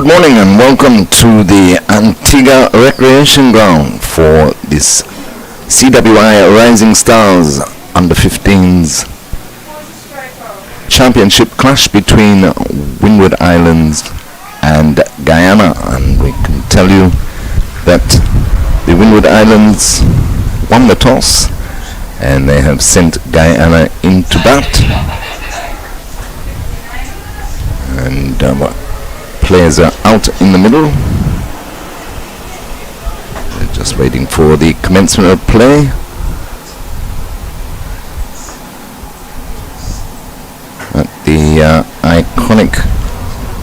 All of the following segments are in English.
morning and welcome to the Antigua Recreation Ground for this CWI Rising Stars Under-15s Championship clash between Windward Islands and Guyana. And we can tell you that the Windward Islands won the toss and they have sent Guyana into bat. And players are out in the middle. They're just waiting for the commencement of play. At the iconic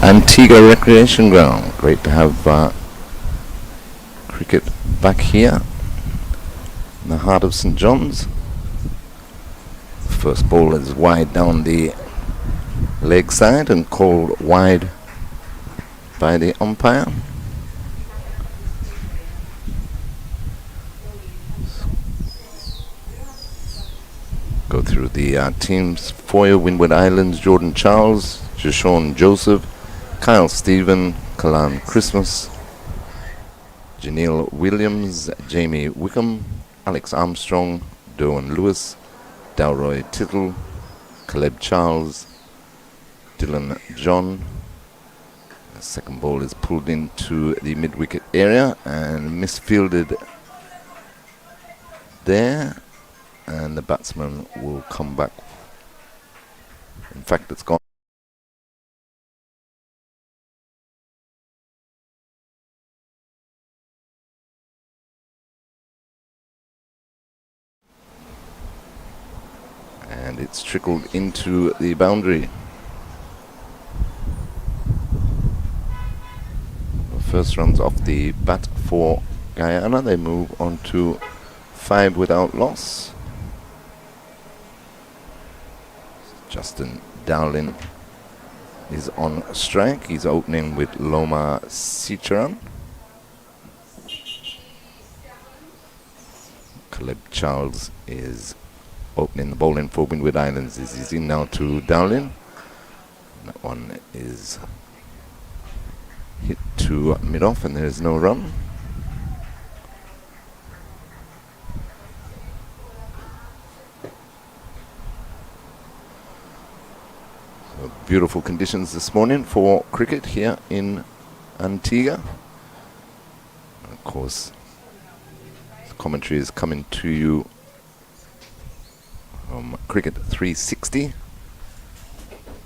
Antigua Recreation Ground. Great to have cricket back here in the heart of St. John's. First ball is wide down the leg side and called wide by the umpire. Go through the teams for you. Windward Islands, Jordan Charles, Jashawn Joseph, Kyle Stephen, Kalan Christmas, Janelle Williams, Jamie Wickham, Alex Armstrong, Doan Lewis, Dalroy Tittle, Caleb Charles, Dylan John. The second ball is pulled into the mid-wicket area and misfielded there, and the batsman will come back. In fact, it's gone. And it's trickled into the boundary. First runs off the bat for Guyana. They move on to 5 without loss. Justin Dowling is on strike. He's opening with Loma Sicharan. Caleb Charles is opening the bowling for Windward Islands. Is in now to Dowling. That one is hit to mid-off and there is no run. So beautiful conditions this morning for cricket here in Antigua. And of course, the commentary is coming to you from Cricket 360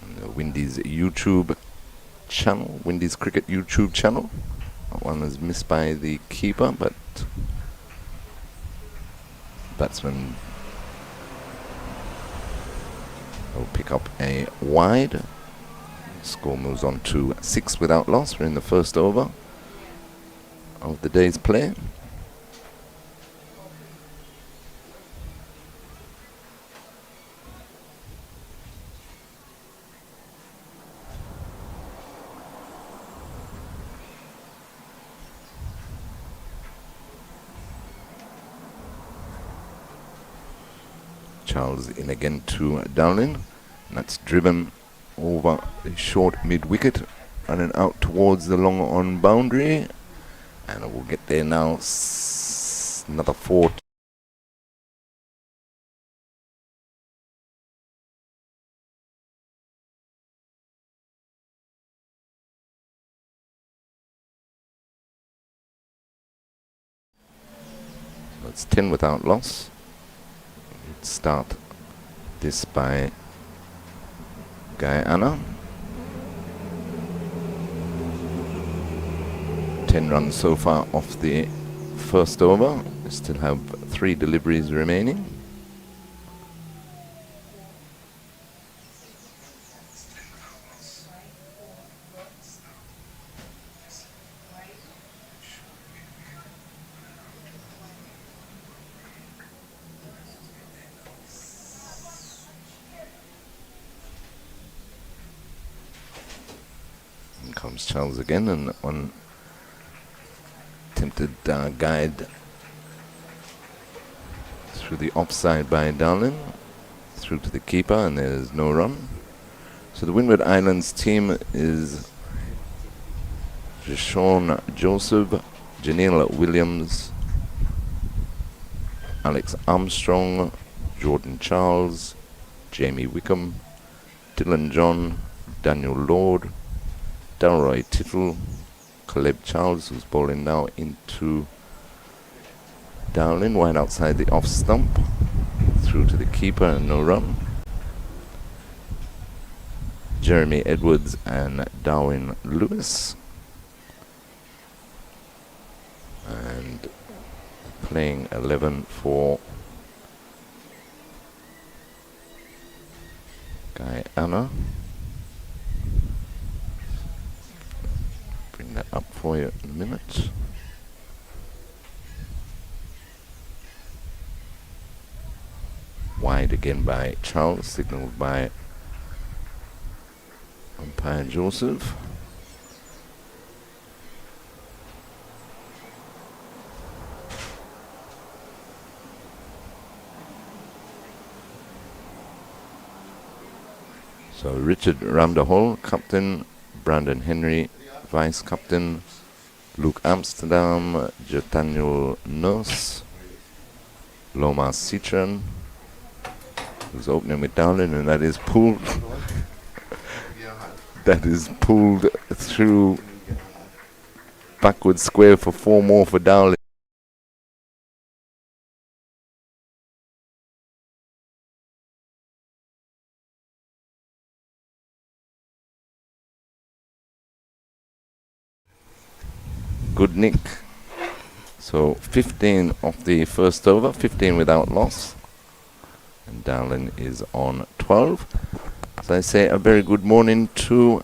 and the Windies YouTube channel, Windies Cricket YouTube channel. That one was missed by the keeper, but batsman will pick up a wide. Score moves on to 6 without loss. We're in the first over of the day's play. Charles in again to Dowling, and that's driven over the short mid-wicket, running out towards the long on boundary, and it will get there now. Another 4. So it's 10 without loss. Start this by Guyana. 10 runs so far off the first over. We still have 3 deliveries remaining. Comes Charles again, and one attempted guide through the offside by Dowling, through to the keeper, and there's no run. So the Windward Islands team is Sean Joseph, Janelle Williams, Alex Armstrong, Jordan Charles, Jamie Wickham, Dylan John, Daniel Lord, Dalroy Tittle, Caleb Charles, who's bowling now into Dowling, wide outside the off stump, through to the keeper and no run. Jeremy Edwards and Darwin Lewis. And playing 11 for Guyana. Bring that up for you in a minute. Wide again by Charles, signalled by umpire Joseph. So Richard Ramdahol, captain, Brandon Henry, vice captain, Luke Amsterdam, Jataniel Nurse, Loma Citron, who's opening with Dowling, and that is pulled. That is pulled through backward square for 4 more for Dowling. Good nick. So 15 off the first over, 15 without loss. And Dowling is on 12. As I say, a very good morning to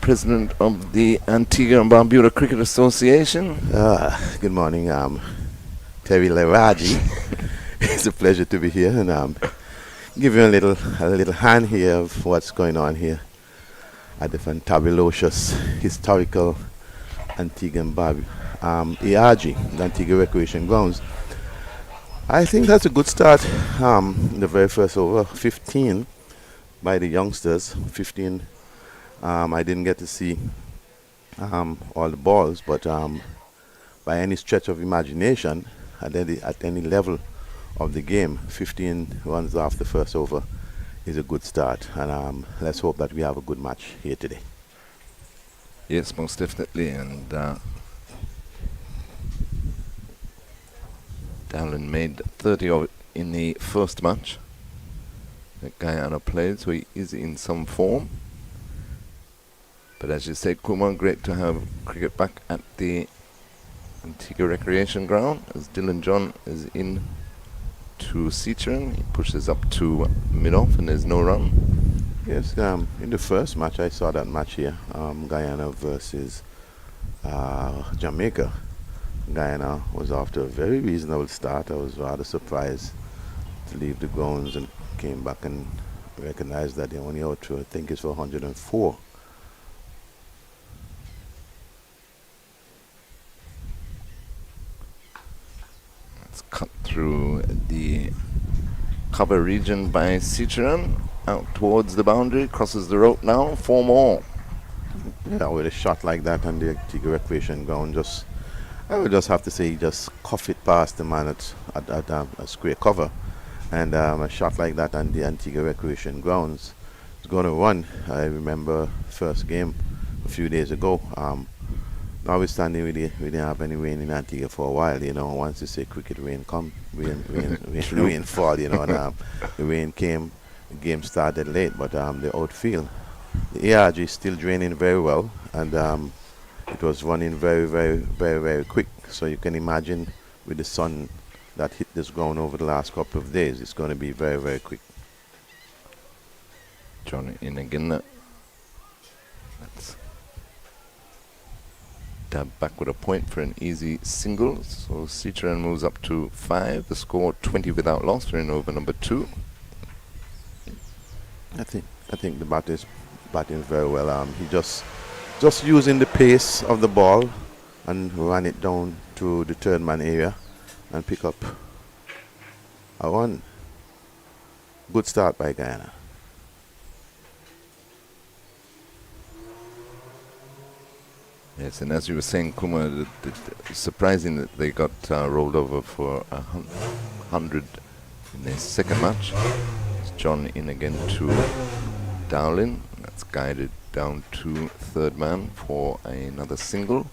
President of the Antigua and Barbuda Cricket Association. Good morning, Terry Leraji. It's a pleasure to be here and give you a little hand here of what's going on here at the fantabulous historical Antigua and Barbuda ARG, the Antigua Recreation Grounds. I think that's a good start. In the very first over, 15 by the youngsters. 15. I didn't get to see all the balls, but by any stretch of imagination, at any level of the game, 15 runs off the first over is a good start. And let's hope that we have a good match here today. Yes, most definitely. And Dowling made 30 of it in the first match that Guyana played, so he is in some form. But as you said, Kumar, great to have cricket back at the Antigua Recreation Ground as Dylan John is in to Citroen. He pushes up to mid-off and there's no run. Yes, in the first match, I saw that match here, Guyana versus Jamaica. Guyana was off to a very reasonable start. I was rather surprised to leave the grounds and came back and recognized that they only out to, I think it's for 104. It's cut through the cover region by Citroen out towards the boundary, crosses the rope now, 4 more. Yeah, with a shot like that on the Antigua Recreation Ground, I would just have to say, just cuff it past the man at a square cover. And a shot like that on the Antigua Recreation Grounds is going to run. I remember first game a few days ago. Notwithstanding, we didn't have any rain in Antigua for a while, you know. Once you say cricket, rain come, rain fall, you know. And the rain came, the game started late, but the outfield, the ARG is still draining very well, and it was running very, very, very, very quick. So you can imagine with the sun that hit this ground over the last couple of days, it's going to be very, very quick. John in again. That's dab back with a point for an easy single. So Citroen moves up to 5. The score 20 without loss. We're in over number 2. I think the bat is batting very well. He just using the pace of the ball and run it down to the third man area and pick up a run. Good start by Guyana. Yes, and as you were saying, Kuma, surprising that they got rolled over for 100 in their second match. It's John in again to Dowlin. That's guided down to third man for another single.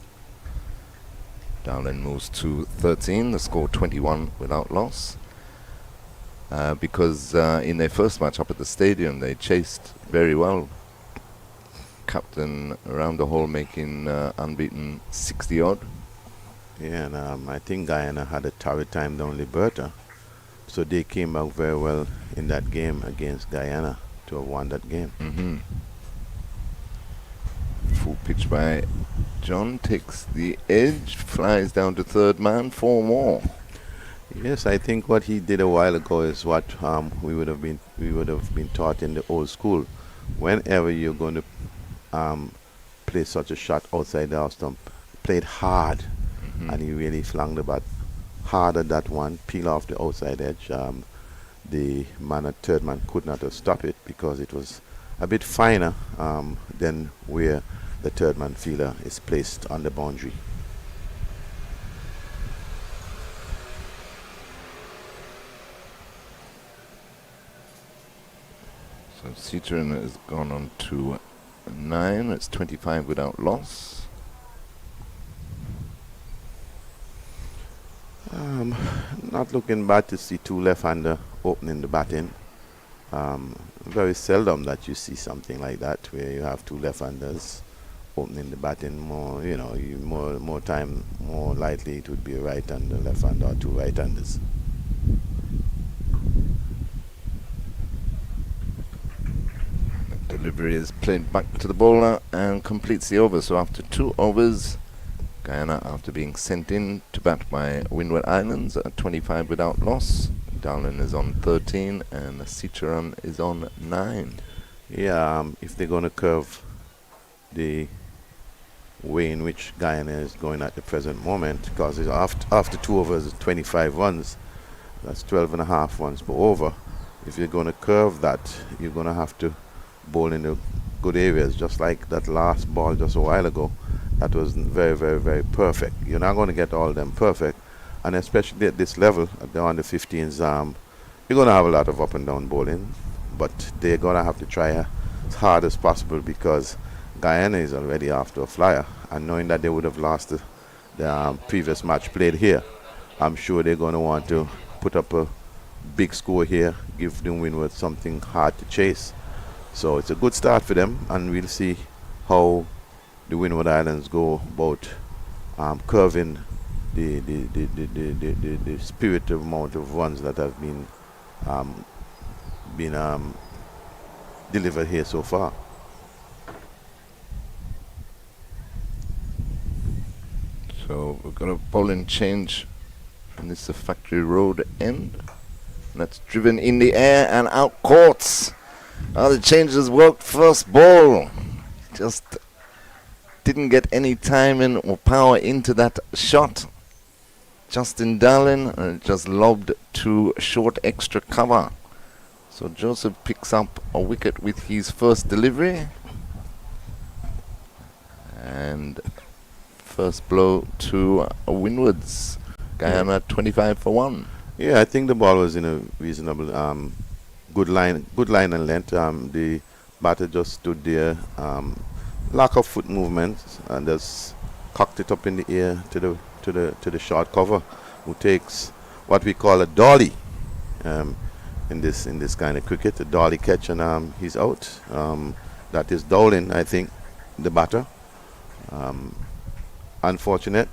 Dowlin moves to 13, the score 21 without loss. Because in their first match up at the stadium, they chased very well. Captain around the hole making unbeaten 60 odd. Yeah, and I think Guyana had a torrid time down Liberta. So they came out very well in that game against Guyana to have won that game. Full pitch by John, takes the edge, flies down to third man, 4 more. Yes, I think what he did a while ago is what we would have been taught in the old school. Whenever you're going to play such a shot outside the house stump, play it hard, and he really flung the bat hard at that one, peel off the outside edge. The man at third man could not have stopped it because it was a bit finer than where the third man fielder is placed on the boundary. So Citroen has gone on to 9. It's 25 without loss. Not looking bad to see 2 left-hander opening the batting. Very seldom that you see something like that where you have 2 left-handers opening the batting. More, more time, more likely it would be a right-hander, left-hander, or 2 right-handers. Delivery is played back to the bowler and completes the over. So after 2 overs, Guyana, after being sent in to bat by Windward Islands at 25 without loss, Dowlin is on 13 and Citroen is on 9. Yeah, if they're going to curve the way in which Guyana is going at the present moment, because after 2 overs, 25 runs, that's 12 and a half runs per over. If you're going to curve that, you're going to have to bowl in the good areas, just like that last ball just a while ago. That was very, very, very perfect. You're not going to get all of them perfect, and especially at this level, at the under 15s, you're going to have a lot of up and down bowling, but they're going to have to try as hard as possible because Guyana is already after a flyer, and knowing that they would have lost the previous match played here, I'm sure they're going to want to put up a big score here, give the Windward something hard to chase. So it's a good start for them, and we'll see how the Windward Islands go about curving the spirit amount of runs that have been delivered here so far. So we've got a bowling change, and this is a Factory Road end. And that's driven in the air and out courts. Now the changes worked first ball. Just didn't get any timing or power into that shot. Justin Dowlin, and it just lobbed to short extra cover. So Joseph picks up a wicket with his first delivery. And first blow to Windwards. Guyana 25 for 1. Yeah, I think the ball was in a reasonable good line and length. The batter just stood there, lack of foot movement, and just cocked it up in the air to the short cover, who takes what we call a dolly in this kind of cricket, a dolly catch, and he's out. That is Dowlin, I think, the batter. Unfortunate,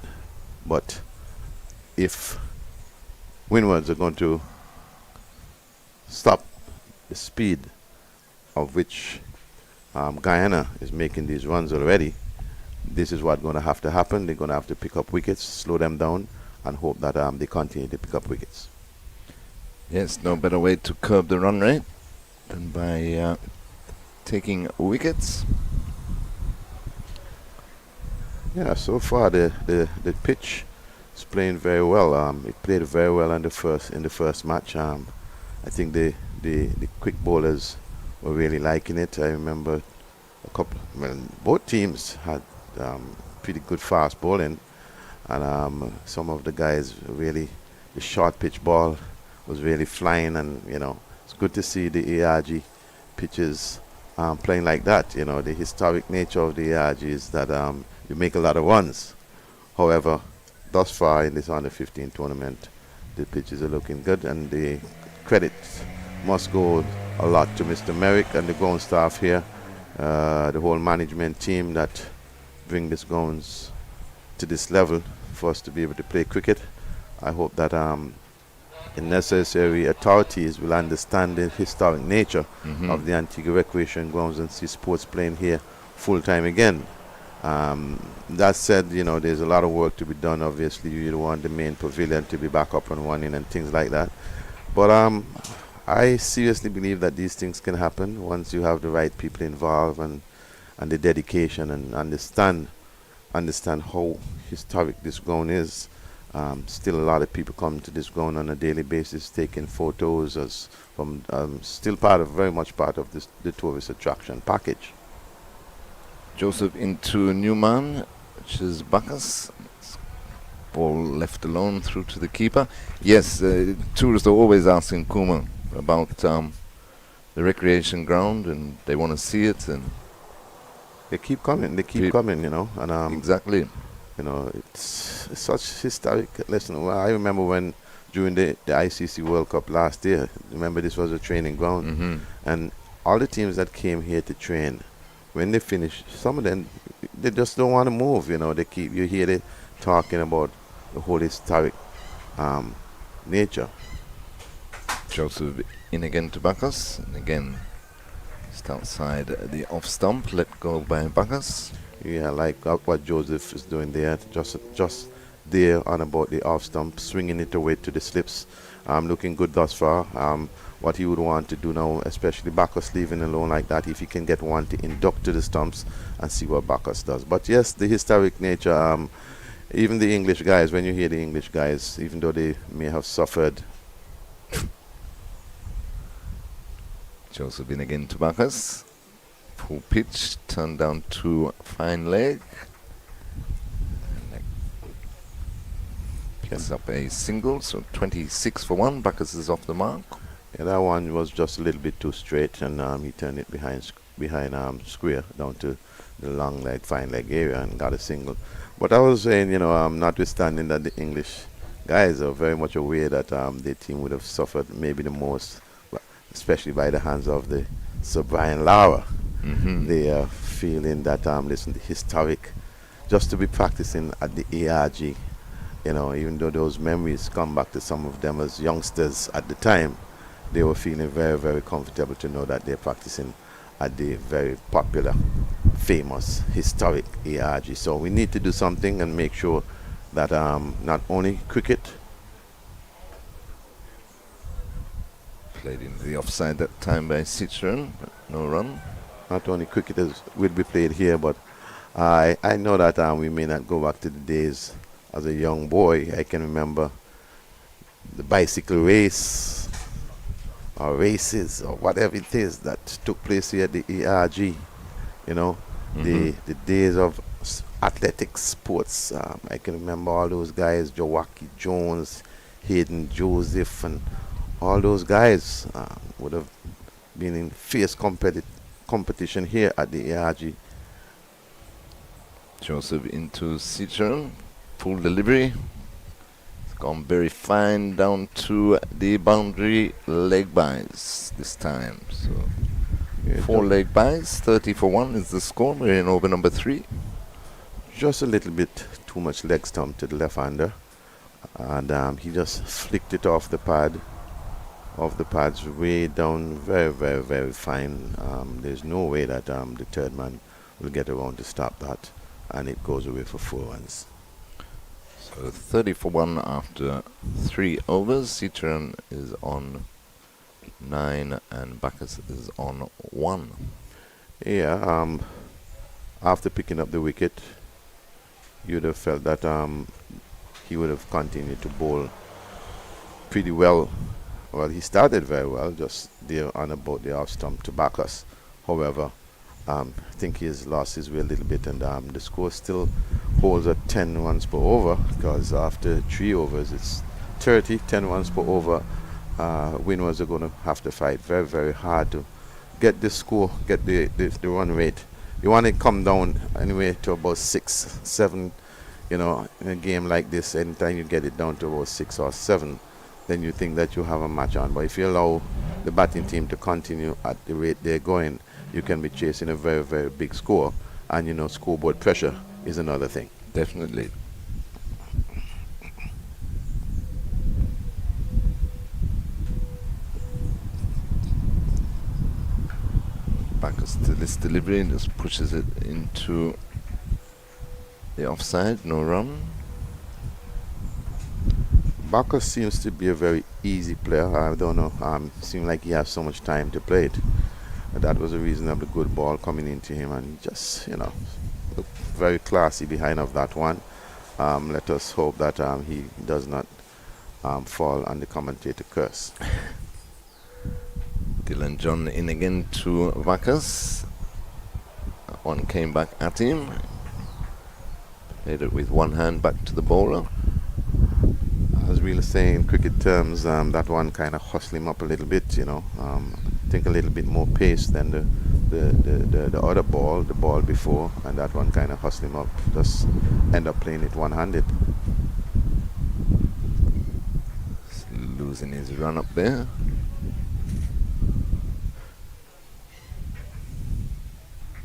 but if Windwards are going to stop the speed of which Guyana is making these runs already, this is what's going to have to happen. They're going to have to pick up wickets, slow them down, and hope that they continue to pick up wickets. Yes, no better way to curb the run rate than by taking wickets. Yeah, so far the pitch is playing very well. It played very well in the first match. I think the quick bowlers were really liking it. I remember both teams had pretty good fast bowling, and some of the guys really, the short pitch ball was really flying, and it's good to see the ARG pitches playing like that. The historic nature of the ARG is that you make a lot of runs. However, thus far in this under 15 tournament, the pitches are looking good, and the credit must go a lot to Mr. Merrick and the ground staff here, the whole management team that bring this grounds to this level for us to be able to play cricket. I hope that the necessary authorities will understand the historic nature of the Antigua Recreation Grounds and see sports playing here full time again. That said, there's a lot of work to be done. Obviously, you don't want the main pavilion to be back up and running and things like that. But I seriously believe that these things can happen once you have the right people involved and the dedication and understand how historic this ground is. Still a lot of people come to this ground on a daily basis, taking photos as from still very much part of the tourist attraction package. Joseph into Newman, which is Bacchus. Ball left alone through to the keeper. Yes, tourists are always asking Kuma about the recreation ground, and they want to see it, and they keep coming. And exactly. It's such historic lesson. Well, I remember when during the ICC World Cup last year. Remember, this was a training ground, and all the teams that came here to train, when they finish, some of them they just don't want to move. You hear they talking about the whole historic nature. Joseph in again to Bacchus, and again just outside the off stump, let go by Bacchus. Yeah, like what Joseph is doing there, just there on about the off stump, swinging it away to the slips. Looking good thus far. What he would want to do now, especially Bacchus leaving alone like that, if he can get one to induct to the stumps and see what Bacchus does. But yes, the historic nature, even the English guys, when you hear the English guys, even though they may have suffered. Joseph in again to Bacchus. Full pitch, turned down to fine leg. Picks up a single, so 26 for 1. Bacchus is off the mark. Yeah, that one was just a little bit too straight, and he turned it behind square down to the long leg, fine leg area, and got a single. But I was saying, notwithstanding that the English guys are very much aware that their team would have suffered maybe the most, especially by the hands of the Sir Brian Lara. They are feeling that, listen, the historic, just to be practicing at the ARG, even though those memories come back to some of them as youngsters at the time, they were feeling very, very comfortable to know that they're practicing at the very popular, famous, historic ARG. So we need to do something and make sure that not only cricket. Played into the offside that time by Citron, but no run. Not only cricketers will be played here, but I know that we may not go back to the days as a young boy. I can remember the bicycle race or races or whatever it is that took place here at the ARG. The days of athletic sports. I can remember all those guys, Jawaki Jones, Hayden Joseph, and all those guys would have been in fierce competition here at the ARG. Joseph into Citron, full delivery. It's gone very fine down to the boundary, leg byes this time. So yeah, 4 leg byes, 30 for 1 is the score. We're in over number 3. Just a little bit too much leg stump to the left-hander, and he just flicked it off the pad. Off the pads, way down, very, very, very fine. There's no way that the third man will get around to stop that, and it goes away for 4 runs. So 30 for 1 after 3 overs. Citron is on 9 and Bacchus is on 1. Yeah, after picking up the wicket, you'd have felt that he would have continued to bowl pretty well. Well, he started very well, just there on about the off stump to Bacchus. However, I think he has lost his way a little bit, and the score still holds at 10 runs per over, because after 3 overs it's 30, 10 runs per over. Windwards are going to have to fight very, very hard to get the score, get the run rate. You want to come down anyway to about 6, 7, in a game like this. Anytime you get it down to about 6 or 7, then you think that you have a match on. But if you allow the batting team to continue at the rate they're going, you can be chasing a very, very big score. And scoreboard pressure is another thing. Definitely. Backus to this delivery and just pushes it into the offside, no run. Backus seems to be a very easy player. I don't know. Seems like he has so much time to play it. That was a reasonably good ball coming into him, and he just, looked very classy behind of that one. Let us hope that he does not fall on the commentator curse. Dylan John in again to Backus. That one came back at him. Played it with one hand back to the bowler. As we were saying in cricket terms, that one kind of hustled him up a little bit, I think a little bit more pace than the other ball, the ball before, and that one kind of hustled him up. Just end up playing it one-handed. Losing his run up there.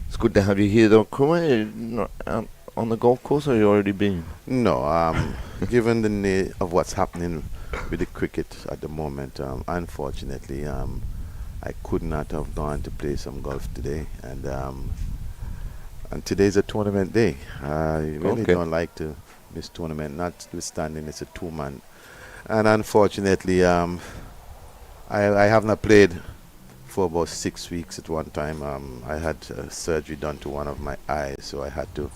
It's good to have you here though, Kuma. You're not out on the golf course, or you already been? No, given the need of what's happening with the cricket at the moment, unfortunately, I could not have gone to play some golf today, and today's a tournament day. I really don't like to miss tournament, notwithstanding it's a 2-man, and unfortunately, I have not played for about 6 weeks at one time. I had surgery done to one of my eyes, so I had to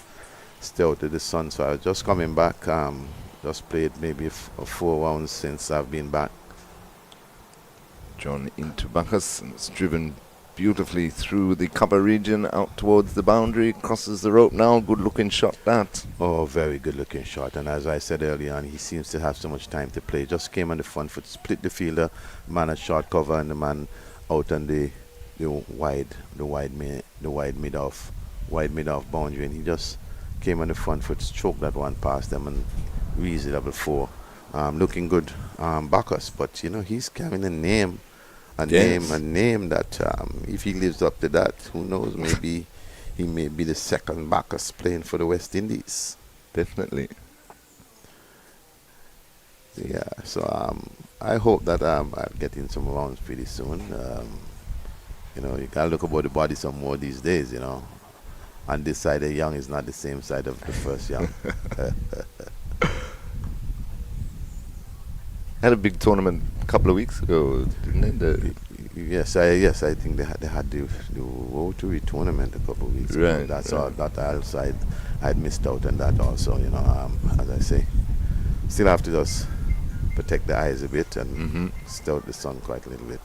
stay out of the sun. So I was just coming back. Just played maybe 4 rounds since I've been back. John into Backus, and it's driven beautifully through the cover region out towards the boundary, crosses the rope now. Good looking shot that. Oh, very good looking shot. And as I said earlier on, he seems to have so much time to play. Just came on the front foot, split the fielder, man at short cover, and the man out on the wide mid off boundary, and he just came on the front foot, stroked that one past them, and reasonable 4. Looking good, Backus, but he's carrying a name that if he lives up to that, who knows, maybe he may be the second Backus playing for the West Indies. Definitely. Yeah, so I hope that I'll get in some rounds pretty soon. You gotta look about the body some more these days, On this side of young is not the same side of the first young. Had a big tournament a couple of weeks ago, didn't it? Yes, I think they had the Rotary tournament a couple of weeks ago. Right. That's all. That also I'd missed out on that also. As I say, still have to just protect the eyes a bit and stay out the sun quite a little bit.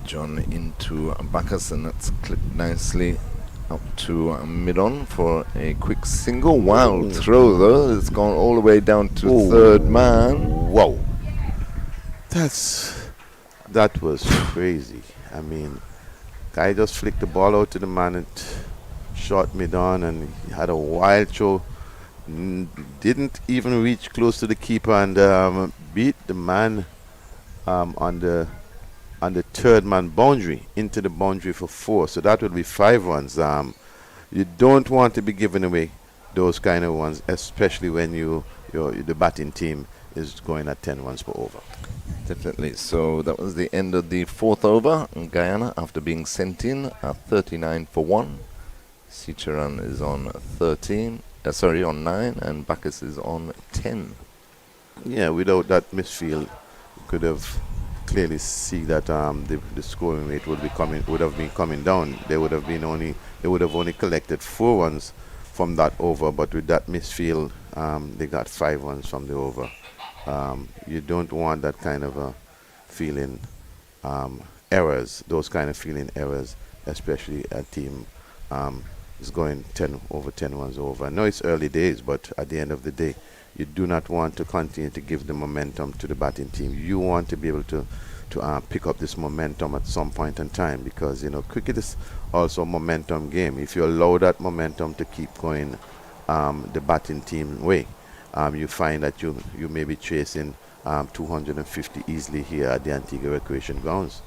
John into Backus, and that's clipped nicely up to mid-on for a quick single. Wild throw though. It's gone all the way down to third man. Whoa. That was crazy. I mean, guy just flicked the ball out to the man at short mid-on, and he had a wild throw. Didn't even reach close to the keeper, and beat the man on the third man boundary into the boundary for 4. So that would be 5 runs. You don't want to be giving away those kind of ones, especially when the batting team is going at 10 runs per over. Definitely. So that was the end of the 4th over. And Guyana, after being sent in, 39 for 1. Sicharan is on on 9, and Backus is on 10. Yeah, without that misfield, you could have clearly see that the scoring rate would have been coming down. They would have only collected 4 runs from that over, but with that misfield, they got 5 runs from the over. You don't want that kind of a feeling errors, those kind of feeling errors, especially a team is going 10 over 10 runs over. I know it's early days, but at the end of the day, you do not want to continue to give the momentum to the batting team. You want to be able to pick up this momentum at some point in time, because cricket is also a momentum game. If you allow that momentum to keep going the batting team way, you find that you may be chasing 250 easily here at the Antigua Recreation Grounds.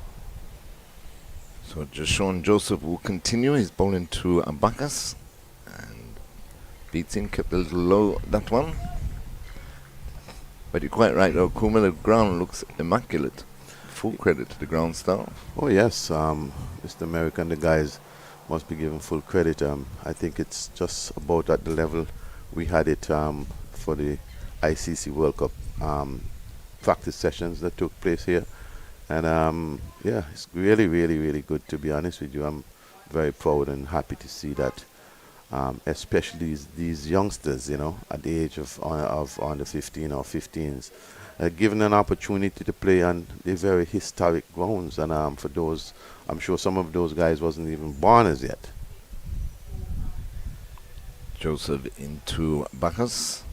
So Jashawn Joseph will continue his bowling to Abacus, and beats in, kept a little low, that one. But you're quite right though, Kuma, the ground looks immaculate. Full credit to the ground staff. Oh yes, Mr. American, the guys must be given full credit. I think it's just about at the level we had it for the ICC World Cup practice sessions that took place here. And yeah, it's really, really, really good, to be honest with you. I'm very proud and happy to see that, especially these youngsters, at the age of under 15 or 15s, given an opportunity to play on the very historic grounds. And for those, I'm sure some of those guys wasn't even born as yet. Joseph into Bacchus,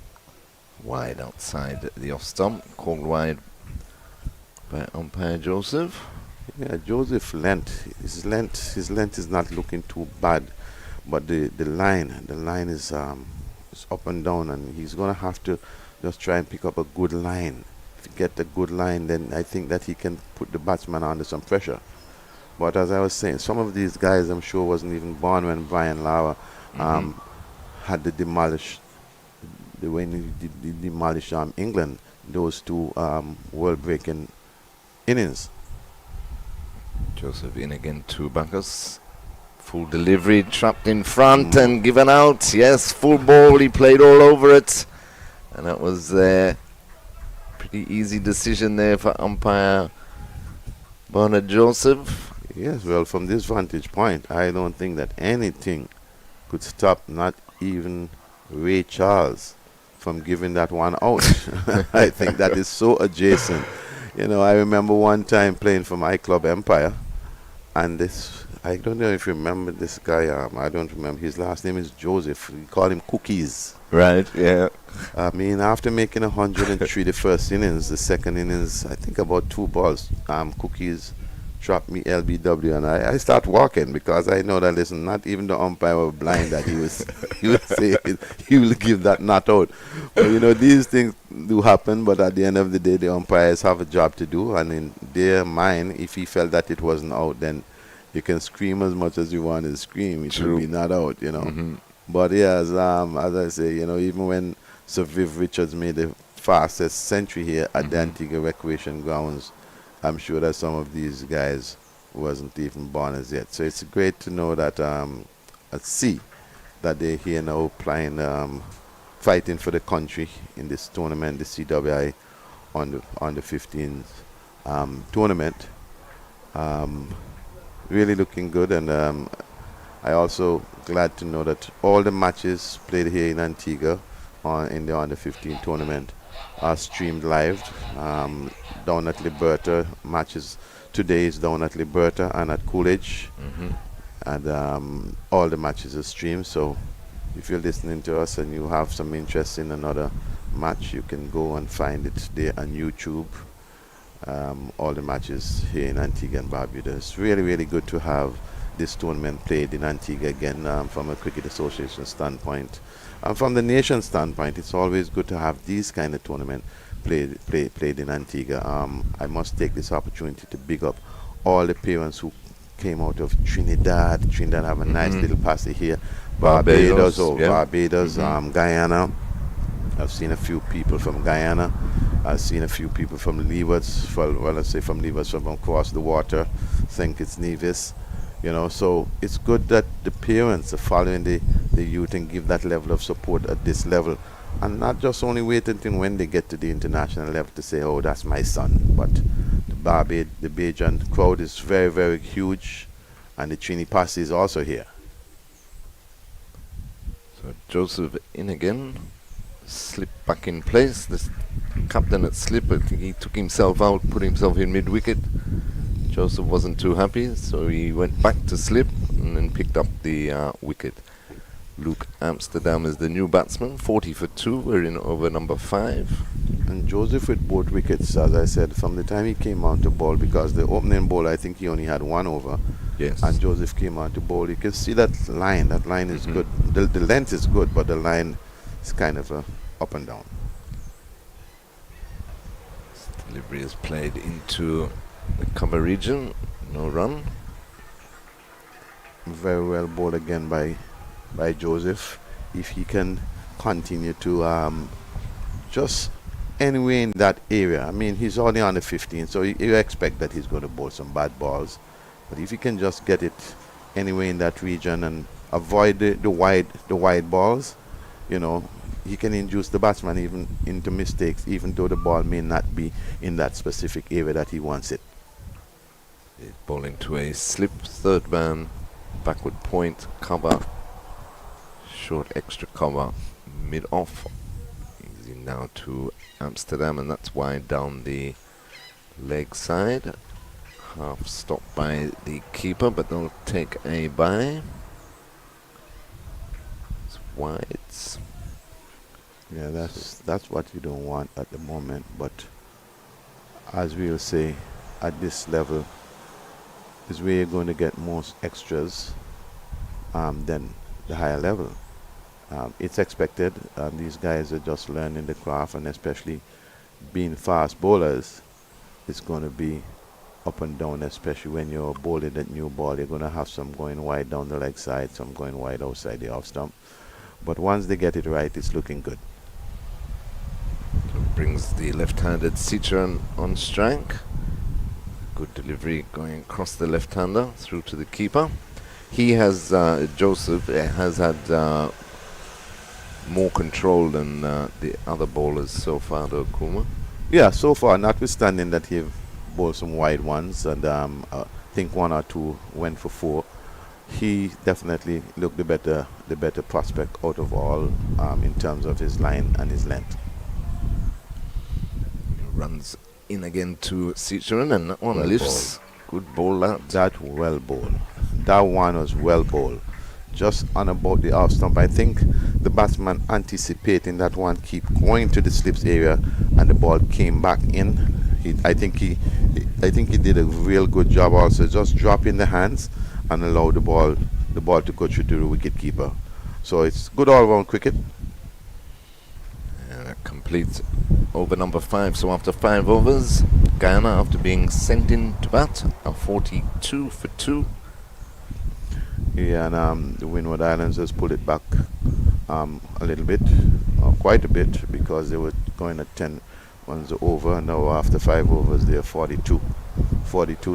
wide outside the off stump, called wide by umpire Joseph. Yeah, Joseph his length is not looking too bad, but the line is up and down, and he's gonna have to just try and pick up a good line. If he get a good line, then I think that he can put the batsman under some pressure. But as I was saying, some of these guys I'm sure wasn't even born when Brian Lara had to demolish England, those two world-breaking innings. Joseph in again to Bacchus. Full delivery, trapped in front and given out. Yes, full ball, he played all over it. And that was a pretty easy decision there for umpire Bernard Joseph. Yes, well, from this vantage point, I don't think that anything could stop, not even Ray Charles, from giving that one out. I think that is so adjacent. I remember one time playing for my club Empire, and I don't know if you remember this guy. I don't remember. His last name is Joseph. We call him Cookies. Right, yeah. I mean, after making 103 the first innings, the second innings, I think about 2 balls, Cookies dropped me LBW, and I start walking, because I know that, listen, not even the umpire was blind that he would say he will give that not out. But these things do happen, but at the end of the day, the umpires have a job to do, and in their mind, if he felt that it wasn't out, then you can scream as much as you want to scream. It will be not out, But yeah, as I say, even when Sir Viv Richards made the fastest century here at the Antigua Recreation Grounds, I'm sure that some of these guys wasn't even born as yet. So it's great to know that at sea that they're here now playing, fighting for the country in this tournament, the CWI on the 15th tournament. Really looking good, and I also glad to know that all the matches played here in Antigua in the under 15 tournament are streamed live down at Liberta. Matches today is down at Liberta and at Coolidge, and all the matches are streamed. So if you're listening to us and you have some interest in another match, you can go and find it there on YouTube. All the matches here in Antigua and Barbuda. It's really, really good to have this tournament played in Antigua again, from a Cricket Association standpoint. And from the nation standpoint, it's always good to have these kind of tournament played in Antigua. I must take this opportunity to big up all the parents who came out of Trinidad. Trinidad have a nice little passy here. Barbados, Guyana. I've seen a few people from Guyana. I've seen a few people from Windwards. From Windwards, from across the water. Think it's Nevis. So it's good that the parents are following the youth and give that level of support at this level, and not just only wait until when they get to the international level to say, oh, that's my son. But the Bajan crowd is very, very huge, and the Trini Passy is also here. So Joseph in again, slip back in place. This captain at slip, I think he took himself out, put himself in mid-wicket. Joseph wasn't too happy, so he went back to slip and then picked up the wicket. Luke Amsterdam is the new batsman, 40 for 2. We're in over number 5. And Joseph with both wickets, as I said, from the time he came on to bowl, because the opening bowler, I think he only had 1 over. Yes. And Joseph came on to bowl. You can see that line. That line is good. The length is good, but the line is kind of up and down. Delivery is played into the cover region. No run. Very well bowled again by Joseph. If he can continue to just anyway in that area. I mean, he's only on the 15, so you expect that he's going to bowl some bad balls. But if he can just get it anyway in that region and avoid the wide balls, you know, he can induce the batsman even into mistakes, even though the ball may not be in that specific area that he wants it. He's bowling to a slip, third man, backward point, cover, short extra cover, mid off. Easy now to Amsterdam, and that's wide down the leg side. Half stopped by the keeper, but they'll take a bye. It's wides. Yeah, that's what you don't want at the moment. But as we'll say, at this level is where you're going to get most extras than the higher level. It's expected. These guys are just learning the craft, and especially being fast bowlers, it's going to be up and down, especially when you're bowling that new ball. You're going to have some going wide down the leg side, some going wide outside the off stump. But once they get it right, it's looking good. So brings the left-handed Citroen on strike. Good delivery going across the left-hander through to the keeper. He has, Joseph has had more control than the other bowlers so far, though, Kuma. Yeah, so far, notwithstanding that he bowled some wide ones, and I think 1 or 2 went for 4. He definitely looked the better prospect out of all in terms of his line and his length. Runs in again to Citroen, and that one Well lifts. Good ball out. That well bowled. That one was well bowled. Just on about the off stump. I think the batsman anticipating that one keep going to the slips area, and the ball came back in. I think he did a real good job also, just drop in the hands and allow the ball to go through to the wicket keeper. So it's good all round cricket. And that completes over number 5. So after 5 overs, Guyana, after being sent in to bat, are 42 for 2. Yeah, and the Windward Islands has pulled it back a little bit, quite a bit, because they were going at 10 runs over, and now after 5 overs they are 42.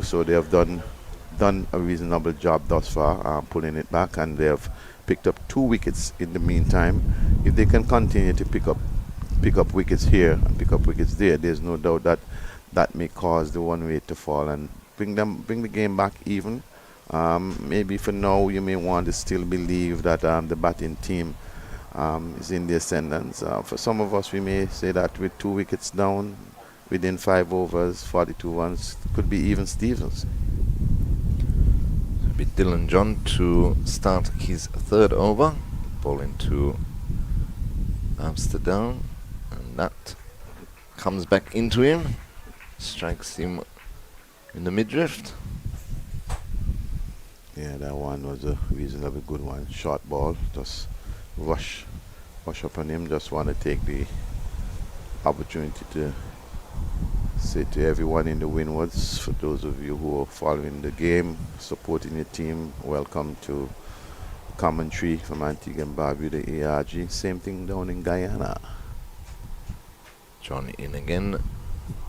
So they have done a reasonable job thus far, pulling it back, and they have picked up 2 wickets in the meantime. If they can continue to pick up wickets here and pick up wickets there, there's no doubt that may cause the one way to fall and bring the game back even. Maybe for now you may want to still believe that the batting team is in the ascendance. For some of us, we may say that with 2 wickets down within 5 overs, 42 runs, could be even Stevens. It'll be Dylan John to start his 3rd over. Ball into Amsterdam, and that comes back into him, strikes him in the midriff. Yeah, that one was a reasonably good one. Short ball, just rush up on him. Just want to take the opportunity to say to everyone in the Windwards, for those of you who are following the game, supporting your team, welcome to commentary from Antigua and Barbuda, the ARG. Same thing down in Guyana. John in again,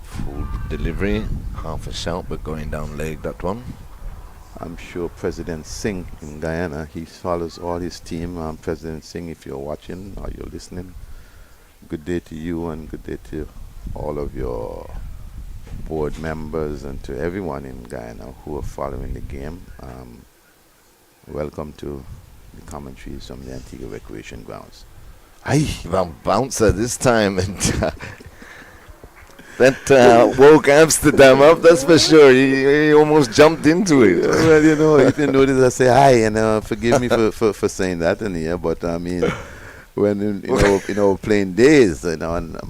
full delivery, half a shout, but going down leg, that one. I'm sure President Singh in Guyana, he follows all his team. President Singh, if you're watching or you're listening, good day to you, and good day to all of your board members and to everyone in Guyana who are following the game. Welcome to the commentaries from the Antigua Recreation Grounds. Aye, well, bouncer this time. And That woke Amsterdam up, that's for sure. He almost jumped into it. Well, you know, if you notice, I say hi, and forgive me for saying that in here, but I mean, when playing days, and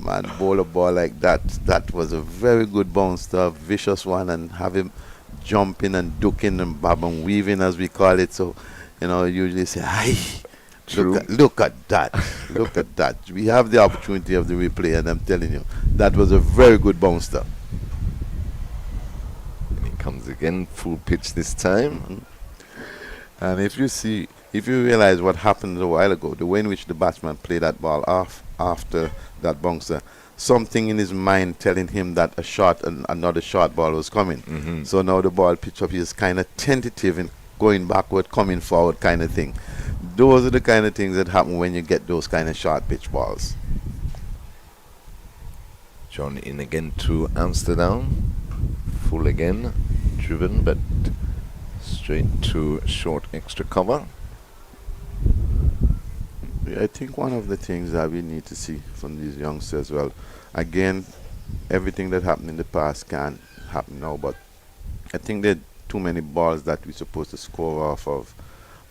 man bowl a ball like that, that was a very good bouncer, vicious one, and have him jumping and ducking and bob and weaving, as we call it. So, usually say hi. True. Look at that. Look at that. We have the opportunity of the replay, and I'm telling you, that was a very good bouncer. And he comes again, full pitch this time. Mm-hmm. And if you realize what happened a while ago, the way in which the batsman played that ball off after that bouncer, something in his mind telling him that another short ball was coming. Mm-hmm. So now the ball pitch up is kind of tentative in going backward, coming forward kind of thing. Those are the kind of things that happen when you get those kind of short pitch balls. John in again to Amsterdam. Full again. Driven, but straight to short extra cover. I think one of the things that we need to see from these youngsters, well, again, everything that happened in the past can't happen now, but I think there are too many balls that we're supposed to score off of.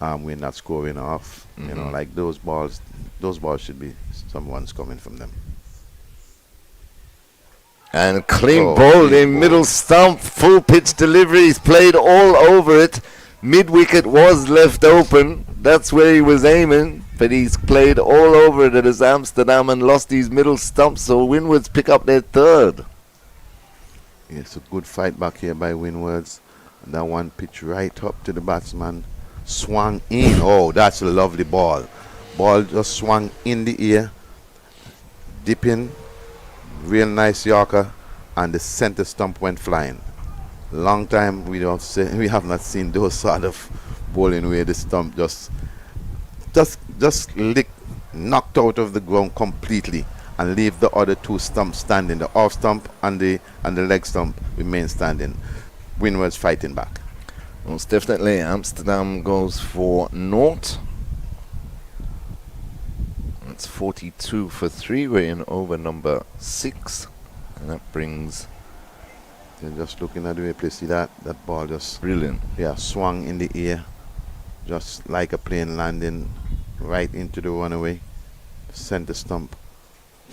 We're not scoring off. Mm-hmm. Like those balls should be someone's coming from them. And clean ball in middle stump, full pitch delivery. He's played all over it. Mid wicket was left open. That's where he was aiming, but he's played all over it as Amsterdam and lost his middle stump. So Windwards pick up their third. It's a good fight back here by Windwards. And that one pitch right up to the batsman. Swung in. Oh, that's a lovely ball. Ball just swung in the air, dipping, real nice Yorker, and the center stump went flying. Long time we have not seen those sort of bowling where the stump just knocked out of the ground completely and leave the other two stumps standing. The off stump and the leg stump remain standing. Windwards fighting back. Most definitely, Amsterdam goes for naught. It's 42 for 3. We're in over number 6. And that brings... You're just looking at the way play. See that ball just... Brilliant. Yeah, swung in the air. Just like a plane landing right into the runaway. Center stump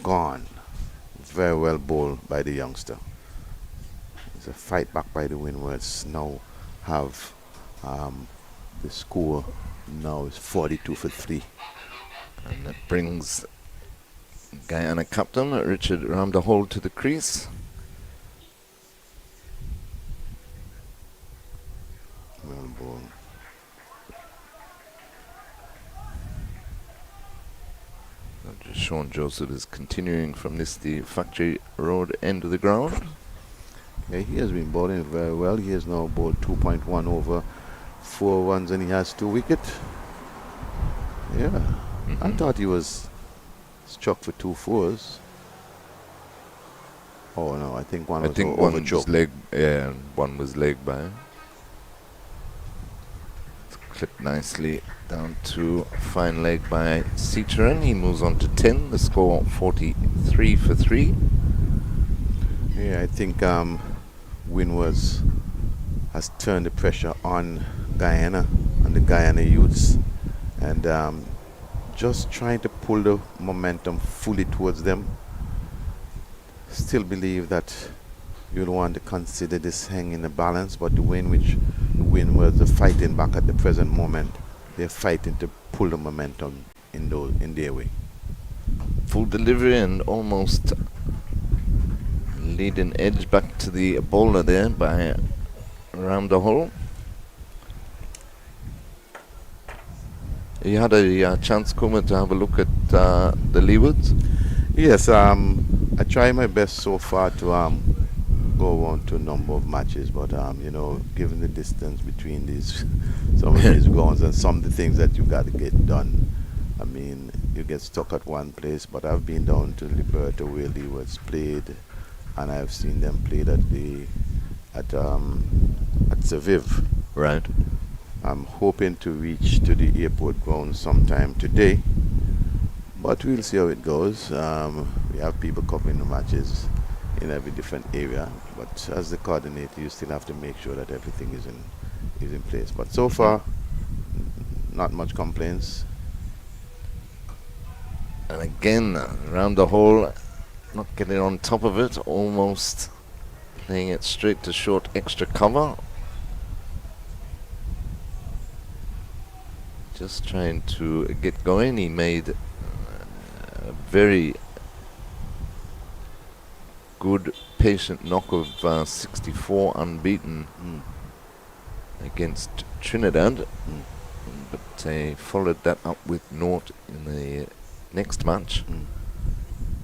gone. Very well bowled by the youngster. It's a fight back by the Windwards. Now have the score now is 42 for 3. And that brings Guyana captain Richard Ramdahol to the crease. Well bowled. Sean Joseph is continuing from the Factory Road end of the ground. Yeah, he has been bowling very well. He has now bowled 2.1 over 4 runs and he has 2 wickets. Yeah. Mm-hmm. I thought he was struck for 2 4s. Oh no, I think one was over choke. One was leg by. It's clipped nicely down to fine leg by Citroen. He moves on to 10. The score 43 for 3. Yeah, I think Windwards has turned the pressure on Guyana and the Guyana youths, and just trying to pull the momentum fully towards them. Still believe that you'll want to consider this hang in the balance, but the way in which the Windwards are fighting back at the present moment, they're fighting to pull the momentum in their way. Full delivery and almost leading edge back to the bowler there by Ramdahol. You had a chance, Kuma, to have a look at the leewards? Yes, I try my best so far to go on to a number of matches, but given the distance between some of these grounds and some of the things that you got to get done, I mean, you get stuck at one place. But I've been down to Liberta where Leewards played, and I've seen them played at Seviv. Right. I'm hoping to reach to the airport ground sometime today, but we'll see how it goes. We have people covering the matches in every different area. But as the coordinator, you still have to make sure that everything is in place. But so far, not much complaints. And again, around the hole, not getting on top of it, almost playing it straight to short extra cover. Just trying to get going. He made a very good patient knock of 64 unbeaten against Trinidad, but they followed that up with naught in the next match.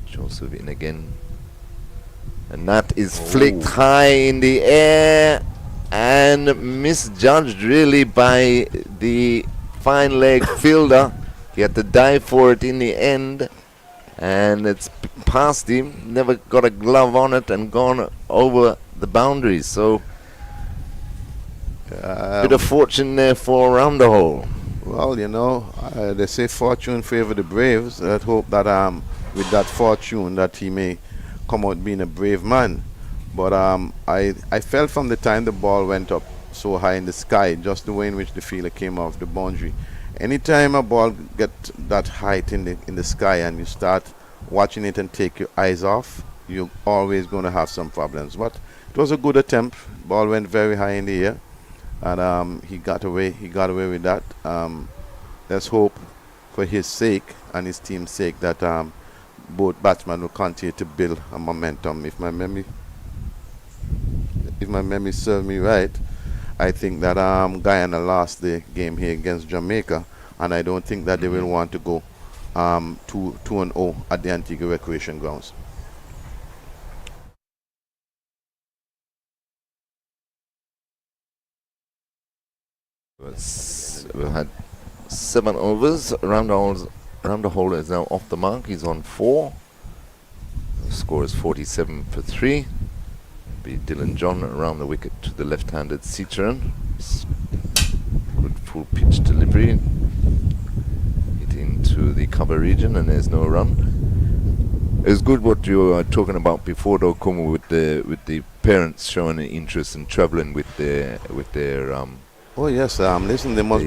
Joseph in again, and that is flicked high in the air and misjudged really by the fine leg fielder. He had to dive for it in the end, and it's past him, never got a glove on it, and gone over the boundaries. So bit of fortune there for around the hole. Well, you know, they say fortune favor the braves. Let's hope that with that fortune that he may come out being a brave man. But I felt from the time the ball went up so high in the sky, just the way in which the fielder came off the boundary. Anytime a ball get that height in the sky and you start watching it and take your eyes off, you're always going to have some problems. But it was a good attempt. Ball went very high in the air, and he got away with that. Let's hope for his sake and his team's sake that both batsmen will continue to build a momentum. If my memory serves me right, I think that Guyana lost the game here against Jamaica, and I don't think that they will want to go 2-0 at the Antigua Recreation Grounds. We've had 7 overs. Around the hole is now off the mark. He's on 4. The score is 47 for 3. Be Dylan John around the wicket to the left-handed Citroen. Good full pitch delivery. Hit into the cover region, and there's no run. It's good what you were talking about before, though, Kumu, with the parents showing an interest in traveling with their Oh yes, listen, they must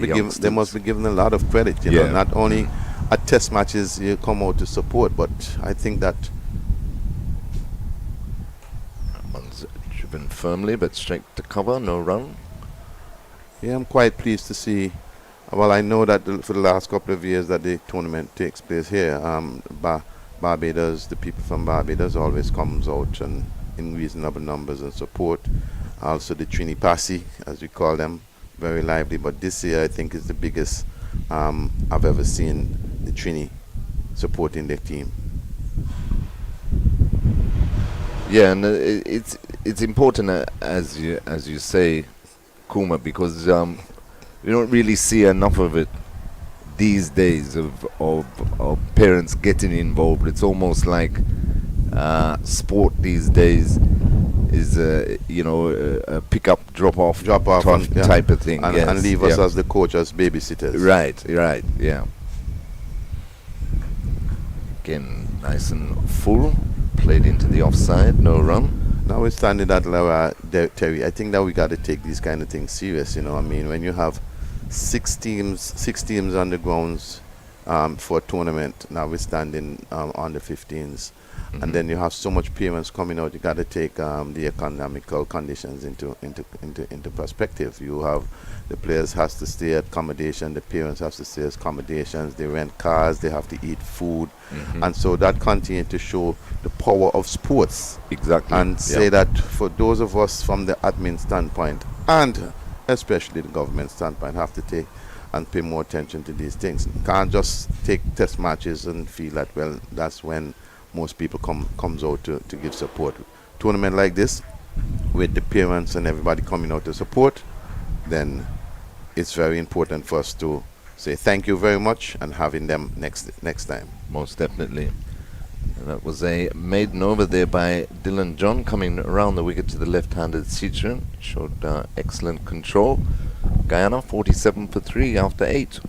be given a lot of credit. You know, not only at test matches you come out to support, but I think that one's driven firmly, but straight to cover, no run. Yeah, I'm quite pleased to see. Well, I know that for the last couple of years that the tournament takes place here, Barbados, the people from Barbados always comes out and in reasonable numbers and support. Also the Trini Passy, as we call them, very lively. But this year I think is the biggest I've ever seen the Trini supporting their team. Yeah, and it's important as you say, Kuma, because we don't really see enough of it these days of parents getting involved. It's almost like sport these days is a pick up drop off type of thing, and leave us as the coach as babysitters. Right, yeah. Again, nice and full, played into the offside, no run. Notwithstanding that, Terry, I think that we got to take these kind of things serious. You know, I mean, when you have six teams on the grounds for a tournament, notwithstanding under 15s, and then you have so much parents coming out, you got to take the economical conditions into perspective. You have the players has to stay at accommodation, the parents have to stay at accommodations, they rent cars, they have to eat food, and so that continues to show the power of sports. Exactly. And say that for those of us from the admin standpoint, and especially the government standpoint, have to take and pay more attention to these things. You can't just take test matches and feel that, well, that's when most people comes out to give support. Tournament like this, with the parents and everybody coming out to support, then it's very important for us to say thank you very much and having them next time. Most definitely. And that was a maiden over there by Dylan John, coming around the wicket to the left-handed Citroen. Showed excellent control. Guyana 47 for 3 after 8.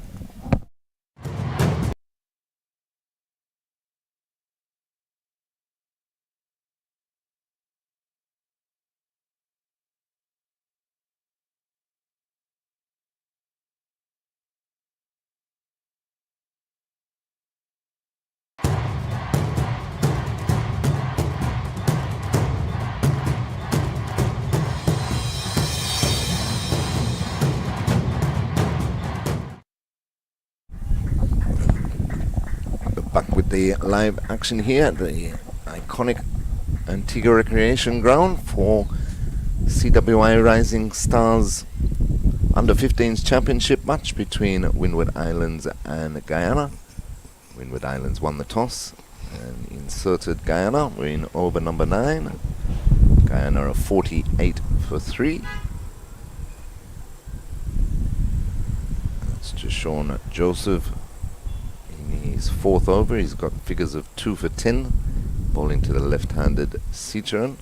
the live action here at the iconic Antigua Recreation Ground for CWI Rising Stars Under 15s Championship match between Windward Islands and Guyana. Windward Islands won the toss and inserted Guyana. We're in over number 9. Guyana are 48 for 3. That's Jashawn Joseph in his 4th over. He's got figures of 2 for 10. Bowling to the left-handed Cicheron.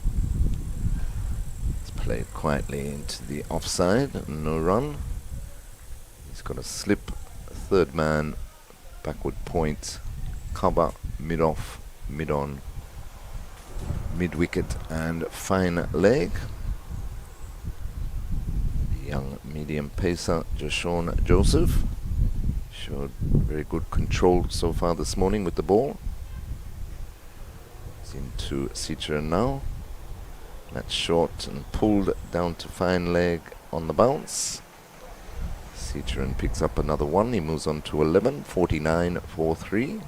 It's played quietly into the offside. No run. He's got a slip, third man, backward point, cover, mid-off, mid-on, mid-wicket and fine leg. The young medium pacer Jashawn Joseph showed very good control so far this morning with the ball. He's into Cicheron now. That's short and pulled down to fine leg on the bounce. Cicheron picks up another one. He moves on to 11, 49 for 3.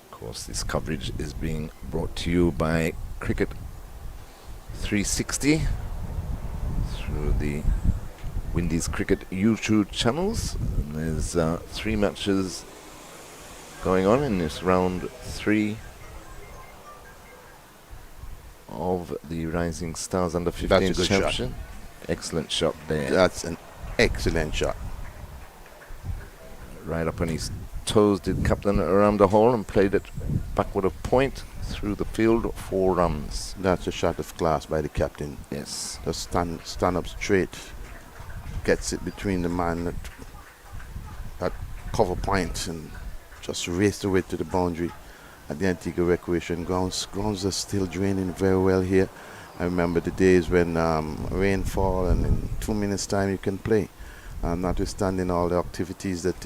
Of course, this coverage is being brought to you by Cricket 360 through the Windies Cricket YouTube channels. And there's 3 matches going on in this round 3 of the Rising Stars Under 15 Championship. Excellent shot there. That's an excellent shot. Right up on his toes did captain around the hole and played it backward of point through the field, 4 runs. That's a shot of class by the captain. Yes. Just stand up straight, gets it between the man at cover point and just raced away to the boundary at the Antigua Recreation Grounds. Grounds are still draining very well here. I remember the days when rainfall and in 2 minutes time you can play. Notwithstanding all the activities that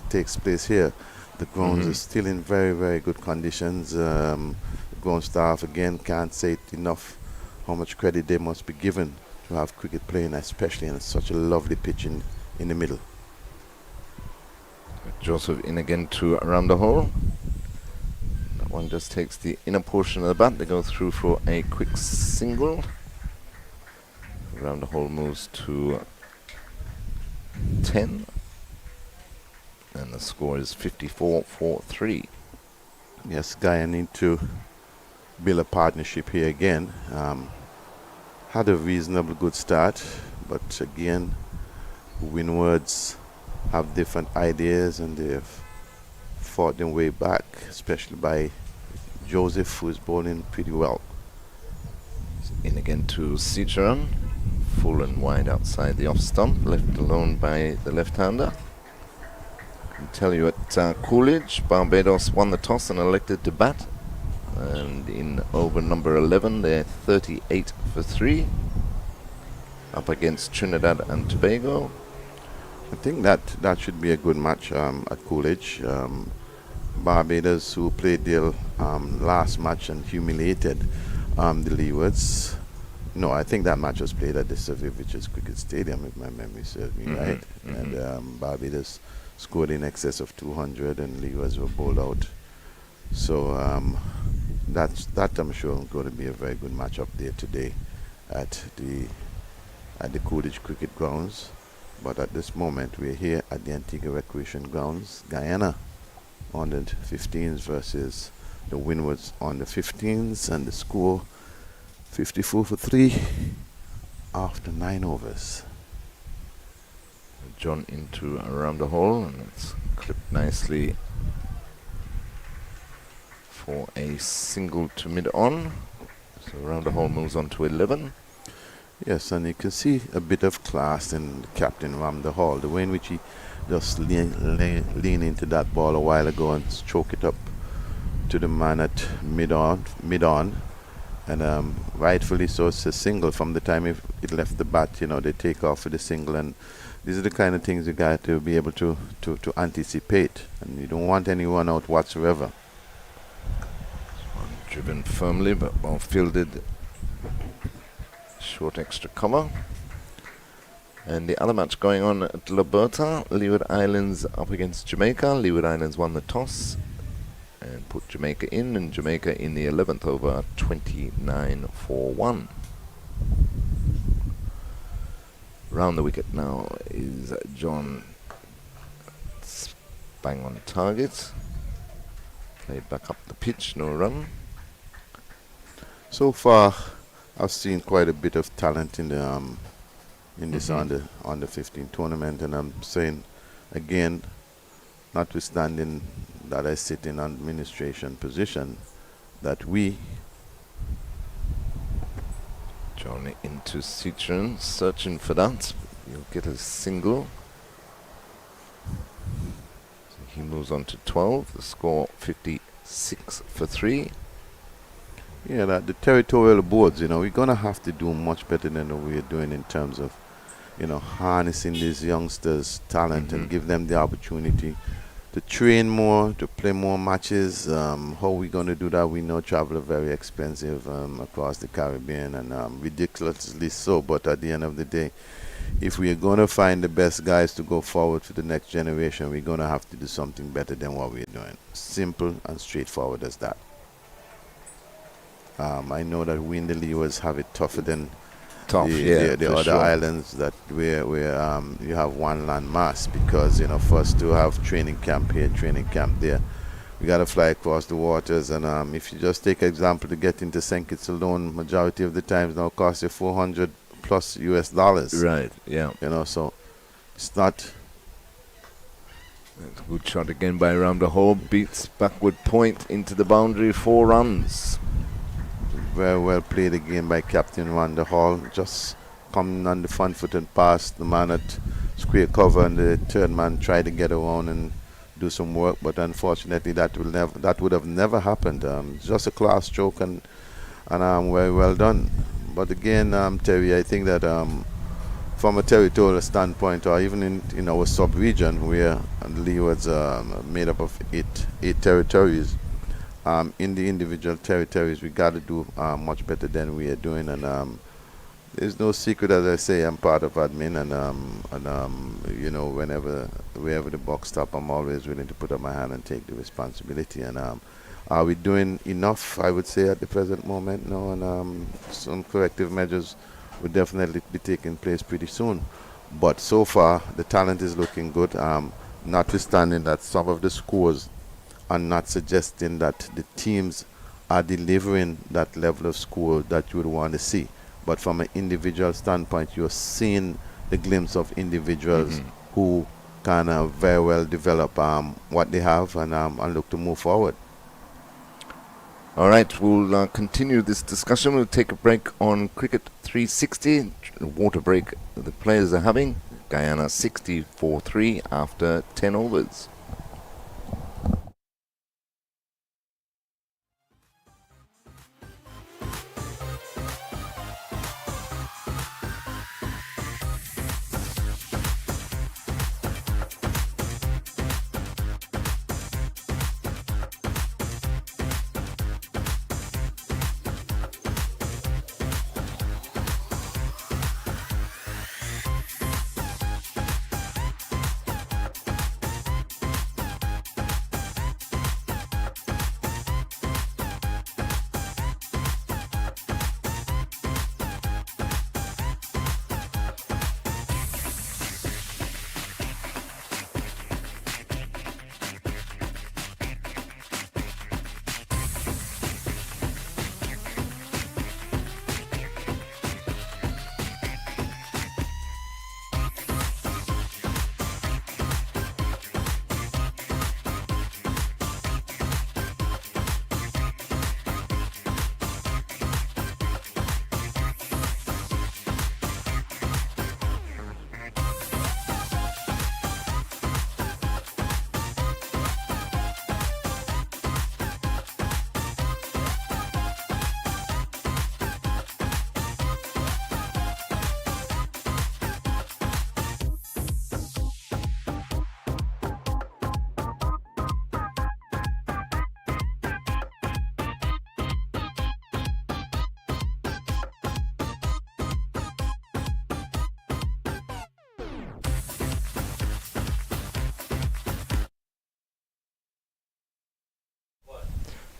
takes place here, the grounds are still in very, very good conditions. The ground staff again can't say it enough how much credit they must be given to have cricket playing, especially in such a lovely pitch in the middle. Joseph in again to around the hole. That one just takes the inner portion of the bat. They go through for a quick single. Around the hole moves to 10. And the score is 54 for 3. Yes, Guyana need to build a partnership here again. Had a reasonable good start, but again, Windwards have different ideas and they've fought their way back, especially by Joseph, who is bowling pretty well. In again to Cicheron, full and wide outside the off stump, left alone by the left-hander. I can tell you at Coolidge, Barbados won the toss and elected to bat. And in over number 11, they're 38 for 3. Up against Trinidad and Tobago. I think that should be a good match at Coolidge. Barbados, who played their last match and humiliated the Leewards. No, I think that match was played at the Cervicius Cricket Stadium, if my memory serves me right. And Barbados scored in excess of 200 and Leewards were bowled out. So that I'm sure is going to be a very good match up there today at the Coolidge Cricket Grounds. But at this moment, we're here at the Antigua Recreation Grounds. Guyana on the 15s versus the Windwards on the 15s, and the score 54 for 3 after 9 overs. John into around the hole, and it's clipped nicely for a single to mid-on. So around the hole moves on to 11. Yes, and you can see a bit of class in the captain around the hall. The way in which he just lean into that ball a while ago and stroke it up to the man at mid-on. And rightfully so, it's a single. From the time it left the bat, they take off with the single. And these are the kind of things you got to be able to anticipate. And you don't want any run out whatsoever. Driven firmly, but well fielded. Short extra cover. And the other match going on at Liberta, Leeward Islands up against Jamaica. Leeward Islands won the toss and put Jamaica in, and Jamaica in the 11th over 29-1. Round the wicket now is John. Bang on target. Played back up the pitch, no run. So far, I've seen quite a bit of talent in the in this under 15 tournament, and I'm saying again, notwithstanding that I sit in administration position, that we John into Citron, searching for that. You'll get a single. So he moves on to 12. The score 56 for 3. Yeah, that the territorial boards, we're gonna have to do much better than what we're doing in terms of, harnessing these youngsters' talent and give them the opportunity to train more, to play more matches. How we gonna do that? We know travel is very expensive across the Caribbean, and ridiculously so. But at the end of the day, if we are gonna find the best guys to go forward for the next generation, we're gonna have to do something better than what we're doing. Simple and straightforward as that. I know that Windy Leewards have it tougher than the other islands that where you have one land mass, because for us to have training camp here, training camp there, we got to fly across the waters. And if you just take example, to get into St. Kitts alone, majority of the times now costs you $400 plus US dollars. Right. Yeah. So it's not. That's a good shot again by Ramdahor. Beats backward point into the boundary. 4 runs. Very well played again by Captain Van der Hall. Just coming on the front foot and past the man at square cover, and the third man tried to get around and do some work, but unfortunately that would have never happened. Just a class stroke, and very well done. But again, Terry, I think that from a territorial standpoint, or even in our sub-region, where the Leewards are made up of eight territories, in the individual territories, we got to do much better than we are doing. And there's no secret, as I say, I'm part of admin, and wherever the buck stop, I'm always willing to put up my hand and take the responsibility. And are we doing enough? I would say at the present moment, no. And some corrective measures will definitely be taking place pretty soon. But so far, the talent is looking good. Notwithstanding that some of the scores are not suggesting that the teams are delivering that level of score that you would want to see. But from an individual standpoint, you're seeing the glimpse of individuals who can very well develop what they have, and look to move forward. All right, we'll continue this discussion. We'll take a break on Cricket 360, water break the players are having. Guyana 64-3 after 10 overs.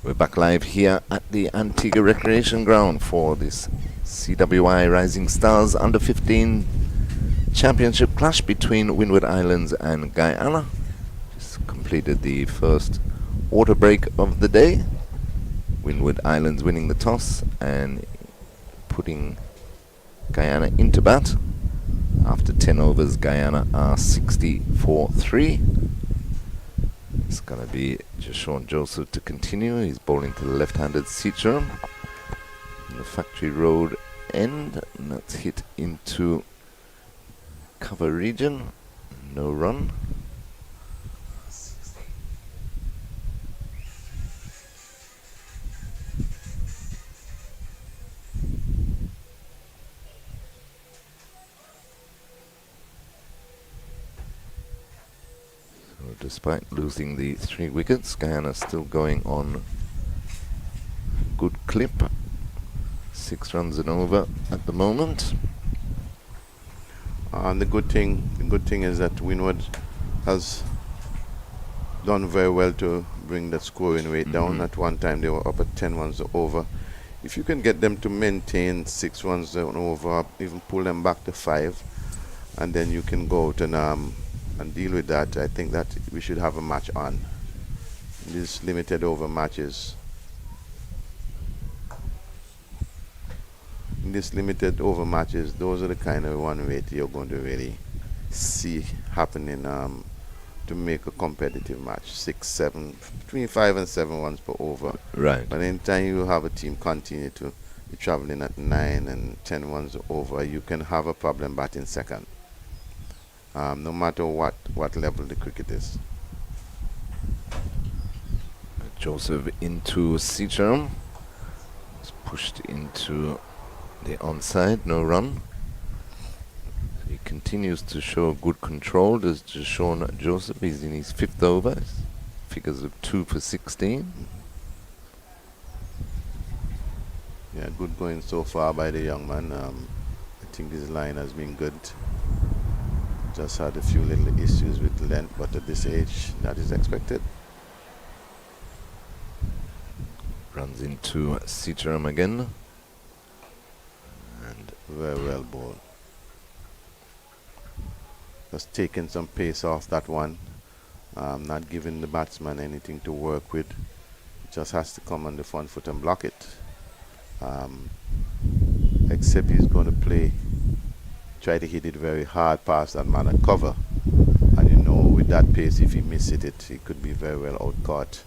We're back live here at the Antigua Recreation Ground for this CWI Rising Stars Under 15 Championship clash between Windward Islands and Guyana. Just completed the first water break of the day. Windward Islands winning the toss and putting Guyana into bat. After 10 overs, Guyana are 60-3. It's going to be Jashawn Joseph to continue. He's bowling to the left-handed Seacher. The Factory Road end. And that's hit into cover region. No run. Despite losing the 3 wickets, Guyana still going on good clip. 6 runs and over at the moment. The good thing is that Windward has done very well to bring the scoring rate down. At one time they were up at 10 runs over. If you can get them to maintain 6 runs and over, even pull them back to 5, and then you can go out and deal with that, I think that we should have a match on. These limited over matches. In these limited over matches, those are the kind of run rate you're going to really see happening to make a competitive match. 6, 7, between 5 and 7 runs per over. Right. But anytime you have a team continue to be traveling at 9 and 10 runs over, you can have a problem batting second. No matter what level the cricket is. Joseph into Seacher. It's pushed into the onside, no run. He continues to show good control. There's Jashawn Joseph. He's in his 5th over. Figures of 2 for 16. Yeah, good going so far by the young man. I think his line has been good. Just had a few little issues with length, but at this age, that is expected. Runs into Seacher again. And very well bowled. Just taking some pace off that one. Not giving the batsman anything to work with. Just has to come on the front foot and block it. Except he's going to try to hit it very hard past that man at cover. And you know, with that pace, if he misses it, he could be very well out caught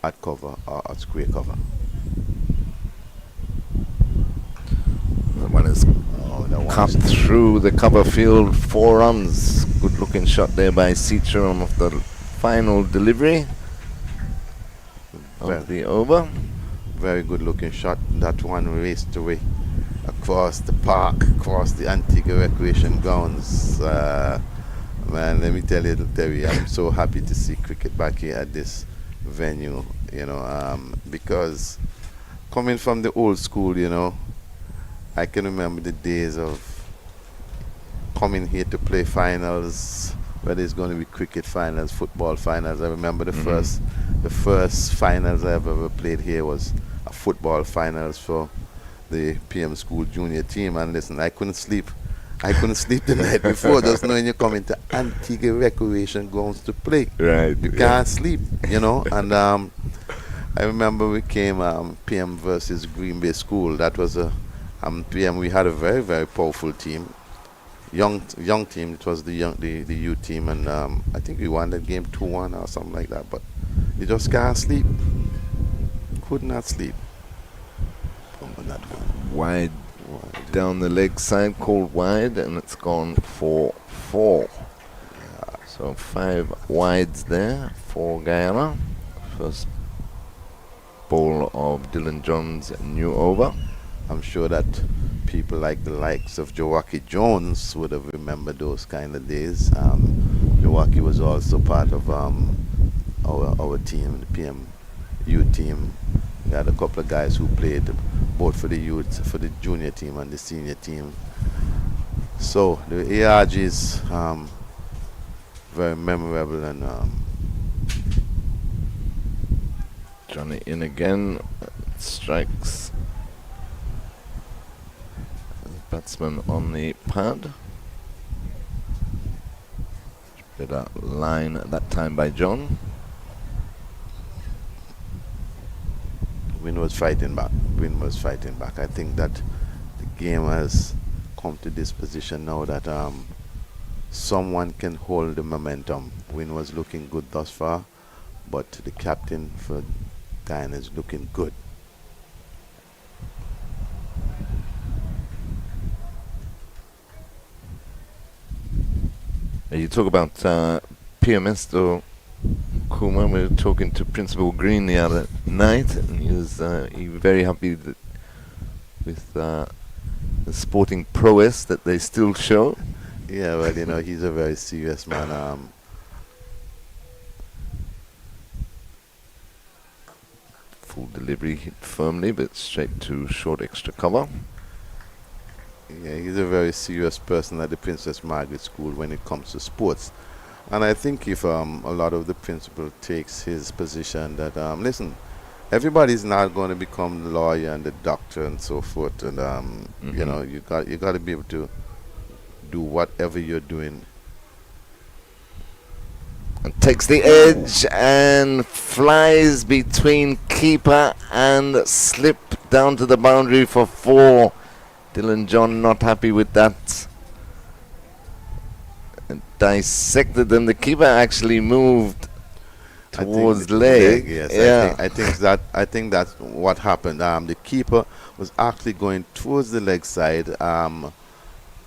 at cover or at square cover. That one is cut through the cover field. 4 runs. Good looking shot there by Seacher of the final delivery of the over. Very good looking shot. That one raced away across the park, across the Antigua Recreation Grounds. Man, let me tell you, Terry, I'm so happy to see cricket back here at this venue, you know, because coming from the old school, you know, I can remember the days of coming here to play finals, whether it's going to be cricket finals, football finals. I remember the first finals I ever played here was a football finals for the PM School junior team. And listen, I couldn't sleep the night before, just knowing you're coming to Antigua Recreation Grounds to play. Right. You can't sleep, you know. And I remember we came PM versus Green Bay School. That was a PM. We had a very, very powerful team, young team. It was the U team, and I think we won that game 2-1 or something like that. But you just can't sleep. Could not sleep. Wide down the leg side, called wide, and it's gone for 4. Yeah. So 5 wides there for Guyana. First ball of Dylan John's new over. I'm sure that people like the likes of Joaquin Jones would have remembered those kind of days. Joaquin was also part of our team, the PM U team. We had a couple of guys who played both for the youth, for the junior team and the senior team. So the ARG is very memorable, and Johnny in again. Strikes. Batsman on the pad. Better line that time by John. Windwards fighting back. Windwards fighting back. I think that the game has come to this position now that someone can hold the momentum. Windwards looking good thus far, but the captain for Guyana is looking good. You talk about PMS though, Kuma. We were talking to Principal Green the other night, and he was very happy that with the sporting prowess that they still show. Yeah, well, you know, he's a very serious man. Full delivery, hit firmly, but straight to short extra cover. Yeah, he's a very serious person at the Princess Margaret School when it comes to sports. And I think if a lot of the principal takes his position that, listen, everybody's not going to become the lawyer and the doctor and so forth. And, you know, you got to be able to do whatever you're doing. And takes the edge and flies between keeper and slip down to the boundary for 4. Dylan John not happy with that. And dissected them. The keeper actually moved towards leg. Yes, yeah. I think that's what happened. The keeper was actually going towards the leg side, and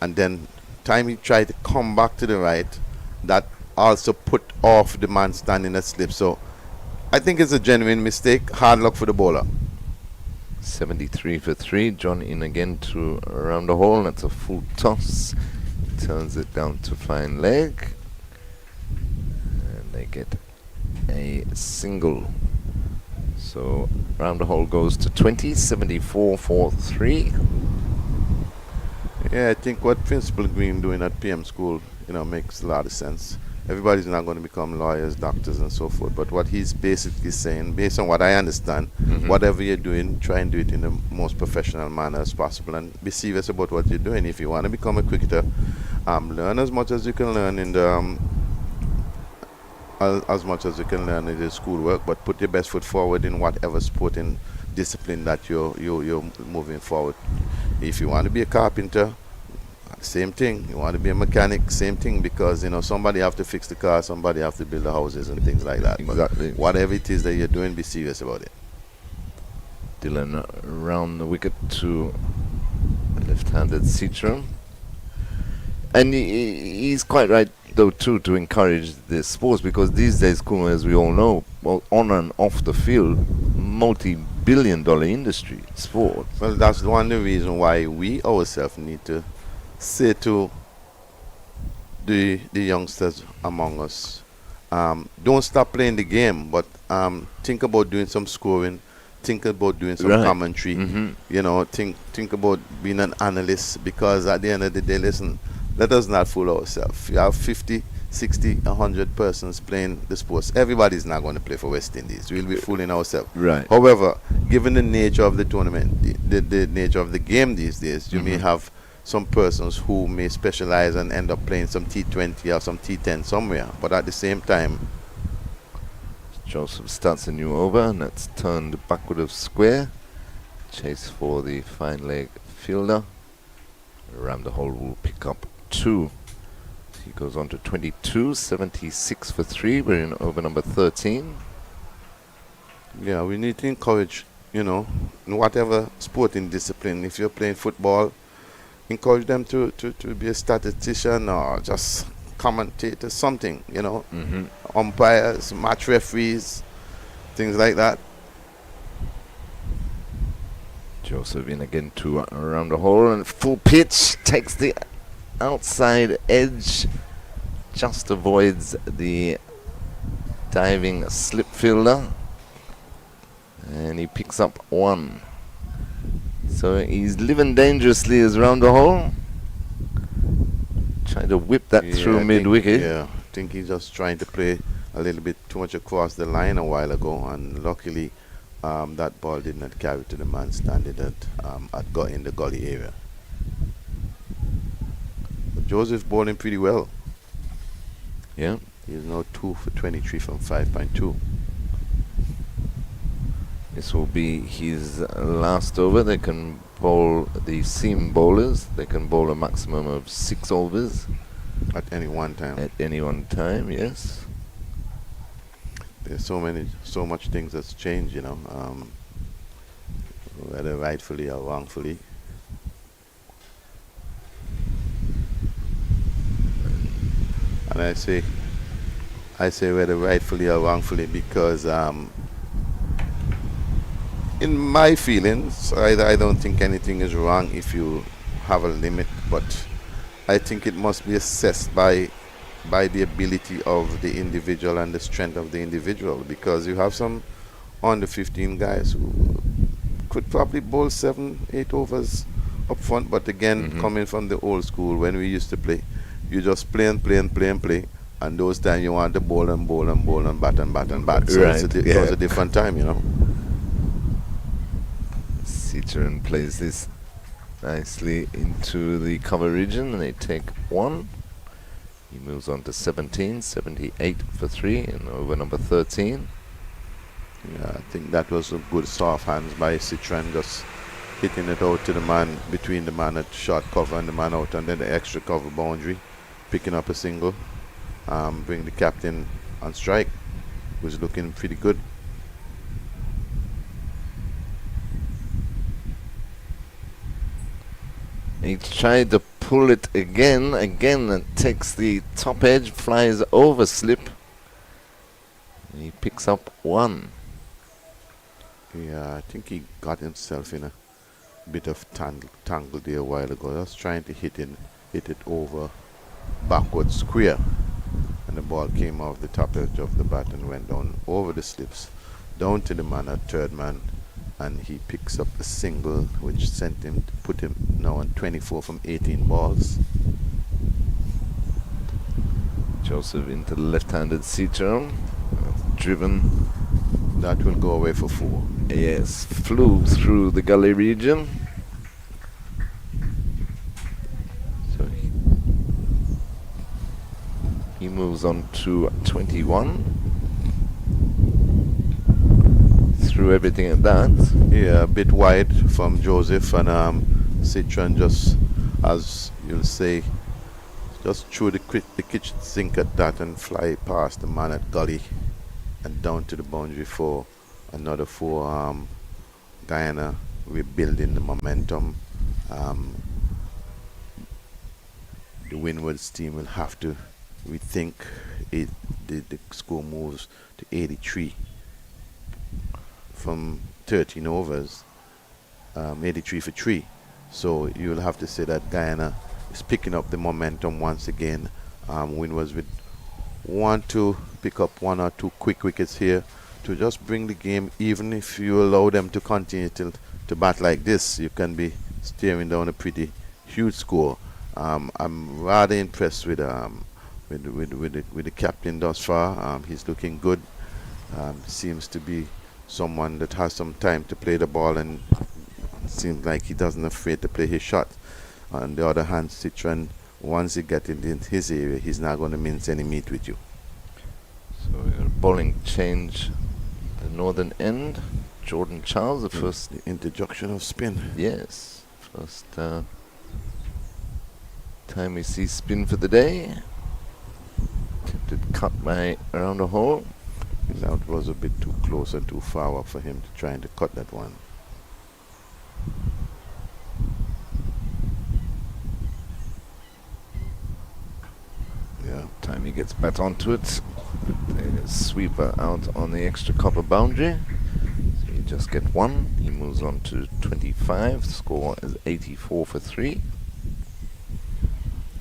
then time he tried to come back to the right, that also put off the man standing at slip. So I think it's a genuine mistake. Hard luck for the bowler. 73 for 3. John in again to around the hole. That's a full toss. Turns it down to fine leg. And they get a single. So round the hole goes to 20. 74 for 3. Yeah, I think what Principal Green doing at PM School, you know, makes a lot of sense. Everybody's not going to become lawyers, doctors, and so forth. But what he's basically saying, based on what I understand, whatever you're doing, try and do it in the most professional manner as possible, and be serious about what you're doing. If you want to become a cricketer, learn as much as you can learn in the as much as you can learn in the schoolwork, but put your best foot forward in whatever sporting discipline that you're moving forward. If you want to be a carpenter, same thing. You want to be a mechanic, same thing, because you know somebody have to fix the car, somebody have to build the houses and things like that. Exactly. But whatever it is that you're doing, be serious about it. Dylan round the wicket to left-handed Citron. And he's quite right though too to encourage the sports, because these days, Kuma, as we all know, well, on and off the field, multi-billion-dollar industry, sport. Well, that's one of the reasons why we ourselves need to say to the youngsters among us, don't stop playing the game, but think about doing some scoring, think about doing some commentary, you know, think about being an analyst, because at the end of the day, listen, let us not fool ourselves. You have 50, 60, 100 persons playing the sports. Everybody's not going to play for West Indies. We'll be fooling ourselves. Right. However, given the nature of the tournament, the nature of the game these days, you may have some persons who may specialize and end up playing some T20 or some T10 somewhere. But at the same time, Joseph starts a new over, and that's turned backward of square. Chase for the fine leg fielder. Around the hole will pick up 2. He goes on to 22, 76 for 3. We're in over number 13. Yeah, we need to encourage, you know, in whatever sporting discipline. If you're playing football, encourage them to be a statistician or just commentate or something, you know. Umpires, match referees, things like that. Joseph in again to around the hole, and full pitch takes the outside edge, just avoids the diving slip fielder, and he picks up 1. So he's living dangerously as round the hole, trying to whip that through mid-wicket. Yeah, I think he's just trying to play a little bit too much across the line a while ago, and luckily that ball did not carry to the man standing in the gully area. But Joseph bowling pretty well. Yeah. He's now 2 for 23 from 5.2. This will be his last over. They can bowl the seam bowlers. They can bowl a maximum of 6 overs At any one time. at any one time. Yes. There's so much things that's changed, whether rightfully or wrongfully. And I say whether rightfully or wrongfully because in my feelings, I don't think anything is wrong if you have a limit, but I think it must be assessed by the ability of the individual and the strength of the individual, because you have some under 15 guys who could probably bowl 7-8 overs up front, but again, coming from the old school when we used to play, you just play, and those times you want to bowl and bat. So right. it was a different time, Citroen plays this nicely into the cover region, and they take 1. He moves on to 17, 78 for 3 in over number 13. Yeah, I think that was a good soft hands by Citroen, just hitting it out to the man, between the man at short cover and the man out, and then the extra cover boundary, picking up a single, bring the captain on strike, who's looking pretty good. He tried to pull it again, and takes the top edge, flies over slip. He picks up 1. Yeah, I think he got himself in a bit of tangle there a while ago. Just trying to hit it over backward square, and the ball came off the top edge of the bat and went down over the slips, down to the man at third man, and he picks up a single which put him now on 24 from 18 balls. Joseph into the left-handed Citroen, driven. That will go away for 4. Yes, flew through the gully region. So he moves on to 21. Through everything at that. Yeah, a bit wide from Joseph, and Citroen just, as you'll say, just threw the kitchen sink at that and fly past the man at gully and down to the boundary for another 4. Guyana rebuilding the momentum. The Windwards team will have to rethink it. The score moves to 83 from 13 overs, 83 for 3. So you'll have to say that Guyana is picking up the momentum once again. Windwards would want to pick up 1 or 2 quick wickets here to just bring the game. Even if you allow them to continue to bat like this, you can be staring down a pretty huge score. I'm rather impressed with the captain thus far. He's looking good. Seems to be someone that has some time to play the ball, and seems like he doesn't afraid to play his shot. On the other hand, Citroen, once he gets in his area, he's not going to mince any meat with you. So a bowling change, the northern end. Jordan Charles, the first. The introduction of spin. Yes, first time we see spin for the day. Kept it cut by around the hole. That was a bit too close and too far up for him to try to cut that one. Yeah. Time he gets back onto it. The sweeper out on the extra copper boundary. So you just get 1. He moves on to 25. Score is 84 for 3.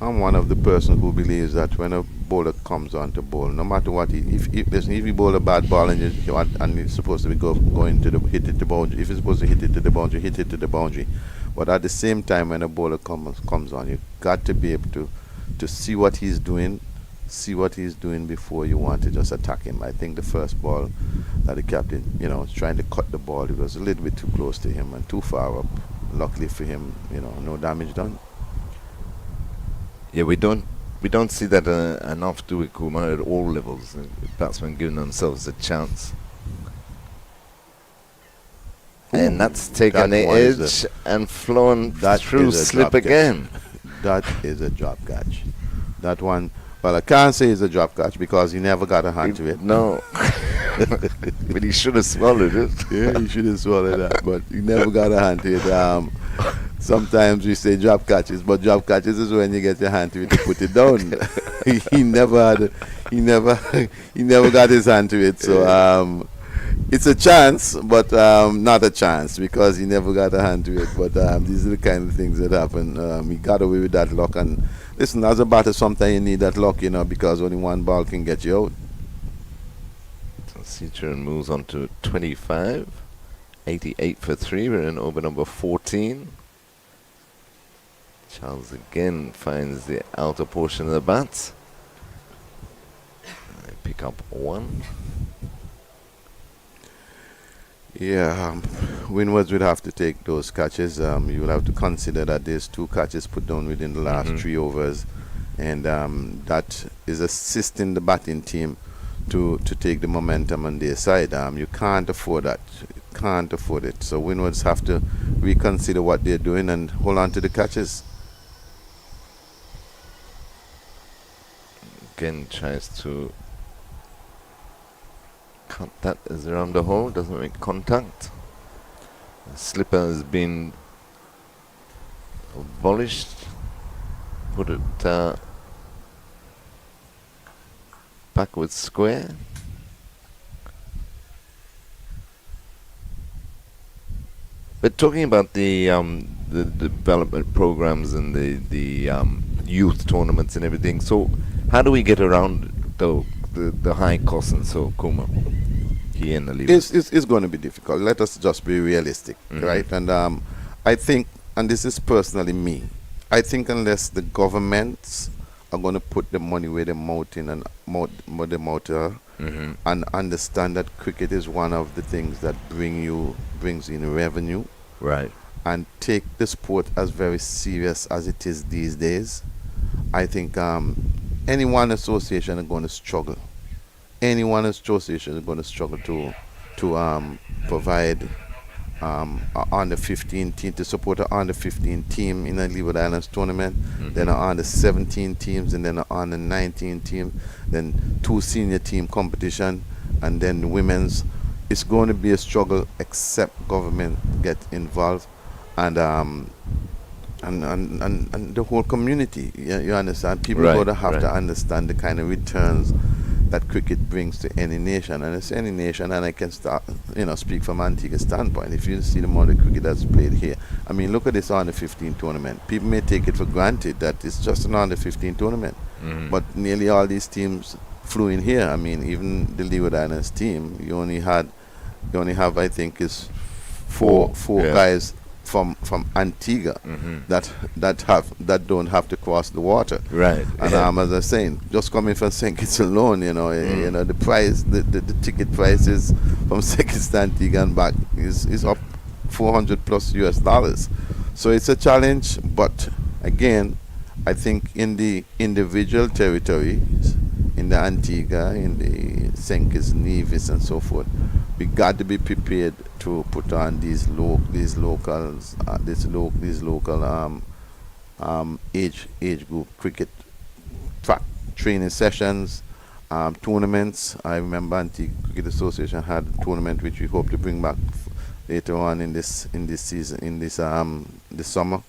I'm one of the persons who believes that when a bowler comes on to bowl, no matter what, if you bowl a bad ball and it's supposed to be going to hit it to the boundary, if it's supposed to hit it to the boundary, hit it to the boundary. But at the same time, when a bowler comes on, you've got to be able to see what he's doing, see what he's doing before you want to just attack him. I think the first ball that the captain, was trying to cut the ball, it was a little bit too close to him and too far up. Luckily for him, no damage done. Yeah, we don't see that enough, do we, Kuma, at all levels? Batsmen giving themselves a chance. And that's taken the edge and flown through slip again. That is a drop catch. That one, well, I can't say it's a drop catch because he never got a hand to it. No. But he should have swallowed it. Yeah, he should have swallowed that, but he never got a hand to it. Sometimes we say drop catches, but drop catches is when you get your hand to it to put it down. he never got his hand to it. So it's a chance, but not a chance because he never got a hand to it. But these are the kind of things that happen. He got away with that luck. And listen, as a batter, sometimes you need that luck, because only one ball can get you out. So Citroen moves on to 25, 88 for 3. We're in over number 14. Charles again finds the outer portion of the bat. They pick up 1. Yeah, Windwards would have to take those catches. You will have to consider that there's 2 catches put down within the last 3 overs, and that is assisting the batting team to take the momentum on their side. You can't afford that. You can't afford it. So Windwards have to reconsider what they're doing and hold on to the catches. Again tries to cut that as around the hole, doesn't make contact. The slipper has been abolished. Put it backwards square. But talking about the development programs and the youth tournaments and everything, so how do we get around the high costs and so, Kuma, here in the league? It's going to be difficult. Let us just be realistic, right? And I think, and this is personally me, I think unless the governments are going to put the money where the mouth in and the mouth are, and understand that cricket is one of the things that brings in revenue, right, and take the sport as very serious as it is these days, I think any one association is going to struggle. Any one association is going to struggle to provide under 15 team to support an under 15 team in a Leeward Islands tournament, then an under 17 teams, and then an under 19 team, then 2 senior team competition, and then women's. It's going to be a struggle except government get involved, and the whole community. You understand? People are going to have to understand the kind of returns that cricket brings to any nation, and it's any nation. And I can start, speak from Antigua standpoint. If you see the amount of cricket that's played here, I mean, look at this under 15 tournament. People may take it for granted that it's just an under 15 tournament, but nearly all these teams flew in here. I mean, even the Leeward Islands team, you only have, I think, is four guys from Antigua that don't have to cross the water. Right. And as I was saying, just coming from St. Kitts alone, the price, the ticket prices from St. Kitts to Antigua and back is up $400+ US. So it's a challenge, but again, I think in the individual territories, in the Antigua, in the St. Kitts, Nevis, and so forth, we got to be prepared to put on these local age group cricket training sessions, tournaments. I remember Antigua Cricket Association had a tournament which we hope to bring back later on in this season, this summer.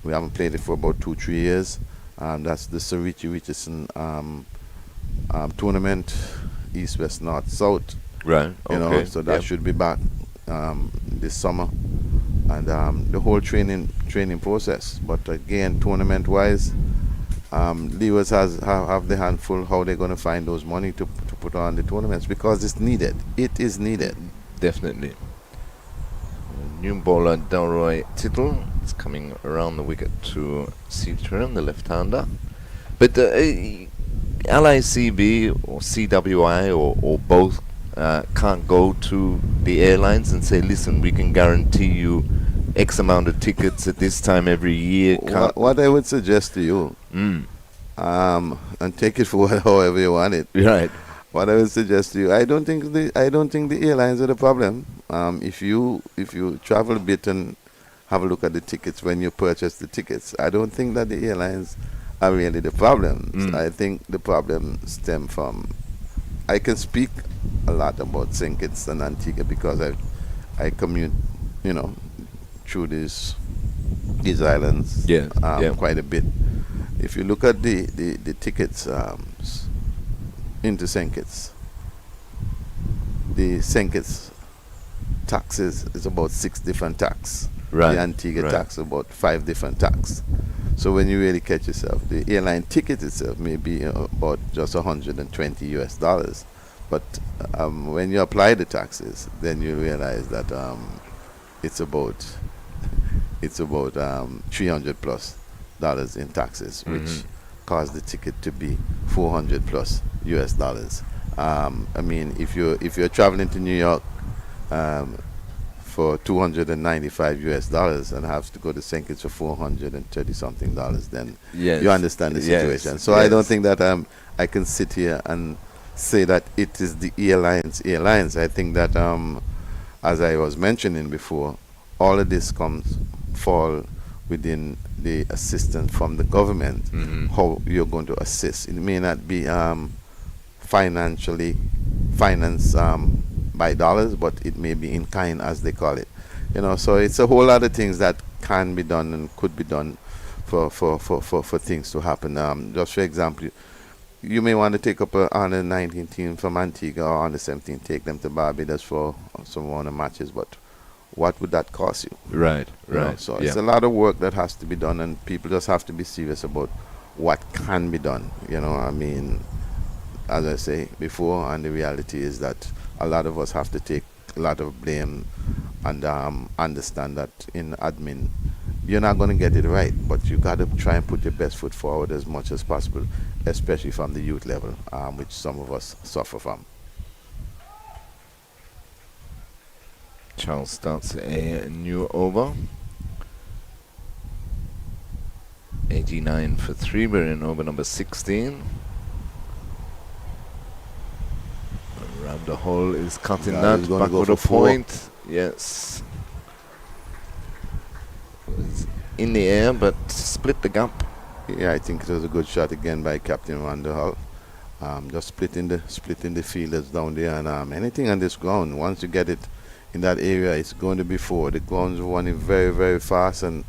We haven't played it for about 2-3 years. That's the Sir Richie Richardson tournament, East, West, North, South. Right. Okay. So that should be back this summer, and the whole training process. But again, tournament-wise, Leewards have the handful how they're going to find those money to put on the tournaments, because it's needed. It is needed. Definitely. New bowler Delroy Tittle is coming around the wicket to Citroen, the left-hander. But LICB or CWI or both can't go to the airlines and say, listen, we can guarantee you X amount of tickets at this time every year. What I would suggest to you, and take it for however you want it. Right. What I would suggest to you, I don't think the airlines are the problem. If you travel a bit and have a look at the tickets when you purchase the tickets, I don't think that the airlines are really the problem. I think the problem stem from. I can speak a lot about St. Kitts and Antigua because I commute, through these islands quite a bit. If you look at the tickets into St. Kitts, the St. Kitts taxes is about 6 different tax. Right. The Antigua tax about 5 different tax. So when you really catch yourself, the airline ticket itself may be about just $120, but when you apply the taxes, then you realize that it's about $300+ in taxes, which cause the ticket to be $400+ I mean, if you're traveling to New York for $295 and have to go to St. Kitts for $430 something, then you understand the situation. Yes. So I don't think that I can sit here and say that it is the airlines. I think that as I was mentioning before, all of this fall within the assistance from the government, how you're going to assist. It may not be financed by dollars, but it may be in kind, as they call it. So it's a whole lot of things that can be done and could be done for things to happen. Just for example, you may want to take up a under 19 team from Antigua or under 17, take them to Barbados for some one of matches, but what would that cost you? Right. So it's a lot of work that has to be done, and people just have to be serious about what can be done. I mean, as I say before, and the reality is that a lot of us have to take a lot of blame and understand that in admin, you're not going to get it right, but you got to try and put your best foot forward as much as possible, especially from the youth level, which some of us suffer from. Charles starts a new over. 89 for 3. We're in over number 16. Around the hole is cutting that. Back with a point. Yes. It's in the air, but split the gap. Yeah, I think it was a good shot again by Captain Van der Hull. Just splitting the fielders down there, and anything on this ground, once you get it in that area, it's going to be forward. The ground's running very, very fast, and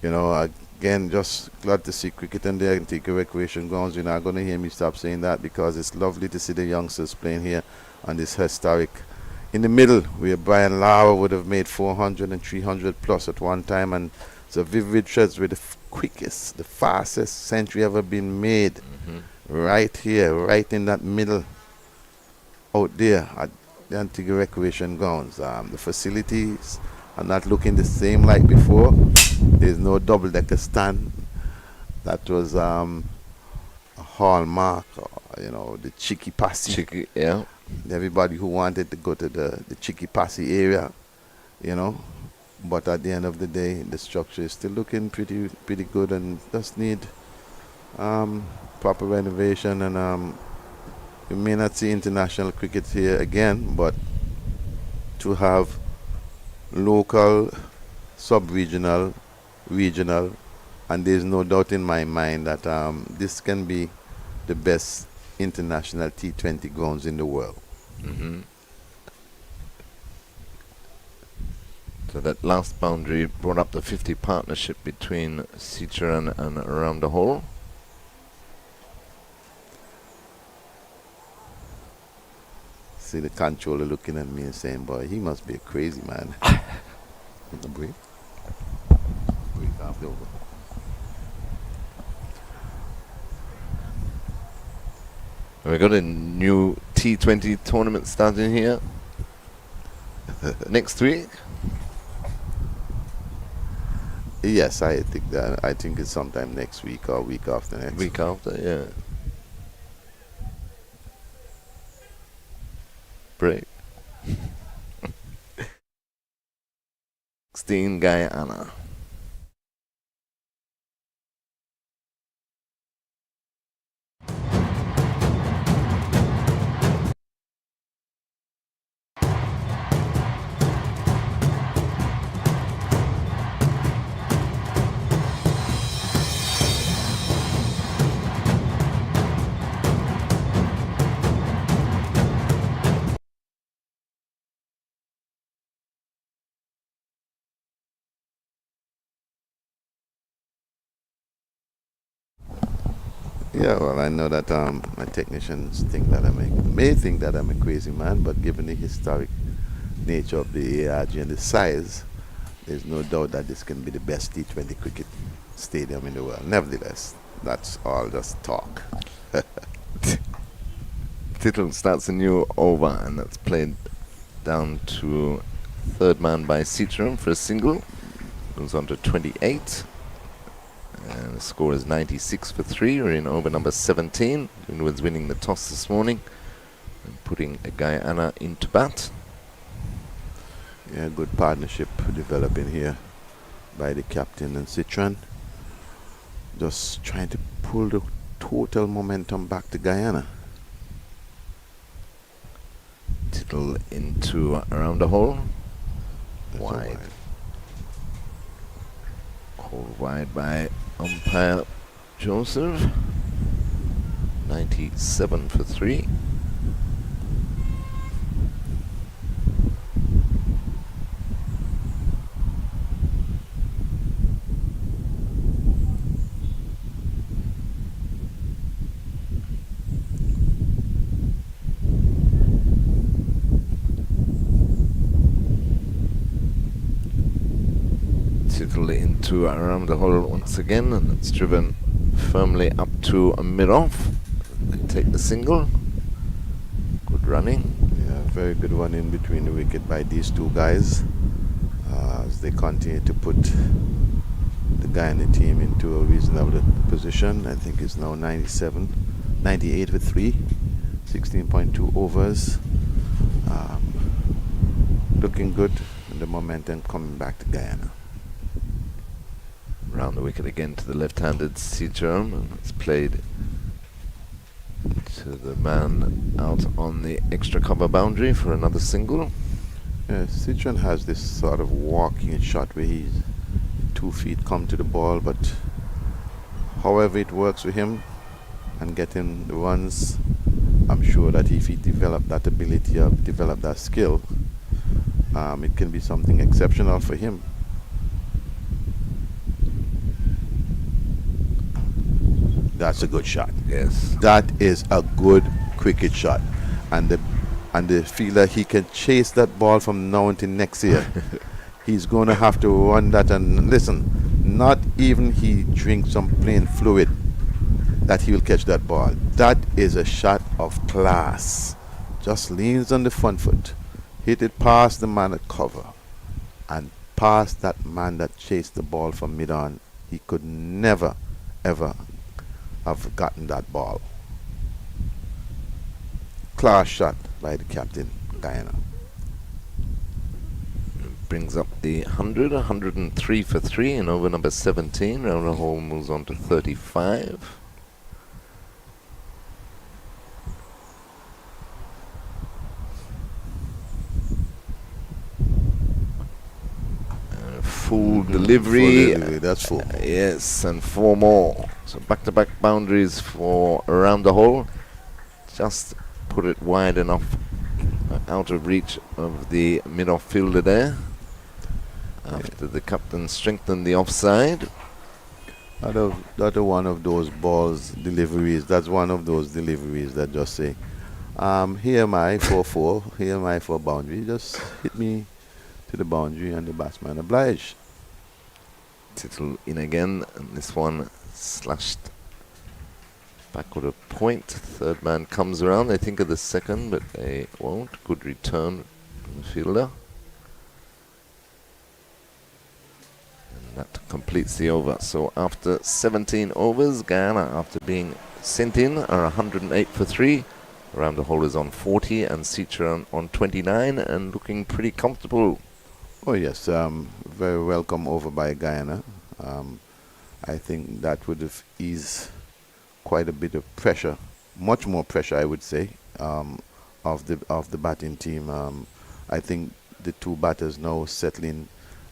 again, just glad to see cricket in the Antigua Recreation Grounds. You're not going to hear me stop saying that, because it's lovely to see the youngsters playing here on this historic. In the middle, where Brian Lara would have made 400 and 300 plus at one time, and it's a vivid shots with the quickest, the fastest century ever been made. Right here, right in that middle, out there at the Antigua Recreation Grounds. The facilities are not looking the same like before. There's no double-decker stand. That was a hallmark, the Chicky Passy. Everybody who wanted to go to the Chicky Passy area, But at the end of the day, the structure is still looking pretty good, and just need proper renovation. And you may not see international cricket here again, but to have local, sub-regional, regional, and there's no doubt in my mind that this can be the best international T20 grounds in the world. So that last boundary brought up the 50 partnership between Cicheran and Around the Hole. See the controller looking at me and saying, boy, he must be a crazy man. Breathe off the over. We got a new T20 tournament starting here next week. Yes, I think it's sometime next week or week after next. Week after, yeah. 16 Guyana. Yeah, well, I know that my technicians may think that I'm a crazy man, but given the historic nature of the ARG and the size, there's no doubt that this can be the best T20 cricket stadium in the world. Nevertheless, that's all just talk. Tittle starts a new over, and that's played down to third man by Seacharam for a single. Goes on to 28. And the score is 96 for 3. We're in over number 17. Windwards winning the toss this morning and putting a Guyana into bat. Yeah, good partnership developing here by the captain and Citron. Just trying to pull the total momentum back to Guyana. Tittle into around the hole. That's Wide. Called wide by umpire Joseph. 97 for 3. Tittle into around the hole once again, and it's driven firmly up to a mid-off. They take the single. Good running. Yeah, very good one in between the wicket by these two guys as they continue to put the Guyana team into a reasonable position. I think it's now 98 for 3, 16.2 overs. Looking good, and the momentum coming back to Guyana. Round the wicket again to the left-handed Seacharam, and it's played to the man out on the extra cover boundary for another single. Citron has this sort of walking shot where his 2 feet come to the ball, but however it works with him and getting the runs, I'm sure that if he developed that ability or developed that skill, it can be something exceptional for him. That's a good shot. Yes. That is a good cricket shot, and the fielder, he can chase that ball from now until next year. He's going to have to run that, and listen, not even he drinks some plain fluid that he will catch that ball. That is a shot of class. Just leans on the front foot, hit it past the man at cover, and past that man that chased the ball from mid-on. He could never, ever have gotten that ball. Class shot by the captain, Guyana. Brings up the 103 for 3 in over number 17. Round the hole moves on to 35. Full delivery. That's full. Yes, and 4 more. So back-to-back boundaries for around the hole. Just put it wide enough out of reach of the mid-off fielder there. After the captain strengthened the offside. Another one of those balls deliveries. That's one of those deliveries that just say, here am I for 4, here am I for boundary. Just hit me to the boundary and the batsman obliged. Tittle in again, and this one slashed back with a point. Third man comes around. They think of the second, but they won't. Good return from the fielder. And that completes the over. So after 17 overs, Guyana, after being sent in, are 108 for 3. Around the hole is on 40, and Seacharam on 29, and looking pretty comfortable. Oh yes, very welcome over by Guyana. I think that would have eased quite a bit of pressure, much more pressure, I would say, of the batting team. I think the two batters now settling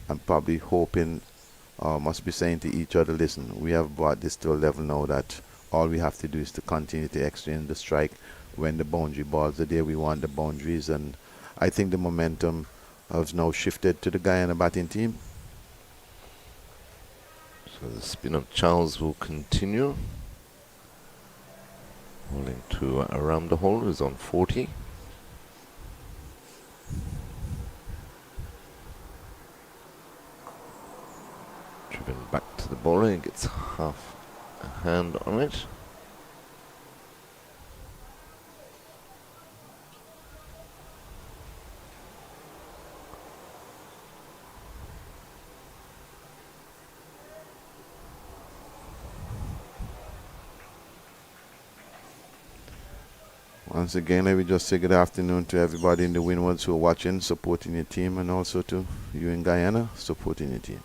and probably hoping, must be saying to each other, listen, we have brought this to a level now that all we have to do is to continue to exchange the strike. When the boundary balls are there, we want the boundaries, and I think the momentum has now shifted to the Guyana batting team. So the spin of Charles will continue. Rolling to around the hole is on 40. Driven back to the bowler, he gets half a hand on it. Once again, let me just say good afternoon to everybody in the Windwards who are watching, supporting your team, and also to you in Guyana, supporting your team.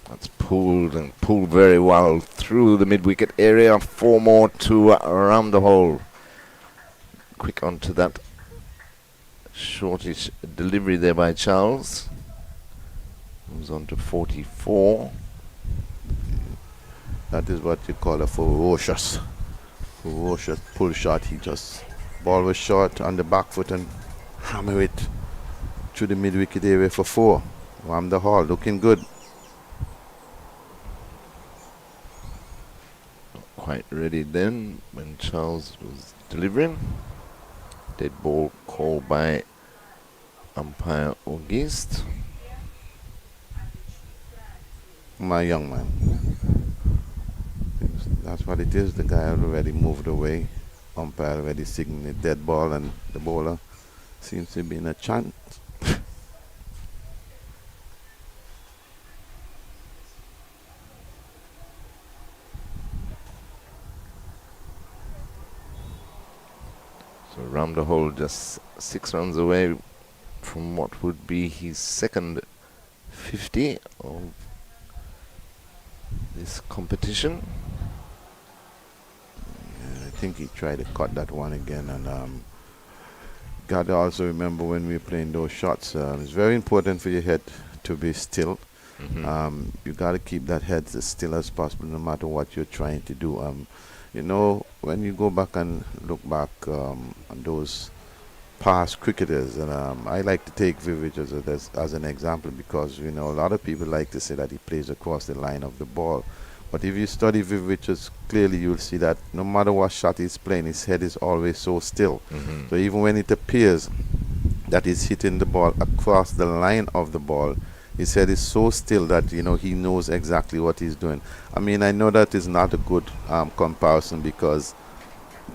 That's pulled and pulled very well through the mid-wicket area. 4 more to around the hole. Quick onto that shortish delivery there by Charles. Moves on to 44. That is what you call a ferocious pull shot. He just ball was short on the back foot and hammer it through the mid-wicket area for 4. Around the hole, looking good. Quite ready then when Charles was delivering. Dead ball called by umpire August. My young man. That's what it is. The guy already moved away. Umpire already signaling a dead ball, and the bowler seems to be in a chance. So around the hole, just 6 runs away from what would be his second 50 of this competition. I think he tried to cut that one again, and got to also remember when we're playing those shots, it's very important for your head to be still. You got to keep that head as still as possible, no matter what you're trying to do. You know, when you go back and look back on those past cricketers, and I like to take Viv Richards as an example, because you know a lot of people like to say that he plays across the line of the ball. But if you study Viv Richards, clearly you'll see that no matter what shot he's playing, his head is always so still. So even when it appears that he's hitting the ball across the line of the ball, his head is so still that, you know, he knows exactly what he's doing. I mean, I know that is not a good comparison, because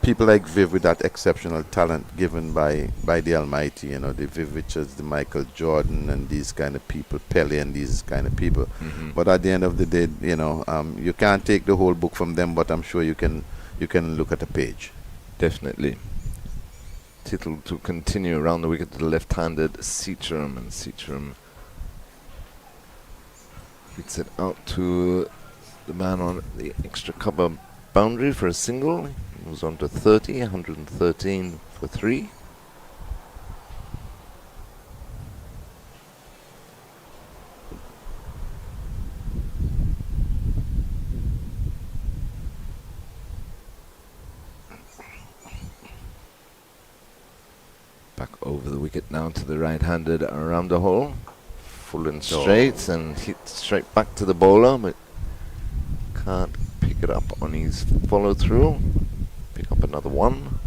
people like Viv with that exceptional talent given by the Almighty, you know, the Viv Richards, the Michael Jordan, and these kind of people, Pele and these kind of people. But at the end of the day, you know, you can't take the whole book from them, but I'm sure you can look at a page. Definitely. Tittle to continue around the wicket to the left-handed Seacharam, and Seacharam hits it out to the man on the extra cover boundary for a single. He moves on to 30, 113 for 3. Back over the wicket now to the right-handed around the hole. Full and straight, and hit straight back to the bowler, but can't pick it up on his follow-through. Pick up another one.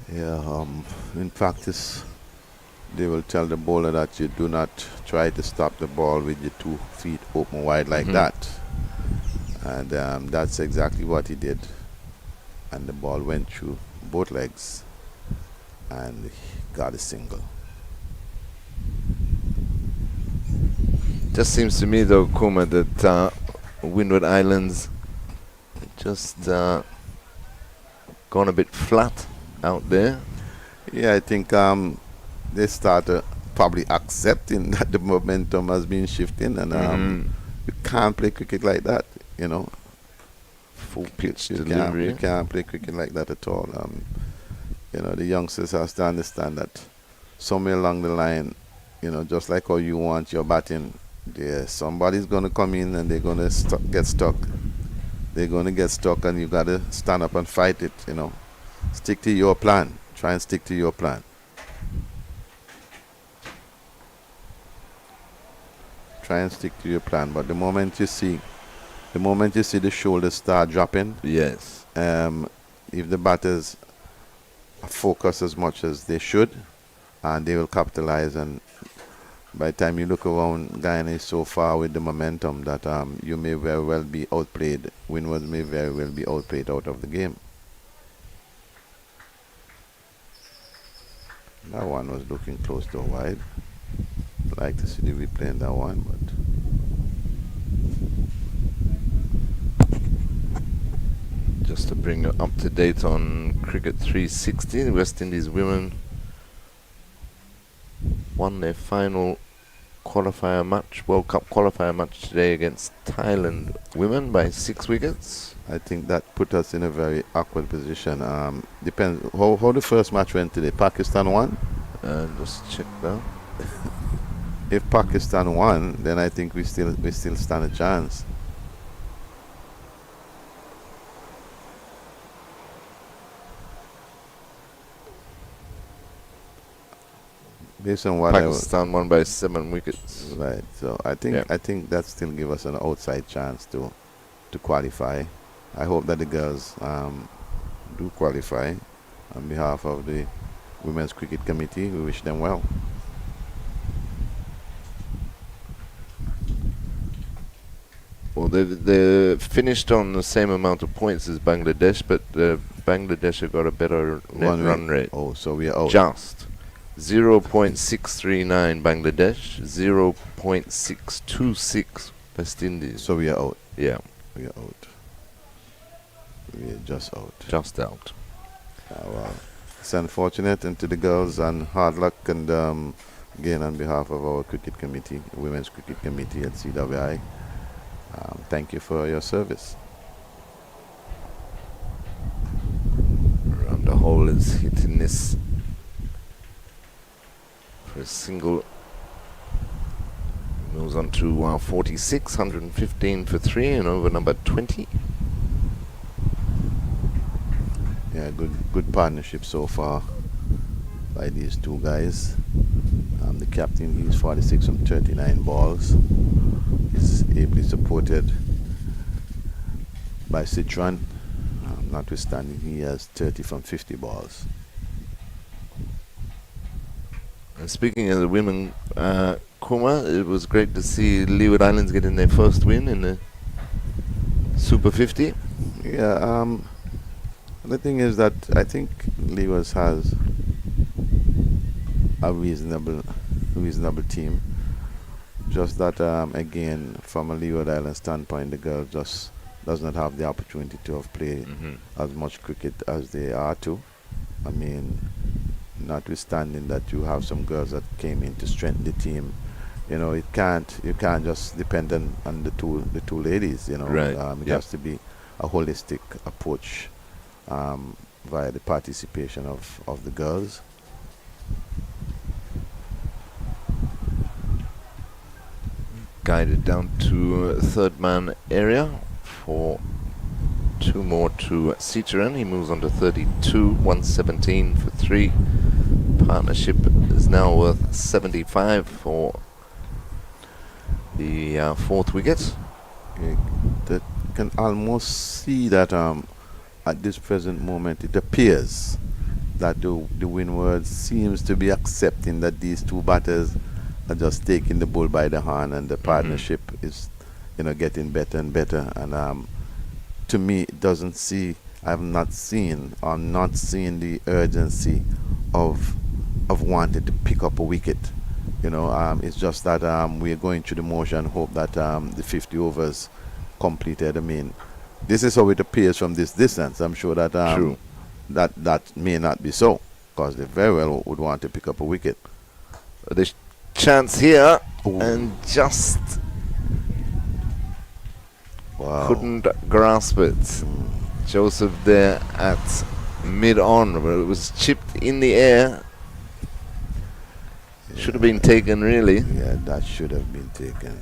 Yeah, in practice, they will tell the bowler that you do not try to stop the ball with your 2 feet open wide like that. And that's exactly what he did. And the ball went through both legs, and he got a single. Just seems to me, though, Kuma, that Windward Islands just gone a bit flat out there. Yeah, I think they start probably accepting that the momentum has been shifting, and you can't play cricket like that, you know. Full pitch You delivery. can't play cricket like that at all. You know, the youngsters have to understand that somewhere along the line, you know, just like how you want your batting, somebody's going to come in and they're going to get stuck. They're going to get stuck, and you got to stand up and fight it, you know. Stick to your plan. Try and stick to your plan. Try and stick to your plan. But the moment you see the shoulders start dropping, Yes. if the batters focus as much as they should, and they will capitalize. And by the time you look around, Guyana is so far with the momentum that you may very well be outplayed. Windwards may very well be outplayed out of the game. That one was looking close to a wide. Like to see the replay in that one, but Just to bring you up to date on Cricket 360, the West Indies women won their final qualifier match, World Cup qualifier match today against Thailand women by 6 wickets. I think that put us in a very awkward position. Depends how the first match went today. Pakistan won. Just check that. If Pakistan won, then I think we still stand a chance. Based on what Pakistan won by 7 wickets. right, so I think that still give us an outside chance to qualify. I hope that the girls do qualify. On behalf of the Women's Cricket Committee, we wish them well. Well, they finished on the same amount of points as Bangladesh, but Bangladesh have got a better net run rate. Oh, so we are out. Just 0.639 Bangladesh, 0.626 West Indies. So we are out. Yeah, We are out. We are just out. just out. Well, it's unfortunate, and to the girls, and hard luck. And again, on behalf of our cricket committee, Women's Cricket Committee at CWI, thank you for your service. Around the hole is hitting this for a single. Moves on to 46, 115 for 3 and over number 20. Yeah, good partnership so far by these two guys. The captain, he's 46 from 39 balls. He's ably supported by Citron, notwithstanding he has 30 from 50 balls. And speaking of the women, Kuma, it was great to see Leeward Islands getting their first win in the Super 50. Yeah, the thing is that I think Leeward has a reasonable team. Just that, again, from a Leeward Island standpoint, the girls just does not have the opportunity to have played as much cricket as they are to. I mean, notwithstanding that you have some girls that came in to strengthen the team, you know, you can't just depend on the two ladies. You know, Right. It has to be a holistic approach via the participation of the girls. Guided down to third man area for 2 more to Citroen. He moves on to 32, 117 for 3. Partnership is now worth 75 for the 4th wicket. That can almost see that at this present moment it appears that the Windwards seems to be accepting that these two batters are just taking the bull by the horn, and the partnership is, you know, getting better and better. And to me, it doesn't see. I'm not seeing the urgency of wanting to pick up a wicket. You know, it's just that we're going through the motion, hope that the 50 overs completed. I mean, this is how it appears from this distance. I'm sure that True. that may not be so, because they very well would want to pick up a wicket. They chance here Ooh. and just Wow. couldn't grasp it. Joseph there at mid-on, but it was chipped in the air. Should have been taken, really. Yeah, that should have been taken.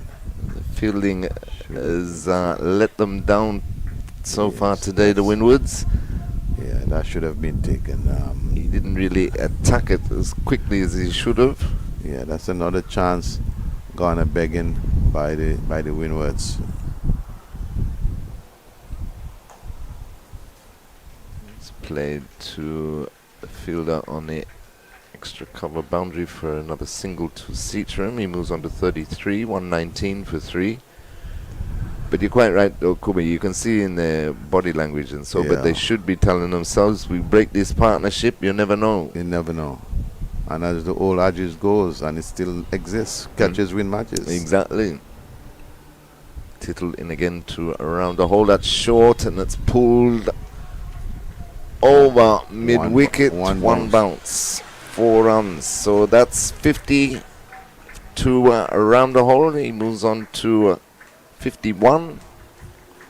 The fielding Should has have been let them down so far Yes, today, the that's- Windwards. Yeah, that should have been taken. He didn't really attack it as quickly as he should have. Yeah, that's another chance gonna begging by the Windwards. It's played to the fielder on the extra cover boundary for another single to Seatram. He moves on to 33, 119 for 3. But you're quite right, though, Kuba. You can see in their body language and so, but they Yeah. should be telling themselves, we break this partnership, you never know. You never know. And as the old adage goes, and it still exists, catches win matches. Exactly. Tittle in again to around the hole. That's short and it's pulled over mid-wicket. One bounce. 4 runs. So that's 50 to around the hole. He moves on to 51.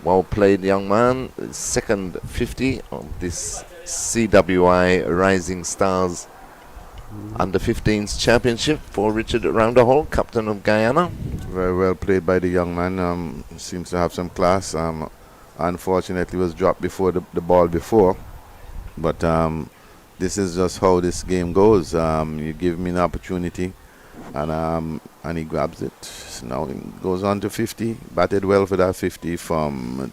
Well played, young man. Second 50 of this CWI Rising Stars Under 15s Championship for Richard Rounderhole, captain of Guyana. Very well played by the young man. Seems to have some class. Unfortunately, was dropped before the ball before. But this is just how this game goes. You give me an opportunity, and he grabs it. So now it goes on to 50. Batted well for that 50 from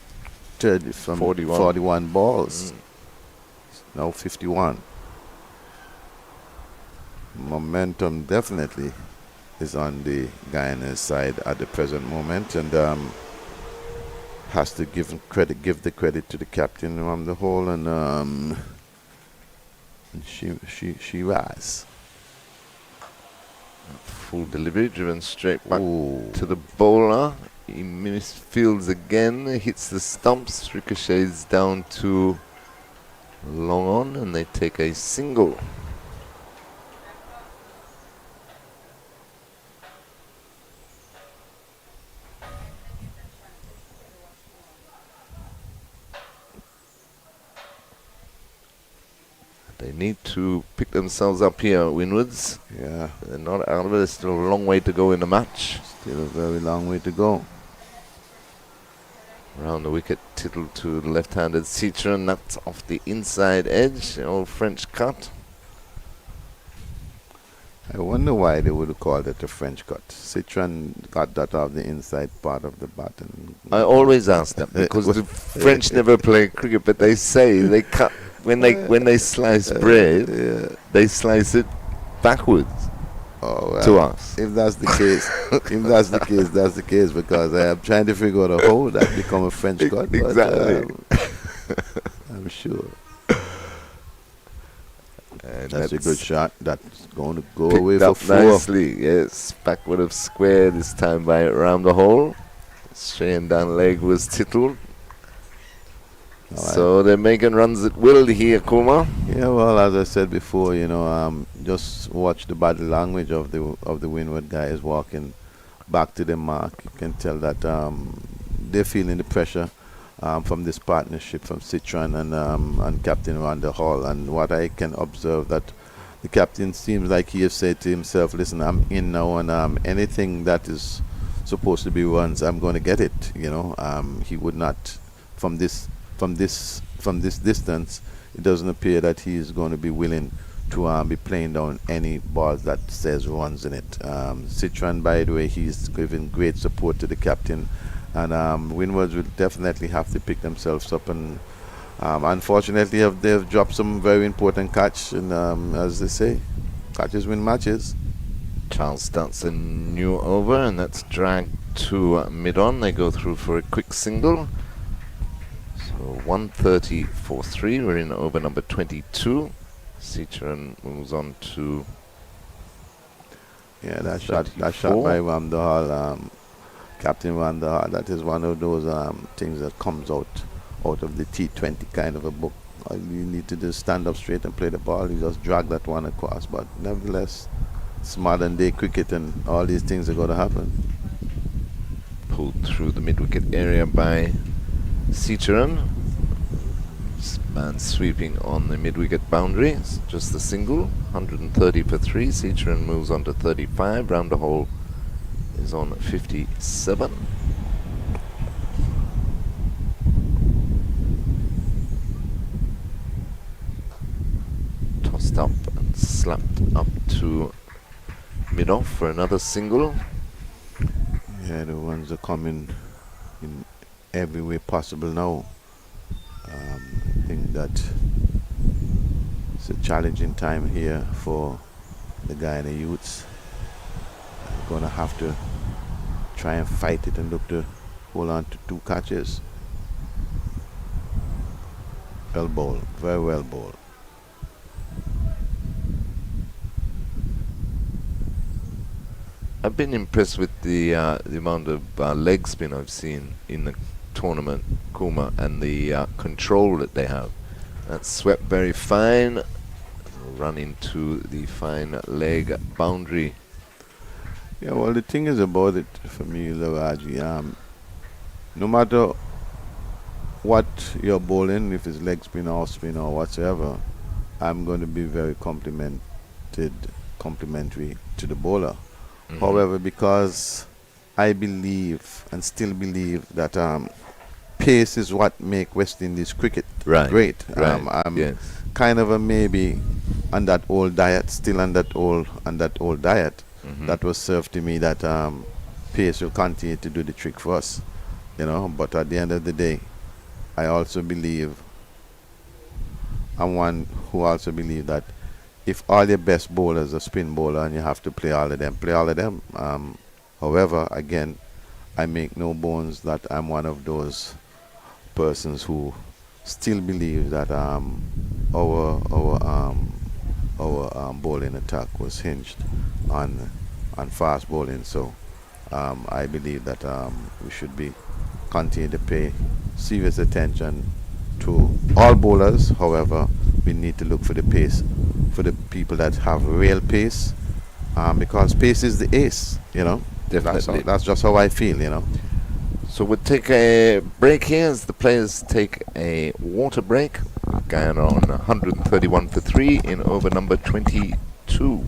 41 balls. Now 51. Momentum definitely is on the Guyana side at the present moment, and has to give the credit to the captain on the whole, and she was Full delivery, driven straight back Ooh. to the bowler. He misfields again, hits the stumps, ricochets down to long on, and they take a single. They need to pick themselves up here, Windwards. Yeah, They're not out of it. There's still a long way to go in the match. still a very long way to go. Around the wicket, Tittle to the left-handed Citron. That's off the inside edge. The old French cut. I wonder why they would have called it a French cut. Citron got that off the inside part of the bat. I always ask them because the French never play cricket, but they say they cut when they slice bread, Yeah. they slice it backwards Oh, well, to us. if that's the case, that's the case, because I'm trying to figure out how that become a French cut. but, Exactly. I'm sure. And That's a good shot. That's going to go picked away for up 4. nicely. Yes, backward of square this time by around the hole. Straight down leg was Tittle. All right. So they're making runs at will here, Kuma. Yeah, well, as I said before, just watch the body language of the Windward guys walking back to the mark. You can tell that they're feeling the pressure from this partnership from Citron and Captain Randa Hall. And what I can observe, that the captain seems like he has said to himself, "Listen, I'm in now, and anything that is supposed to be runs, I'm going to get it." He would not from this distance. It doesn't appear that he is going to be willing to be playing down any balls that says runs in it. Citron, by the way, he's giving great support to the captain, and Windwards will definitely have to pick themselves up. And unfortunately, they've dropped some very important catch, and as they say, catches win matches. Charles starts a new over, and that's dragged to mid-on. They go through for a quick single. So 130 for 3. We're in over number 22. Citron moves on to That shot 34. by Ramdahal, Captain Ramdahal, that is one of those things that comes out of the T20 kind of a book. You need to just stand up straight and play the ball. You just drag that one across, but nevertheless, it's modern day cricket and all these things are going to happen. Pulled through the mid-wicket area by Seacharan. Man sweeping on the mid-wicket boundary. It's just the single, 130 for 3. Seacharan moves on to 35. Round the hole is on 57. Tossed up and slapped up to mid-off for another single. Yeah, the ones are coming in every way possible now. I think that it's a challenging time here for the Guyana youths. They're going to have to try and fight it and look to hold on to 2 catches. Well bowled, very well bowled. I've been impressed with the amount of leg spin I've seen in the tournament, Kuma, and the control that they have. That's swept very fine. Run into the fine leg boundary. Yeah, well, the thing is about it for me, Laraji, no matter what you're bowling, if it's leg spin or spin or whatsoever, I'm going to be very complimentary to the bowler. However, because I believe and still believe that pace is what make West Indies cricket great. I'm kind of a maybe on that old diet, still on that old diet. That was served to me that pace will continue to do the trick for us, you know. But at the end of the day, I also believe, I'm one who also believe that if all your best bowlers are spin bowler and you have to play all of them, play all of them. However, again, I make no bones that I'm one of those persons who still believe that our bowling attack was hinged on fast bowling. So I believe that we should be continue to pay serious attention to all bowlers. However, we need to look for the pace, for the people that have real pace, because pace is the ace, you know. Definitely. That's just how I feel, you know. So we'll take a break here as the players take a water break. Guyana on 131 for 3 in over number 22.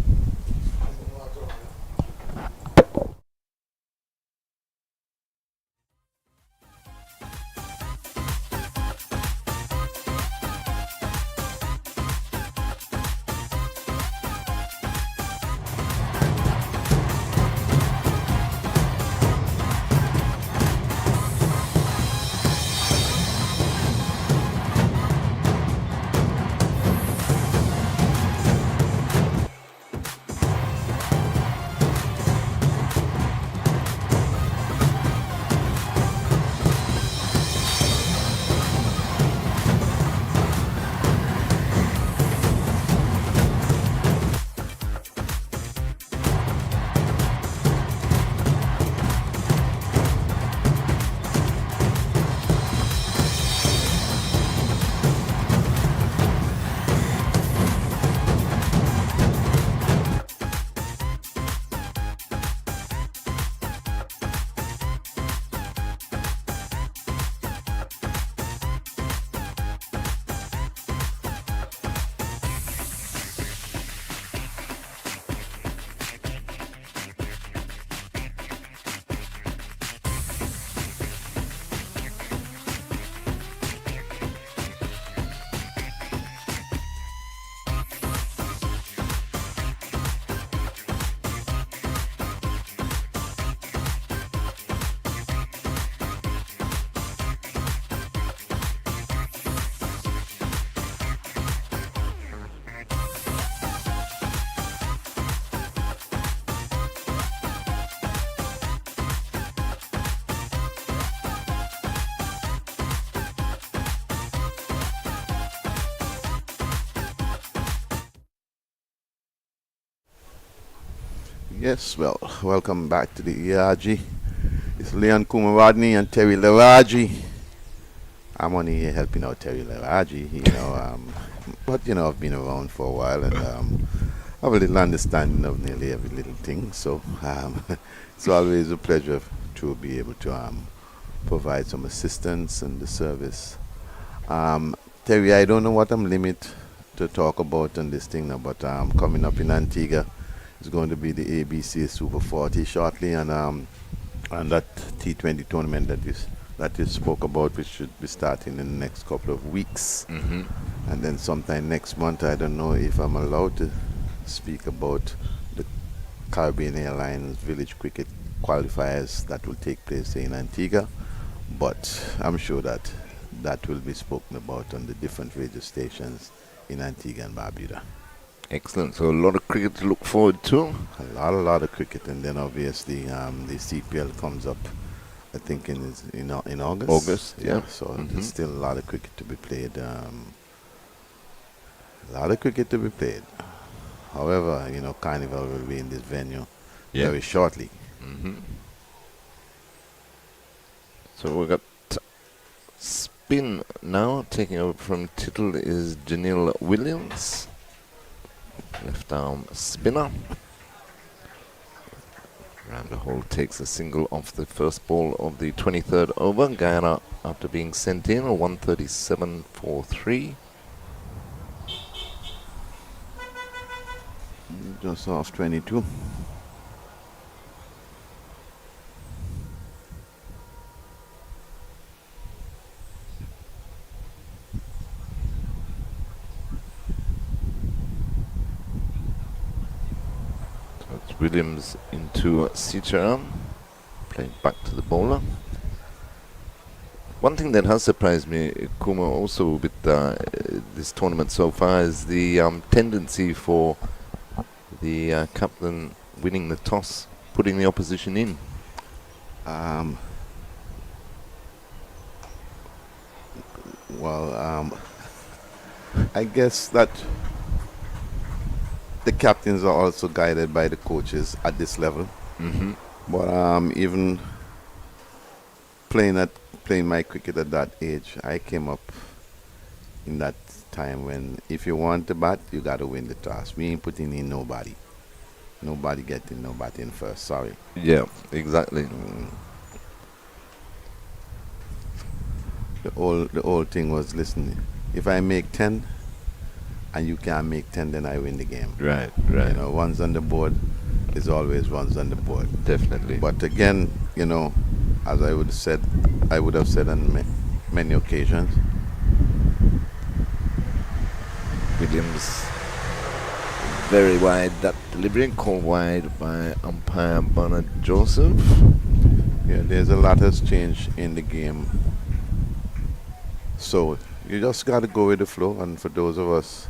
Yes, well, welcome back to the ERG. It's Leon Kumaradni and Terry Laraji. I'm only here helping out Terry Laraji, you know, but you know, I've been around for a while, and have a little understanding of nearly every little thing. So it's always a pleasure to be able to provide some assistance and the service. Terry, I don't know what I'm limit to talk about on this thing now, but coming up in Antigua is going to be the ABC Super 40 shortly, and that T20 tournament that you spoke about, which should be starting in the next couple of weeks. Mm-hmm. And then sometime next month, I don't know if I'm allowed to speak about the Caribbean Airlines Village Cricket qualifiers that will take place in Antigua, but I'm sure that will be spoken about on the different radio stations in Antigua and Barbuda. Excellent. So a lot of cricket to look forward to. A lot of cricket, and then obviously the CPL comes up, I think in August. August, yeah. So there's still a lot of cricket to be played. However, Carnival will be in this venue very shortly. Mm-hmm. So we've got spin now. Taking over from Tittle is Janelle Williams, left arm spinner. Round the hole takes a single off the first ball of the 23rd over. Guyana, after being sent in, a 137 for 3. Just off 22. Williams into Sitaram, playing back to the bowler. One thing that has surprised me, Kuma, also with this tournament so far is the tendency for the captain winning the toss, putting the opposition in. I guess that the captains are also guided by the coaches at this level. Mm-hmm. But even playing my cricket at that age, I came up in that time when if you want to bat, you got to win the toss. We ain't putting in nobody. Nobody getting no batting first. Sorry. Yeah, exactly. The old thing was, listen, if I make 10 and you can't make 10, then I win the game. Right. Runs on the board is always runs on the board. Definitely. But again, as I would have said on many occasions, Williams very wide, that delivery called wide by umpire Bernard Joseph. Yeah, there's a lot has changed in the game. So you just got to go with the flow, and for those of us,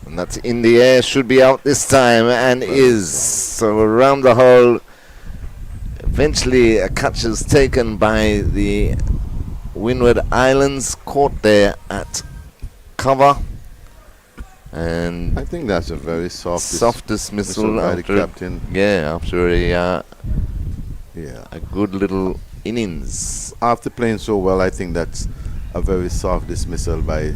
and that's in the air, should be out this time, and is. So around the hole, eventually a catch is taken by the Windward Islands, caught there at cover, and I think that's a very soft dismissal by the after, captain. after a good little innings. After playing so well, I think that's a very soft dismissal by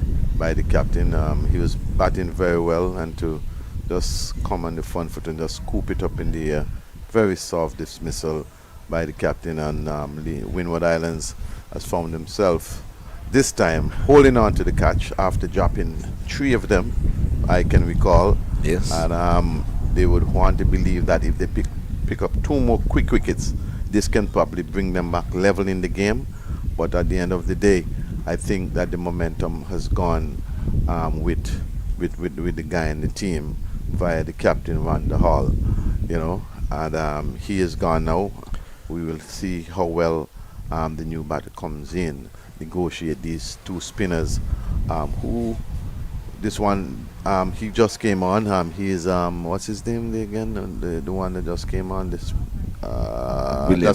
the captain. He was batting very well, and to just come on the front foot and just scoop it up in the air, very soft dismissal by the captain, and the Windward Islands has found himself this time holding on to the catch after dropping 3 of them, I can recall. Yes. And they would want to believe that if they pick up 2 more quick wickets, this can probably bring them back level in the game. But at the end of the day, I think that the momentum has gone with the guy in the team via the captain Van der Hall, and he is gone now. We will see how well the new batter comes in, negotiate these 2 spinners. This one, he just came on. He is what's his name again? The one that just came on. That's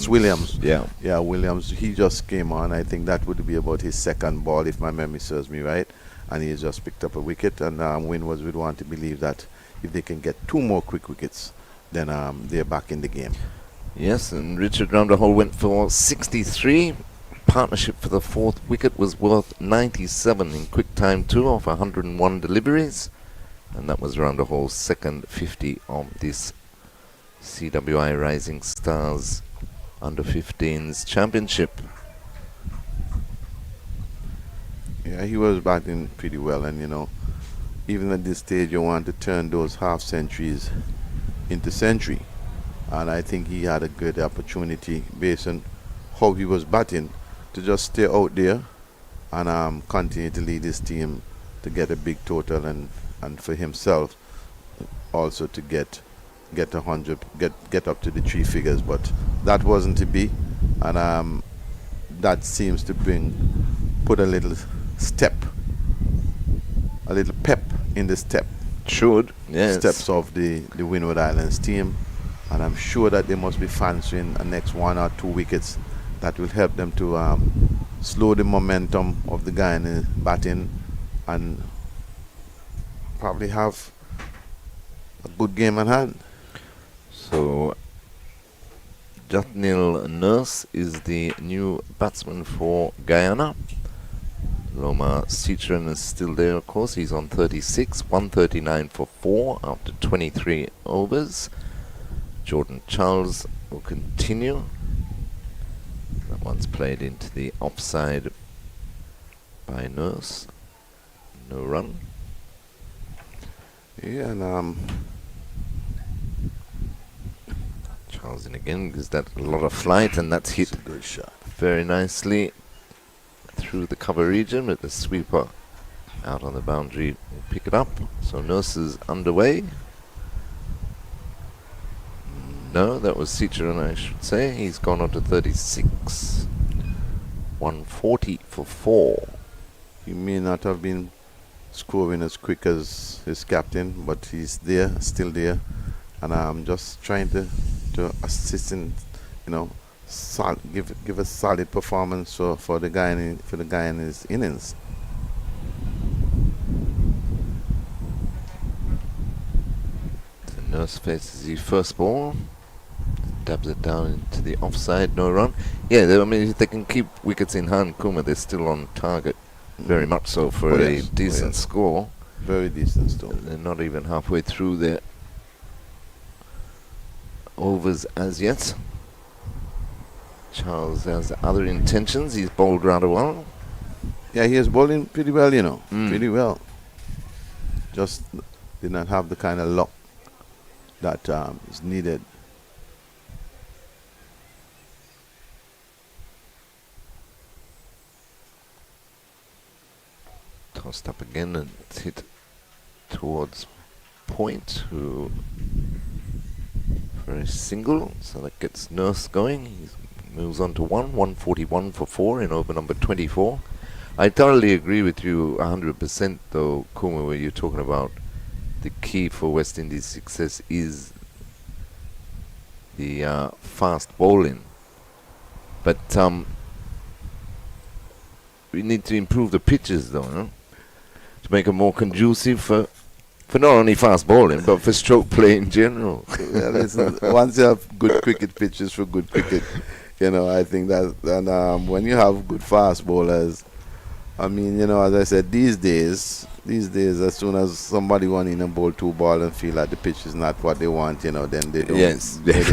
Williams. Yeah, Williams. He just came on. I think that would be about his second ball, if my memory serves me right. And he has just picked up a wicket. And Windwards would want to believe that if they can get 2 more quick wickets, then they're back in the game. Yes, and Richard round the hole went for 63. Partnership for the 4th wicket was worth 97 in quick time 2 off 101 deliveries. And that was around the whole second 50 of this CWI Rising Stars Under 15s Championship. Yeah, he was batting pretty well, and even at this stage, you want to turn those half centuries into century, and I think he had a good opportunity based on how he was batting to just stay out there and continue to lead his team to get a big total, and for himself also to get 100, get up to the three figures. But that wasn't to be, and that seems to put a little pep in the step. Should, yes. Steps of the Windward Islands team, and I'm sure that they must be fancying the next 1 or 2 wickets that will help them to slow the momentum of the Guyana batting and probably have a good game at hand. So Jatnil Nurse is the new batsman for Guyana. Loma Citron is still there, of course. He's on 36, 139 for 4 after 23 overs. Jordan Charles will continue. That one's played into the offside by Nurse. No run. Yeah, and Charles in again, gives that a lot of flight, and that's hit a good shot very nicely through the cover region, with the sweeper out on the boundary will pick it up. So Nurse is underway. No, that was Citron, I should say. He's gone on to 36. 140 for 4. He may not have been scoring as quick as his captain, but he's there, still there, and I'm just trying to assist in, give a solid performance for the Guyana's innings. The Nurse faces the first ball, dabs it down into the offside, no run. Yeah, if they can keep wickets in hand, Kuma, they're still on target, very much so, for a decent score. Very decent score. They're not even halfway through their overs as yet. Charles has other intentions. He's bowled rather well. Yeah, he is bowling pretty well, pretty well. Just did not have the kind of luck that is needed. Tossed up again and hit towards Point, who for a single, so that gets Nurse going. He moves on to 141 for 4 in over number 24. I thoroughly agree with you 100% though, Kuma, where you're talking about the key for West Indies' success is the fast bowling. But we need to improve the pitches though, no? To make it more conducive for not only fast bowling, but for stroke play in general. Yeah, listen, once you have good cricket pitches for good cricket, I think that, and when you have good fast bowlers, as I said, these days, as soon as somebody wants in a bowl 2 ball and feel like the pitch is not what they want, then they don't. Yes. They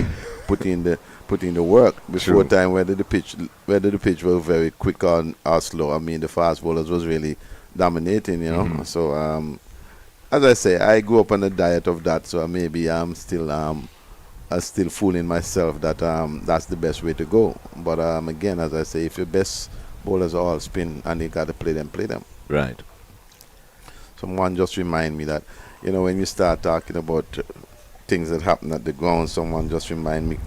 put in the work before time. Whether the pitch was very quick or slow. The fast bowlers was really dominating, Mm-hmm. So as I say, I grew up on the diet of that, so maybe I'm still fooling myself that that's the best way to go. But again, as I say, if your best bowlers are all spin and you got to play them. Right. Someone just remind me that, when you start talking about things that happen at the ground, someone just remind me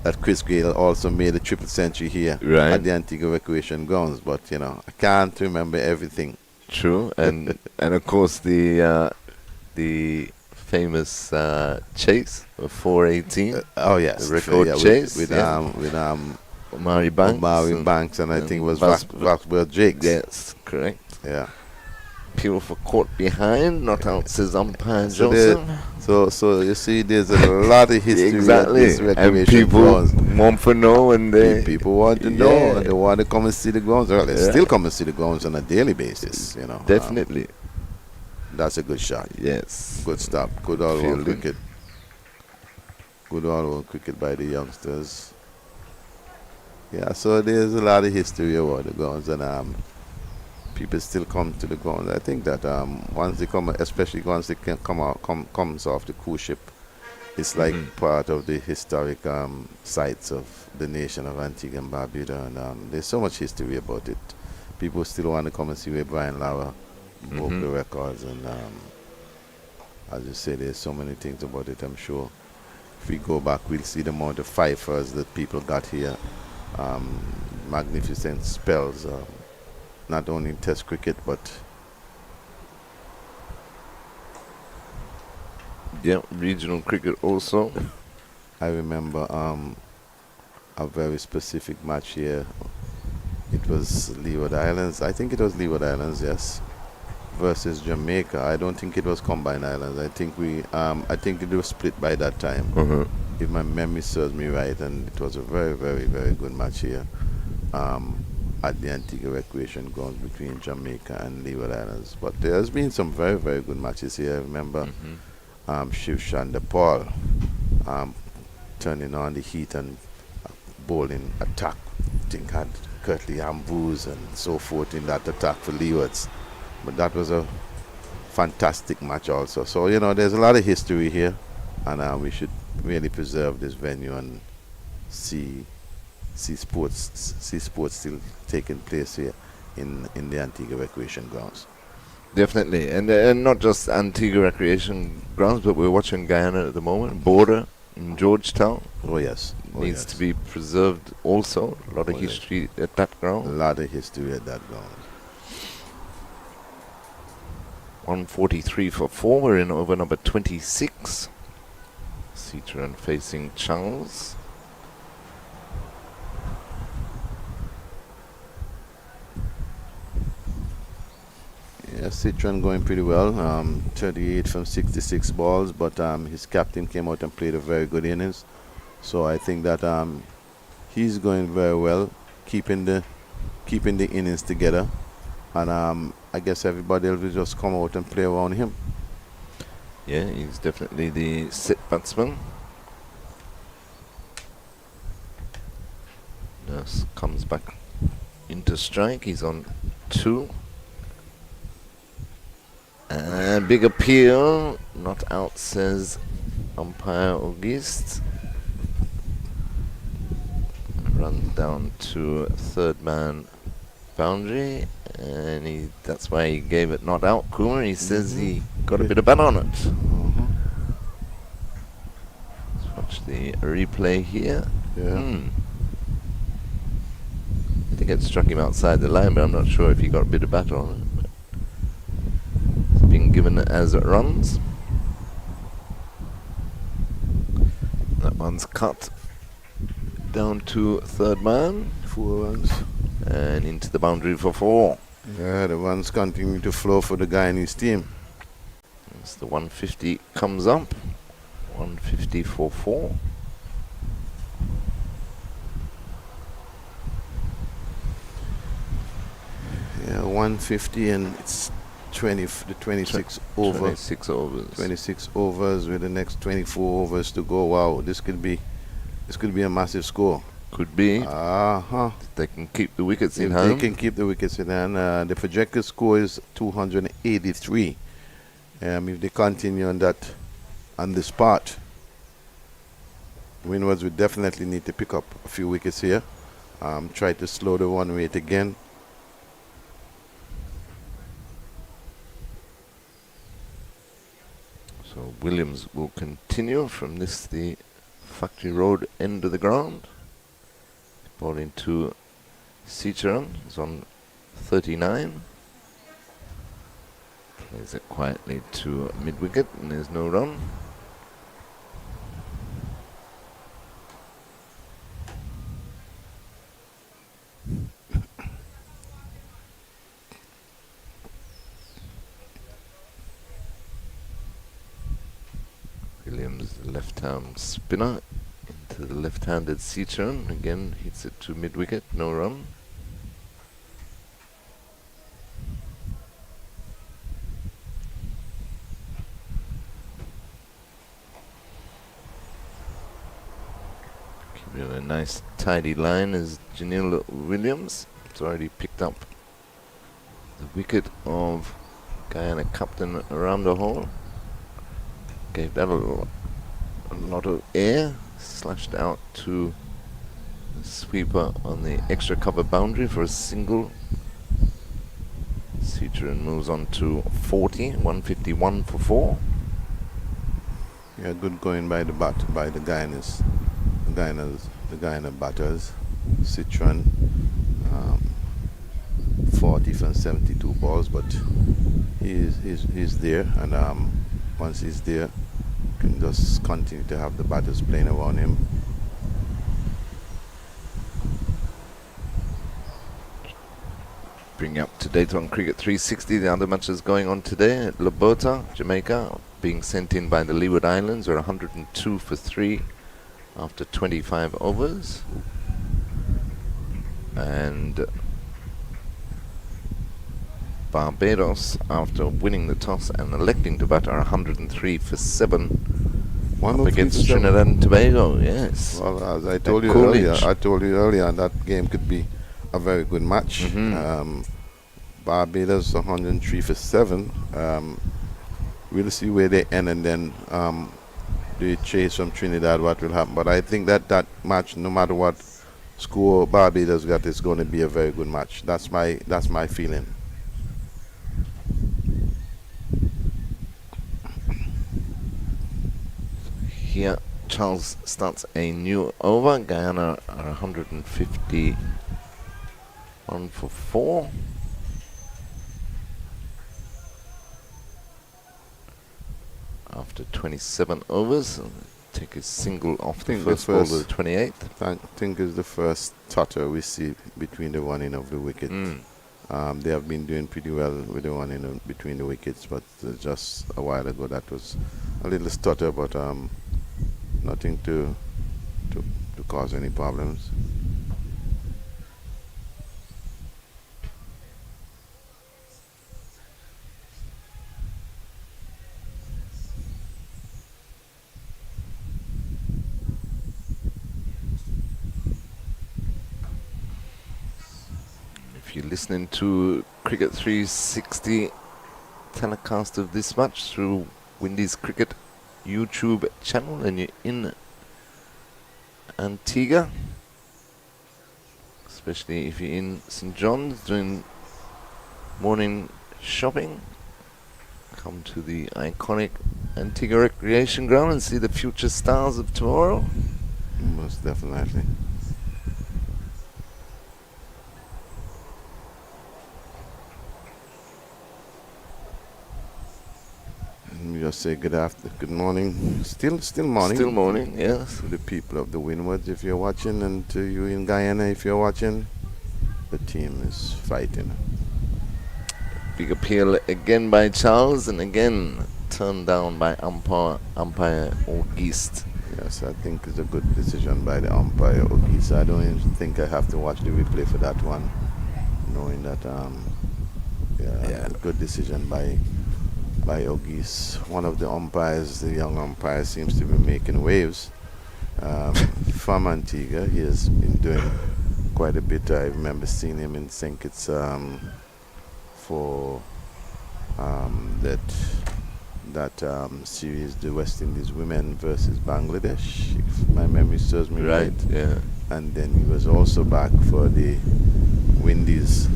that Chris Gale also made a triple century here at the Antigua Recreation Grounds. But, I can't remember everything. True, and of course the famous chase of 418. Oh yes, the record chase with Omari Banks, and I think it was Vasquez Jakes. Yes, correct. Yeah. People for caught behind, not out, says umpire Joseph. So you see, there's a lot of history. Exactly, and people want to know, and people want to know, and they want to come and see the grounds. Well, they still come and see the grounds on a daily basis. Definitely. That's a good shot. Yes. Good stop. Good all round Fielding. cricket. Good all round cricket by the youngsters. Yeah, so there's a lot of history about the grounds, and people still come to the grounds. I think that once they come, especially once they can comes off the cruise ship, it's like part of the historic sites of the nation of Antigua and Barbuda, and there's so much history about it. People still want to come and see where Brian Lara broke the records, and as you say, there's so many things about it. I'm sure if we go back, we'll see the amount of fifers that people got here. Magnificent spells, not only in Test cricket, but Yeah, regional cricket also. I remember a very specific match here. It was Leeward Islands. I think it was Leeward Islands, yes, versus Jamaica. I don't think it was Combined Islands. I think I think it was split by that time, if my memory serves me right. And it was a very, very, very good match here at the Antigua Recreation Grounds between Jamaica and Leeward Islands. But there has been some very, very good matches here. I remember Shiv Chandra Paul turning on the heat and bowling attack. I think had Curtly Ambrose and so forth in that attack for Leewards. But that was a fantastic match also. So, you know, there's a lot of history here, and we should really preserve this venue and see sports still taking place here in the Antigua Recreation Grounds. Definitely, and not just Antigua Recreation Grounds, but we're watching Guyana at the moment. Border in Georgetown Oh yes, needs to be preserved also. A lot of Oh, yes. history at that a ground. lot of history at that ground. 143 for 4. We're in over number 26. Citron facing Charles. Yeah, Citron going pretty well. 38 from 66 balls, but his captain came out and played a very good innings. So I think that he's going very well, keeping the innings together, and I guess everybody else will just come out and play around him. Yeah, he's definitely the sit batsman. Nurse comes back into strike. He's on 2. And big appeal. Not out, says umpire Auguste. Runs down to third man boundary. And that's why he gave it not out, Coomer. He says he got a bit of bat on it. Let's watch the replay here. Yeah. I think it struck him outside the line, but I'm not sure if he got a bit of bat on it. But it's been given as it runs. That one's cut down to third man. 4 runs. And into the boundary for 4. Yeah, the runs continue to flow for the Guyanese team. As the 150 comes up. 150 for 4. Yeah, 150, and it's 26 over. 26 overs. 26 overs with the next 24 overs to go. Wow, this could be a massive score. Could be. They can keep the wickets in If hand. they can keep the wickets in hand. The projected score is 283. If they continue on this part, Windwards would definitely need to pick up a few wickets here. Try to slow the run rate again. So Williams will continue from the Factory Road end of the ground. Bowling to Cicheron. He's on 39. Plays it quietly to mid-wicket, and there's no run. Williams, the left-arm spinner, into the left-handed Cicheron. Again, hits it to mid-wicket, no run. Keeping a nice tidy line is Janelle Williams. It's already picked up the wicket of Guyana captain Ramda Hall. Gave that a lot of air. Slashed out to the sweeper on the extra cover boundary for a single. Citroen moves on to 40, 151 for 4. Yeah, good going by the Guyana batters. Citroen 40 from 72 balls, but he's there, and once he's there, can just continue to have the batters playing around him. Bring you up to date on Cricket 360. The other matches going on today at Labota, Jamaica, being sent in by the Leeward Islands, are 102 for 3 after 25 overs. And Barbados, after winning the toss and electing to bat, are 103 for 7 up against Trinidad and Tobago. Yes. Well, as I told you earlier, that game could be a very good match. Barbados 103 for 7. We'll see where they end, and then the chase from Trinidad, what will happen. But I think that match, no matter what score Barbados got, is going to be a very good match. That's my feeling. Here, Charles starts a new over. Guyana are 151 for 4. After 27 overs, take a single off the first ball of the 28th. I think is the first tutter we see between the running of the wicket. They have been doing pretty well with the running between the wickets, but just a while ago that was a little stutter, but nothing to cause any problems. If you're listening to Cricket 360 telecast of this match through Windies Cricket YouTube channel and you're in Antigua, especially if you're in St. John's doing morning shopping, come to the iconic Antigua Recreation Ground and see the future stars of tomorrow. Most definitely. We just say good morning. Still morning. Still morning, yes. To the people of the Windwards, if you're watching, and to you in Guyana, if you're watching. The team is fighting. Big appeal again by Charles, and again turned down by umpire August. Yes, I think it's a good decision by the umpire August. I don't even think I have to watch the replay for that one, knowing that good decision by Ogis. One of the umpires, the young umpire, seems to be making waves from Antigua. He has been doing quite a bit. I remember seeing him in St. Kitts for that series, the West Indies women versus Bangladesh, if my memory serves me right. Yeah. And then he was also back for the Windies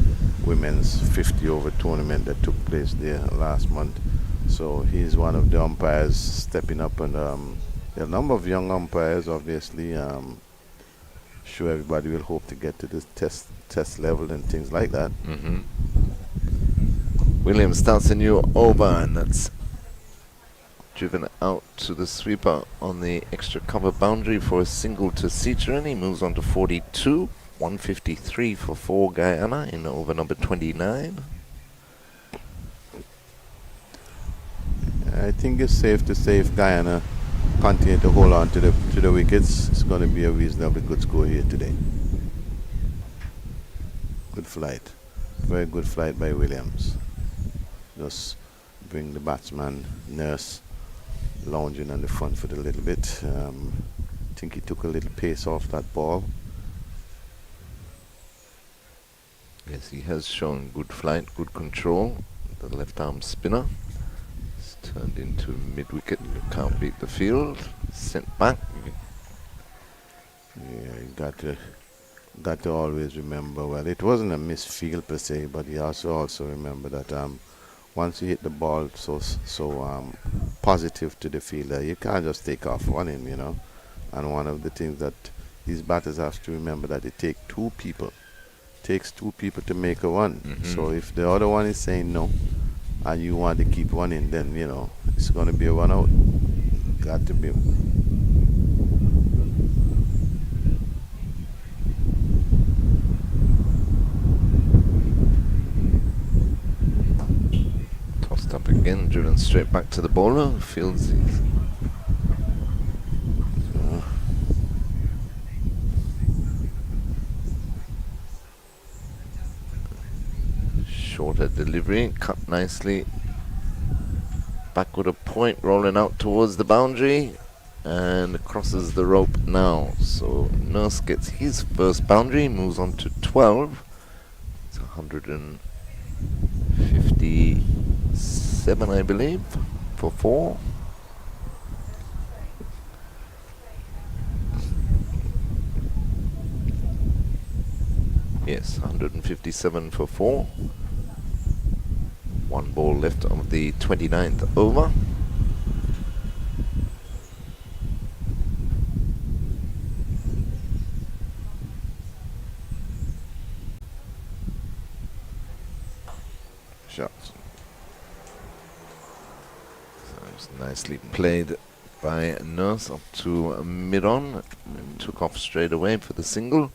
women's 50 over tournament that took place there last month. So he's one of the umpires stepping up, and there are a number of young umpires, obviously. Sure, everybody will hope to get to this test level and things like that. Williams starts a new over, and that's driven out to the sweeper on the extra cover boundary for a single to Citroen. He moves on to 42, 153 for 4 Guyana in over number 29. I think it's safe to say if Guyana continue to hold on to the wickets, it's going to be a reasonably good score here today. Good flight. Very good flight by Williams. Just bring the batsman, Nurse, lounging on the front foot a little bit. think he took a little pace off that ball. Yes, he has shown good flight, good control. The left arm spinner. It's turned into mid-wicket. Can't beat the field. Sent back. Yeah, you got to always remember, well, it wasn't a missed field per se, but you also remember that once you hit the ball so positive to the fielder, you can't just take off running, you know. And one of the things that these batters have to remember, that it takes two people to make a run. So if the other one is saying no and you want to keep running, then you know it's going to be a run out. Got to be. Tossed up again, driven straight back to the bowler. Fields these. Shorter delivery, cut nicely. Backward a point, rolling out towards the boundary, and crosses the rope now. So Nurse gets his first boundary, moves on to 12. It's 157, I believe, for 4. Yes, 157 for 4. One ball left of the 29th over. Shots. So it's nicely played by Nurse up to mid-on, and took off straight away for the single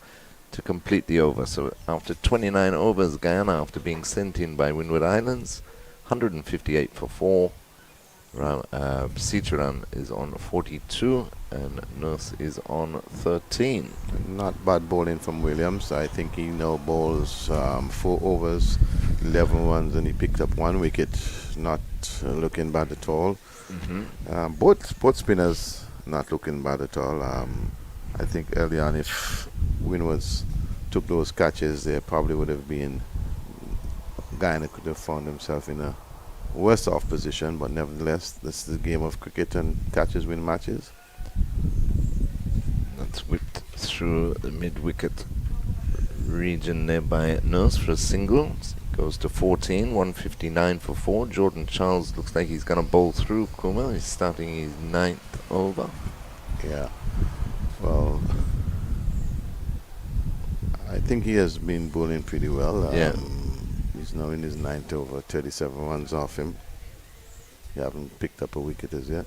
to complete the over. So after 29 overs, Guyana, after being sent in by Windward Islands, 158 for 4. CWI is on 42 and Nurse is on 13. Not bad bowling from Williams. I think he now bowls 4 overs, 11 runs, and he picked up 1 wicket. Not looking bad at all. Both spinners not looking bad at all. I think early on, if Windwards took those catches, they probably would have been. Guyana could have found himself in a worse off position, but nevertheless, this is the game of cricket, and catches win matches. That's whipped through the mid-wicket region there by Nurse for a single. Goes to 14, 159 for 4. Jordan Charles looks like he's going to bowl through Kuma. He's starting his 9th over. Yeah. Well, I think he has been bowling pretty well. Yeah. He's now in his 9th over, 37 runs off him. He haven't picked up a wicket as yet.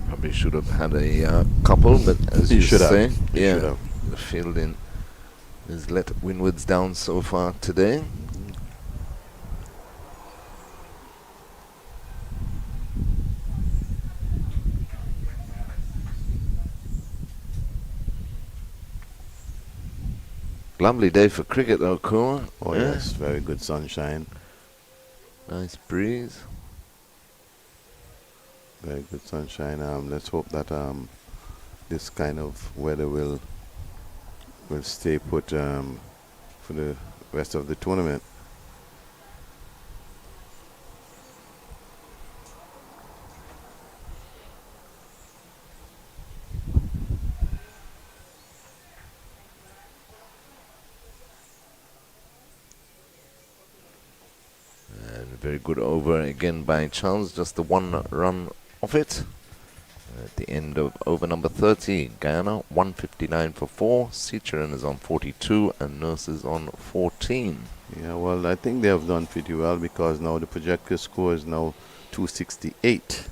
Probably should have had a couple, but as He you should say, have. He should have. the fielding has let Windwards down so far today. Lovely day for cricket though, Kuma. Oh yes, very good sunshine. Nice breeze. Very good sunshine. Let's hope that this kind of weather will stay put for the rest of the tournament. Very good over again by Charles, just the 1 run off it. At the end of over number 30, Guyana 159 for 4, CWI is on 42 and Nurse is on 14. Yeah, well, I think they have done pretty well, because now the projected score is now 268.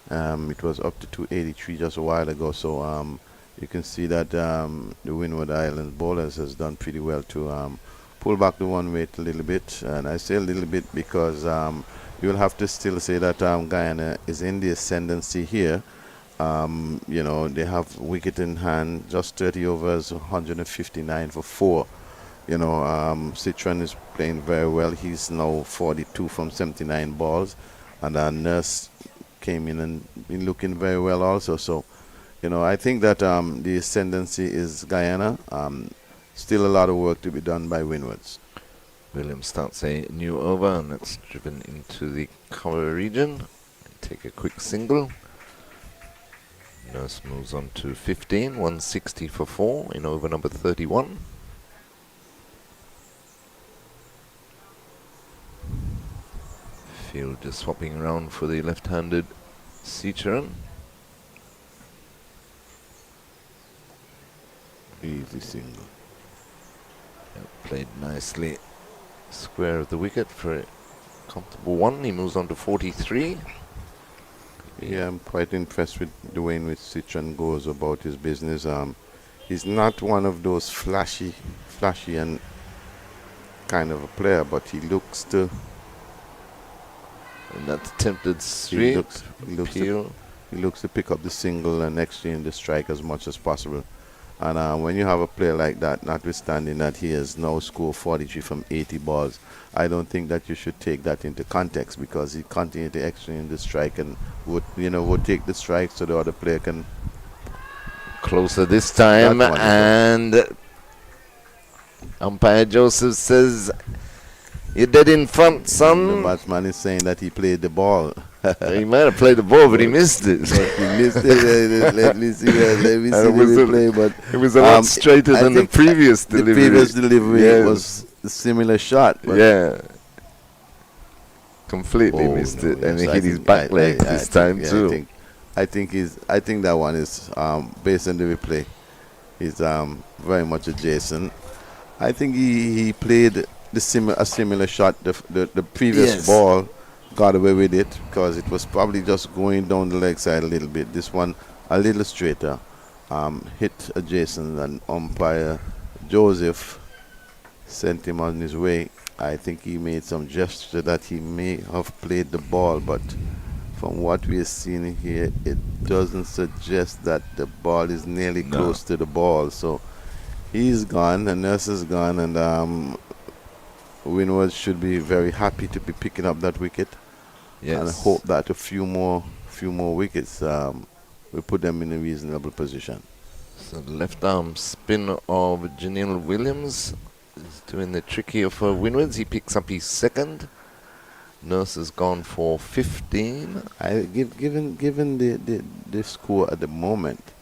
It was up to 283 just a while ago, so you can see that the Windward Islands bowlers has done pretty well to pull back the one weight a little bit. And I say a little bit because you'll have to still say that Guyana is in the ascendancy here. You know, they have wicket in hand, just 30 overs, 159 for 4. Citron is playing very well. He's now 42 from 79 balls, and Nurse came in and been looking very well also. So, I think that the ascendancy is Guyana. Still a lot of work to be done by Windwards. Williams starts a new over, and that's driven into the cover region. Take a quick single. Nurse moves on to 15, 160 for 4 in over number 31. Field just swapping around for the left-handed Citroen. Easy single. Played nicely. Square of the wicket for a comfortable one. He moves on to 43. Yeah, I'm quite impressed with the way in which Citron goes about his business. He's not one of those flashy and kind of a player, but he looks to. And that attempted sweep. He looks to pick up the single and exchange the strike as much as possible. And when you have a player like that, notwithstanding that he has now scored 43 from 80 balls, I don't think that you should take that into context, because he continued to exchange the strike and would take the strike so the other player can. Closer this time, and umpire Joseph says, "You're dead in front, son." The batsman is saying that he played the ball. He might have played the ball, but he missed it. He missed it. Let me see the replay. But it was a lot straighter than the previous delivery. The previous delivery was a similar shot. But yeah. Completely missed it, and he hit his back leg this time too. I think that one is based on the replay. He's very much adjacent. I think he played a similar shot. The previous ball got away with it because it was probably just going down the leg side a little bit. This one a little straighter, hit adjacent, and umpire Joseph sent him on his way. I think he made some gesture that he may have played the ball, but from what we are seeing here, it doesn't suggest that the ball is nearly close to the ball. So he's gone, the Nurse is gone, and Windwards should be very happy to be picking up that wicket. Yes. And I hope that a few more wickets will put them in a reasonable position. So the left arm spin of Janelle Williams is doing the tricky for Windwards. He picks up his second. Nurse has gone for 15. Given the score at the moment,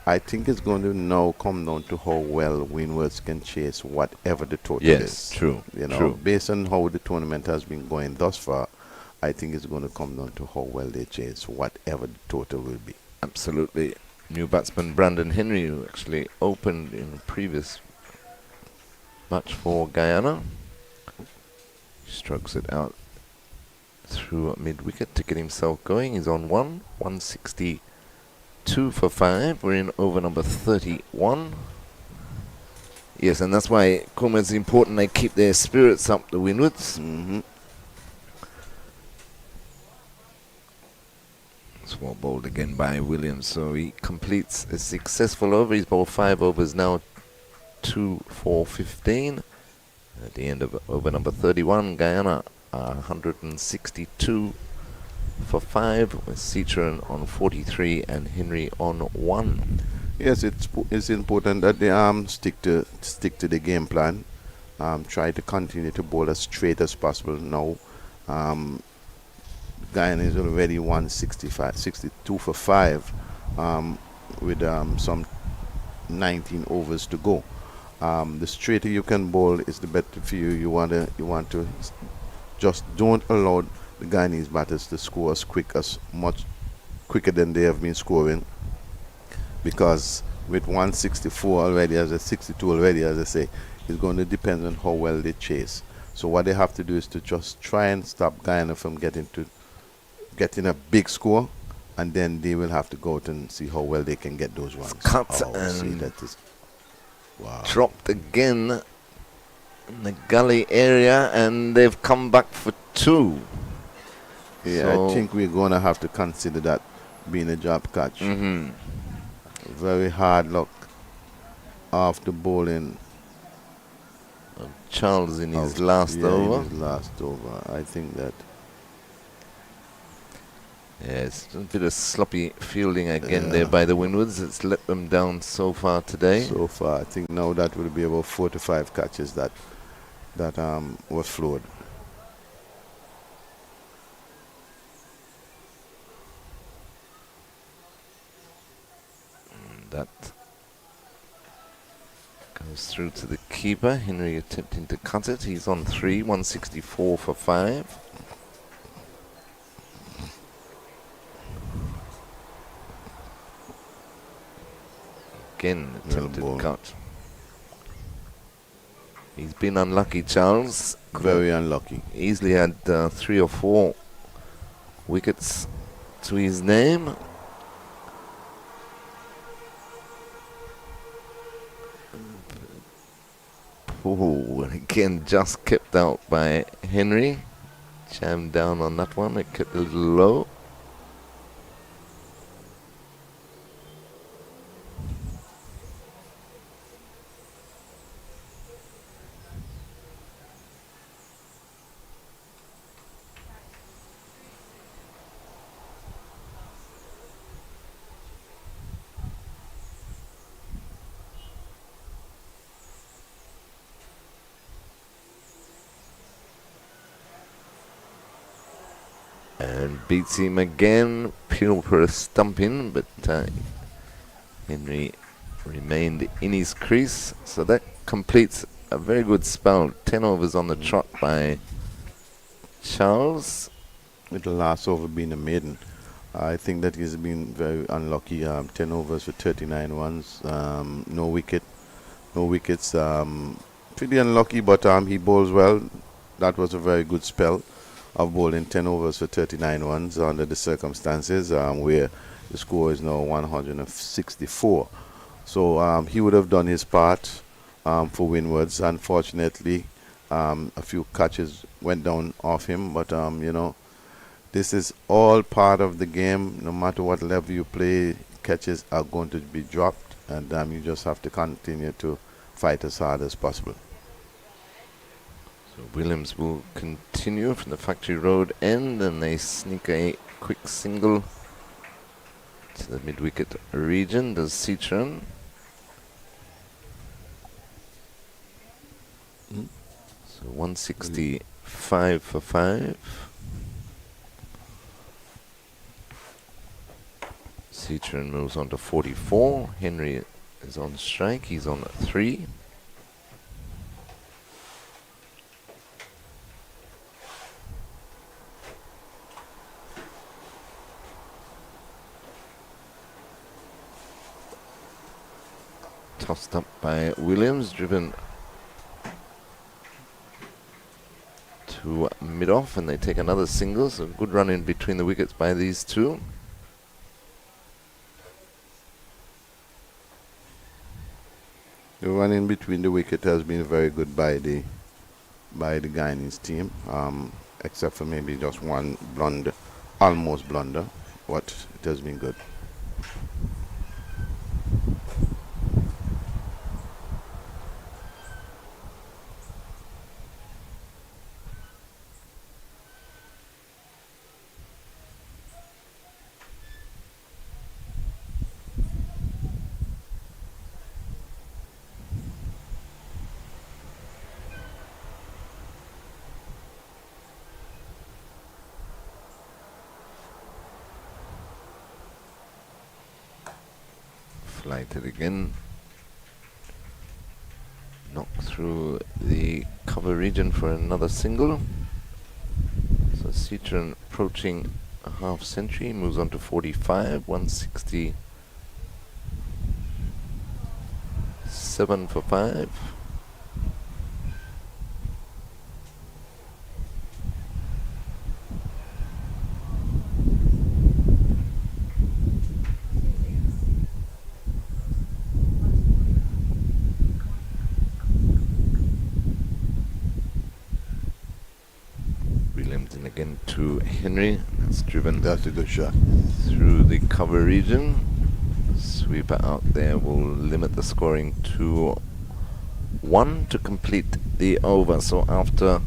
I think it's going to now come down to how well Windwards can chase whatever the total is. Yes, true. True. Based on how the tournament has been going thus far, I think it's going to come down to how well they chase whatever the total will be. Absolutely. New batsman Brandon Henry, who actually opened in a previous match for Guyana. He strokes it out through mid-wicket to get himself going. He's on 162 for 5. We're in over number 31. Yes, and that's why it's important they keep their spirits up, the Windwards. Mm-hmm. It's well bowled again by Williams, so he completes a successful over. He's bowled 5 overs now, 2 for 15. At the end of over number 31, Guyana 162 for 5, with Citroen on 43 and Henry on 1. Yes, it's important that they stick to the game plan. Try to continue to bowl as straight as possible now. Guyana is already 62 for 5 with some 19 overs to go. The straighter you can bowl is the better for you. You want to just don't allow the Guyanese batters to score much quicker than they have been scoring, because with 164 already, 62 already, as I say, it's going to depend on how well they chase. So what they have to do is to just try and stop Guyana from getting a big score, and then they will have to go out and see how well they can get those ones. Cut and dropped again in the gully area, and they've come back for 2. Yeah, so I think we're going to have to consider that being a drop catch. Mm-hmm. Very hard luck after bowling Charles in his Out. last Yeah, over. in his last over. I think that. Yes, a bit of sloppy fielding again there by the Windwards. It's let them down so far today. So far, I think now that will be about 4 to 5 catches that were flowed. That goes through to the keeper. Henry attempting to cut it. He's on 3, 164 for 5. Again, attempted cut. He's been unlucky, Charles. Very unlucky. Easily had 3 or 4 wickets to his name. Oh, again, just kept out by Henry. Jammed down on that one. It kept a little low. And beats him again. Peel for a stumping, but Henry remained in his crease. So that completes a very good spell. 10 overs on the trot by Charles. With the last over being a maiden. I think that he's been very unlucky. 10 overs for 39 runs. No wicket. No wickets. Pretty unlucky, but he bowls well. That was a very good spell of bowling 10 overs for 39 runs under the circumstances, where the score is now 164. So he would have done his part for Windwards. Unfortunately, a few catches went down off him, but you know, this is all part of the game. No matter what level you play, catches are going to be dropped, and you just have to continue to fight as hard as possible. So Williams will continue from the Factory Road end, and they sneak a quick single to the mid-wicket region. Does Citron. So 165 for 5. Citron moves on to 44. Henry is on strike. He's on 3. Tossed up by Williams, driven to mid-off, and they take another single. So good run in between the wickets by these two. The run in between the wicket has been very good by the Guyanese team, except for maybe just one blunder, almost blunder, but it has been good. Flighted again. Knocked through the cover region for another single. So Citron approaching a half century, moves on to 45, 167 for 5. Again to Henry. That's driven. That's a good shot. Through the cover region. Sweeper out there will limit the scoring to 1 to complete the over. So after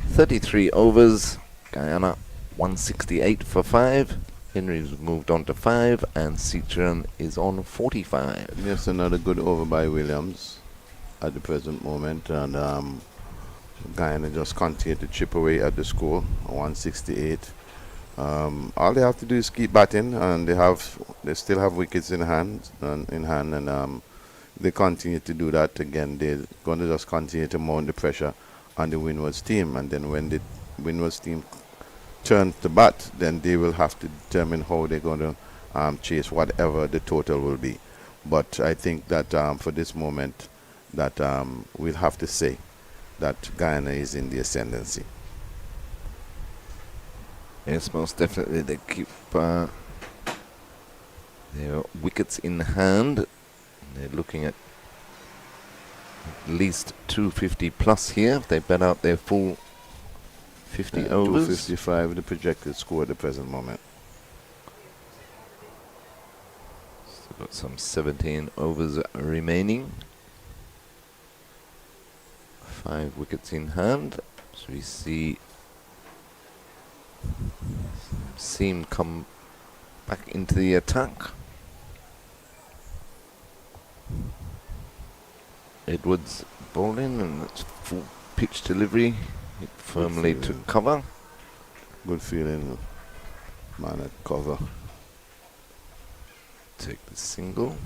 33 overs, Guyana 168 for 5. Henry's moved on to 5, and Citroen is on 45. Yes, another good over by Williams at the present moment, and Guyana just continue to chip away at the score, 168. All they have to do is keep batting, and they still have wickets in hand, and they continue to do that again. They're going to just continue to mount the pressure on the Windwards team, and then when the Windwards team turn to bat, then they will have to determine how they're going to chase whatever the total will be. But I think that for this moment, that we'll have to say that Guyana is in the ascendancy. Yes, most definitely. They keep their wickets in hand. They're looking at least 250 plus here if they bet out their full 50 overs. 255, the projected score at the present moment. Still got some 17 overs remaining. 5 wickets in hand. So we see Seam come back into the attack. Edwards bowling, and that's full pitch delivery. Hit firmly to cover. Good feeling, man, at cover. Take the single.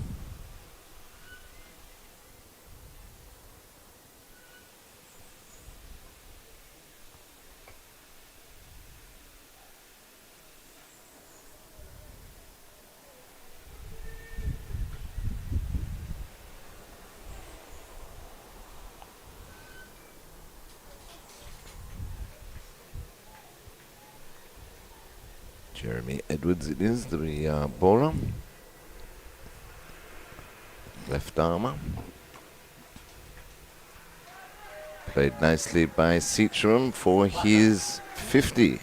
Jeremy Edwards it is, the bowler. Left armour. Played nicely by Citroen for his 50.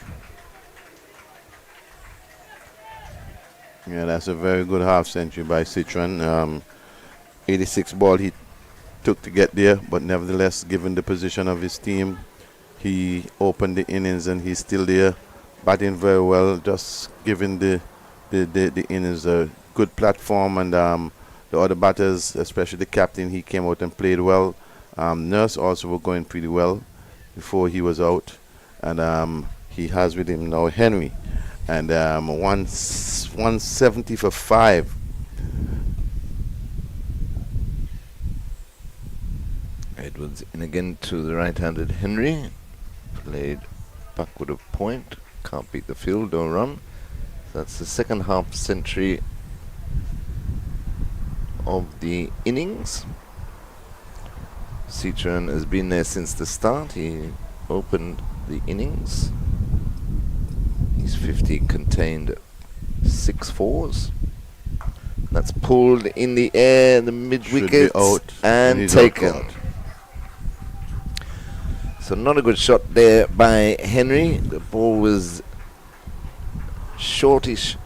Yeah, that's a very good half century by Citroen. 86 ball he took to get there, but nevertheless, given the position of his team, he opened the innings and he's still there, batting very well, just giving the innings a good platform, and the other batters, especially the captain, he came out and played well. Nurse also were going pretty well before he was out, and he has with him now Henry, and 170 for 5. Edwards in again to the right-handed Henry. Played backward of point. Can't beat the field, don't run. That's the second half century of the innings. Citroen has been there since the start. He opened the innings. His 50 contained 6 fours. That's pulled in the air, the mid-wicket, and taken. So not a good shot there by Henry. The ball was shortish.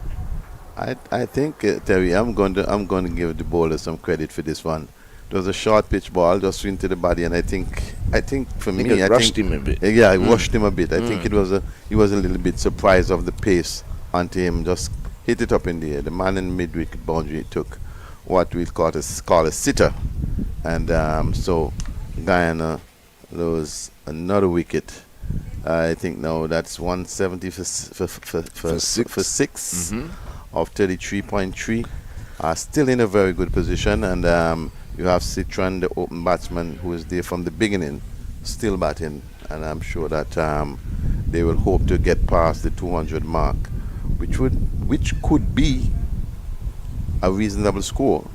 I think Terry, I'm going to give the bowler some credit for this one. It was a short pitch ball, just into the body, and I think for me, it rushed him a bit. Yeah, it rushed him a bit. I think he was a little bit surprised of the pace until him just hit it up in the air. The man in mid-wicket boundary took what we call a sitter, and so Guyana lose another wicket. I think now that's 170 for 6 of 33.3. Still in a very good position, and you have Citroen, the open batsman, who is there from the beginning, still batting, and I'm sure that they will hope to get past the 200 mark, which could be a reasonable score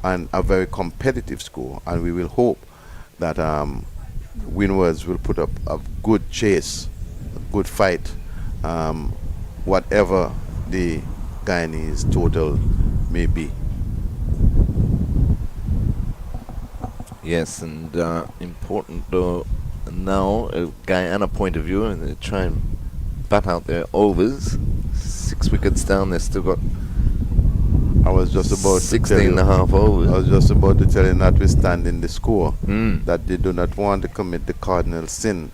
and a very competitive score, and we will hope that Windwards will put up a good chase, a good fight, whatever the Guyanese total may be. Yes, and important though now, a Guyana point of view, and they try and bat out their overs. 6 wickets down, they've still got a was just about to tell 16 and a you. half overs. I was just about to tell you, notwithstanding the score, Mm. that they do not want to commit the cardinal sin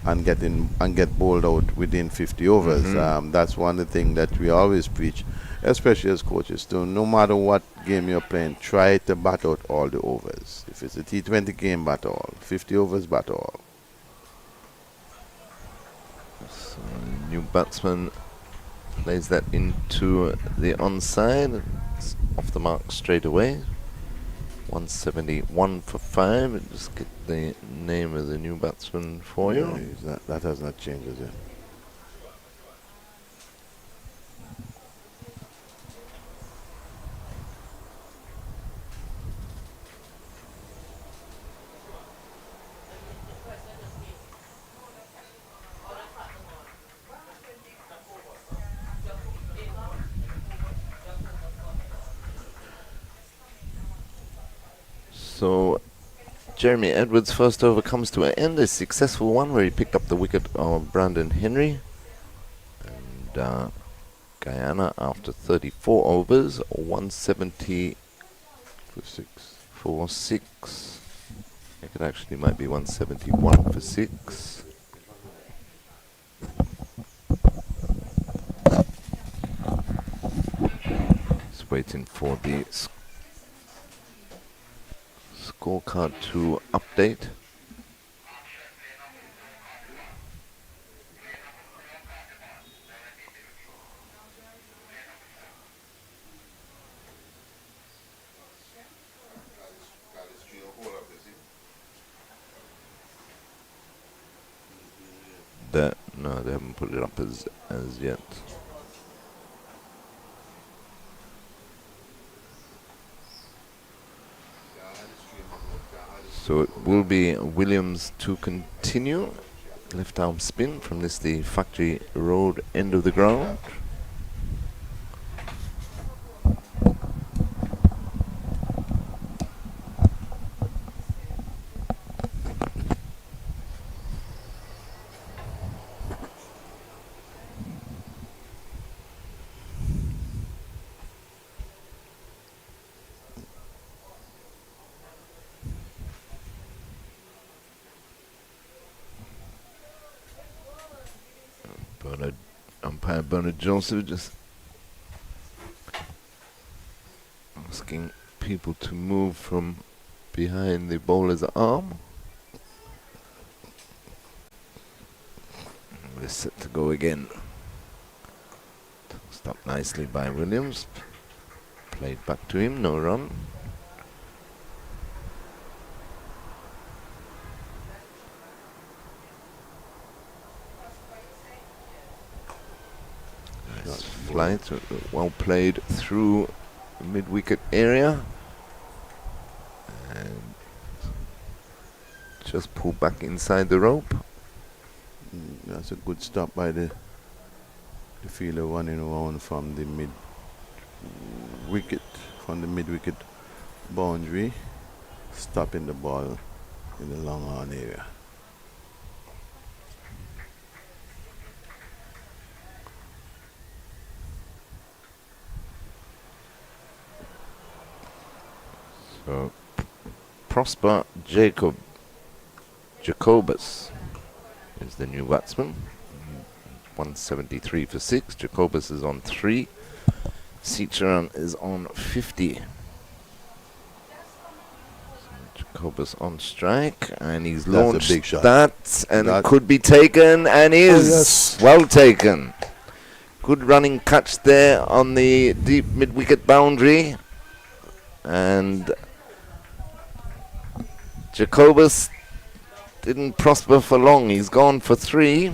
and get bowled out within 50 overs. Mhm. That's one of the things that we always preach, especially as coaches. So no matter what game you're playing, try to bat out all the overs. If it's a T20 game, bat all. 50 overs, bat all. So new batsman plays that into the onside. It's off the mark straight away. 171 for 5. Just get the name of the new batsman for you. That has not changed, has it? So Jeremy Edwards' first over comes to an end, a successful one where he picked up the wicket of Brandon Henry. And Guyana, after 34 overs, 170 for 6. It actually might be 171 for 6. Just waiting for the scorecard to update. No, they haven't put it up as yet. So it will be Williams to continue. Left arm spin from this, the Factory Road end of the ground. Umpire Bernard Joseph just asking people to move from behind the bowler's arm. We're set to go again. Stopped nicely by Williams. Played back to him, no run. Flight, well played through the mid-wicket area, and just pulled back inside the rope. That's a good stop by the fielder running around from the mid-wicket boundary, stopping the ball in the long on area. So Prosper Jacobus is the new batsman. 173 for 6. Jacobus is on 3. Seacharan is on 50. Jacobus on strike, and he's launched a big shot. That, and it could be taken, and is yes. Well taken. Good running catch there on the deep mid-wicket boundary, and Jacobus didn't prosper for long. He's gone for 3.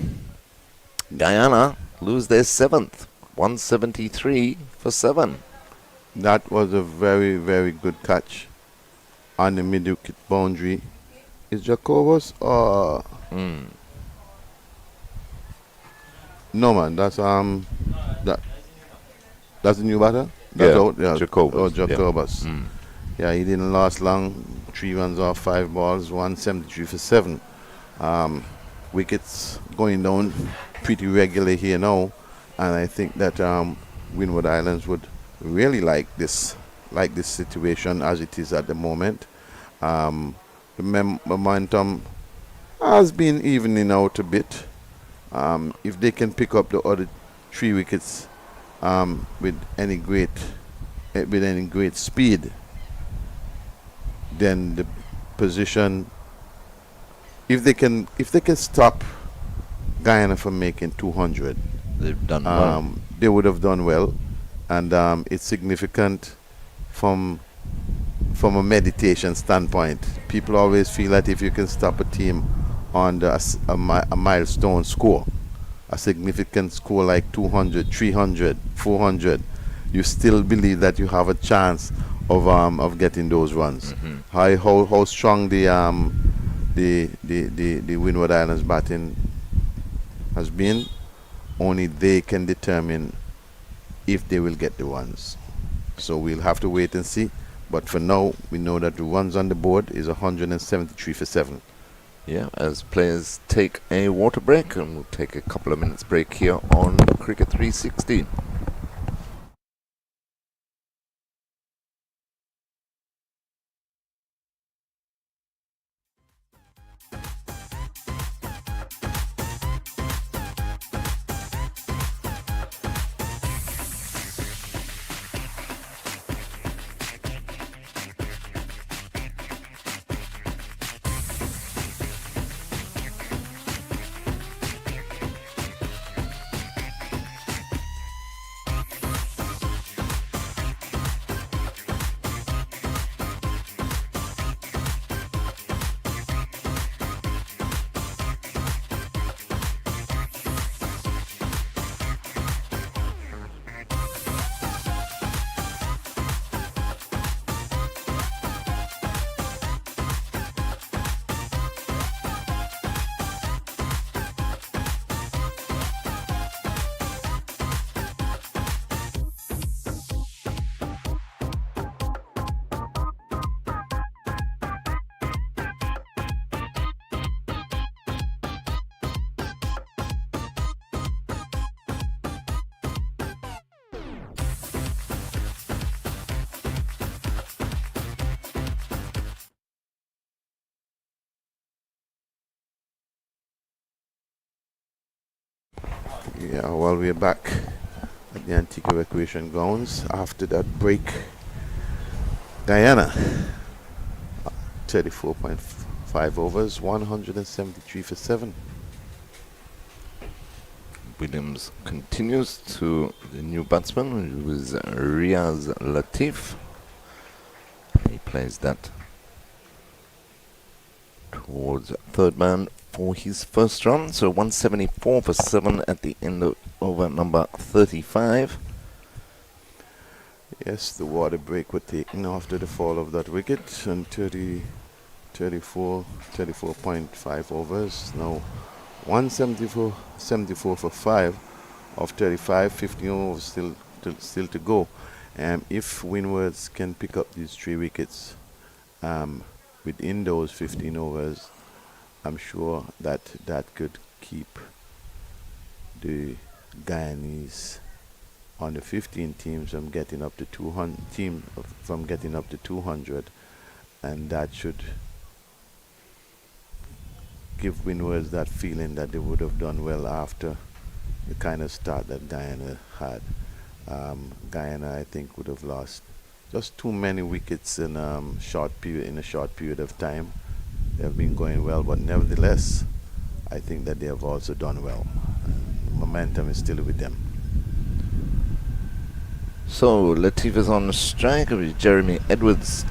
Guyana lose their 7th. 173 for 7. That was a very, very good catch on the mid-wicket boundary. Is Jacobus or no, man? That's that's the new batter. That's out. Yeah, Jacobus. Oh, Jacobus. Yeah. Yeah, he didn't last long. 3 runs off 5 balls, 173 for 7. Wickets going down pretty regularly here now, and I think that Windward Islands would really like this situation as it is at the moment. The momentum has been evening out a bit. If they can pick up the other 3 wickets with any great speed, then the position, if they can stop Guyana from making 200, They've done well. they would have done well, and it's significant from a meditation standpoint. People always feel that if you can stop a team on a milestone score, a significant score like 200, 300, 400, you still believe that you have a chance of getting those runs. How strong the Windward Islands batting has been, only they can determine if they will get the runs. So we'll have to wait and see. But for now, we know that the runs on the board is 173 for 7. Yeah, as players take a water break, and we'll take a couple of minutes break here on Cricket 360. Yeah, well, we're back at the Antigua Recreation Grounds after that break. Guyana, 34.5 overs, 173 for 7. Williams continues to the new batsman, who is Riaz Latif. He plays that towards third man for his first run. So 174 for 7 at the end of over number 35. Yes, the water break was taken after the fall of that wicket, and 34.5 overs. Now 174 for 5 of 35, 15 overs still to go. If Windwards can pick up these 3 wickets within those 15 overs, I'm sure that could keep the Guyanese on the 15 teams from getting up to 200, and that should give Windwards that feeling that they would have done well after the kind of start that Guyana had. Guyana, I think, would have lost just too many wickets in a short period of time. They have been going well, but nevertheless, I think that they have also done well. Momentum is still with them. So Latif is on the strike with Jeremy Edwards,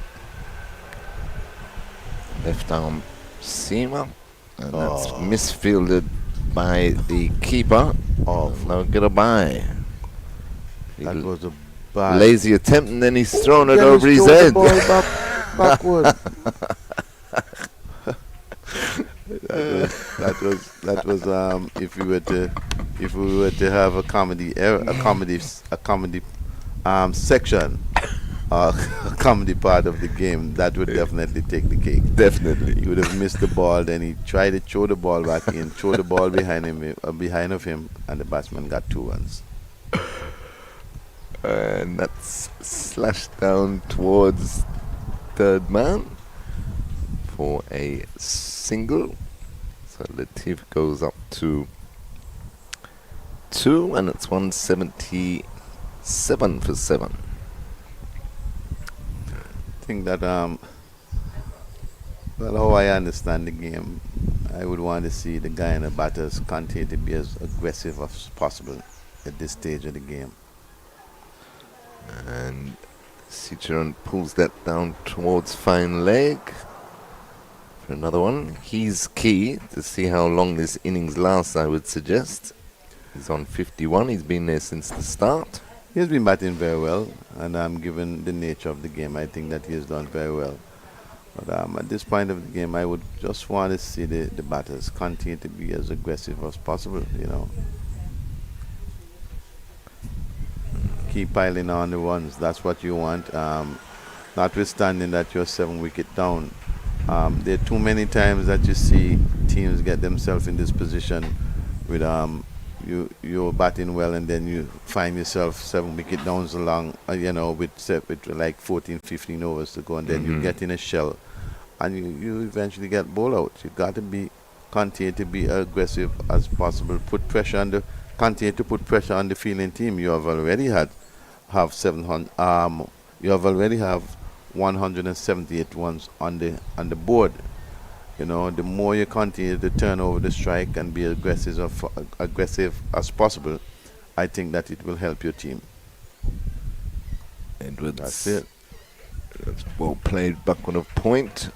left arm seamer, and that's misfielded by the keeper. Now get a bye. That was a bad lazy attempt, and then he's thrown it over his head. Backward. that was if we were to have a comedy section, a comedy part of the game, that would definitely take the cake. Definitely. He would have missed the ball, then he tried to throw the ball back in, throw the ball behind of him, and the batsman got 2 runs. And that's slashed down towards third man for a single. So Latif goes up to 2, and it's 177 for 7. I think that well, how I understand the game, I would want to see the Guyana batters continue to be as aggressive as possible at this stage of the game. And Sichuan pulls that down towards fine leg for another one. He's key to see how long this innings lasts, I would suggest. He's on 51. He's been there since the start. He has been batting very well, and given the nature of the game, I think that he has done very well. But at this point of the game, I would just want to see the batters continue to be as aggressive as possible, you know. Keep piling on the runs. That's what you want. Notwithstanding that you're 7 wicket down, there are too many times that you see teams get themselves in this position with you're batting well, and then you find yourself 7 wicket downs along, you know, with like 14, 15 overs to go, and then you get in a shell, and you eventually get bowled out. You got to continue to be aggressive as possible. Continue to put pressure on the fielding team. You have already have 700. You have already have 178 runs on the board. You know, the more you continue to turn over the strike and be aggressive as possible, I think that it will help your team. Edwards. That's it. That's well played, backward of point.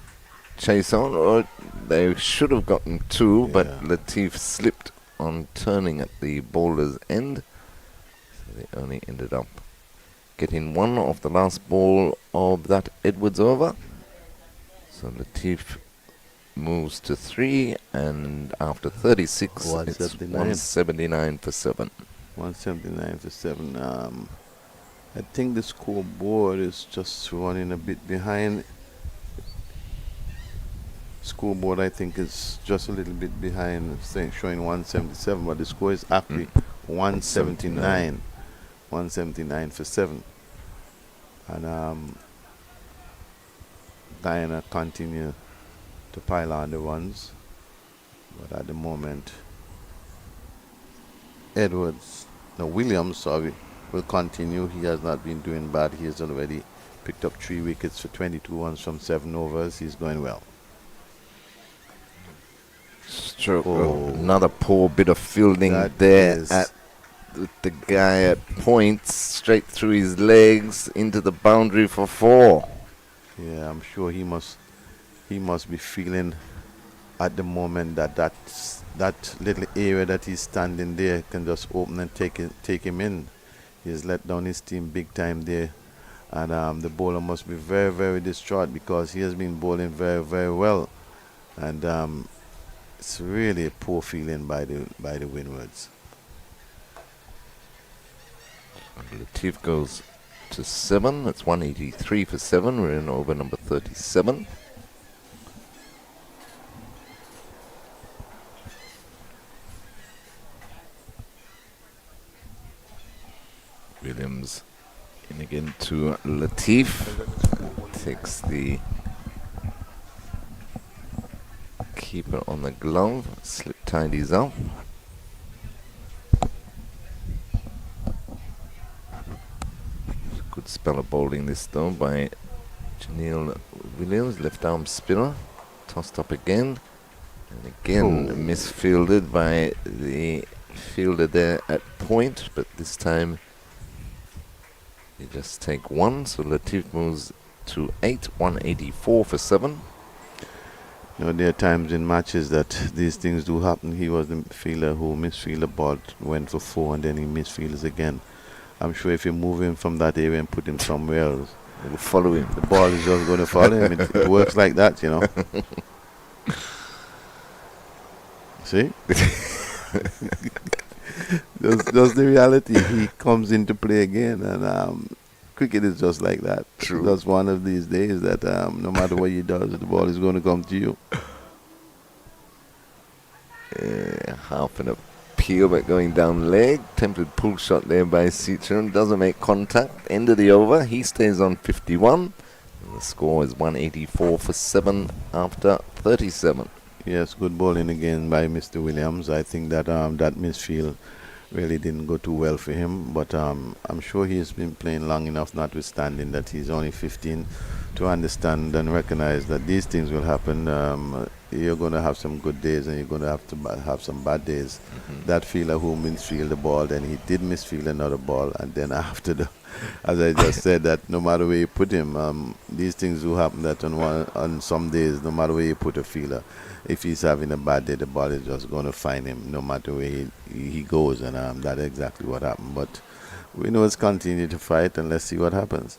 Chase on, or they should have gotten 2, but Latif slipped on turning at the bowler's end. So they only ended up getting 1 off the last ball of that Edwards over. So Latif moves to 3, and after 36, it's 179 for 7. 179 for 7. I think the scoreboard is just running a bit behind. Scoreboard, I think, is just a little bit behind, showing 177, but the score is actually 179. 179 for 7. And Guyana continue to pile on the runs, but at the moment Williams, will continue. He has not been doing bad. He has already picked up 3 wickets for 22 runs from 7 overs. He's going well. Another poor bit of fielding there at the guy at points, straight through his legs into the boundary for 4. Yeah, I'm sure he must be feeling at the moment that little area that he's standing there can just open and take him in. He's let down his team big time there, and the bowler must be very, very distraught because he has been bowling very, very well, and it's really a poor feeling by the Windwards. Latif goes to 7. That's 183 for 7. We're in over number 37. Williams in again to Latif. Takes the keeper on the glove. Slip tidies up. Good spell of bowling this though by Janelle Williams, left arm spinner. Tossed up again. And again misfielded by the fielder there at point, but this time you just take 1, so Latif moves to 8, 184 for 7. You know, there are times in matches that these things do happen. He was the fielder who misfielded the ball, went for 4, and then he misfields again. I'm sure if you move him from that area and put him somewhere else, it will follow him. The ball is just going to follow him. It works like that, you know. See? That's the reality. He comes into play again, and cricket is just like that. True. That's one of these days that no matter what he does, the ball is going to come to you. Half in a appeal, but going down leg. Tempted pull shot there by Citroen. Doesn't make contact. End of the over. He stays on 51. And the score is 184 for 7 after 37. Yes, good bowling again by Mr. Williams. I think that that misfield really didn't go too well for him, but I'm sure he's been playing long enough, notwithstanding that he's only 15, to understand and recognize that these things will happen. You're going to have some good days and you're going to have some bad days. That fielder who misfield the ball, then he did misfield another ball, and then after the, as I just said, that no matter where you put him, these things will happen. That on some days, no matter where you put a fielder, if he's having a bad day, the ball is just going to find him no matter where he goes, and that's exactly what happened. But we know it's continue to fight, and let's see what happens.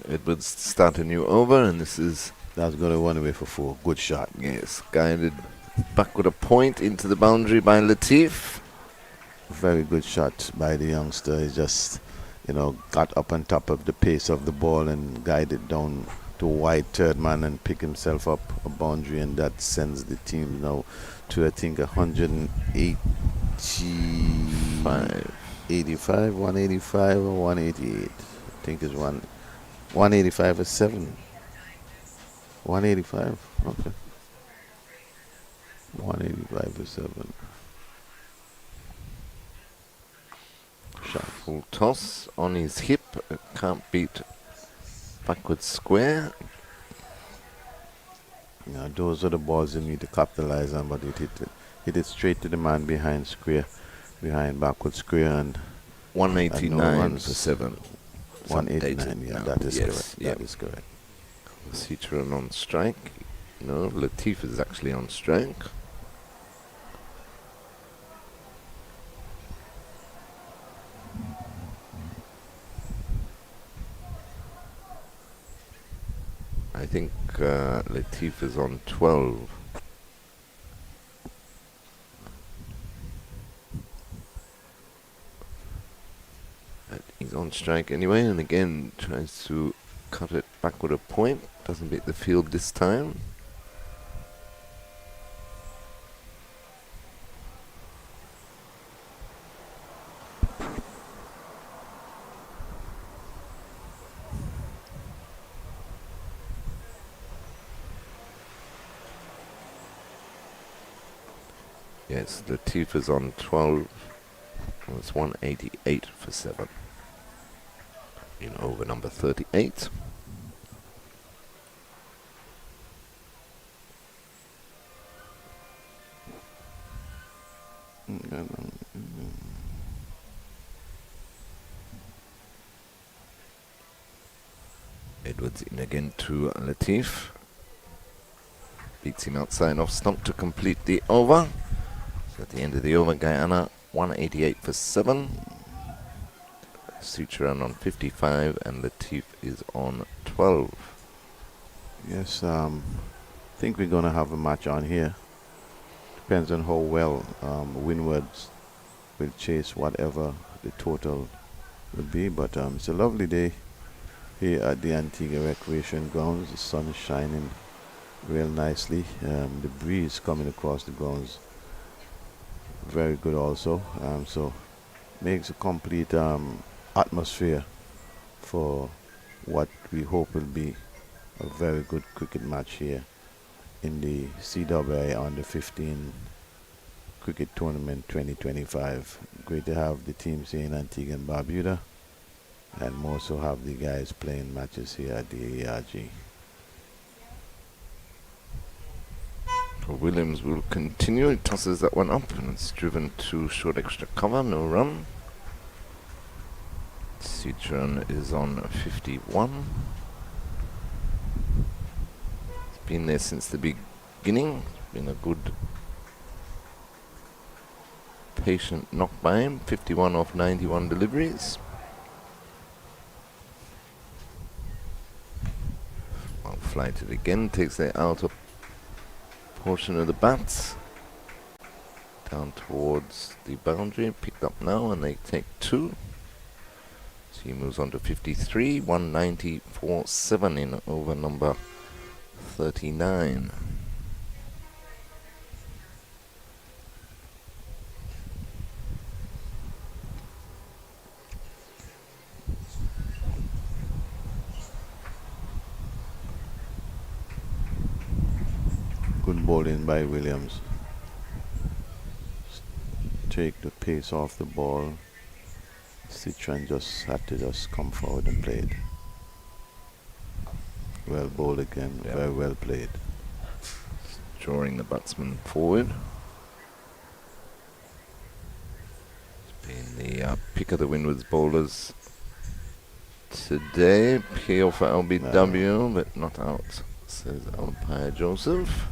Edwards start a new over, and this is... That's going to run away for 4. Good shot. Yes, guided back with a point into the boundary by Latif. Very good shot by the youngster. He just, got up on top of the pace of the ball and guided down to wide third man and pick himself up a boundary, and that sends the team now to, I think, 185, 185 or 188. I think it's 185 or 7. 185, okay. 185 or 7. Shot. Full toss on his hip. Can't beat backward square. Those are the balls you need to capitalize on, but it hit it straight to the man behind backward square, and 189 for 7. 189, yeah, that is correct. Yep. That is correct. Citroen on strike. No, Latif is actually on strike. I think Latif is on 12. He's on strike anyway, and again tries to cut it back with a point. Doesn't beat the field this time. Yes, Latif is on 12. Well, it's 188 for 7. In over number 38. Edwards in again to Latif. Beats him outside off stump to complete the over. So at the end of the over, Guyana 188 for 7. Citroen on 55 and Latif is on 12. Yes, I think we're going to have a match on here. Depends on how well Windwards will chase whatever the total would be. But it's a lovely day here at the Antigua Recreation Grounds. The sun is shining real nicely. The breeze coming across the grounds very good also. So makes a complete atmosphere for what we hope will be a very good cricket match here in the CWI Under 15 Cricket Tournament 2025. Great to have the teams here in Antigua and Barbuda, and more so have the guys playing matches here at the ARG. Williams will continue. He tosses that one up and it's driven to short extra cover, no run. Citroen is on 51. It's been there since the beginning. It's been a good patient knock by him. 51 off 91 deliveries. I'll flight it again, takes the outer portion of the bats down towards the boundary, picked up now, and they take 2. So he moves on to 53, 194.7 in over number 39. Good bowling by Williams. Take the pace off the ball. Citron just had to just come forward and play it. Well bowled again. Yep. Very well played. Drawing the batsman forward. It's been the pick of the Windwards bowlers today. PO for LBW, but not out, says umpire Joseph.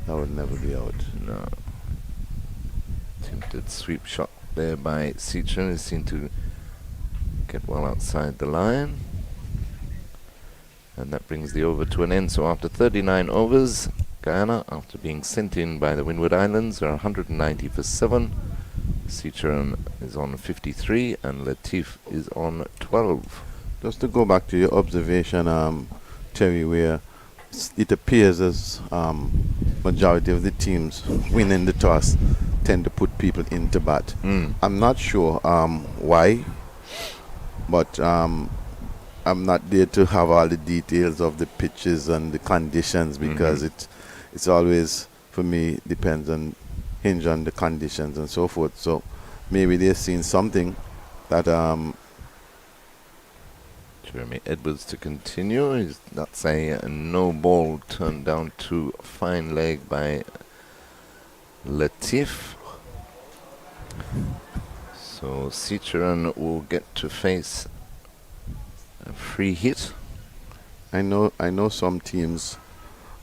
That would never be out. No. Attempted sweep shot there by Citron. He seemed to get well outside the line. And that brings the over to an end. So after 39 overs, Guyana, after being sent in by the Windward Islands, are 190 for 7. Citron is on 53 and Latif is on 12. Just to go back to your observation, Terry, where it appears as majority of the teams winning the toss tend to put people into bat. I'm not sure why, but I'm not there to have all the details of the pitches and the conditions, because it's always, for me, depends on hinge on the conditions and so forth. So maybe they've seen something that Jeremy Edwards to continue. That's a no ball turned down to fine leg by Latif. So Citron will get to face a free hit. I know some teams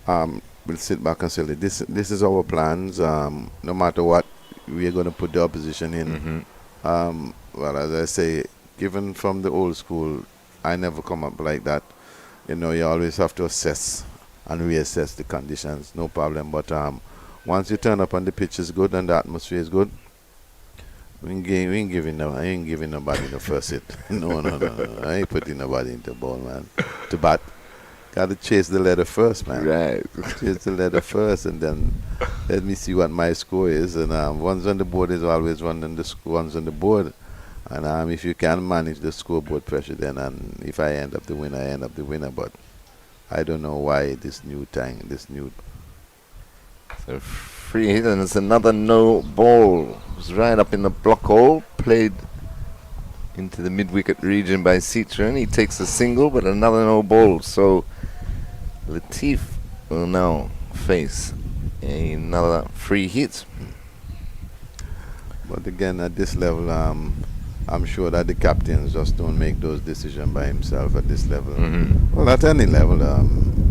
will sit back and say, this is our plans. No matter what, we are going to put the opposition in. Well, as I say, given from the old school, I never come up like that. You know, you always have to assess and reassess the conditions. No problem. But once you turn up and the pitch is good and the atmosphere is good, I ain't giving nobody the first hit. No. I ain't putting nobody into the ball, man. To bat. Got to chase the letter first, man. Right. Chase the letter first, and then let me see what my score is. And one's on the board is always one, and the one's on the board. And if you can manage the scoreboard pressure, then if I end up the winner, I end up the winner. But I don't know why this new. So free hit, and it's another no ball. It was right up in the block hole, played into the mid-wicket region by Citron. He takes a single, but another no ball. So Latif will now face another free hit. But again, at this level, I'm sure that the captains just don't make those decisions by himself at this level. Well, at any level,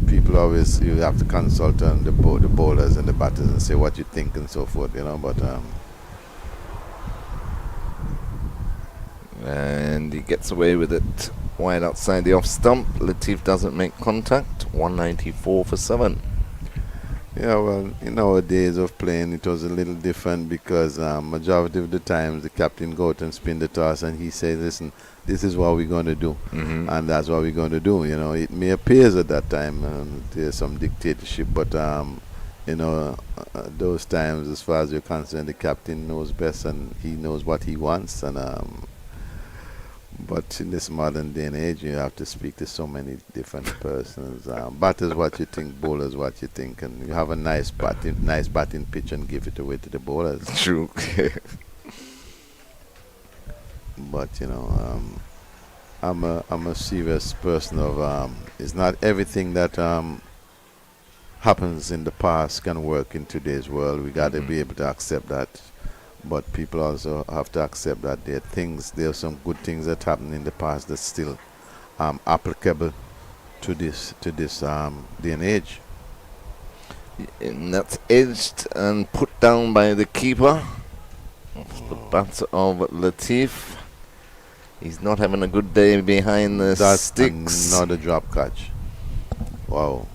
people always, you have to consult on the bowlers and the batters and say what you think and so forth, you know. But and he gets away with it wide outside the off stump. Latif doesn't make contact. 194 for 7. yeah, well, in our days of playing, it was a little different, because majority of the times the captain go out and spin the toss and he says, listen, this is what we're going to do, and that's what we're going to do. You know, it may appear at that time there's some dictatorship, but you know, those times, as far as you're concerned, the captain knows best and he knows what he wants. And but in this modern day and age, you have to speak to so many different persons. Batters what you think, bowlers what you think, and you have a nice batting pitch and give it away to the bowlers. True. But you know, I'm a serious person of it's not everything that happens in the past can work in today's world. We got to be able to accept that. But people also have to accept that there are some good things that happened in the past that's still applicable to this day and age. And that's edged and put down by the keeper. Off the bat of Latif. He's not having a good day behind the sticks. Another drop catch. Wow.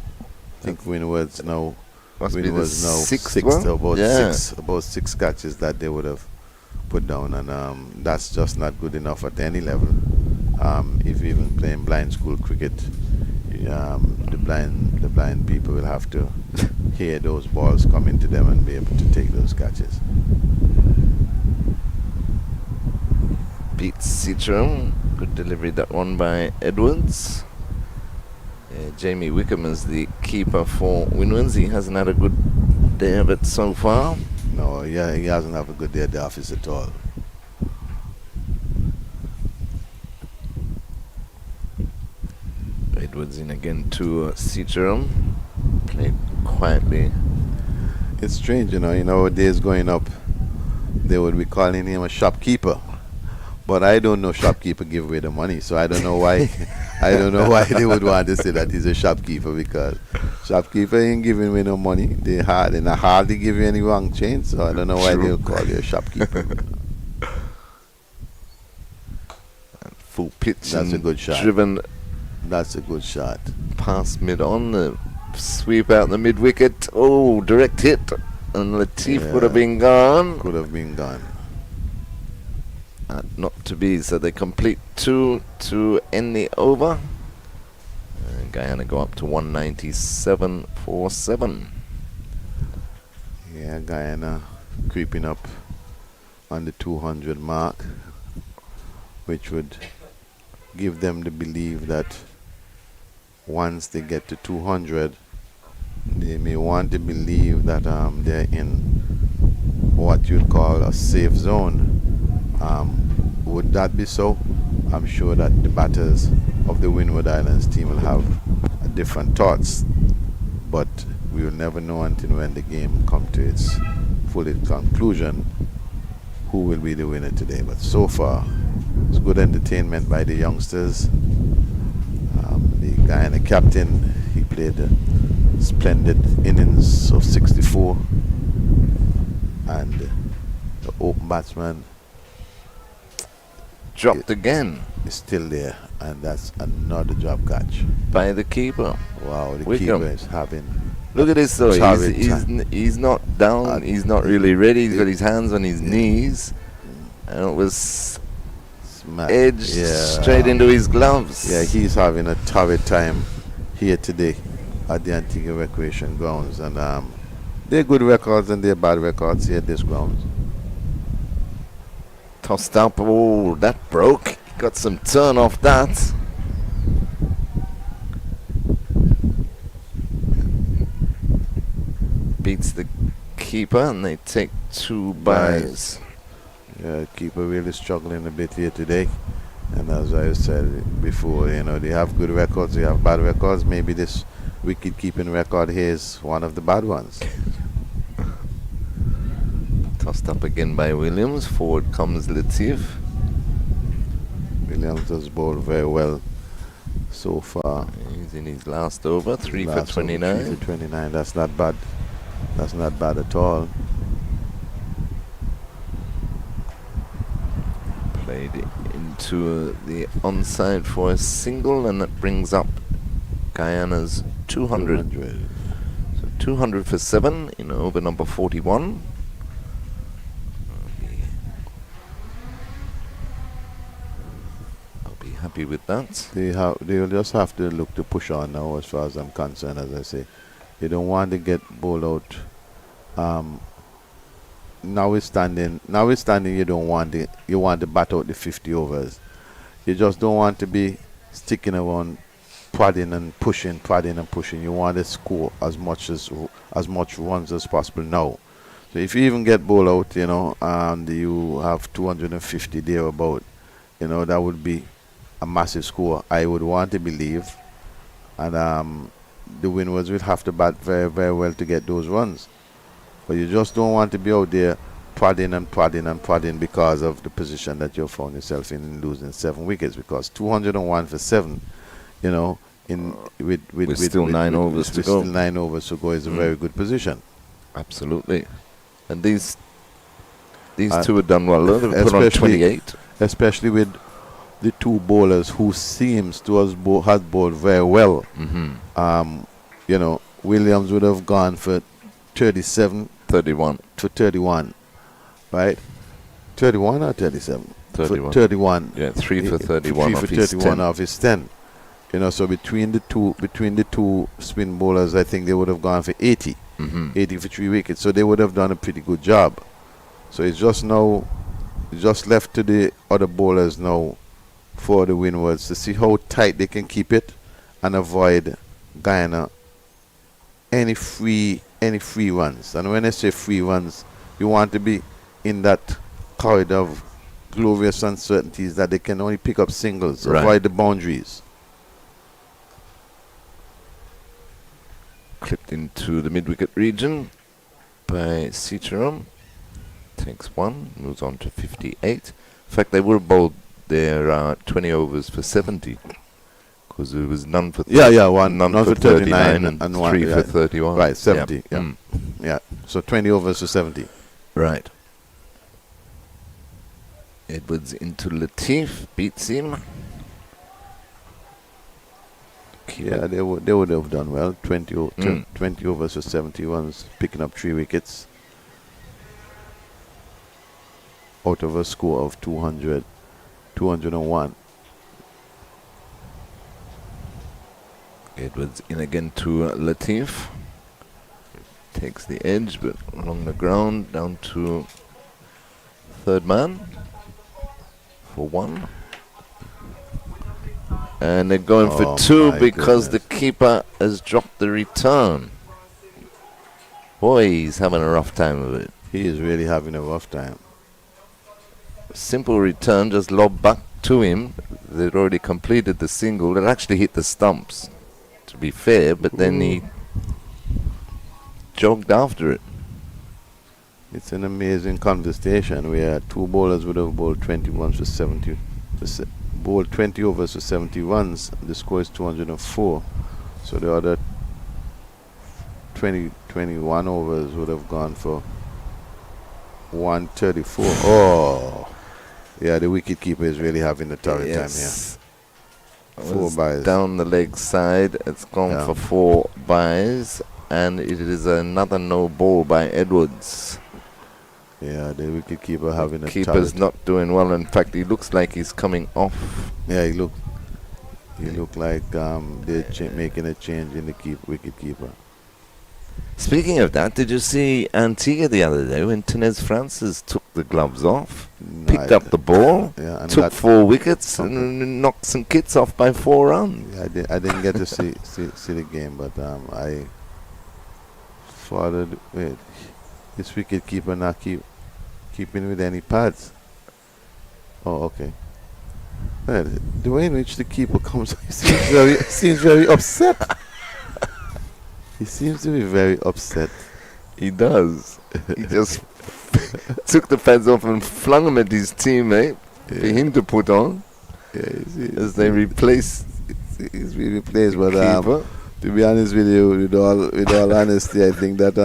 I think Windwards now. Windwards now about six catches that they would have put down, and that's just not good enough at any level. If you're even playing blind school cricket, the blind people will have to hear those balls come into them and be able to take those catches. Beats Citron. Good delivery, that one by Edwards. Jamie Wickham is the keeper for Windwards. He hasn't had a good good day of it so far. No, yeah, he hasn't had a good day at the office at all. Edwards in again to Ciceron. Played quietly. It's strange, days going up, they would be calling him a shopkeeper. But I don't know shopkeeper give away the money, so I don't know why. I don't know why they would want to say that he's a shopkeeper, because shopkeeper ain't giving away no money. They hardly give you any wrong change, so I don't know why they'll call you a shopkeeper. Full pitch. That's a good shot. Driven. That's a good shot. Past mid on the sweep out the mid wicket. Oh, direct hit, and Latif would have been gone. Could have been gone. Not to be, so they complete 2 to end the over. And Guyana go up to 197 for 7. Yeah, Guyana creeping up on the 200 mark, which would give them the belief that once they get to 200, they may want to believe that they're in what you'd call a safe zone. Would that be so? I'm sure that the batters of the Windward Islands team will have different thoughts, but we will never know until when the game comes to its full conclusion who will be the winner today. But so far, it's good entertainment by the youngsters. The Guyana captain, he played a splendid innings of 64, and the open batsman Dropped again is still there, and that's another drop catch by the keeper. Wow, the Wickham. keeper is having. Look at this though. Sorry, He's not down. He's not really ready. He's got his hands on his knees, and it was edged straight into his gloves. Yeah, he's having a torrid time here today at the Antigua Recreation Grounds, and they're good records and they're bad records here at this grounds. Tossed up. Oh, that broke. Got some turn off that. Beats the keeper, and they take 2 byes. Yeah, keeper really struggling a bit here today. And as I said before, they have good records, they have bad records. Maybe this wicket keeping record here is one of the bad ones. Tossed up again by Williams. Forward comes Latif. Williams has bowled very well so far. He's in his last over, 3 for 29. 3 for 29, that's not bad. That's not bad at all. Played into the onside for a single, and that brings up Guyana's 200. So 200 for 7 in over number 41. I'll be happy with that. They'll just have to look to push on now, as far as I'm concerned. As I say, you don't want to get bowled out. Notwithstanding, you don't want you want to bat out the 50 overs. You just don't want to be sticking around, prodding and pushing. You want to score as much runs as possible now. So if you even get bowled out, and you have 250 thereabout, that would be a massive score. I would want to believe, and the Windwards will have to bat very, very well to get those runs. But you just don't want to be out there prodding because of the position that you found yourself in losing 7 wickets. Because 201 for 7, with still 9 overs to go. Still 9 overs to go is a very good position. Absolutely. And these two have done well. They've put on 28. Especially with the 2 bowlers who seems to have bowled very well. Williams would have gone for 31 to 31, right? 31 or 37? 31. 31. Yeah, 3 for 31 off his 10. So between the two spin bowlers, I think they would have gone for 80. 80 for 3 wickets. So they would have done a pretty good job. So it's just left to the other bowlers now for the Windwards to see how tight they can keep it and avoid Guyana any free any free runs. And when I say free runs, you want to be in that corridor of glorious uncertainties that they can only pick up singles, Right. avoid the boundaries. Clipped into the mid-wicket region by Cicherum. Takes one, moves on to 58. In fact, they were bowled their 20 overs for 70. Because there was none for None for 39 and one, 3 for 31. Right, 70. Yep. Yeah. Yeah. So 20 overs to 70. Right. Edwards into Latif, beats him. Yeah, they would have done well. 20 overs to 70 runs, picking up 3 wickets. Out of a score of 201. Edwards in again to Latif. Takes the edge, but along the ground, down to third man for 1. And they're going for 2 because the keeper has dropped the return. Boy, he's having a rough time of it. He is really having a rough time. Simple return, just lobbed back to him. They'd already completed the single. It actually hit the stumps, to be fair, but then he jogged after it. It's an amazing contestation where 2 bowlers would have bowled 20 runs for 70. Bowled 20 overs for 70 runs. The score is 204. So the other 21 overs would have gone for 134. Oh, yeah, the wicket keeper is really having a torrid time here. 4 byes. Down the leg side, it's gone for 4 byes, and it is another no ball by Edwards. Yeah, the wicket keeper having a keeper's torrid. not doing well. In fact, he looks like he's coming off. Yeah, he looked like they're making a change in the wicket keeper. Speaking of that, did you see Antigua the other day when Tenez Francis took the gloves off, picked up the ball, and took 4 wickets, and knocked some kits off by 4 runs? Yeah, I didn't get to see the game, but I followed. Wait, this wicket keeper not keeping with any pads. Oh, okay. Well, the way in which the keeper comes, he seems very upset. He seems to be very upset. He does. He just took the pads off and flung them at his teammate for him to put on. Yeah, as they replace. He's being replaced, but keeper. To be honest with you, with all honesty, I think that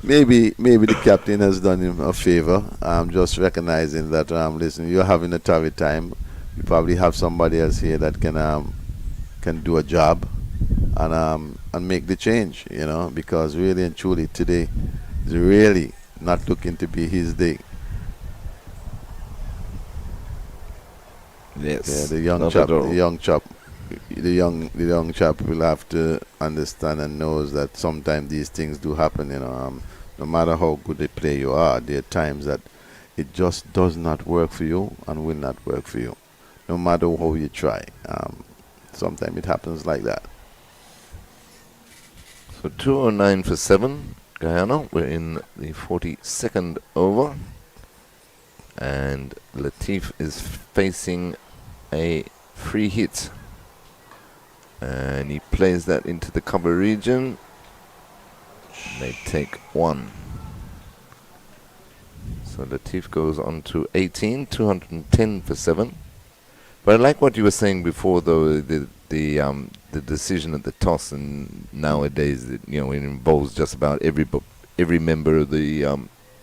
maybe the captain has done him a favor. Just recognizing that listen, you're having a torrid time. You probably have somebody else here that can do a job and make the change, because really and truly today is really not looking to be his day. Yes. Yeah, the young chap will have to understand and knows that sometimes these things do happen, no matter how good a player you are, there are times that it just does not work for you and will not work for you, no matter how you try. Sometimes it happens like that. So 209 for 7, Guyana. We're in the 42nd over. And Latif is facing a free hit. And he plays that into the cover region. They take 1. So Latif goes on to 18, 210 for 7. But I like what you were saying before, though, the decision at the toss, and nowadays, it involves just about every member of the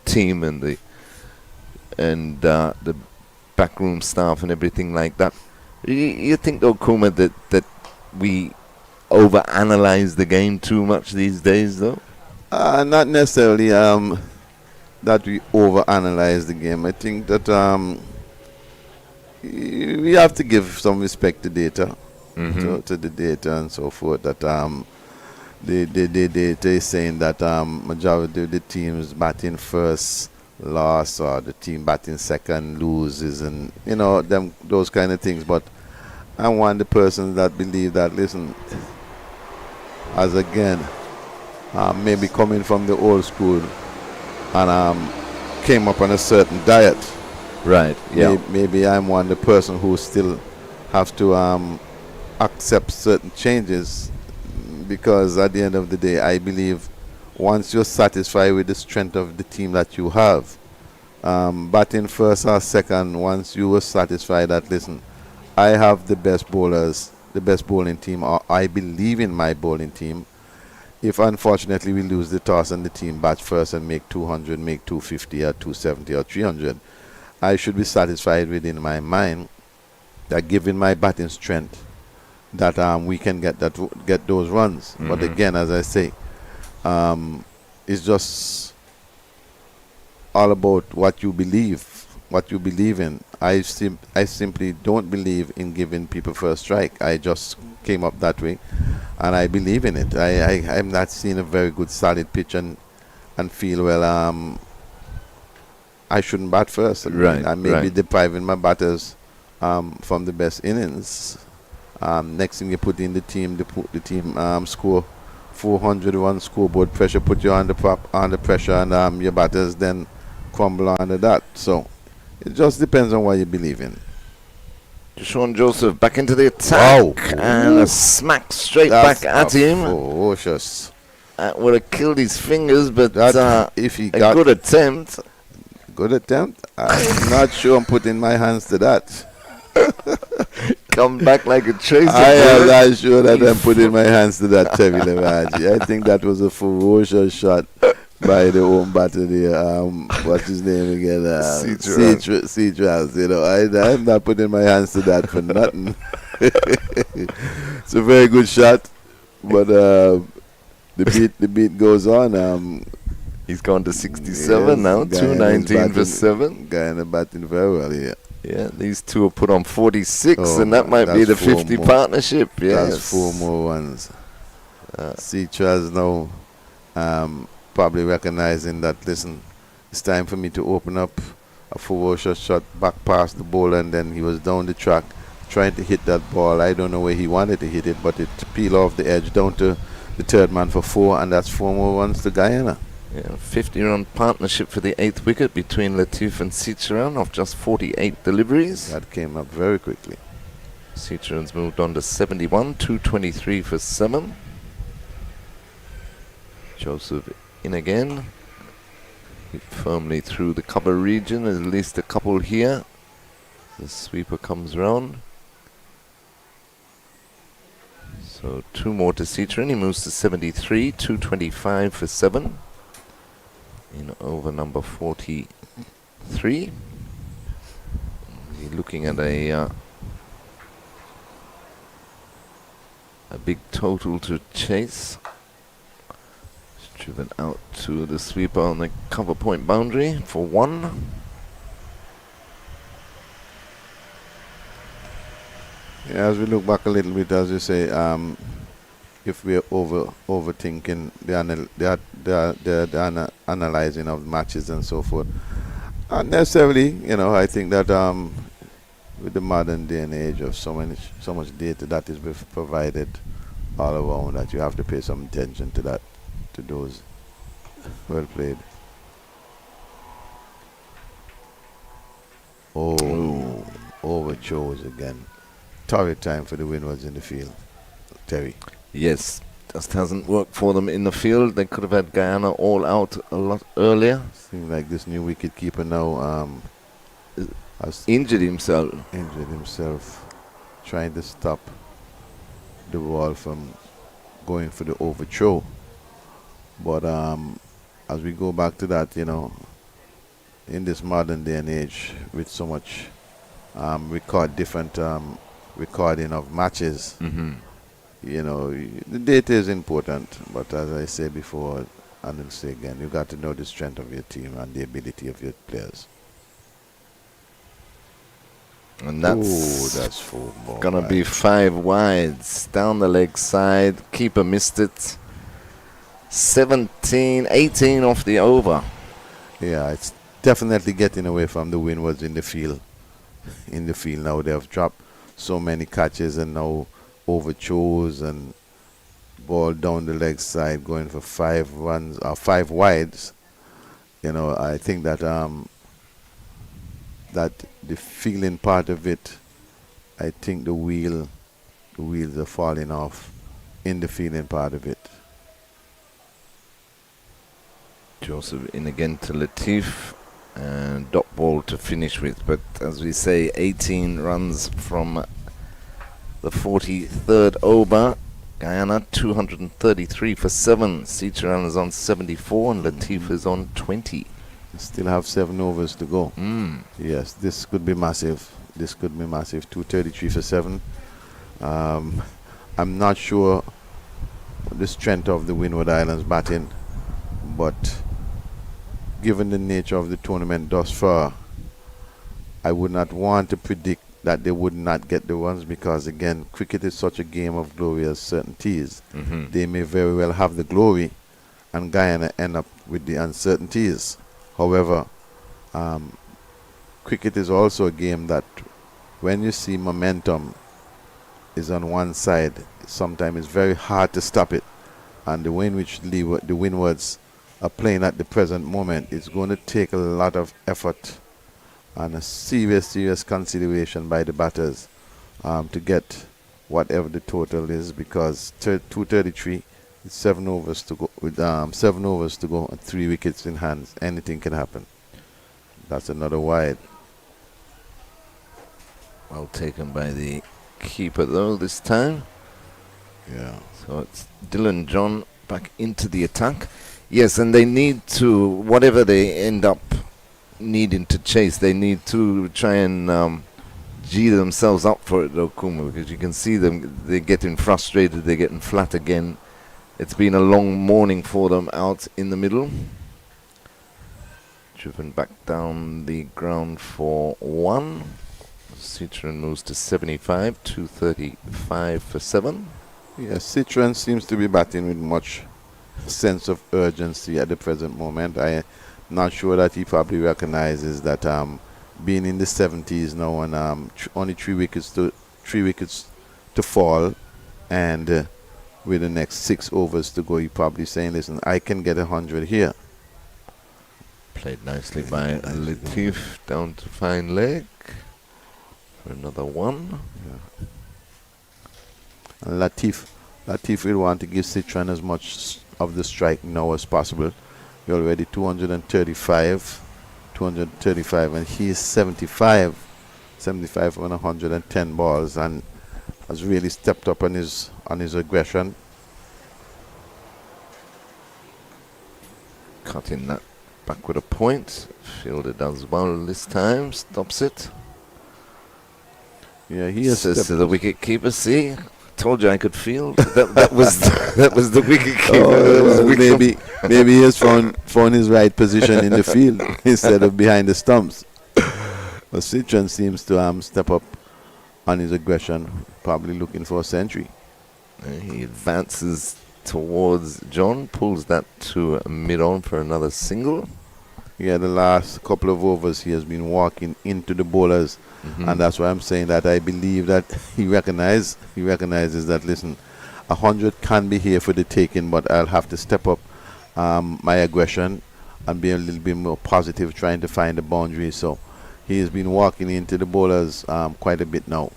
team and the backroom staff and everything like that. You think, though, Kuma, that we overanalyze the game too much these days, though? Not necessarily that we overanalyze the game. I think that we have to give some respect to data, to the data and so forth. That the data is saying that majority of the teams batting first loss, or the team batting second loses, and those kind of things. But I'm one of the persons that believe that, listen, as again, maybe coming from the old school and came up on a certain diet. Right. Yeah. Maybe I'm the person who still have to accept certain changes, because at the end of the day, I believe once you're satisfied with the strength of the team that you have, batting first or second, once you were satisfied that, listen, I have the best bowlers, the best bowling team, or I believe in my bowling team. If unfortunately we lose the toss and the team bats first and make 200, make 250 or 270 or 300, I should be satisfied within my mind that given my batting strength, that we can get those runs. But again, as I say, it's just all about what you believe in. I simply don't believe in giving people first strike. I just came up that way, and I believe in it. I'm not seeing a very good solid pitch and feel, well, I shouldn't bat first. I may be depriving my batters from the best innings. Next thing you put in the team score 400 on scoreboard, pressure put you on the pressure, and your batters then crumble under that. So it just depends on what you believe in. Sean Joseph back into the attack, and a smack straight back at him. Ferocious. That would have killed his fingers, but if he got a good attempt. Good attempt. I'm not sure I'm putting my hands to that. Come back like a tracer. I am not sure that I'm putting my hands to that, Tevi Levaji. I think that was a ferocious shot by the home batter there. What's his name again? Cedras. You know, I'm not putting my hands to that for nothing. It's a very good shot, but the beat goes on. He's gone to 67 now, 219 for 7. Guyana batting very well here. Yeah, these two are put on 46, and that might be the 50 partnership. Yes. That's 4 more ones. Citras now probably recognizing that, listen, it's time for me to open up a ferocious shot back past the bowler, and then he was down the track trying to hit that ball. I don't know where he wanted to hit it, but it peeled off the edge down to the third man for 4, and that's 4 more runs to Guyana. Yeah, 50-run partnership for the 8th wicket between Latif and Ciceran off just 48 deliveries. That came up very quickly. Ciceran's moved on to 71, 223 for 7. Joseph in again. Hit firmly through the cover region, at least a couple here. The sweeper comes round. So 2 more to Ciceran. He moves to 73, 225 for 7. In over number 43. He's looking at a big total to chase. It's driven out to the sweeper on the cover point boundary for 1. Yeah, as we look back a little bit, as you say, if we're overthinking the analyzing of matches and so forth, not necessarily. You know, I think that with the modern day and age of so much data that is provided all around, that you have to pay some attention to that, to those. Well played. Oh, overchores again. Torrid time for the Windwards in the field. Terry. Yes, just hasn't worked for them in the field. They could have had Guyana all out a lot earlier. Seems like this new wicketkeeper now has injured himself. Trying to stop the ball from going for the overthrow. But as we go back to that, you know, in this modern day and age, with so much recording of matches, you know, the data is important, but as I said before, and I'll say again, you got to know the strength of your team and the ability of your players. And that's 4 more. Gonna be 5 wides down the leg side. Keeper missed it. 17, 18 off the over. Yeah, it's definitely getting away from the Windwards in the field. Now they have dropped so many catches and now overthrows and ball down the leg side, going for 5 runs or 5 wides. I think that that the feeling part of it, I think the wheels are falling off in the feeling part of it. Joseph in again to Latif, and dot ball to finish with. But as we say, 18 runs from the 43rd over. Guyana 233 for 7. Citroen is on 74 and Latif is on 20. Still have 7 overs to go. Yes, this could be massive. 233 for 7. I'm not sure the strength of the Windward Islands batting, but given the nature of the tournament thus far, I would not want to predict that they would not get the runs, because again, cricket is such a game of glorious certainties. They may very well have the glory and Guyana end up with the uncertainties. However, cricket is also a game that when you see momentum is on one side, sometimes it's very hard to stop it. And the way in which the Windwards are playing at the present moment, it's going to take a lot of effort and a serious consideration by the batters to get whatever the total is, because 233 is 7 overs to go with 7 overs to go and 3 wickets in hands. Anything can happen. That's another wide. Well taken by the keeper though this time. Yeah. So it's Dylan John back into the attack. Yes, and they need to, whatever they end up needing to chase, they need to try and G themselves up for it though, Kuma, because you can see them, they're getting frustrated, they're getting flat again. It's been a long morning for them out in the middle. Driven back down the ground for 1. Citroen moves to 75, 235 for 7. Yes, Citroen seems to be batting with much sense of urgency at the present moment. I'm not sure that he probably recognizes that being in the 70s now and only 3 wickets to fall, and with the next 6 overs to go, he probably saying, listen, I can get 100 here. Played nicely by Latif down to fine leg for another 1. Yeah. And Latif will want to give Citroen as much of the strike now as possible. We're already 235, and he is 75 on 110 balls, and has really stepped up on his aggression. Cutting that back with a point. Fielder does well this time, stops it. Yeah, he has says stepped to the wicket keeper, see, told you I could field. that was the wicket keeper. Maybe he has found his right position in the field instead of behind the stumps. But Citroen seems to step up on his aggression, probably looking for a century. He advances towards John, pulls that to mid-on for another single. Yeah, the last couple of overs he has been walking into the bowlers, and that's why I'm saying that I believe that he recognizes that, listen, 100 can be here for the taking, but I'll have to step up my aggression and be a little bit more positive, trying to find the boundary. So he has been walking into the bowlers quite a bit now.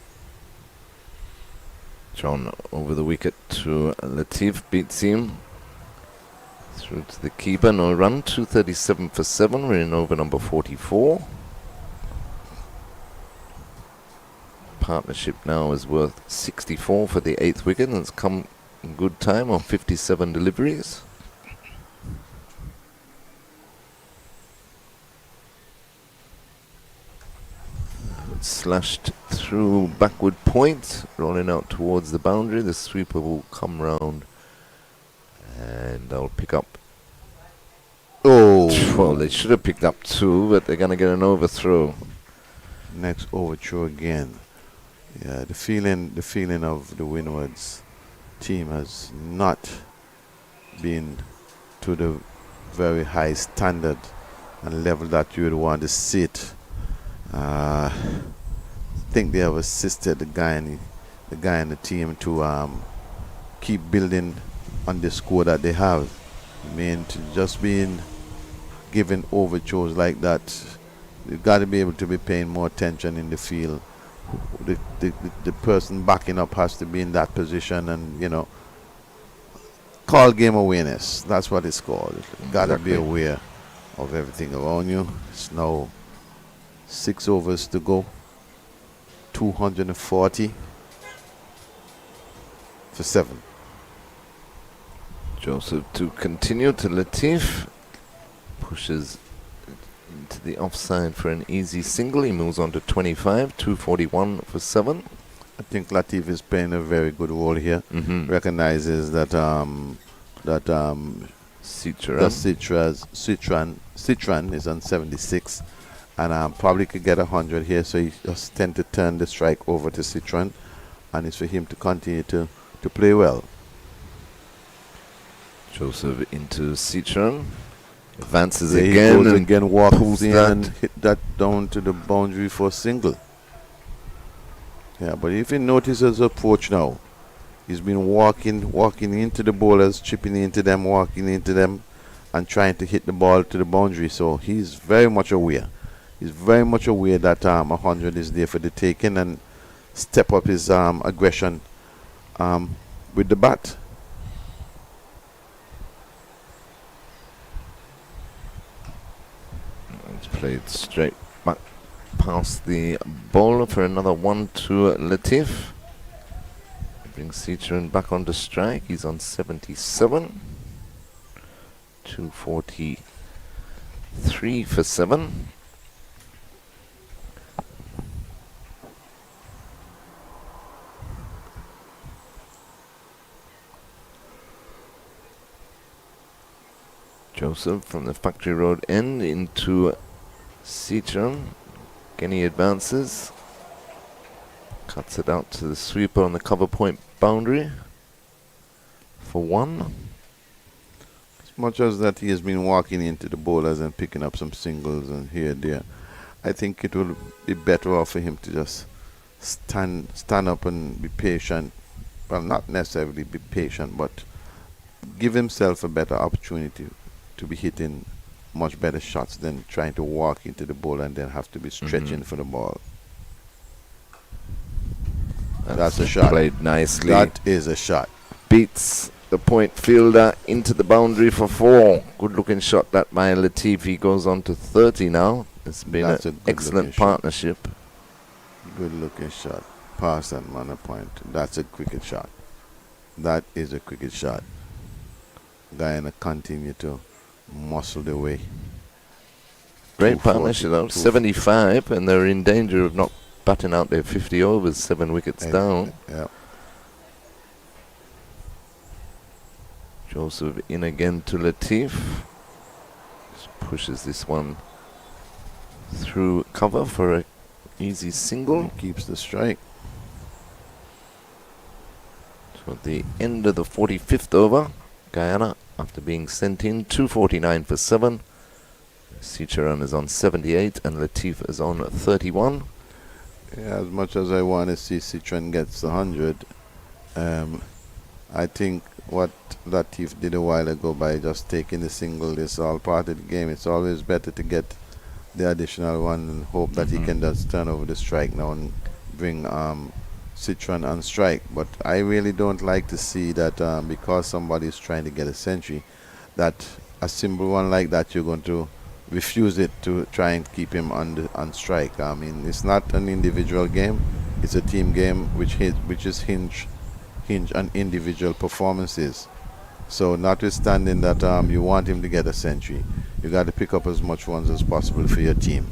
John over the wicket to Latif, beats him. Through to the keeper, no run, 237 for 7. We're in over number 44. Partnership now is worth 64 for the 8th wicket, and it's come in good time on 57 deliveries. It's slashed through backward point, rolling out towards the boundary. The sweeper will come round and they'll pick up. Oh, well, they should have picked up 2, but they're going to get an overthrow. Next overthrow again. Yeah, the feeling of the Windwards team has not been to the very high standard and level that you would want to see it. I think they have assisted the Guyana team to keep building on the score that they have. I mean, to just being given overtures like that, you've got to be able to be paying more attention in the field. The person backing up has to be in that position, and call game awareness. That's what it's called. You've got to be aware of everything around you. It's now 6 overs to go. 240 for 7. Joseph to continue to Latif. Pushes into the offside for an easy single. He moves on to 25, 241 for 7. I think Latif is playing a very good role here. Recognizes that Citran is on 76, and probably could get 100 here. So he just tend to turn the strike over to Citran, and it's for him to continue to play well. Joseph into Citran. Advances There again. He goes and again, walks pulls in that. and hit that down to the boundary for a single. Yeah, but if you notice his approach now, he's been walking into the bowlers, chipping into them, walking into them, and trying to hit the ball to the boundary. So he's very much aware. He's very much aware that 100 is there for the taking, and step up his aggression with the bat. It's played straight back past the bowler for another 1 to Latif. Brings Citran back onto strike. He's on 77. 243 for 7. Joseph from the Factory Road end into Citran. Again, he advances. Cuts it out to the sweeper on the cover point boundary for 1. As much as that he has been walking into the bowlers and picking up some singles and here and there, I think it will be better off for him to just stand up and be patient. Well, not necessarily be patient, but give himself a better opportunity to be hitting much better shots than trying to walk into the ball and then have to be stretching for the ball. That's a shot. Played nicely. That is a shot. Beats the point fielder into the boundary for 4. Good looking shot that by Latif. He goes on to 30 now. It's been an excellent partnership. Good looking shot. Pass and man a point. That's a cricket shot. That is a cricket shot. Guyana continue to muscle their way. Great partnership though. 75, and they're in danger of not batting out their 50 overs, 7 wickets down. Yeah. Joseph in again to Latif. Just pushes this one through cover for an easy single. He keeps the strike. So at the end of the 45th over, Guyana, after being sent in, 249 for 7. Citran is on 78 and Latif is on 31. Yeah, as much as I want to see Citran gets 100, I think what Latif did a while ago by just taking the single is all part of the game. It's always better to get the additional one and hope that he can just turn over the strike now and bring Citran on strike. But I really don't like to see that because somebody is trying to get a century, that a simple one like that you're going to refuse it to try and keep him on strike. I mean, it's not an individual game; it's a team game which is hinge on individual performances. So, notwithstanding that you want him to get a century, you got to pick up as much ones as possible for your team,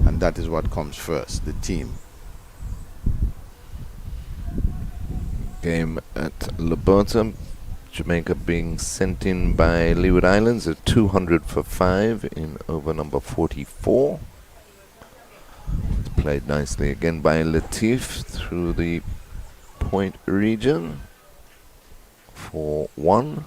and that is what comes first: the team. Game at Liberta. Jamaica being sent in by Leeward Islands at 200 for 5 in over number 44. It's played nicely again by Latif through the point region for 1.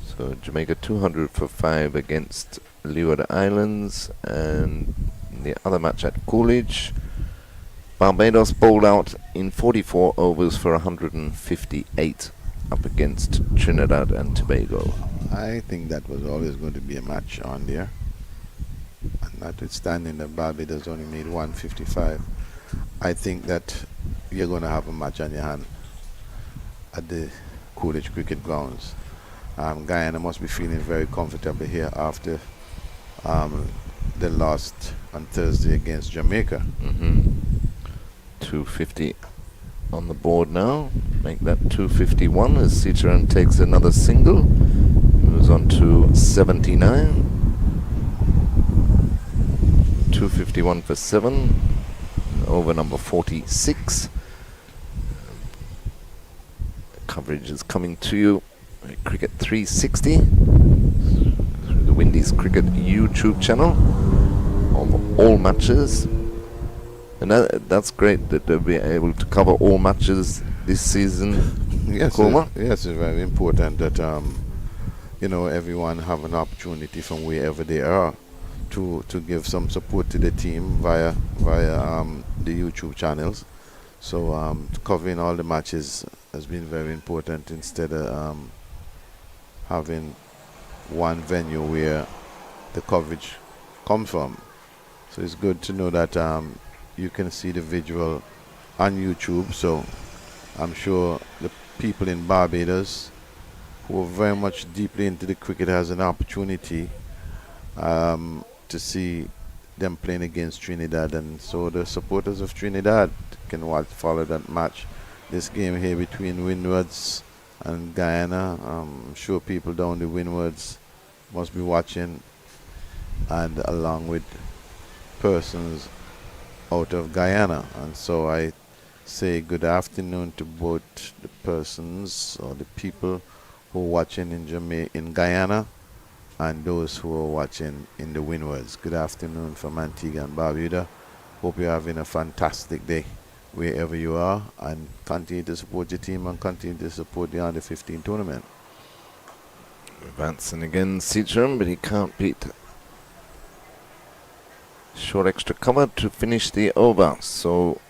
So Jamaica 200 for 5 against Leeward Islands, and in the other match at Coolidge, Barbados bowled out in 44 overs for 158. up against Trinidad and Tobago. I think that was always going to be a match on there. And notwithstanding that Barbados only made 155, I think that you're going to have a match on your hand at the Coolidge Cricket Grounds. Guyana must be feeling very comfortable here after they lost on Thursday against Jamaica. 250 on the board now. Make that 251 as Citroen takes another single. Moves on to 79. 251 for 7. Over number 46. Coverage is coming to you. Cricket 360 through the Windies Cricket YouTube channel of all matches. And that's great that they'll be able to cover all matches this season. Yes, it's very important that everyone have an opportunity from wherever they are to give some support to the team via the YouTube channels. So covering all the matches has been very important instead of having one venue where the coverage comes from. So it's good to know that you can see the visual on YouTube. So I'm sure the people in Barbados who are very much deeply into the cricket has an opportunity to see them playing against Trinidad, and so the supporters of Trinidad can follow that match. This game here between Windwards and Guyana, I'm sure people down the Windwards must be watching, and along with persons out of Guyana. And so I say good afternoon to both the persons or the people who are watching in Guyana and those who are watching in the Windwards. Good afternoon from Antigua and Barbuda. Hope you're having a fantastic day wherever you are, and continue to support your team and continue to support the Under 15 tournament. Advancing again, Citroen, but he can't beat short extra cover to finish the over. So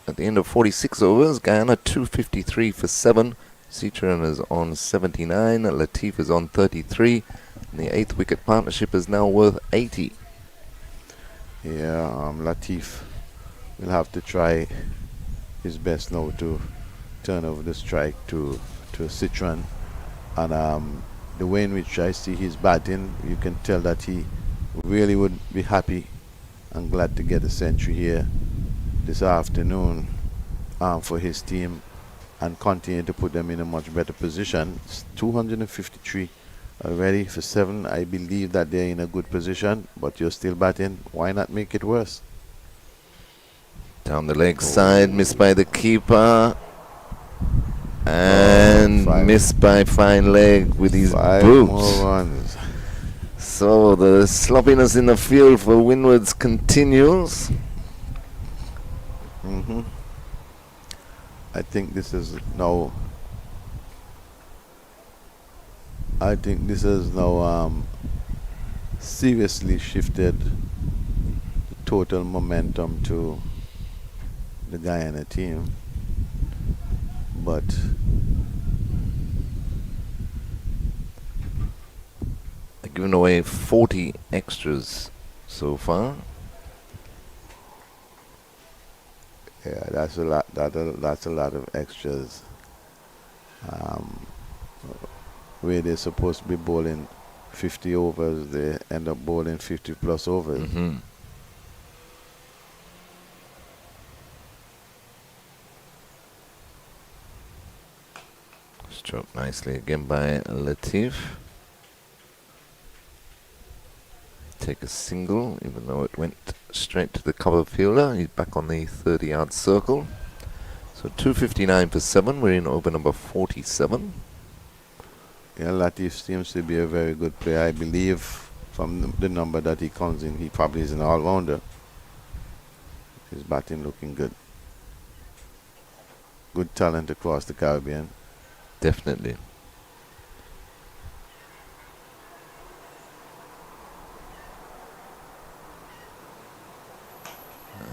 at the end of 46 overs, Guyana 253 for 7. Citroen is on 79. Latif is on 33. And the 8th wicket partnership is now worth 80. Yeah, Latif will have to try his best now to turn over the strike to Citroen. And the way in which I see his batting, you can tell that he really would be happy and glad to get a century here this afternoon for his team and continue to put them in a much better position. It's 253 already for 7. I believe that they're in a good position, but you're still batting. Why not make it worse? Down the leg side, missed by the keeper. And missed by fine leg with his boots. More runs. So the sloppiness in the field for Windwards continues. I think this is now seriously shifted the total momentum to the Guyana team. But they've given away 40 extras so far. yeah, that's a lot. That's a lot of extras. Where they're supposed to be bowling 50 overs, they end up bowling 50 plus overs. Stroked nicely again by Latif. Take a single, even though it went straight to the cover fielder. He's back on the 30-yard circle. So 259 for 7. We're in over number 47. Yeah, Latif seems to be a very good player. I believe from the number that he comes in, he probably is an all-rounder. His batting looking good. Good talent across the Caribbean. Definitely.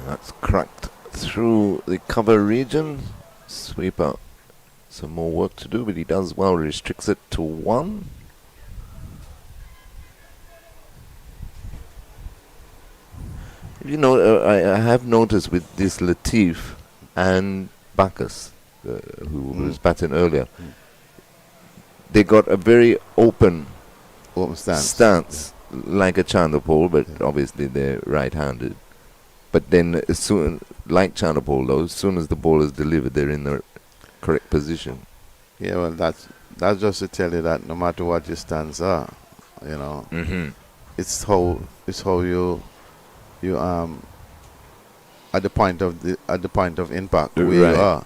That's cracked through the cover region. Sweeper some more work to do, but he does well. Restricts it to 1. You know, I have noticed with this Latif and Bacchus, who was batting earlier, they got a very open stance like a Chandapol, but obviously they're right-handed. But then, as soon, like Chandapol, though, as soon as the ball is delivered, they're in the correct position. Yeah, well, that's just to tell you that no matter what your stance are, you know, it's how you at the point of impact where you are.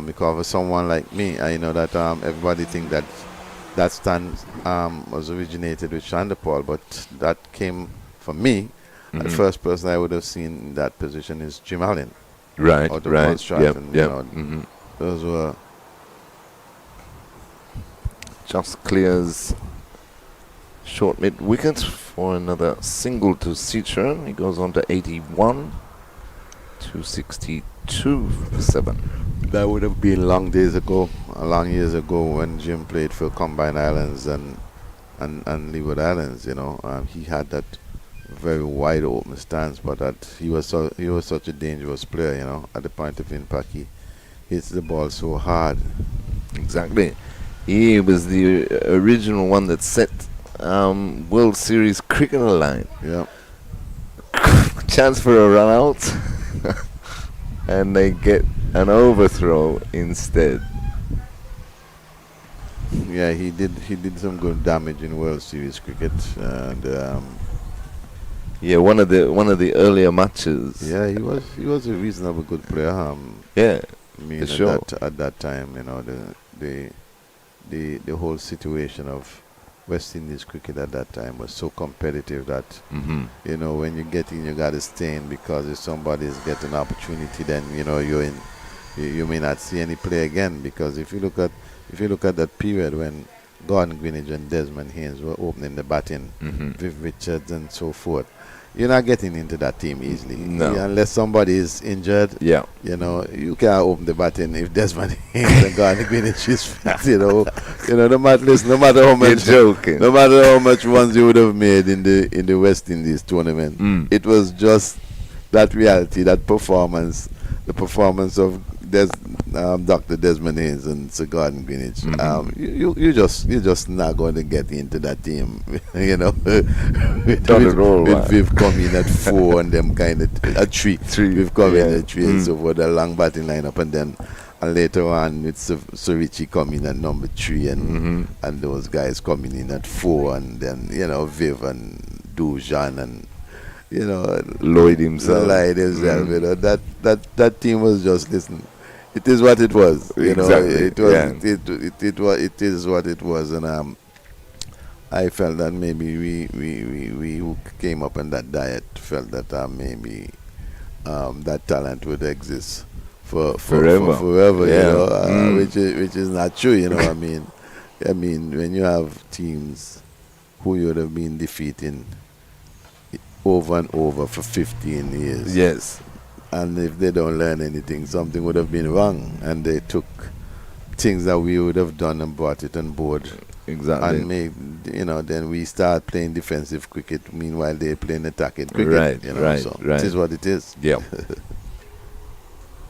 Because for someone like me, I know that everybody think that stance was originated with Chandapol, but that came from me. The first person I would have seen in that position is Jim Allen. Right. Out of Construct, and, you know, those were just clears short mid wicket for another single to Citroen. He goes on to 81, 262 for 7. That would have been long years ago when Jim played for Combined Islands and Leeward Islands. You know, he had that very wide open stance, but that he was such a dangerous player. You know, at the point of impact, he hits the ball so hard. Exactly. He was the original one that set World Series cricket line. Yeah. Chance for a run out, and they get an overthrow instead. Yeah, he did some good damage in World Series cricket, and yeah, one of the earlier matches. Yeah, he was a reasonable good player. Yeah, I mean, for sure. At that time, you know, the whole situation of West Indies cricket at that time was so competitive that you know, when you get in, you got to stay in, because if somebody is getting an opportunity, then you know you may not see any play again. Because if you look at that period when Gordon Greenidge and Desmond Haynes were opening the batting, Viv Richards and so forth, you're not getting into that team easily. No. Unless somebody is injured. Yeah. You know, you can't open the batting if Desmond Haynes and Gordon Greenidge is fit, you know, no matter how much You're joking. no matter how much runs you would have made in the West Indies tournament, it was just that reality, that performance, the performance of Dr. Desmond Haynes and Sir Gordon Greenidge. You're just not going to get into that team, you know. with Viv coming at 4 and them kind of at 3. Viv coming at 3 and so for the long batting lineup, and then later on with Sir Richie coming at number 3 and those guys coming in at 4, and then, you know, Viv and Dujan and, you know, Lloyd himself. You know, that team was just, listen, it is what it was. You exactly. know, it is what it was, and I felt that maybe we who came up on that diet felt that maybe that talent would exist forever. You know, which is not true. You know, I mean, when you have teams who you would have been defeating over and over for 15 years. Yes. And if they don't learn anything, something would have been wrong. And they took things that we would have done and brought it on board. Exactly. And made, you know, then we start playing defensive cricket. Meanwhile, they're playing attacking cricket. Right, you know, right, so right. It is what it is. Yeah.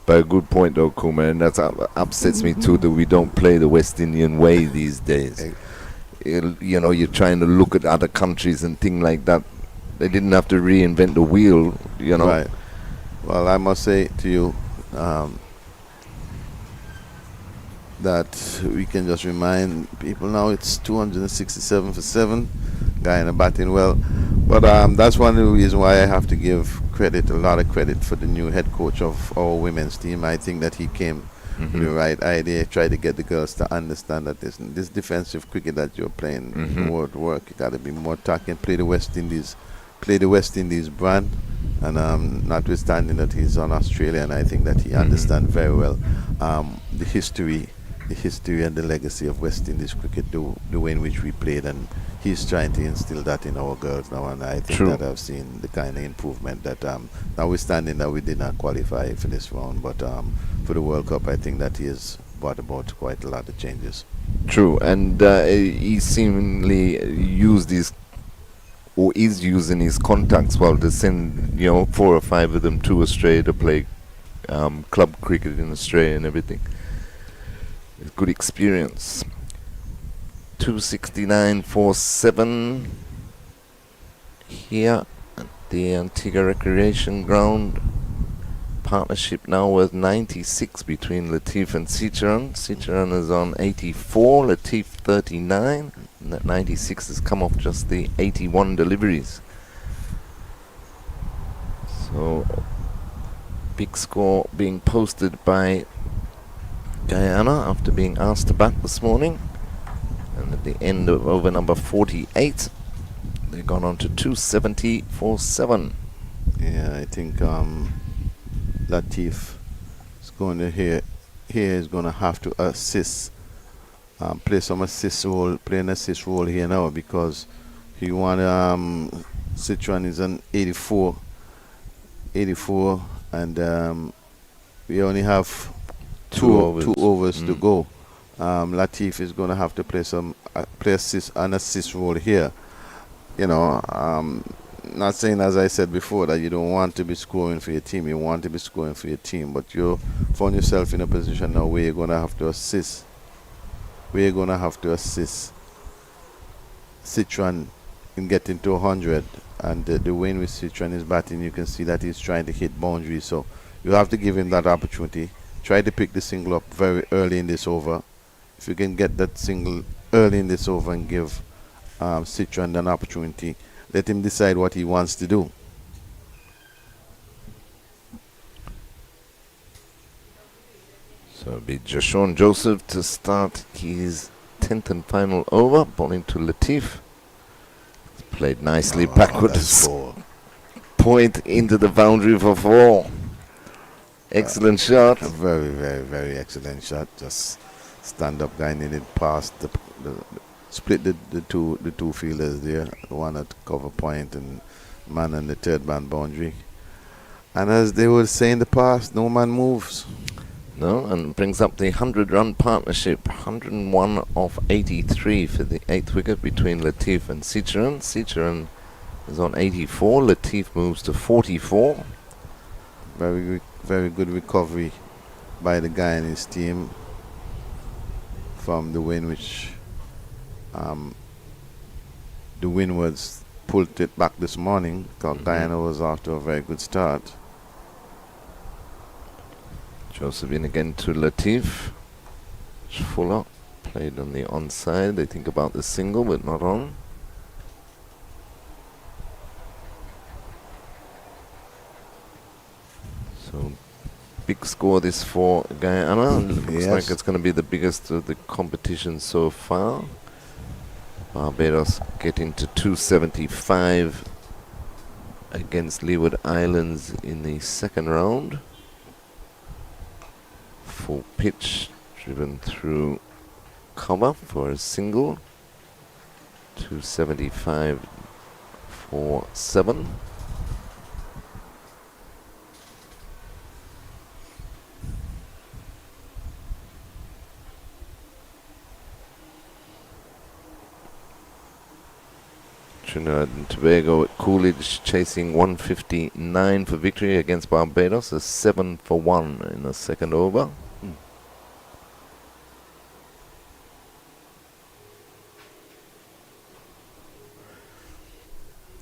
But a good point, though, Kuma, and that upsets me too that we don't play the West Indian way these days. You know, you're trying to look at other countries and things like that. They didn't have to reinvent the wheel, you know. Right. Well, I must say to you that we can just remind people now it's 267 for 7. Guyana batting well. But that's one of the reasons why I have to give a lot of credit for the new head coach of our women's team. I think that he came with the right idea, tried to get the girls to understand that this defensive cricket that you're playing won't work. You got to be more attacking, play the West Indies brand. And notwithstanding that he's on Australia, and I think that he understands very well the history and the legacy of West Indies cricket, the way in which we played, and he's trying to instill that in our girls now, and I think that I've seen the kind of improvement that, notwithstanding that we did not qualify for this round, but for the World Cup, I think that he has brought about quite a lot of changes. True, and he seemingly used his or is using his contacts well to send 4 or 5 of them to Australia to play club cricket in Australia and everything. It's good experience. 269.47 here at the Antigua Recreation Ground. Partnership now with 96 between Latif and Cicheran. Cicheran is on 84, Latif 39, and that 96 has come off just the 81 deliveries. So, big score being posted by Guyana after being asked to bat this morning. And at the end of over number 48, they've gone on to 270.47. Yeah, I think Latif is going to is going to have to assist, play some assist role, play an assist role here now, because he want Cicheran is on 84, and we only have two overs to go. Latif is going to have to play an assist role here. Not saying, as I said before, that you don't want to be scoring for your team. You want to be scoring for your team, but you found yourself in a position now where you're going to have to assist. Cicheran in getting to 100, and the way in which Cicheran is batting, you can see that he's trying to hit boundaries. So you have to give him that opportunity. Try to pick the single up very early in this over. If you can get that single early in this over and give Cicheran an opportunity, let him decide what he wants to do. So it'll be Jashawn Joseph to start his 10th and final over, bowling to Latif. Played nicely backwards. Point into the boundary for 4. Excellent shot. A very, very, very excellent shot. Just stand up guy needed past split the two fielders there, one at cover point and man on the third man boundary. And as they would say in the past, no man moves. No, and brings up the 100-run partnership. 101 off 83 for the 8th wicket between Latif and Cicheran. Cicheran is on 84. Latif moves to 44. Very, very good recovery by the guy in his team from the win, which the Windwards pulled it back this morning, because Guyana was off to a very good start. Joseph in again to Latif. Fuller played on the onside. They think about the single, but not on. So big score this for Guyana. Looks like it's going to be the biggest of the competition so far. Barbados getting to 275 against Leeward Islands in the second round. Full pitch, driven through cover for a single. 275 for 7. Trinidad and Tobago at Coolidge chasing 159 for victory against Barbados. A 7 for 1 in the second over.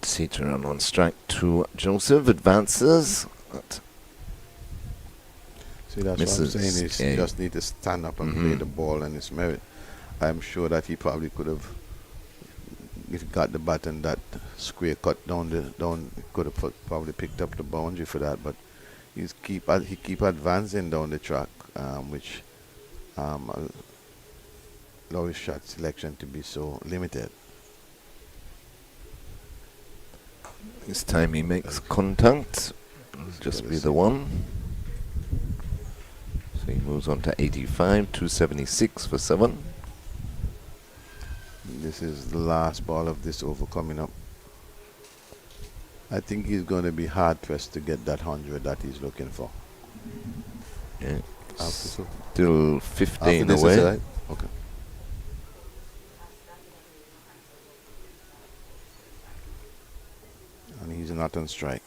Cicheran on strike to Joseph, advances. See, that's what I'm saying, is you just need to stand up and play the ball and its merit. I'm sure that he probably could have, if he got the bat and that square cut down, could have probably picked up the boundary for that, but he keep advancing down the track, which allow his shot selection to be so limited. This time he makes contact. Just be the one. So he moves on to 85, 276 for 7. This is the last ball of this over coming up. I think he's going to be hard pressed to get that 100 that he's looking for. Yeah. Still 15 After this away. is right? Okay. And he's not on strike.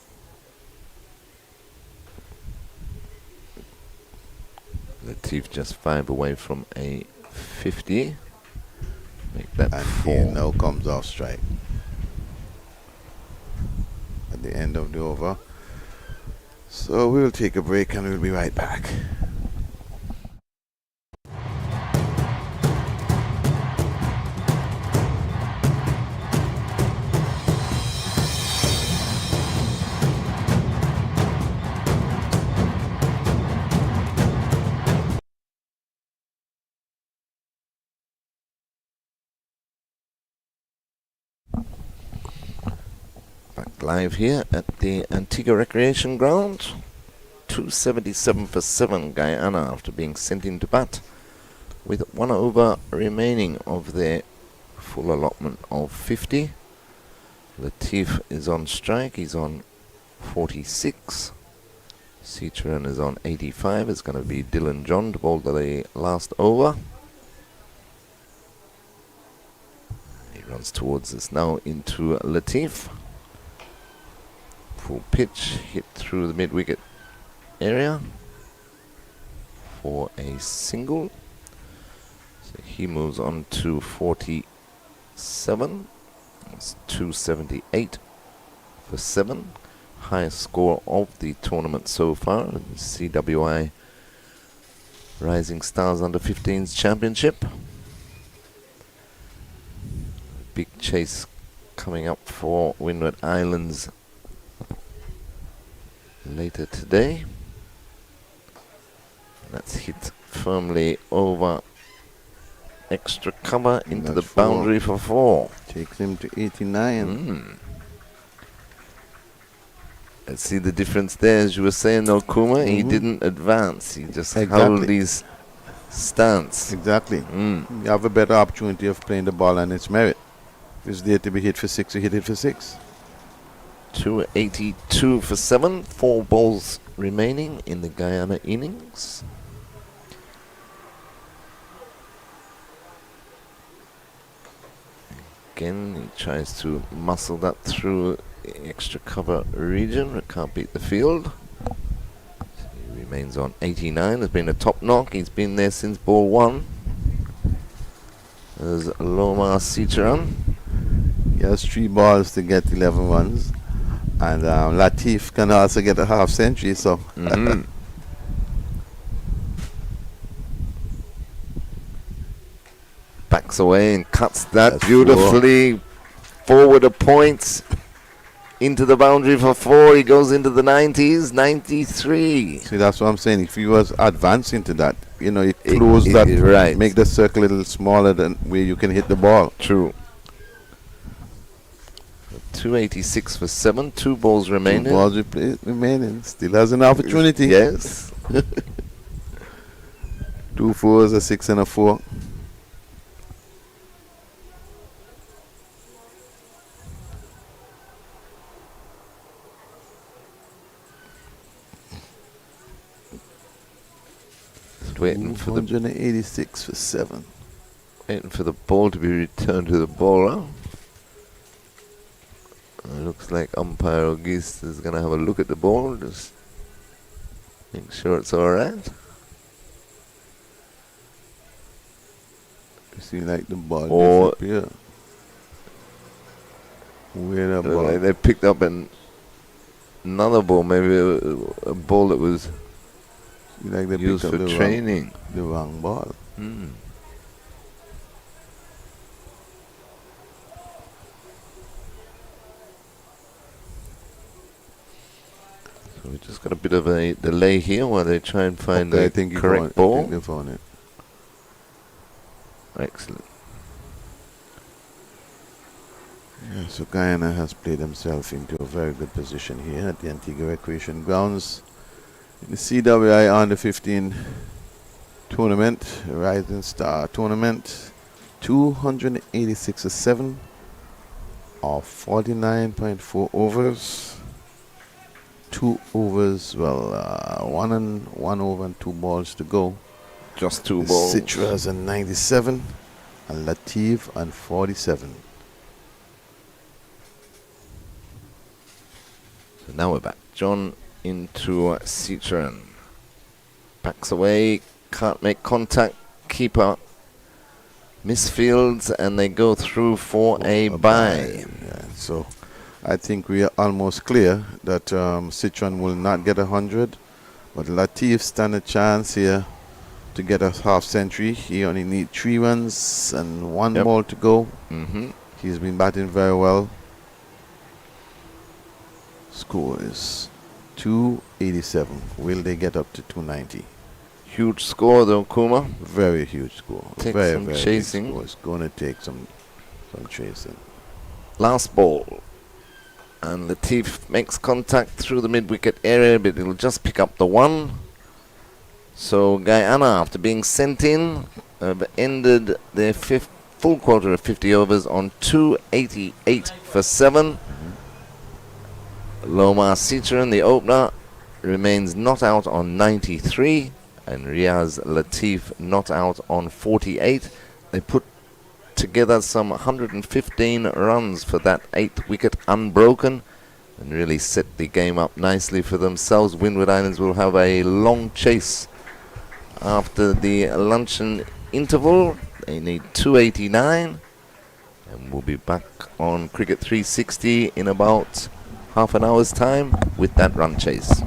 Latif just 5 away from a 50. Make that And 4. he now comes off strike. At the end of the over. So we'll take a break and we'll be right back. Back live here at the Antigua Recreation Ground. 277 for 7 Guyana after being sent into bat with 1 over remaining of their full allotment of 50. Latif is on strike, he's on 46. Citroen is on 85. It's going to be Dylan John to bowl the last over. He runs towards us now into Latif. Full pitch, hit through the mid-wicket area for a single. So he moves on to 47. It's 278 for 7. Highest score of the tournament so far in the CWI Rising Stars Under 15s Championship. Big chase coming up for Windward Islands later today. That's hit firmly over extra cover into the boundary for 4. Takes him to 89. Let's see the difference there. As you were saying, though, Kuma, he didn't advance. He just held his stance. Exactly. You have a better opportunity of playing the ball and its merit. If it's there to be hit for 6, you hit it for 6. 282 for 7. 4 balls remaining in the Guyana innings. Again, he tries to muscle that through the extra cover region, but can't beat the field. He remains on 89. Has been a top knock. He's been there since ball 1. There's Lomar Citroen. He has 3 balls to get 11 runs. And Latif can also get a half century, so. Backs away and cuts that beautifully. Forward a point into the boundary for 4. He goes into the 90s, 93. See, that's what I'm saying. If he was advancing to that, you know, you close that, right. Make the circle a little smaller than where you can hit the ball. True. 286 for 7. 2 balls remaining. 2 balls remaining. Still has an opportunity. Yes. 2 fours, a 6 and a 4. Waiting for the 186 for 7. Waiting for the ball to be returned to the bowler. It looks like umpire Auguste is going to have a look at the ball, just make sure it's all right. You see, like the ball disappear. Where the ball? Like they picked up another ball, maybe a ball that was like they used for training. The wrong ball. So we just got a bit of a delay here while they try and find the correct ball. I think they found it. Excellent. Yeah, so Guyana has played himself into a very good position here at the Antigua Recreation Grounds. In the CWI Under 15 tournament, Rising Star tournament, 286 for 7 of 49.4 overs. 2 overs, one over and 2 balls to go. Just 2 balls. Citra's on 97 and Latif on 47. So now we're back. John into Citron. Backs away, can't make contact. Keeper misfields and they go through for a bye. Yeah, so I think we are almost clear that Citron will not get 100, but Latif stand a chance here to get a half century. He only need 3 runs and 1 ball to go. He's been batting very well. Score is 287. Will they get up to 290? Huge score though, Kuma. Very huge score. Take very, some very chasing. Big score. It's going to take some chasing. Last ball. And Latif makes contact through the mid-wicket area, but it'll just pick up the 1. So Guyana, after being sent in, have ended their full quarter of 50 overs on 288 for 7. Lomar Citron, the opener, remains not out on 93, and Riaz Latif not out on 48. They put together some 115 runs for that 8th wicket unbroken and really set the game up nicely for themselves. Windward Islands will have a long chase after the luncheon interval. They need 289, and we'll be back on Cricket 360 in about half an hour's time with that run chase.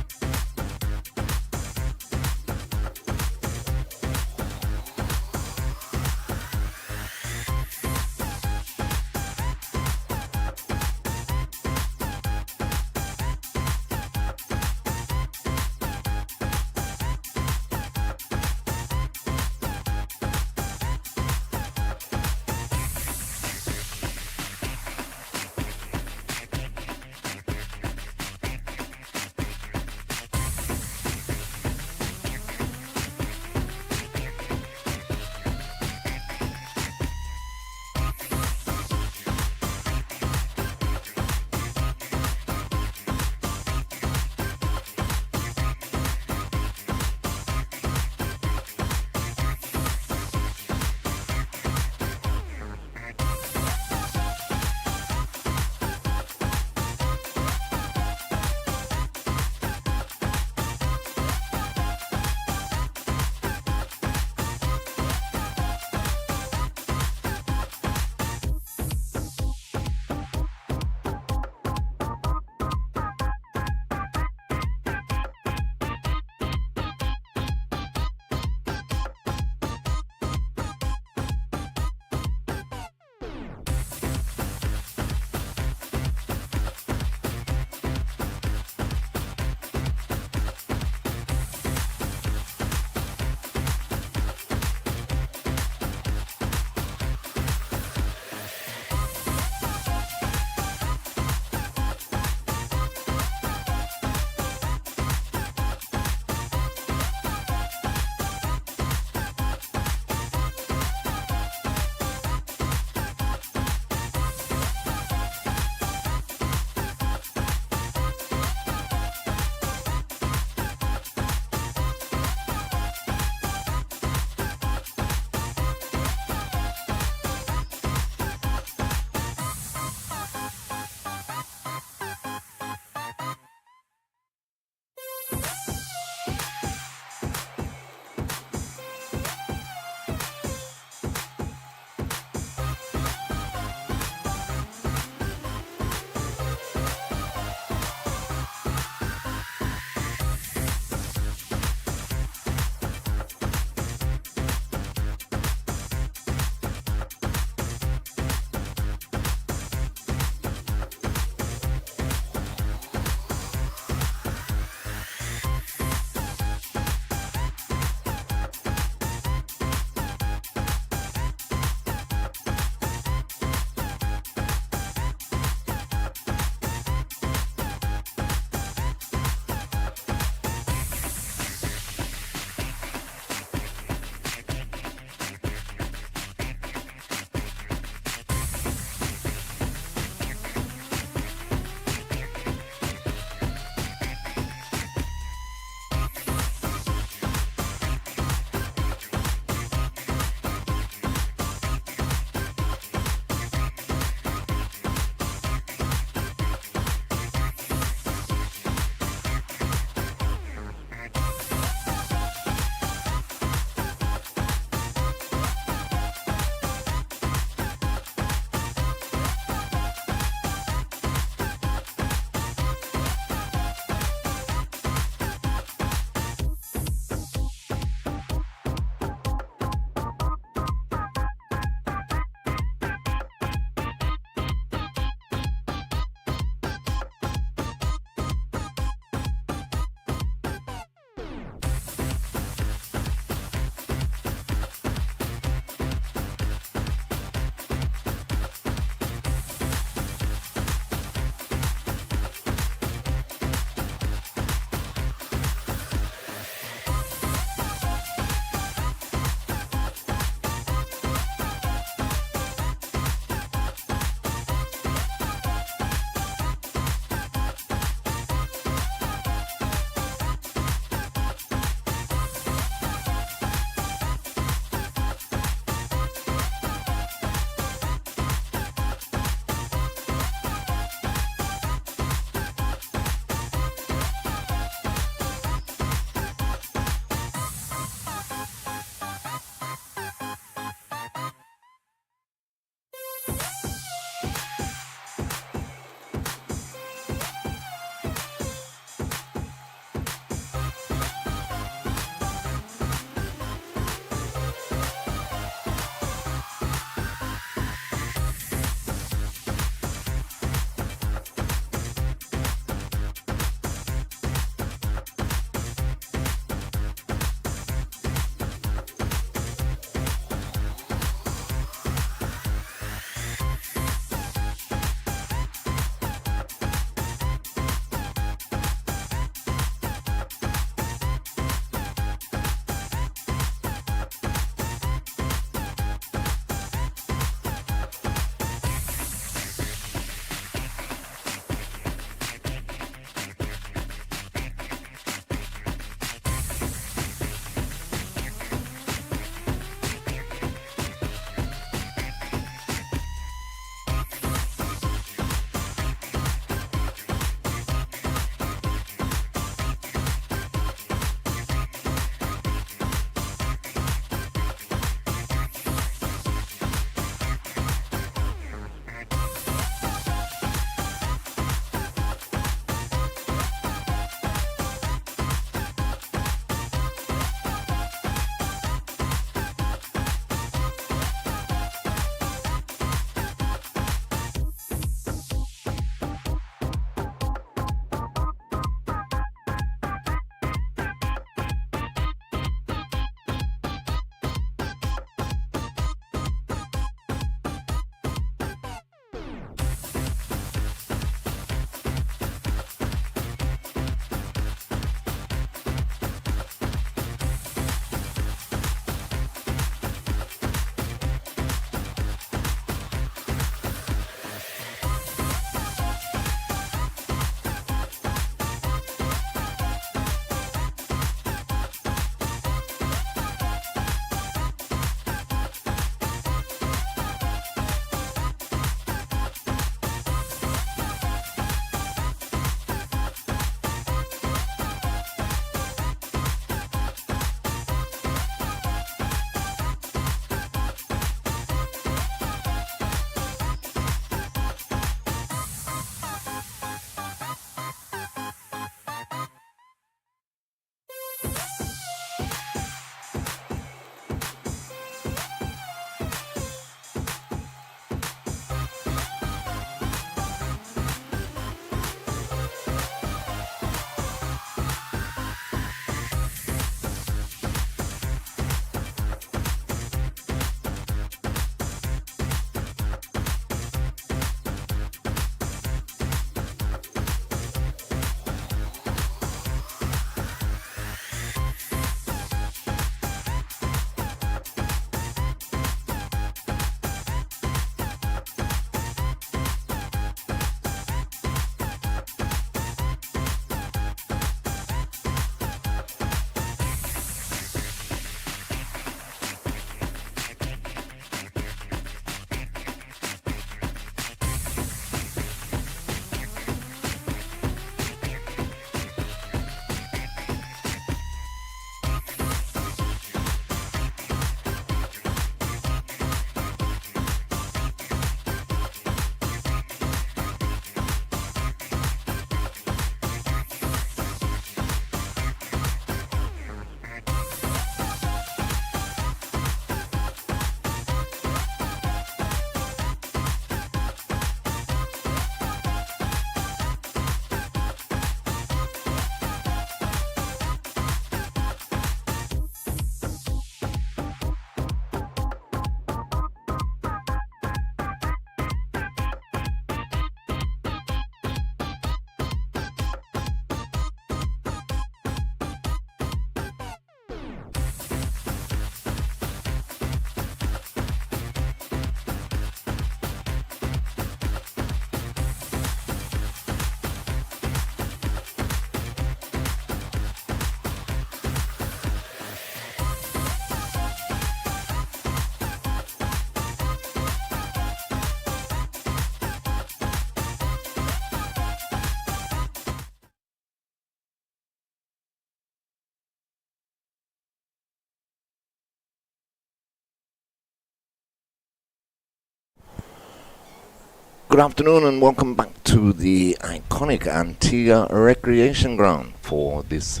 Good afternoon and welcome back to the iconic Antigua Recreation Ground for this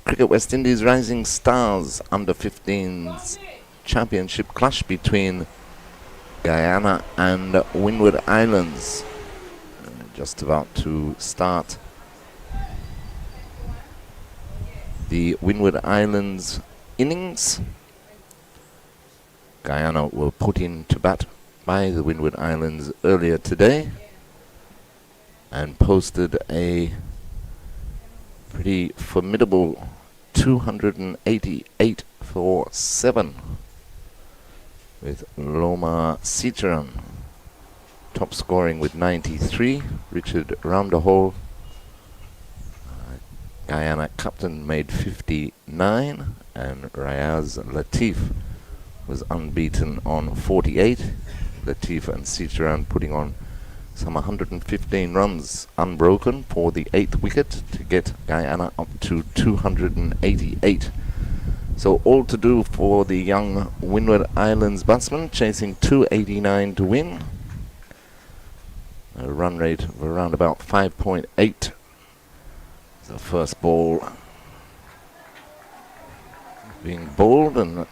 Cricket West Indies Rising Stars Under-15s Championship clash between Guyana and Windward Islands. Just about to start the Windward Islands innings. Guyana were put into bat by the Windward Islands earlier today and posted a pretty formidable 288 for 7 with Loma Sitaran top scoring with 93. Richard Ramdahol, Guyana captain, made 59, and Riaz Latif was unbeaten on 48. Latif and Sitaran putting on some 115 runs unbroken for the 8th wicket to get Guyana up to 288. So all to do for the young Windward Islands batsman, chasing 289 to win. A run rate of around about 5.8. The first ball being bowled, and that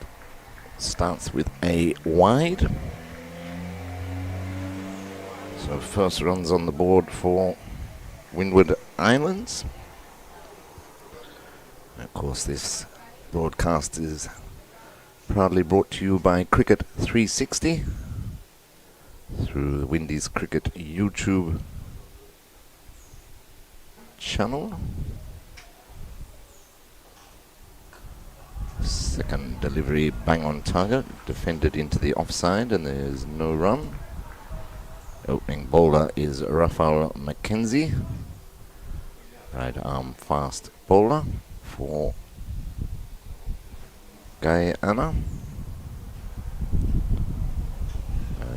starts with a wide. So first runs on the board for Windward Islands. And of course, this broadcast is proudly brought to you by Cricket 360 through the Windies Cricket YouTube channel. Second delivery bang on target, defended into the offside, and there's no run. Opening bowler is Rafael McKenzie, right arm fast bowler for Guyana,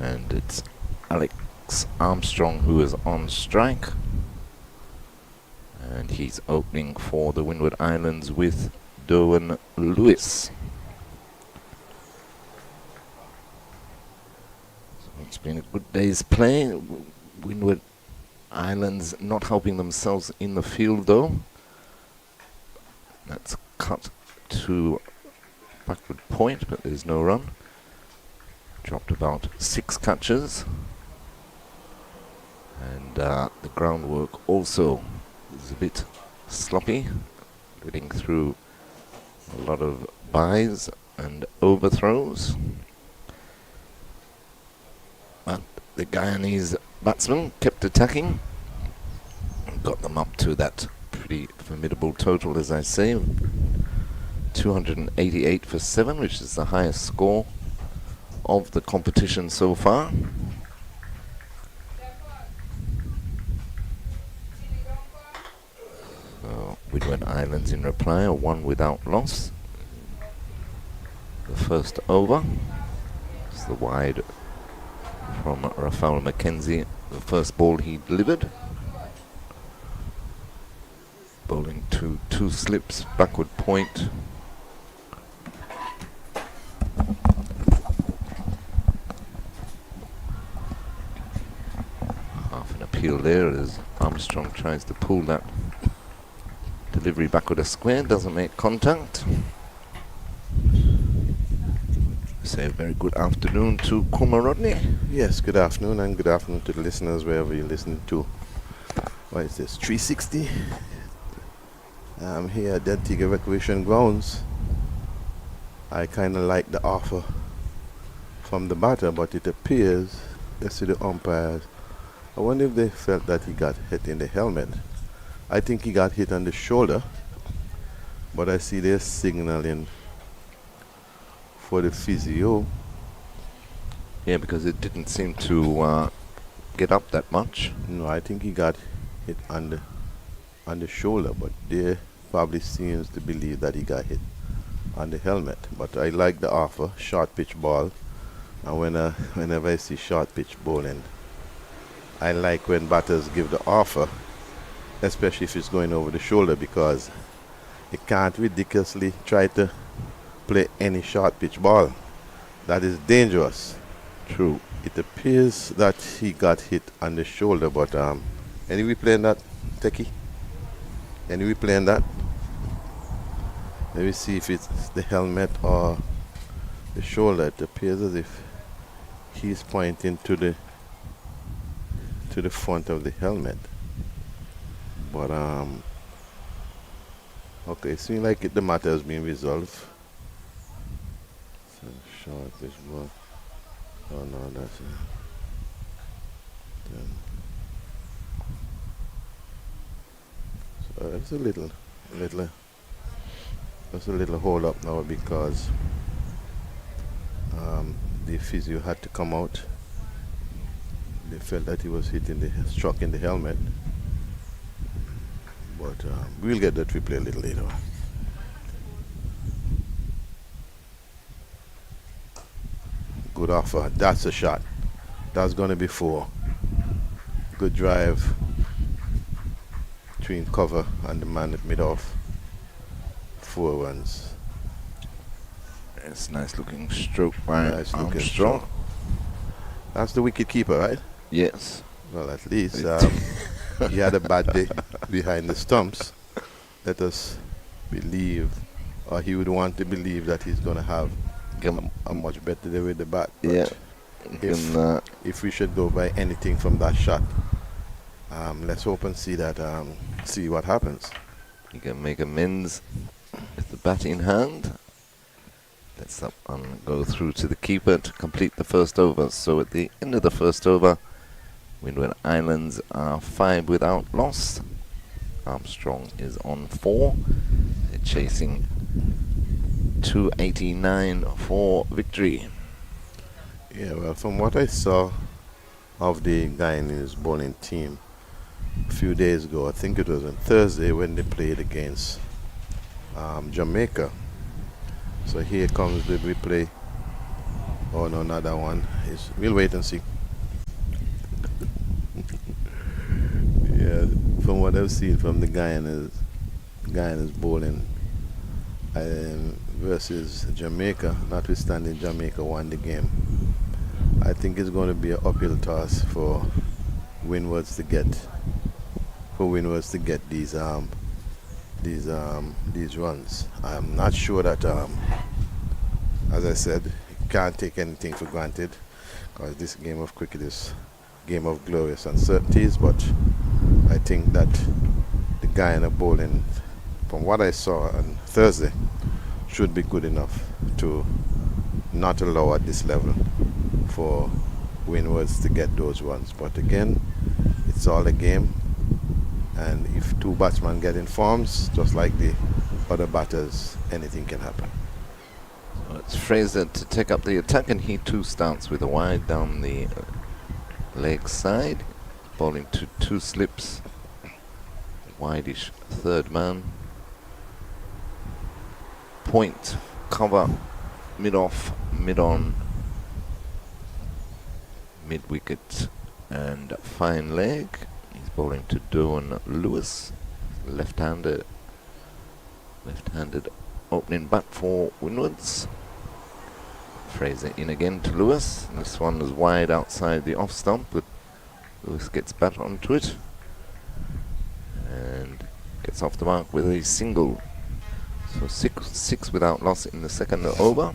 and it's Alex Armstrong who is on strike, and he's opening for the Windward Islands with Doan Lewis. It's been a good day's play. Windward Islands not helping themselves in the field though. That's cut to backward point, but there's no run. Dropped about 6 catches. And the groundwork also is a bit sloppy, getting through a lot of byes and overthrows. But the Guyanese batsmen kept attacking, got them up to that pretty formidable total, as I say, 288 for 7, which is the highest score of the competition so far. So Windward Islands in reply, a 1 without loss. The first over is the wide from Rafael McKenzie, the first ball he delivered. Bowling to 2 slips, backward point. Half an appeal there as Armstrong tries to pull that delivery backward a square, doesn't make contact. Say a very good afternoon to Kumar Rodney. Yes, good afternoon, and good afternoon to the listeners wherever you're listening to. What is this, 360? I'm here at the Antigua Recreation Grounds. I kind of like the offer from the batter, but it appears, let's see the umpires. I wonder if they felt that he got hit in the helmet. I think he got hit on the shoulder, but I see they're signaling for the physio. Yeah, because it didn't seem to get up that much. No, I think he got hit on the shoulder, but they probably seems to believe that he got hit on the helmet. But I like the offer, short pitch ball, and whenever I see short pitch bowling, I like when batters give the offer, especially if it's going over the shoulder, because you can't ridiculously try to play any short pitch ball. That is dangerous. True. It appears that he got hit on the shoulder, but any replay on that, Techie? Any replay on that? Let me see if it's the helmet or the shoulder. It appears as if he's pointing to the front of the helmet. But okay, it seems like the matter has been resolved. So short this one. Oh no, that's it. So it's a little hold up now because the physio had to come out. They felt that he was struck in the helmet. But we'll get that replay a little later on. Good offer. That's a shot. That's going to be 4. Good drive between cover and the man at mid-off. 4 runs. It's a nice looking stroke by Nice looking Armstrong. stroke. That's the wicket keeper, right? Yes. Well, at least he had a bad day behind the stumps. Let us believe, or he would want to believe that he's going to have a much better day with the bat. But Yeah. if we should go by anything from that shot, let's hope and see what happens. You can make amends with the bat in hand. Let's up and go through to the keeper to complete the first over. So at the end of the first over, Windward Islands are 5 without loss. Armstrong is on 4. They're chasing 289 for victory. Yeah, well, from what I saw of the Guyanese bowling team a few days ago, I think it was on Thursday when they played against Jamaica. So here comes the replay. Oh no, not that one. We'll wait and see. Yeah, from what I've seen from the Guyanese bowling versus Jamaica, notwithstanding Jamaica won the game, I think it's going to be an uphill task for Windwards to get these runs. I'm not sure that, as I said, you can't take anything for granted because this game of cricket is a game of glorious uncertainties, but I think that the Guyana bowling, from what I saw on Thursday, should be good enough to not allow at this level for Windwards to get those runs. But again, it's all a game, and if 2 batsmen get in forms, just like the other batters, anything can happen. So it's Fraser to take up the attack, and he too starts with a wide down the leg side, bowling to 2 slips, wideish third man, point, cover, mid-off, mid-on, mid-wicket and fine leg. He's bowling to Doan Lewis, left-handed opening bat for Windwards. Fraser in again to Lewis. This one is wide outside the off stump, but Lewis gets bat onto it and gets off the mark with a single. So six without loss in the second over. I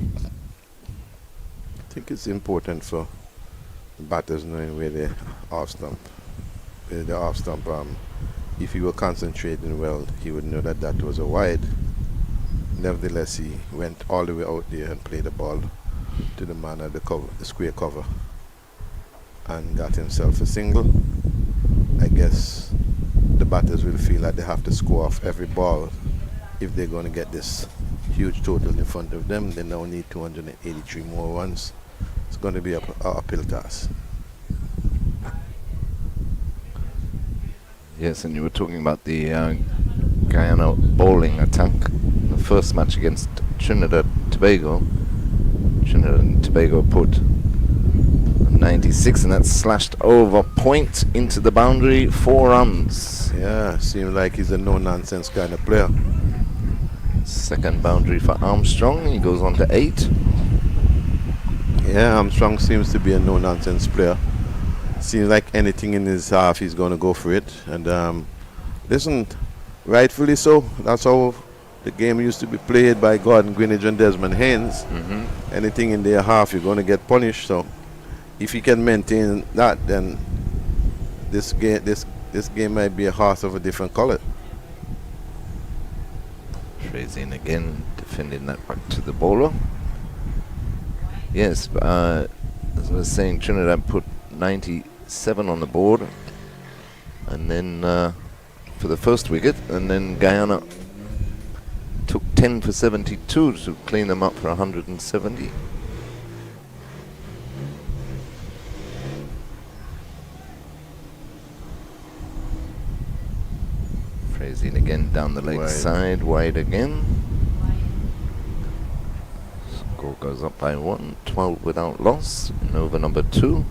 think it's important for batters knowing where the off stump. If he were concentrating well, he would know that that was a wide. Nevertheless, he went all the way out there and played the ball to the man at the square cover, and got himself a single. I guess the batters will feel like they have to score off every ball if they're going to get this huge total in front of them. They now need 283 more runs. It's going to be an uphill task. Yes, and you were talking about the Guyana bowling attack. The first match against Trinidad and Tobago. Trinidad and Tobago put 96, and that's slashed over point into the boundary, 4 runs. Yeah, seems like he's a no-nonsense kind of player. Second boundary for Armstrong. He goes on to 8. Yeah, Armstrong seems to be a no-nonsense player. Seems like anything in his half, he's going to go for it. And listen, rightfully so. That's how the game used to be played by Gordon Greenidge and Desmond Haynes. Anything in their half, you're going to get punished. So if he can maintain that, then this game might be a horse of a different color. Tracing again, defending that back to the bowler. Yes, as I was saying, Trinidad put 97 on the board, and then for the first wicket, and then Guyana took 10 for 72 to clean them up for 170. Phrasing again down the leg Wide. side, wide again. Score goes up by 1, 12 without loss in over number 2.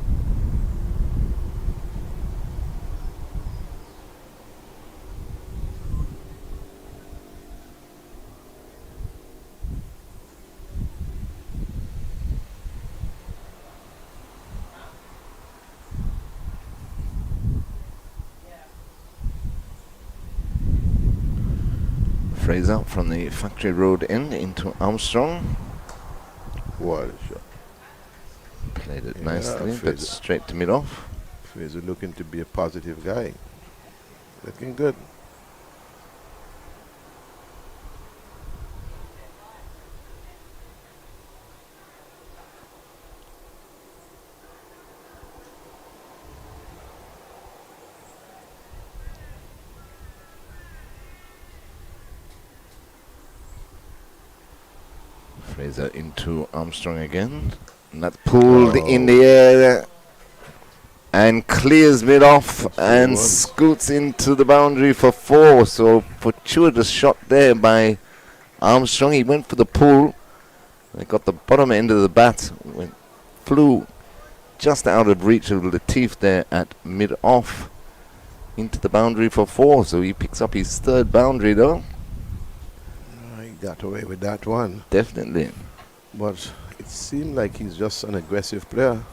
Fraser from the Factory Road end into Armstrong. What a shot. Played it Yeah, nicely, but Fraser. straight to mid-off. Fraser looking to be a positive guy. Looking good. Fraser into Armstrong again. And that pulled in the air and clears mid-off and scoots into the boundary for 4. So fortuitous shot there by Armstrong. He went for the pull. They got the bottom end of the bat. Flew just out of reach of Latif there at mid-off into the boundary for 4. So he picks up his 3rd boundary though. He got away with that one. Definitely. But it seemed like he's just an aggressive player.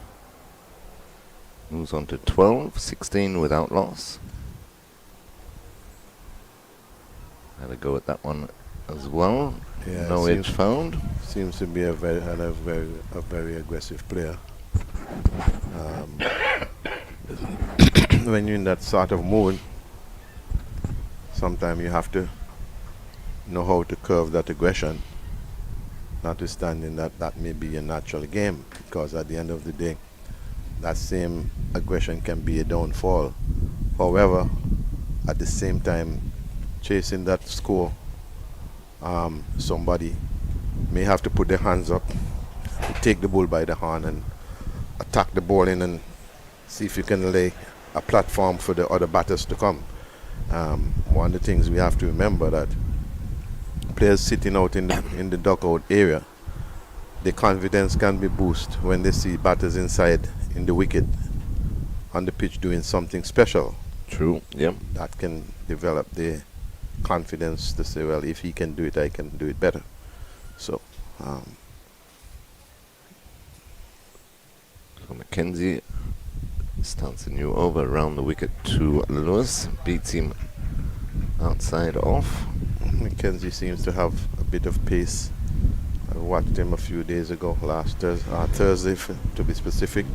Moves on to 12, 16 without loss. Had a go at that one as well. Yeah, No edge found. Seems to be a very aggressive player. When you're in that sort of mood, sometimes you have to know how to curve that aggression, notwithstanding that may be a natural game, because at the end of the day, that same aggression can be a downfall. However, at the same time, chasing that score, somebody may have to put their hands up, take the bull by the horn and attack the bowling and see if you can lay a platform for the other batters to come. One of the things we have to remember that players sitting out in the dugout area, their confidence can be boosted when they see batters inside in the wicket on the pitch doing something special. True, yep. That can develop their confidence to say, well, if he can do it, I can do it better. So, So Mackenzie starts a new over around the wicket to Lewis, beats him outside off. Mackenzie seems to have a bit of pace. I watched him a few days ago, last Thursday to be specific.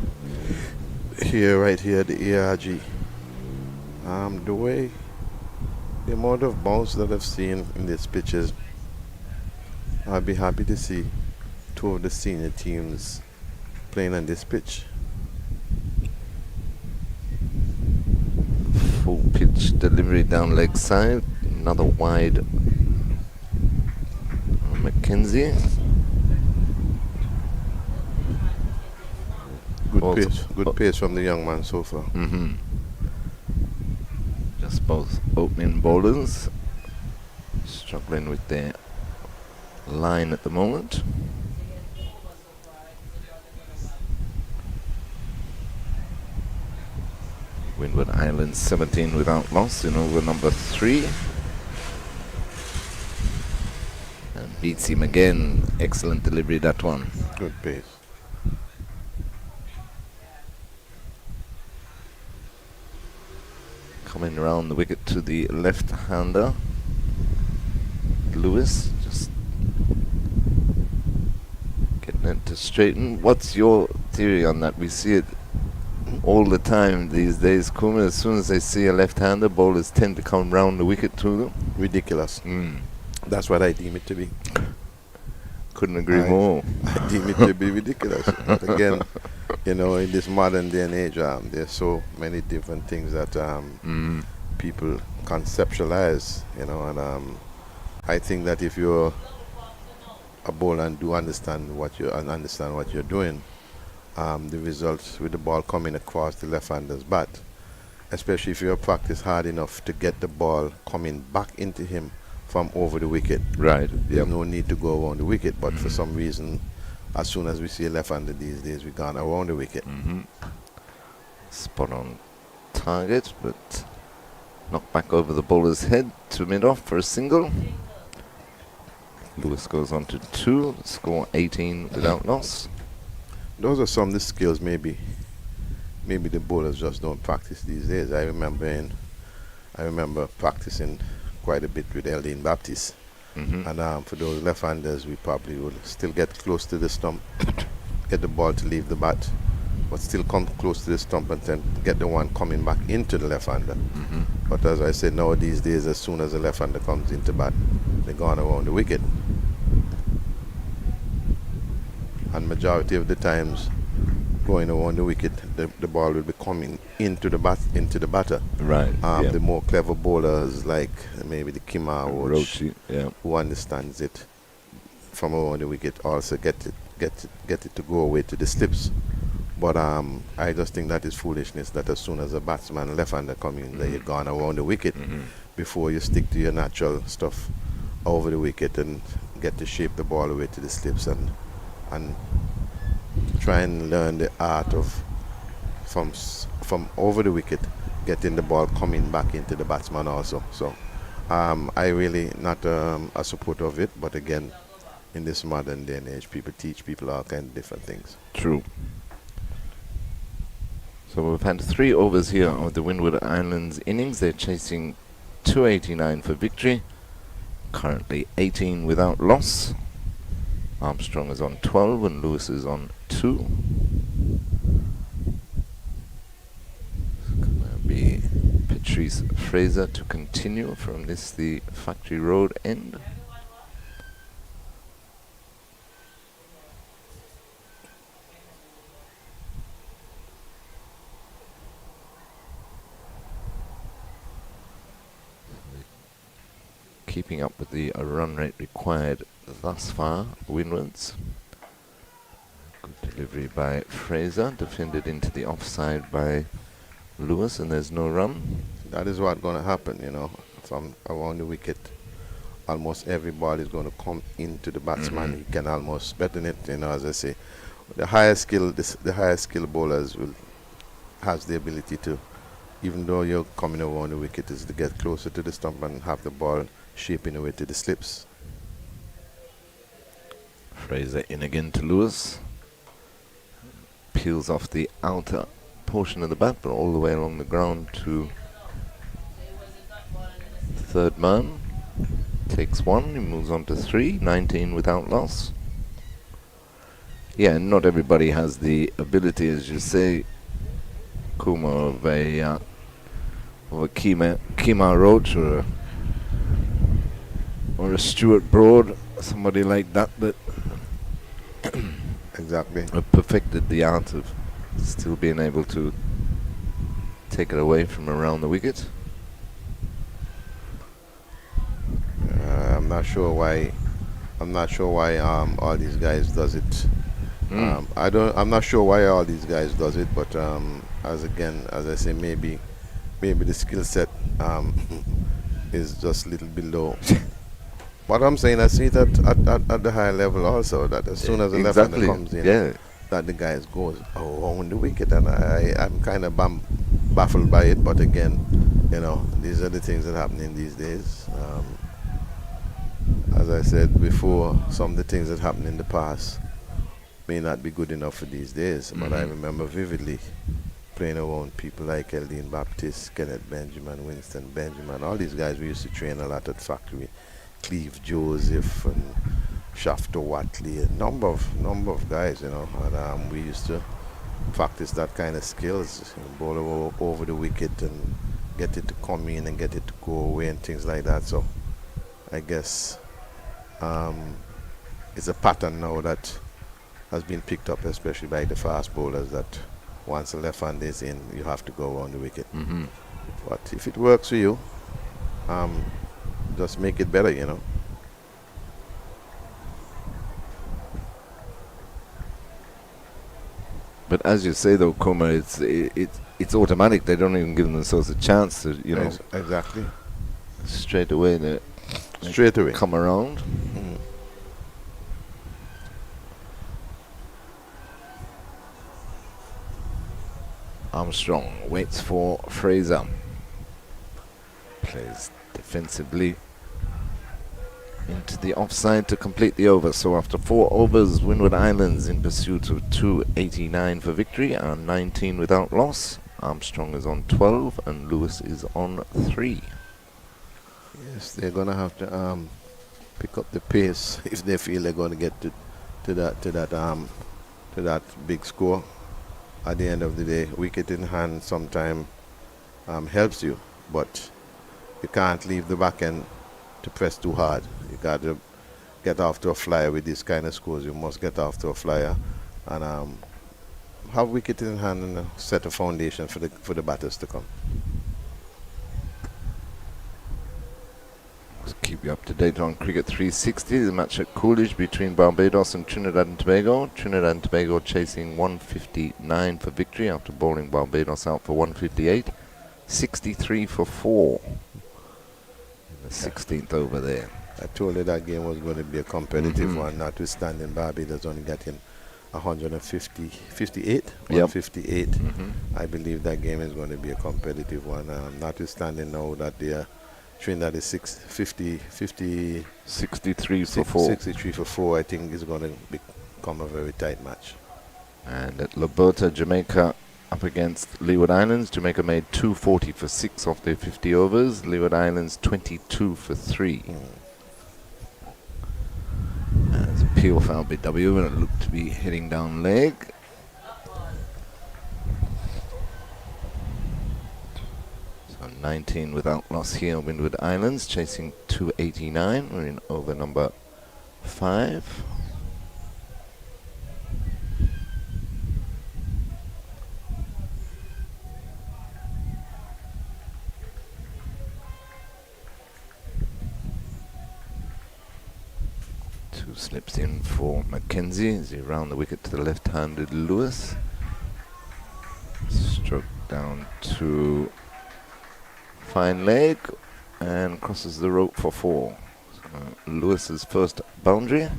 Right here, the ARG. The amount of bounce that I've seen in these pitches, I'd be happy to see 2 of the senior teams playing on this pitch. Full pitch delivery down leg side. Another wide on Mackenzie. Good pace from the young man so far. Just both opening bowlers struggling with their line at the moment. Windward Islands 17 without loss in over number 3. And beats him again. Excellent delivery, that one. Good pace. Coming around the wicket to the left-hander. Lewis just getting it to straighten. What's your theory on that? We see it all the time these days, Kuma. As soon as they see a left-hander, bowlers tend to come round the wicket to them. Ridiculous. That's what I deem it to be. Couldn't agree more. I deem it to be ridiculous. But again, you know, in this modern day and age, there's so many different things that people conceptualize, you know, and I think that if you're a bowler and do understand what you're doing, the results with the ball coming across the left-hander's bat, especially if you practice hard enough to get the ball coming back into him from over the wicket. Right. There's no need to go around the wicket, but for some reason, as soon as we see a left-hander these days, we've gone around the wicket. Spot on target, but knocked back over the bowler's head to mid-off for a single. Lewis goes on to 2, score 18 without loss. Those are some of the skills maybe the bowlers just don't practice these days. I remember practicing quite a bit with Eldine Baptiste. And for those left-handers, we probably will still get close to the stump, get the ball to leave the bat, but still come close to the stump and then get the one coming back into the left-hander. But as I said, now these days, as soon as the left-hander comes into bat, they're gone around the wicket. And majority of the times, going around the wicket, the ball will be coming into the batter. Right. The more clever bowlers, like maybe the Kima or Rochi, who understands it from around the wicket, also get it to go away to the slips. But I just think that is foolishness. That as soon as a batsman left-hander coming in, that you're gone around the wicket before you stick to your natural stuff over the wicket and get to shape the ball away to the slips and try and learn the art of from over the wicket getting the ball coming back into the batsman also. So I really not a supporter of it, but again, in this modern day and age, people teach people all kinds of different things. True. So we've had 3 overs here of the Windward Islands innings. They're chasing 289 for victory. Currently 18 without loss. Armstrong is on 12 and Lewis is on 2. It's going to be Patrice Fraser to continue from the Factory Road end. Keeping up with the run rate required thus far, Windwards. Good delivery by Fraser, defended into the offside by Lewis, and there's no run. That is what's going to happen, you know, from around the wicket. Almost every ball is going to come into the batsman. He can almost bet on it, you know, as I say. The higher skill bowlers has the ability to, even though you're coming around the wicket, is to get closer to the stump and have the ball shaping away to the slips. Fraser in again to Lewis. Peels off the outer portion of the bat, but all the way along the ground to third man. Takes 1, he moves on to 3, 19 without loss. Yeah, not everybody has the ability, as you say, Kuma, of a Kima Roach or a Stuart Broad, somebody like that Exactly. have perfected the art of still being able to take it away from around the wicket. I'm not sure why all these guys does it. I'm not sure why all these guys does it, but as I say, maybe the skill set is just a little below. But I'm saying I see it at the high level also, that as soon as the left-hander comes in, that the guys goes around the wicket, and I'm kind of baffled by it. But again, you know, these are the things that happen in these days. As I said before, some of the things that happened in the past may not be good enough for these days. But I remember vividly playing around people like Eldine Baptiste, Kenneth Benjamin, Winston Benjamin, all these guys we used to train a lot at factory. Cleve Joseph and Shafter Watley, a number of guys, and we used to practice that kind of skills, bowl over the wicket and get it to come in and get it to go away and things like that. So I guess it's a pattern now that has been picked up, especially by the fast bowlers, that once the left hand is in, you have to go around the wicket. Mm-hmm. But if it works for you, just make it better. But as you say, though, Kuma, it's automatic. They don't even give themselves a chance to, Exactly. straight away they come around. Mm. Armstrong waits for Fraser. Plays defensively into the offside to complete the over. So after 4 overs, Windward Islands in pursuit of 289 for victory and 19 without loss. Armstrong is on 12 and Lewis is on 3. Yes, they're gonna have to pick up the pace if they feel they're going to get to that big score. At the end of the day, wicket in hand sometimes helps you, but you can't leave the back end to press too hard. You got to get off to a flyer with these kind of scores. You must get off to a flyer and have wicket in hand and set a foundation for the batters to come. Keep you up to date on Cricket 360, the match at Coolidge between Barbados and Trinidad and Tobago. Trinidad and Tobago chasing 159 for victory after bowling Barbados out for 158. 63 for 4. The 16th over there. I told you that game was going to be a competitive one, notwithstanding Barbados only getting 158. I believe that game is going to be a competitive one, notwithstanding now that they are Trinidad is 63 for 4. 63 for 4. I think is going to become a very tight match. And at Laberta, Jamaica up against Leeward Islands. Jamaica made 240 for 6 off their 50 overs. Leeward Islands 22 for 3. As a peel for LBW, and it looked to be heading down leg. So 19 without loss here, Windward Islands chasing 289. We're in over number 5. Slips in for Mackenzie as he round the wicket to the left-handed Lewis. Stroke down to fine leg and crosses the rope for 4. So Lewis's first boundary.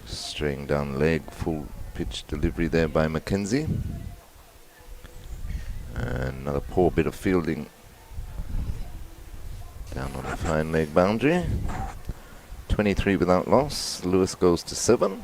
Straying down leg, full pitch delivery there by Mackenzie. And another poor bit of fielding down on the fine leg boundary. 23 without loss. Lewis goes to 7.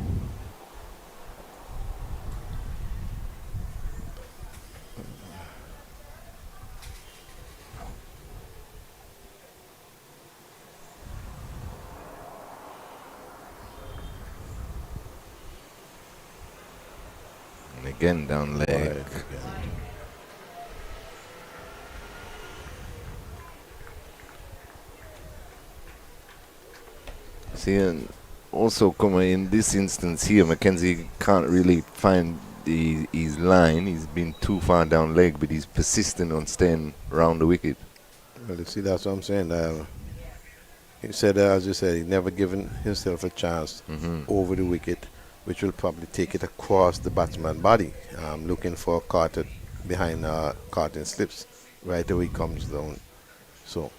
And again down leg. See, and also in this instance here, Mackenzie can't really find his line. He's been too far down leg, but he's persistent on staying around the wicket. Well, you see, that's what I'm saying. He said, as you said, he never given himself a chance over the wicket, which will probably take it across the batsman's body, looking for Carter behind Carter slips. Right away comes down. So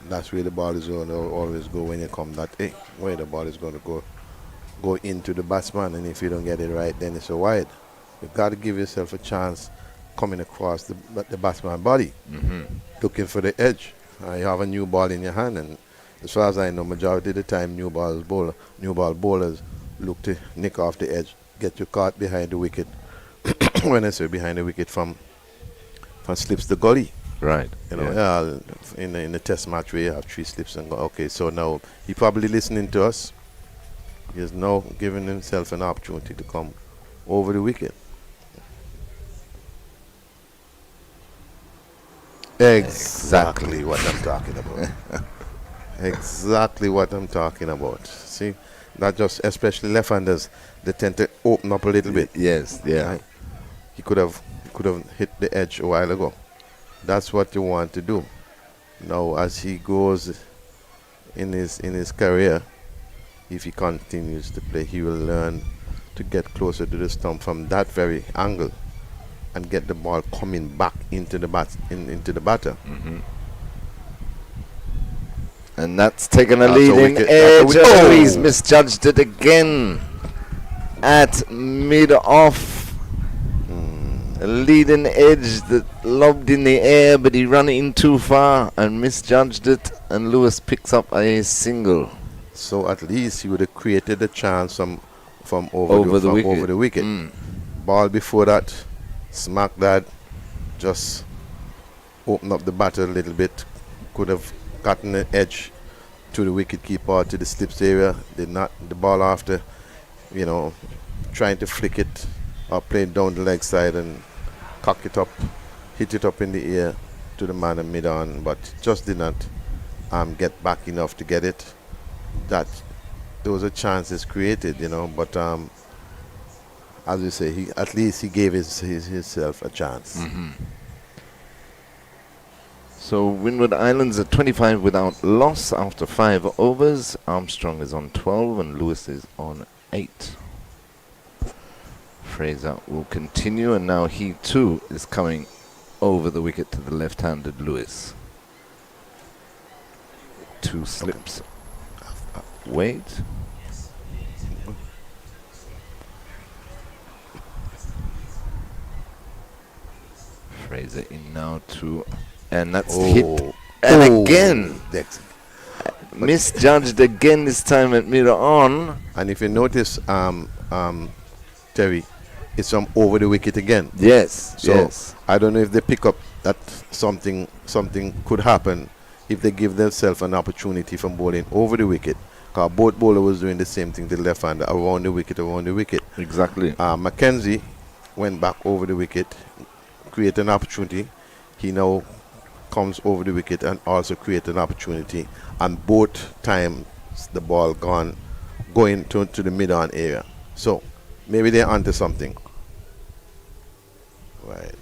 that's where the ball is going to always go when you come that way. Where the ball is going to go into the batsman, and if you don't get it right, then it's a wide. You've got to give yourself a chance coming across the batsman's body, looking for the edge. You have a new ball in your hand, and as far as I know, majority of the time new ball bowlers look to nick off the edge, get you caught behind the wicket, when I say behind the wicket, from slips the gully. Right. You know, in the test match where you have 3 slips and go. Okay, so now he probably listening to us. He is now giving himself an opportunity to come over the wicket. Exactly what I'm talking about. Exactly what I'm talking about. See, not just especially left-handers, they tend to open up a little bit. Yes, yeah. Right? He could have hit the edge a while ago. That's what you want to do. Now, as he goes in his career, if he continues to play, he will learn to get closer to the stump from that very angle and get the ball coming back into the batter. Mm-hmm. And that's taken a That's lead a in wicket. edge. That's a wicket. Oh, he's misjudged it again at mid-off. A leading edge that lobbed in the air, but he ran in too far and misjudged it, and Lewis picks up a single. So at least he would have created a chance from over the wicket. Ball before that, smack that, just open up the batter a little bit. Could have gotten an edge to the wicket keeper, to the slips area. Did not. The ball after, trying to flick it or play it down the leg side and cock it up, hit it up in the air to the man in mid-on, but just did not get back enough to get it. That those are chances created, but as you say, at least he gave himself a chance. Mm-hmm. So Windward Islands at 25 without loss after 5 overs. Armstrong is on 12 and Lewis is on 8. Fraser will continue, and now he too is coming over the wicket to the left-handed Lewis. 2 slips. Wait. Fraser in now too, and that's hit. And again, misjudged again this time at mid-on. And if you notice, Terry, it's from over the wicket again. Yes. So yes. I don't know if they pick up that something could happen if they give themselves an opportunity from bowling over the wicket. Because both bowler was doing the same thing, the left hander around the wicket. Exactly. Mackenzie went back over the wicket, create an opportunity. He now comes over the wicket and also create an opportunity. And both times the ball going to the mid-on area. So maybe they're onto something. Right.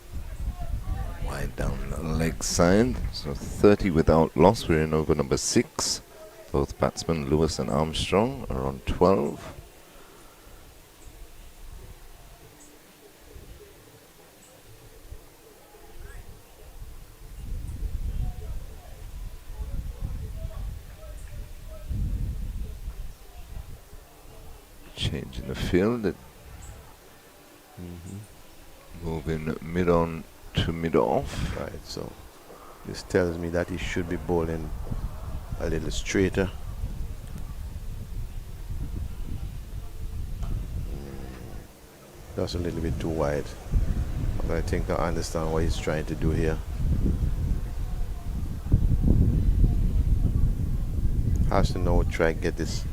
Wide down the leg side. So 30 without loss. We're in over number 6. Both batsmen, Lewis and Armstrong, are on 12. Change in the field. Moving mid-on to mid-off. Right, so this tells me that he should be bowling a little straighter. Just a little bit too wide. But I think I understand what he's trying to do here. Has to now try and get this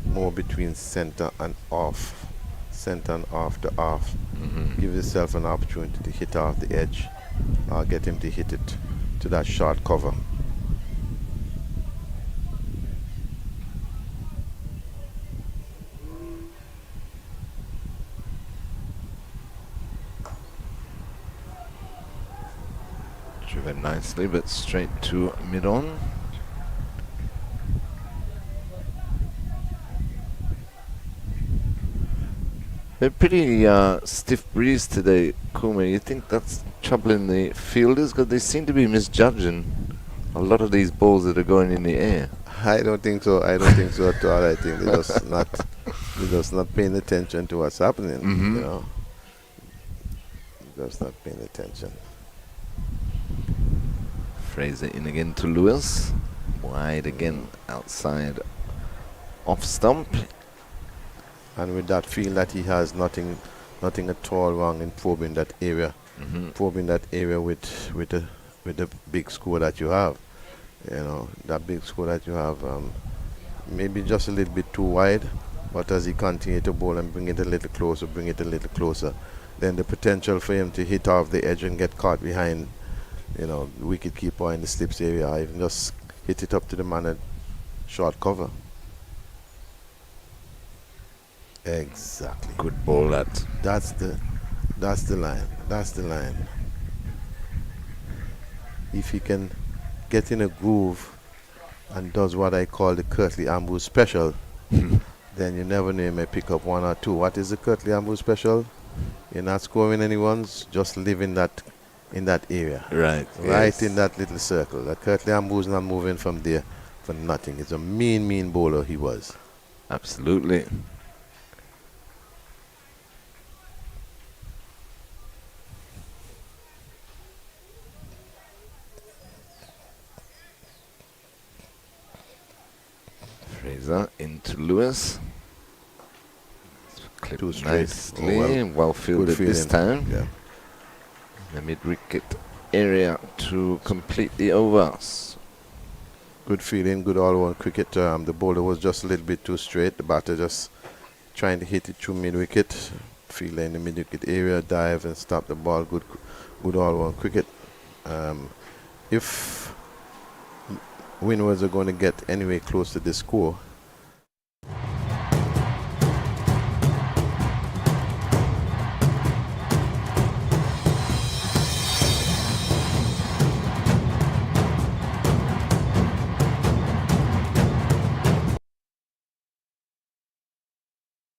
more between center and off. Center and off to off. Give yourself an opportunity to hit off the edge. Get him to hit it to that short cover. Driven nicely, but straight to mid-on. A pretty stiff breeze today, Kuma. You think that's troubling the fielders? Because they seem to be misjudging a lot of these balls that are going in the air. I don't think so. I don't think so at all. I think they're just not paying attention to what's happening. Just not paying attention. Fraser in again to Lewis. Wide again, outside, off stump. And with that feel that he has nothing nothing at all wrong in probing that area. Probing that area with the big score that you have. You know, that big score that you have, maybe just a little bit too wide, but as he continue to bowl and bring it a little closer, then the potential for him to hit off the edge and get caught behind, you know, the wicket keeper in the slips area, or even just hit it up to the man at short cover. Exactly. Good ball, that. That's the line. That's the line. If he can get in a groove and does what I call the Kirtley Ambush special, then you never know, you may pick up 1 or 2. What is the Kirtley Ambush special? You're not scoring any runs, just live in that area. Right. Right Yes. in that little circle. The Kirtley Ambush not moving from there for nothing. It's a mean bowler he was. Absolutely. Fraser into Lewis. Clipped Too straight. nicely. Oh, well fielded Good this feeling. time. Yeah. The mid-wicket area to complete the overs. Good feeling, good all-round cricket. The bowler was just a little bit too straight. The batter just trying to hit it through mid-wicket. Fielder in the mid-wicket area, dive and stop the ball. Good all-round cricket. If Windwards are going to get anywhere close to this score,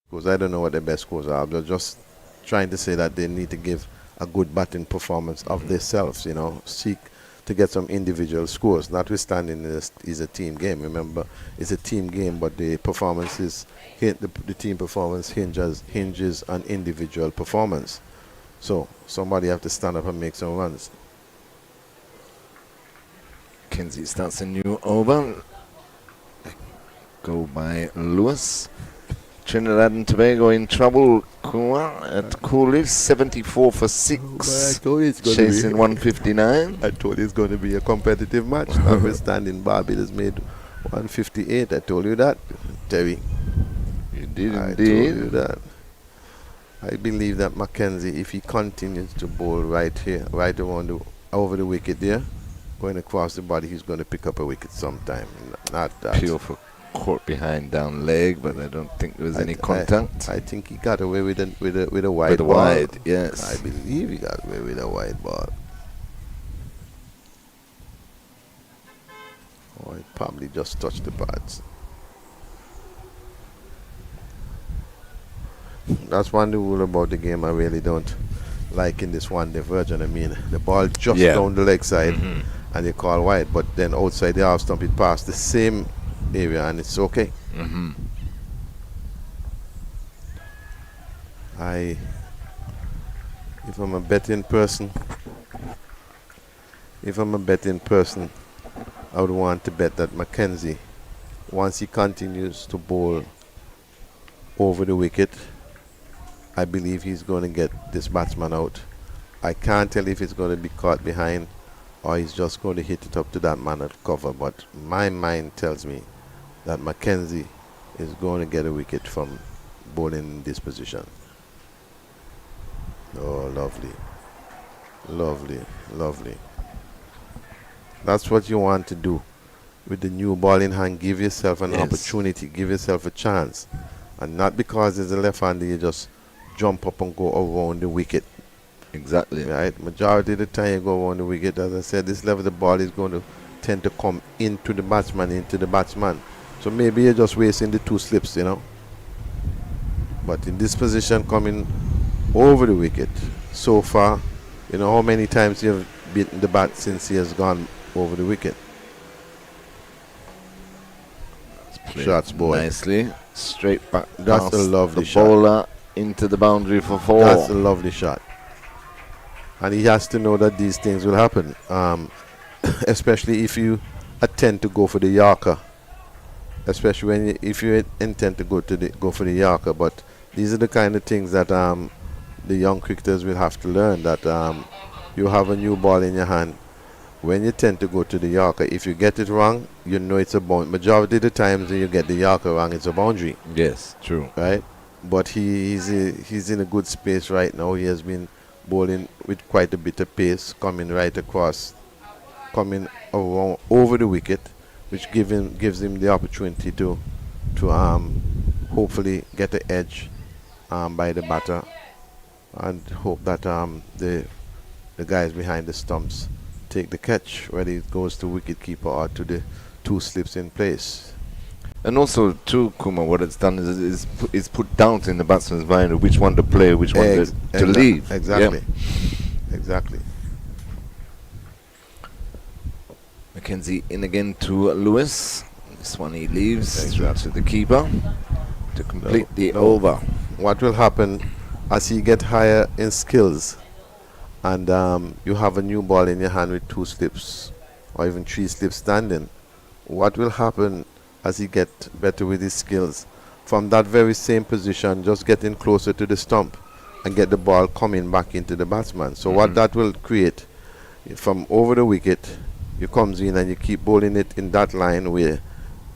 because I don't know what their best scores are. They're just trying to say that they need to give a good batting performance of themselves, you know, seek to get some individual scores. Notwithstanding this is a team game. Remember, it's a team game, but the performance is the team performance hinges on individual performance. So somebody have to stand up and make some runs. Kenzie starts a new over. Go by Lewis. Trinidad and Tobago in trouble. At Coolidge, 74 for 6. Chasing 159. I told you it's going to be a competitive match. Notwithstanding, Barbados made 158. I told you that, Terry. You did I indeed. told you that. I believe that Mackenzie, if he continues to bowl right here, right around over the wicket there, going across the body, he's going to pick up a wicket sometime. Not that. Pure for caught behind down leg, but I don't think there was any contact. I think he got away with a wide With a ball. wide, yes. I believe he got away with a wide ball. Or he probably just touched the pads. That's one rule about the game I really don't like in this one diversion. I mean, the ball just down the leg side and they call wide, but then outside the half stump it past the same area and it's okay. If I'm a betting person, I would want to bet that Mackenzie, once he continues to bowl over the wicket, I believe he's going to get this batsman out. I can't tell if it's going to be caught behind or he's just going to hit it up to that man at cover, but my mind tells me that Mackenzie is going to get a wicket from bowling in this position. Oh, lovely. Lovely, lovely. That's what you want to do with the new ball in hand. Give yourself an opportunity, give yourself a chance. And not because there's a left-hander, you just jump up and go around the wicket. Exactly. Right? Majority of the time you go around the wicket, as I said, this level of the ball is going to tend to come into the batsman. So maybe you're just wasting the 2 slips, you know. But in this position, coming over the wicket, so far, you know how many times you've beaten the bat since he has gone over the wicket. Shots, boy. Nicely. Straight back. That's a lovely shot. The bowler into the boundary for 4. That's a lovely shot. And he has to know that these things will happen, especially if you attempt to go for the Yorker. Especially if you intend to go for the Yorker. But these are the kind of things that the young cricketers will have to learn that you have a new ball in your hand. When you tend to go to the Yorker, if you get it wrong, you know it's a boundary. Majority of the times when you get the Yorker wrong, it's a boundary. Yes, true. Right? But he's in a good space right now. He has been bowling with quite a bit of pace, coming right across, coming around over the wicket, which gives him the opportunity to hopefully get the edge by the batter, and hope that the guys behind the stumps take the catch, whether it goes to wicketkeeper or to the two slips in place. And also, too, Kuma, what it's done is put doubt in the batsman's mind of which one to play, which one to leave. Exactly. Yeah. Exactly. Mackenzie in again to Lewis. This one he leaves through to the keeper to complete the over. What will happen as he get higher in skills and you have a new ball in your hand with two slips or even three slips standing, what will happen as he get better with his skills? From that very same position, just getting closer to the stump and get the ball coming back into the batsman. So what that will create, from over the wicket, you comes in and you keep bowling it in that line where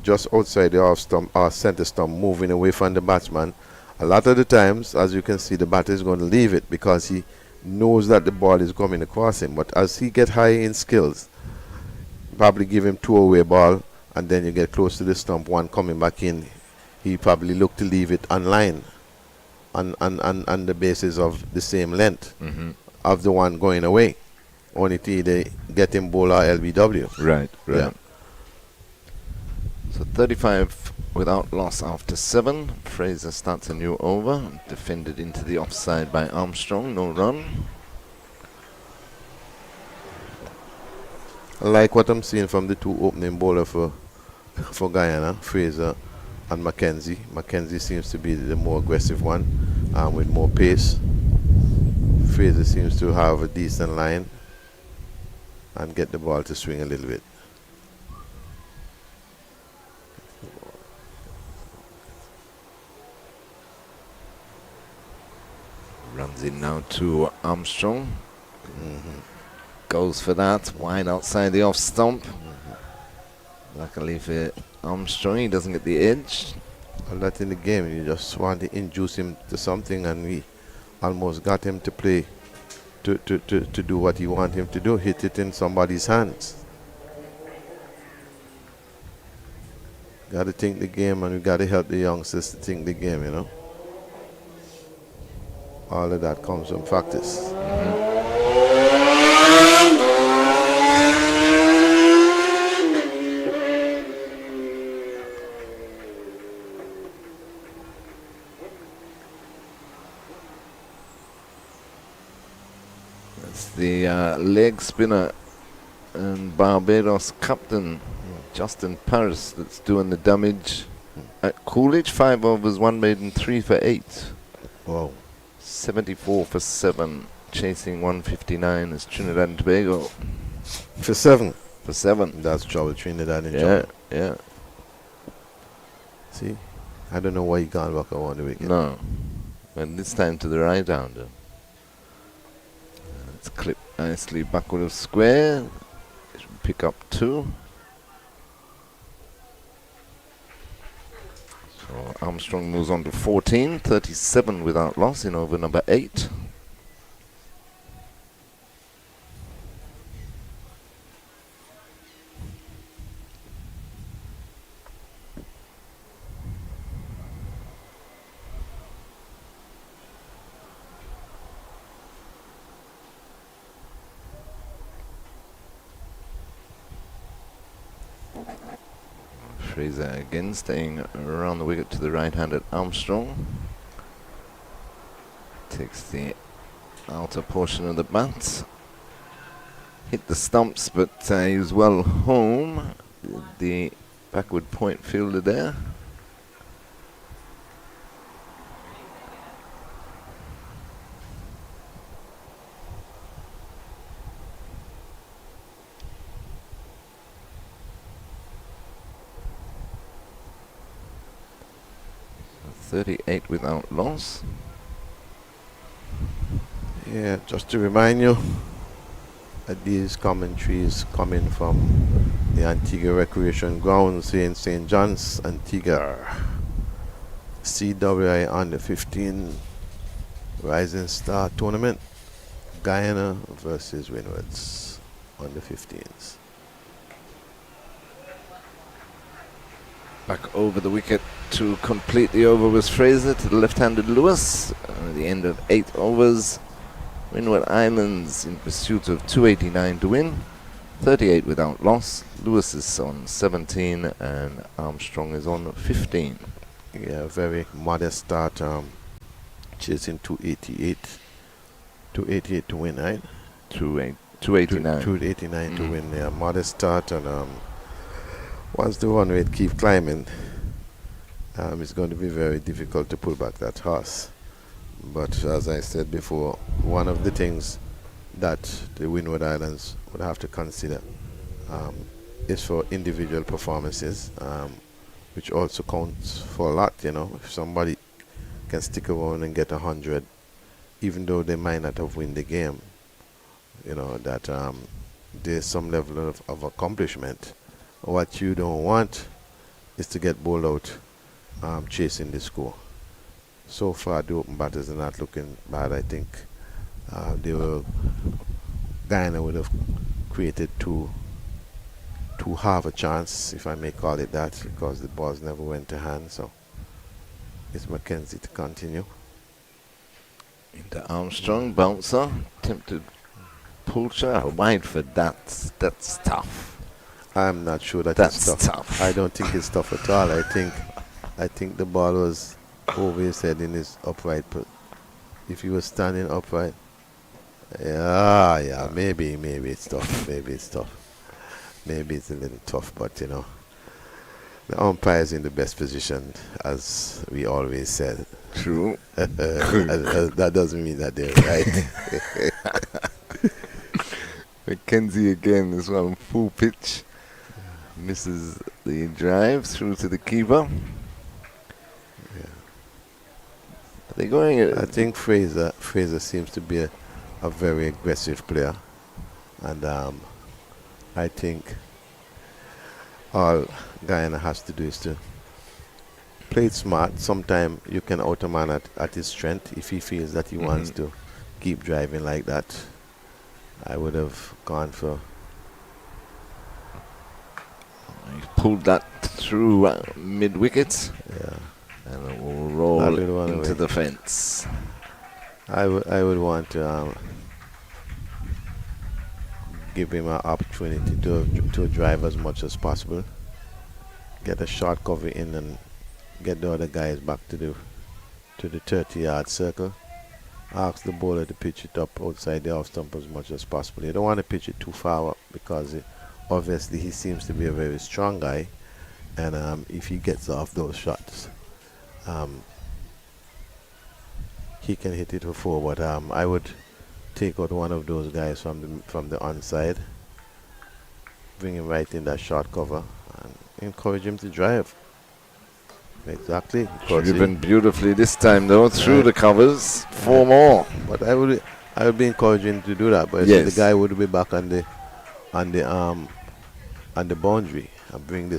just outside the off stump or center stump, moving away from the batsman. A lot of the times, as you can see, the batter is going to leave it because he knows that the ball is coming across him. But as he get high in skills, probably give him two away ball, and then you get close to the stump, one coming back in, he probably look to leave it on line, on the basis of the same length of the one going away, only to either get him bowl or LBW. Right. Yeah. So 35 without loss after 7. Fraser starts a new over, defended into the offside by Armstrong, no run. I like what I'm seeing from the two opening bowler for Guyana, Fraser and Mackenzie. Mackenzie seems to be the more aggressive one, with more pace. Fraser seems to have a decent line and get the ball to swing a little bit. Runs in now to Armstrong. Goes for that, wide outside the off stump. Luckily for Armstrong, he doesn't get the edge. Well, that in the game, you just want to induce him to something, and we almost got him to play, to do what he want him to do, hit it in somebody's hands. Got to think the game, and we got to help the youngsters to think the game, you know. All of that comes from practice. That's the leg spinner and Barbados captain Justin Paris that's doing the damage at Coolidge. 5 overs, 1 maiden, 3 for 8. Wow. 74 for 7, chasing 159 as Trinidad and Tobago. For 7. For 7. That's trouble, Trinidad and trouble. Yeah. See, I don't know why he can't walk around the wicket. No. And this time to the right hander. It's clipped nicely backward of square. Pick up 2. So Armstrong moves on to 14, 37 without loss in over number 8. Fraser again staying around the wicket to the right-handed Armstrong. Takes the outer portion of the bat. Hit the stumps, but he was well home. The backward point fielder there. So 38 without loss. Yeah, just to remind you that these commentaries coming from the Antigua Recreation Grounds here in St. John's, Antigua. CWI Under 15 Rising Star Tournament. Guyana versus Windwards Under 15s. Back over the wicket to complete the over was Fraser to the left-handed Lewis. At the end of 8 overs, Windward Islands in pursuit of 289 to win, 38 without loss. Lewis is on 17 and Armstrong is on 15. Yeah, very modest start. Chasing 288. 288 to win, right? 289. 289 to win. Yeah, modest start, and once the run rate keep climbing, it's going to be very difficult to pull back that horse. But as I said before, one of the things that the Windward Islands would have to consider is for individual performances, which also counts for a lot. You know, if somebody can stick around and get 100, even though they might not have won the game, you know, that there's some level of accomplishment. What you don't want is to get bowled out chasing the score. So far, the open batters are not looking bad. I think Guyana would have created two half a chance, if I may call it that, because the balls never went to hand. So it's Mackenzie to continue. Into Armstrong, bouncer, attempted pull shot, wide for that. That's tough. I'm not sure That's it's tough. I don't think it's tough at all. I think the ball was over his head in his upright. If he was standing upright, maybe it's tough. Maybe it's tough. Maybe it's a little tough, but you know, the umpire is in the best position, as we always said. True. That doesn't mean that they're right. Mackenzie again is on full pitch. Misses the drive through to the keeper. Yeah. Are they going? I think Fraser seems to be a very aggressive player, and I think all Guyana has to do is to play it smart. Sometimes you can out a man at his strength if he feels that he wants to keep driving like that. I would have gone for. He pulled that through mid wicket. Yeah. And it will roll into the fence. I would want to give him an opportunity to drive as much as possible. Get a short cover in and get the other guys back to the 30-yard circle. Ask the bowler to pitch it up outside the off stump as much as possible. You don't want to pitch it too far up because obviously he seems to be a very strong guy, and if he gets off those shots, he can hit it for 4. But I would take out one of those guys from the onside, bring him right in that short cover, and encourage him to drive. Exactly. Driven beautifully this time though through the covers. 4 more. But I would be encouraging to do that. But yes, the guy would be back on the boundary and bring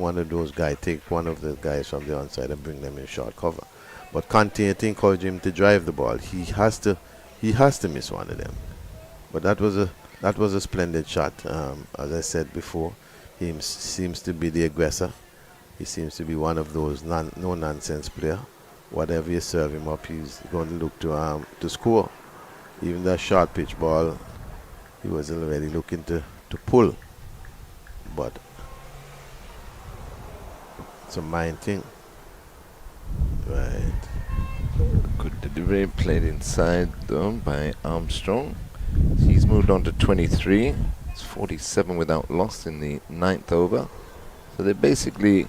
one of those guys, take one of the guys from the onside and bring them in short cover. But continue to encourage him to drive the ball. He has to miss one of them. But that was a splendid shot. As I said before, he seems to be the aggressor. He seems to be one of those no-nonsense player. Whatever you serve him up, he's going to look to score. Even that short pitch ball, he was already looking to pull. But it's a mind thing. Right. Good delivery, played inside though by Armstrong. He's moved on to 23. It's 47 without loss in the 9th over. So they're basically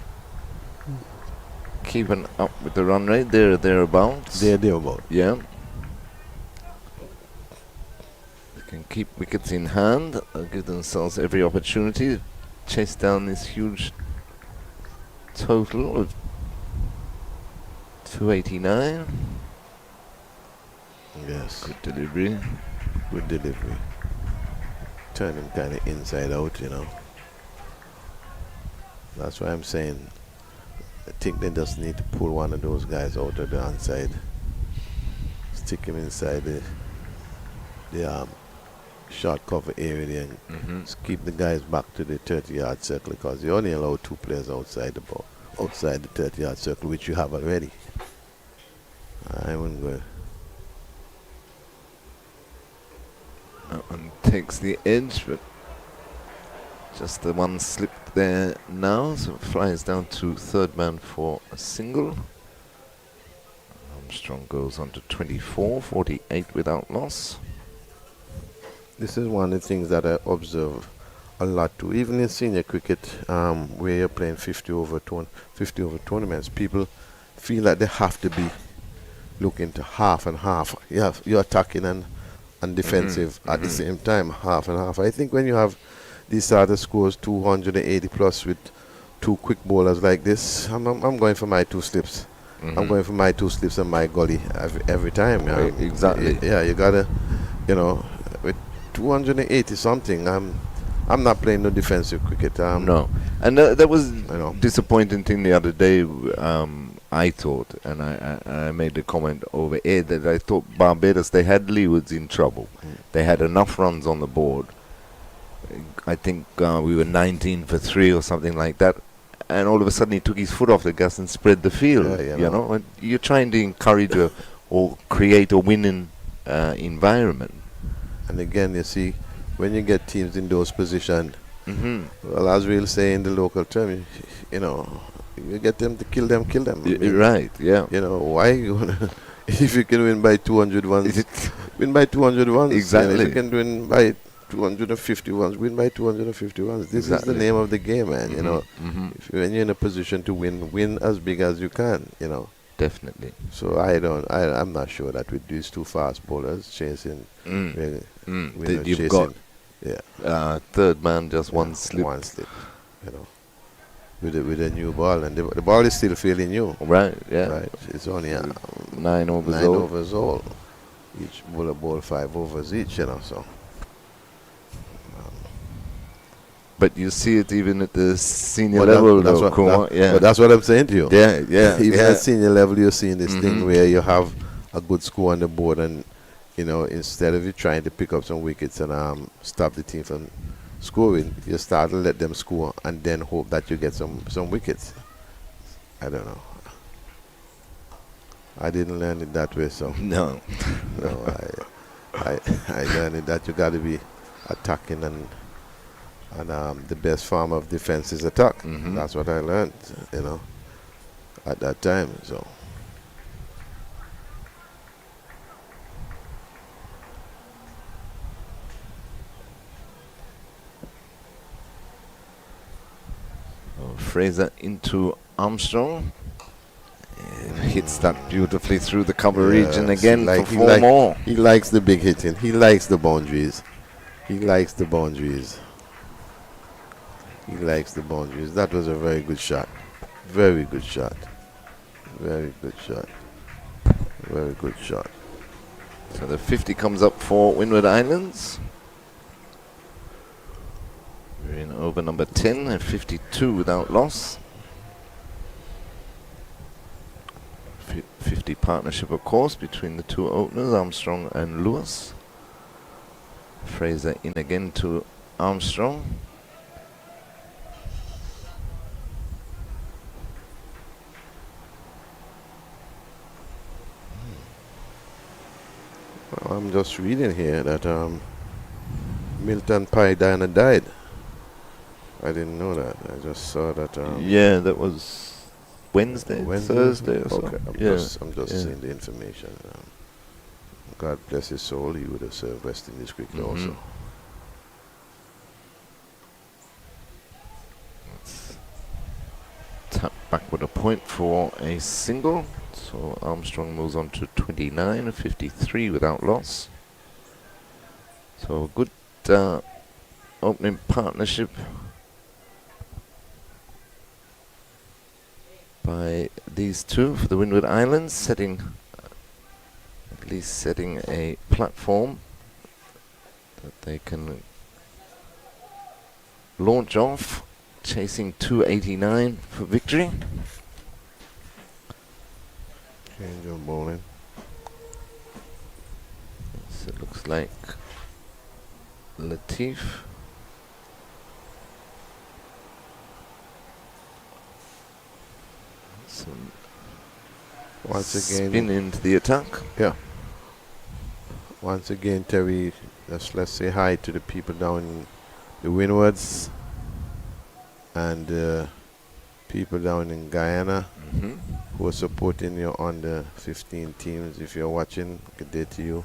keeping up with the run rate. They're thereabouts. They're thereabouts. Yeah. They can keep wickets in hand. They'll give themselves every opportunity to chase down this huge total of 289. Yes. Good delivery. Good delivery. Turn him kind of inside out, you know. That's why I'm saying I think they just need to pull one of those guys out of the onside. Stick him inside the short cover area there and just keep the guys back to the 30-yard circle because you only allow 2 players outside the ball, outside the 30-yard circle, which you have already. I wouldn't go. That one takes the edge, but just the one slip there now, so it flies down to third man for a single. Armstrong goes on to 24, 48 without loss. This is one of the things that I observe a lot too. Even in senior cricket, where you're playing 50 over tournaments, people feel like they have to be looking to half and half. You're attacking and defensive at the same time, half and half. I think when you have these sort of scores, 280 plus with 2 quick bowlers like this, I'm going for my 2 slips. I'm going for my 2 slips and my gully every time. Exactly. Yeah, you gotta, with 280 something, I'm not playing no defensive cricket. No, and that was disappointing thing the other day. I thought, and I made the comment over air that I thought Barbados, they had Leewards in trouble. They had enough runs on the board. I think we were 19 for 3 or something like that. And all of a sudden he took his foot off the gas and spread the field. You know, and you're trying to encourage or create a winning environment. And again, you see, when you get teams in those positions, well, as we'll say in the local term, you get them to kill them. Right, yeah. Why you gonna, if you can win by 200 ones, win by 200 ones. Exactly. If you can win by 250 ones, win by 250 ones. This is the name of the game, man. When you're in a position to win as big as you can, Definitely. So I'm not sure that with these 2 fast bowlers chasing, you've got third man just one slip. One slip, with a new ball, and the ball is still fairly new. Right, yeah. Right. It's only 9 overs 9 old. overs old. Each bowler bowl 5 overs each, so. But you see it even at the senior level, though, Kumar. But that's what I'm saying to you. Yeah. Even at senior level, you're seeing this thing where you have a good score on the board, and instead of you trying to pick up some wickets and stop the team from scoring, you start to let them score and then hope that you get some wickets. I don't know. I didn't learn it that way, so no. I learned it that you got to be attacking, and the best form of defense is attack. That's what I learned, at that time. So. Fraser into Armstrong. And hits that beautifully through the cover region again for 4 more. He likes the big hitting. He likes the boundaries. He likes the boundaries. That was a very good shot. Very good shot. Very good shot. Very good shot. So the 50 comes up for Windward Islands. We're in over number 10 and 52 without loss. 50 partnership, of course, between the 2 openers, Armstrong and Lewis. Fraser in again to Armstrong. Well, I'm just reading here that Milton Pi Diana died. I didn't know that. I just saw that. Yeah, that was Wednesday? Thursday or so. Okay, I'm just seeing the information. God bless his soul. He would have served West Indies cricket also. Let's tap back with a point for a single. So Armstrong moves on to 29 and 53 without loss. So a good opening partnership by these 2 for the Windward Islands, setting at quickly setting a platform that they can launch off, chasing 289 for victory. Change of bowling. So it looks like Latif. Some Once again, spin into the attack. yeah. Once again, Terry, let's say hi to the people down in the Windwards and people down in Guyana who are supporting your under 15 teams. If you're watching, good day to you.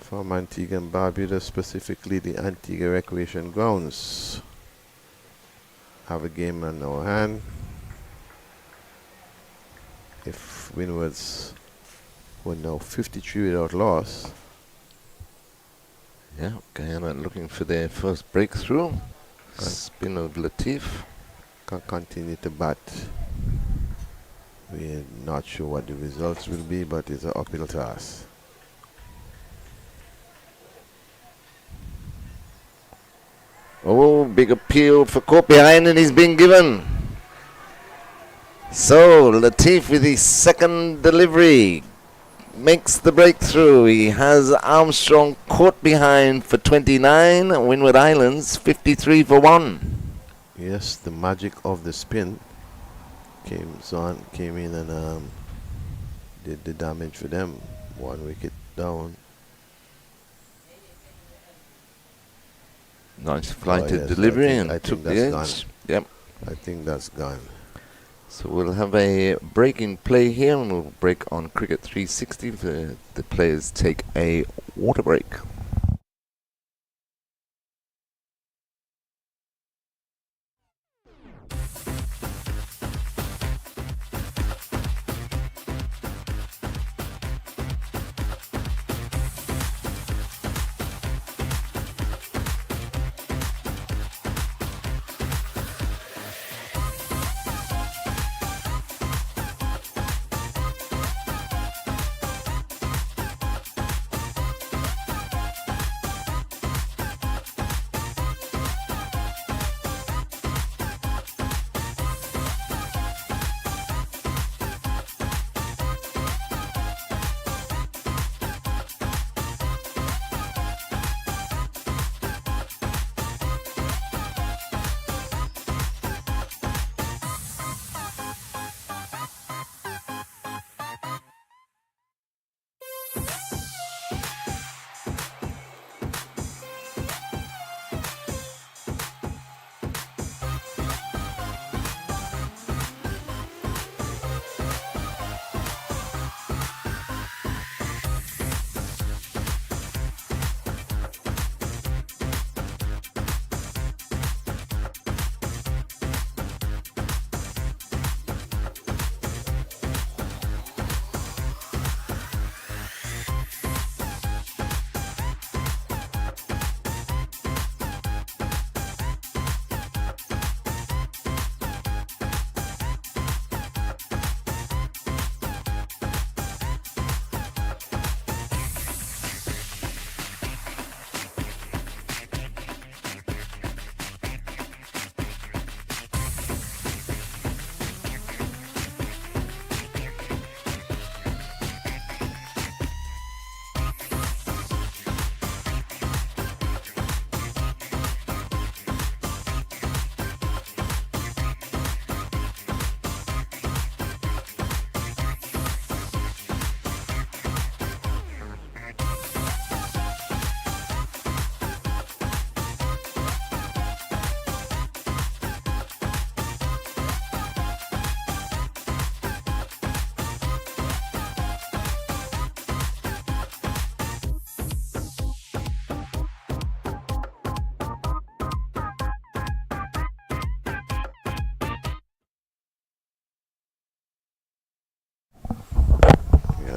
From Antigua and Barbuda, specifically the Antigua Recreation Grounds. Have a game on our hand. If Windwards were now 53 without loss. Yeah, Guyana looking for their first breakthrough. Spin of Latif. Can continue to bat. We're not sure what the results will be, but it's an uphill task. Oh, big appeal for caught behind, and he's been given. So Latif with his second delivery makes the breakthrough. He has Armstrong caught behind for 29. Windward Islands 53 for 1. Yes, the magic of the spin came in and did the damage for them. 1 wicket down. Nice flighted yes, delivery I and think took the that's edge. Yep. I think that's gone. So we'll have a break in play here, and we'll break on Cricket 360 for the players take a water break.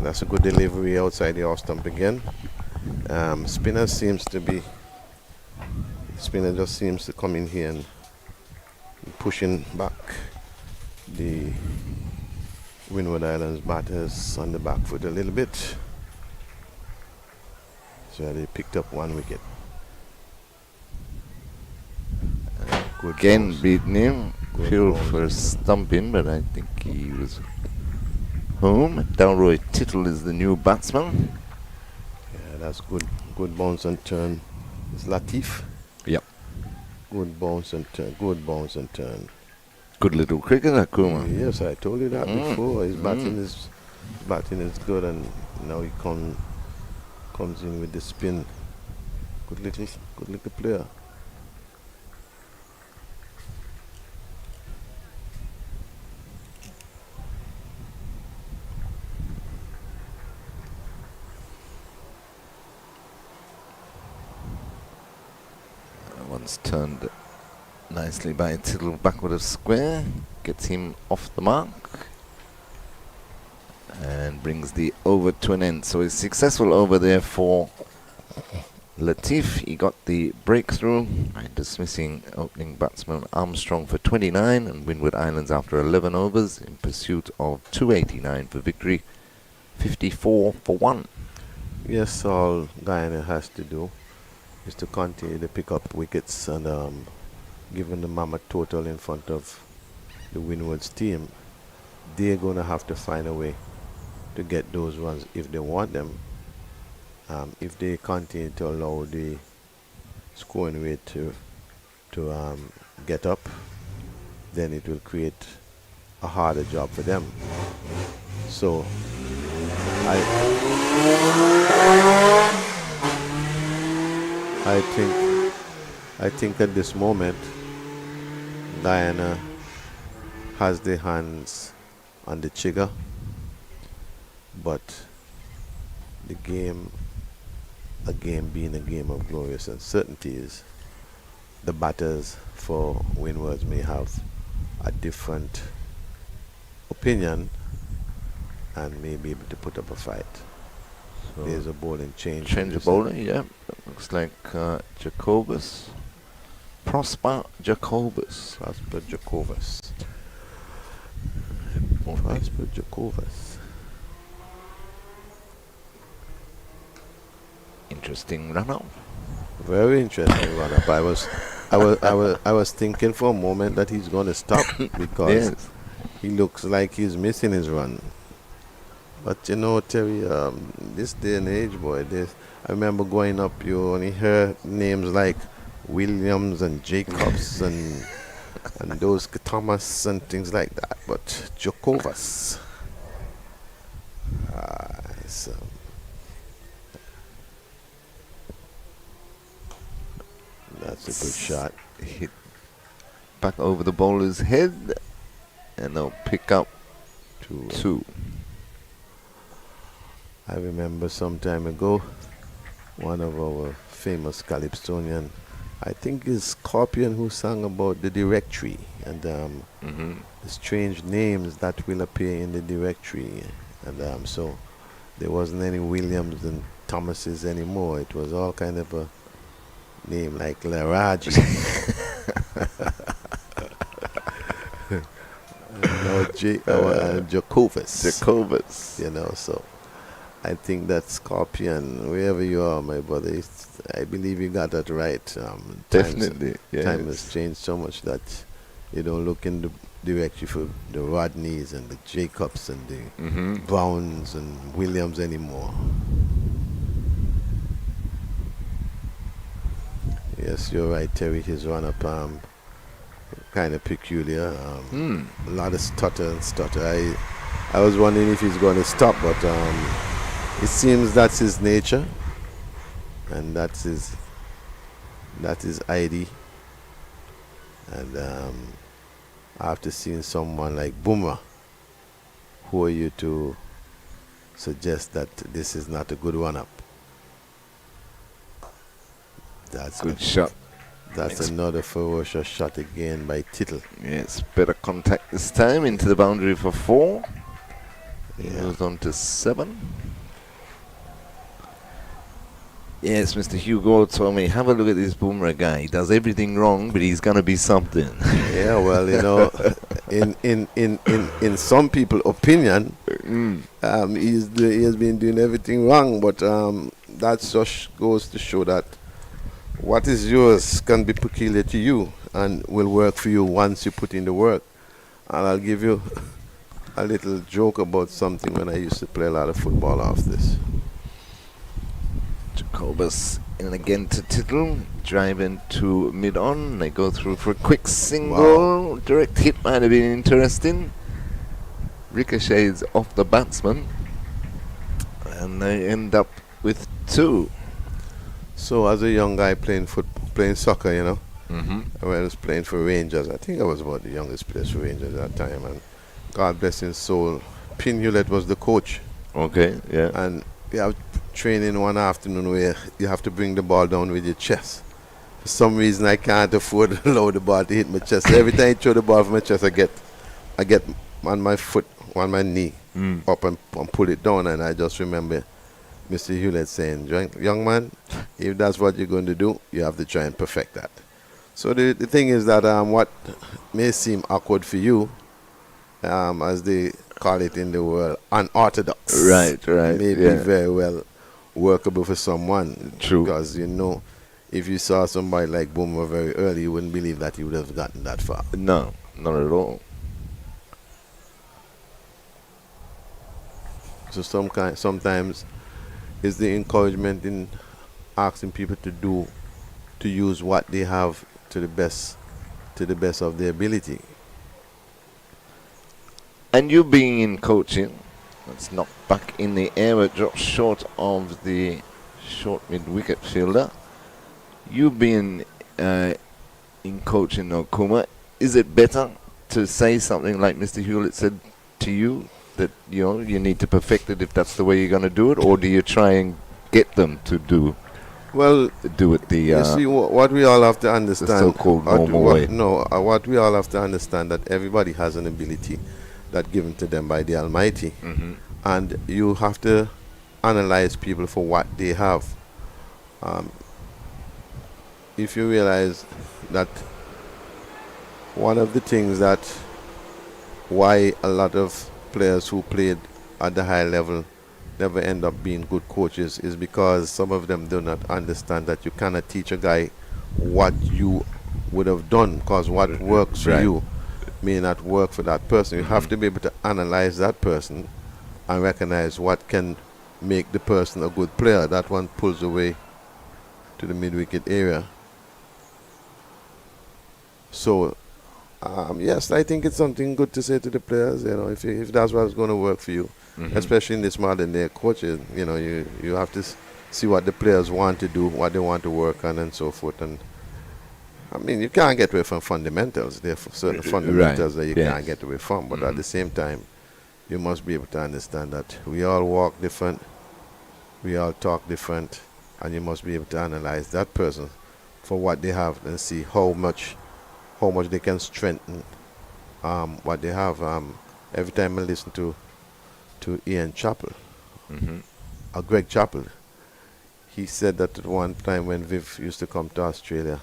That's a good delivery outside the off stump again. Spinner just seems to come in here and pushing back the Windward Islands batters on the back foot a little bit. where they picked up 1 wicket. Good Again balls. beaten him. Good Field balls. for a stumping, but I think he was home. Dalroy Tittle is the new batsman. Yeah, that's good. Good bounce and turn. It's Latif. Yep. Good bounce and turn. Good bounce and turn. Good little cricketer, Kuma. Yes, I told you that before. His Mm. batting is good, and now he comes in with the spin. Good little player. That one's turned nicely by Tittle backward of square. Gets him off the mark. And brings the over to an end. So it's successful over there for Latif. He got the breakthrough by dismissing opening batsman Armstrong for 29 and Windward Islands after 11 overs in pursuit of 289 for victory, 54 for 1. Yes, all Guyana has to do is to continue to pick up wickets, and given the mammoth total in front of the Windwards team, they're going to have to find a way to get those runs if they want them. If they continue to allow the scoring rate to get up, then it will create a harder job for them. So I think at this moment Guyana has their hands on the trigger, but the game, a game being a game of glorious uncertainties, the batters for Windwards may have a different opinion and may be able to put up a fight. So There's a bowling change. change of bowler, yeah. Looks like Jacobus. Prosper Jacobus. Prosper Jacobus. Prosper Jacobus. Interesting run up. Very interesting run up. I was thinking for a moment that he's going to stop because Yes. he looks like he's missing his run. But you know, Terry, this day and age, boy, I remember growing up, you only heard names like Williams and Jacobs and those Thomas and things like that. But Jacobus, that's a good shot. Hit back over the bowler's head, and they'll pick up two. I remember some time ago, one of our famous Calypsonian, I think it's Scorpion, who sang about the directory and the strange names that will appear in the directory. And so there wasn't any Williams and Thomases anymore. It was all kind of a name like Laraji. Jacobus. Jacobus. You know, so I think that Scorpion, wherever you are, my brother, I believe you got that right. Definitely, yes. Time has changed so much that you don't look in the directory for the Rodneys and the Jacobs and the Browns and Williams anymore. Yes, you're right, Terry. His run-up kind of peculiar. A lot of stutter. I was wondering if he's going to stop, but it seems that's his nature, and that's his ID. And after seeing someone like Boomer, who are you to suggest that this is not a good run-up? That's Good shot. That's another ferocious shot again by Tittle. Yes, better contact this time into the boundary for 4. He Yeah. moves on to 7. Yes, Mr. Hugo told me, have a look at this Boomerang guy. He does everything wrong, but he's gonna be something. Yeah, well, you know, in some people's opinion, he has been doing everything wrong, but that just goes to show that what is yours can be peculiar to you and will work for you once you put in the work. And I'll give you a little joke about something when I used to play a lot of football off this. Jacobus in again to Tittle, driving to mid-on. They go through for a quick single. Wow. Direct hit might have been interesting. Ricochets off the batsman. And they end up with 2. So as a young guy playing soccer, you know, Mm-hmm. when I was playing for Rangers, I think I was about the youngest player for Rangers at that time, and God bless his soul, Pin Hewlett was the coach. Okay, yeah. And we have training one afternoon where you have to bring the ball down with your chest. For some reason, I can't afford to allow the ball to hit my chest. So every time I throw the ball from my chest, I get on my foot, on my knee, up and pull it down. And I just remember Mr. Hewlett saying, young man, if that's what you're going to do, you have to try and perfect that. So the thing is that what may seem awkward for you, as they call it in the world, unorthodox. Right. May be very well workable for someone. True. Because, you know, if you saw somebody like Boomer very early, you wouldn't believe that he would have gotten that far. No, not at all. So sometimes is the encouragement in asking people to use what they have to the best of their ability. And you being in coaching, that's knocked back in the air, but dropped short of the short mid-wicket fielder. You being in coaching, Okuma, is it better to say something like Mr. Hewlett said to you, that you need to perfect it if that's the way you're going to do it, or do you try and get them to do it the you see what we all have to understand, the so-called normal way? What we all have to understand, that everybody has an ability that given to them by the Almighty, and you have to analyze people for what they have. If you realize that one of the things that why a lot of players who played at the high level never end up being good coaches is because some of them do not understand that you cannot teach a guy what you would have done, because what works for you may not work for that person. You have to be able to analyze that person and recognize what can make the person a good player. That one pulls away to the mid-wicket area. So yes, I think it's something good to say to the players, if that's what's going to work for you, especially in this modern day coaching, you have to see what the players want to do, what they want to work on, and so forth. And I mean, you can't get away from fundamentals. There are certain fundamentals that you can't get away from, but at the same time, you must be able to understand that we all walk different, we all talk different, and you must be able to analyze that person for what they have and see how much they can strengthen what they have. Every time I listen to Ian Chappell, or Greg Chappell, he said that at one time when Viv used to come to Australia,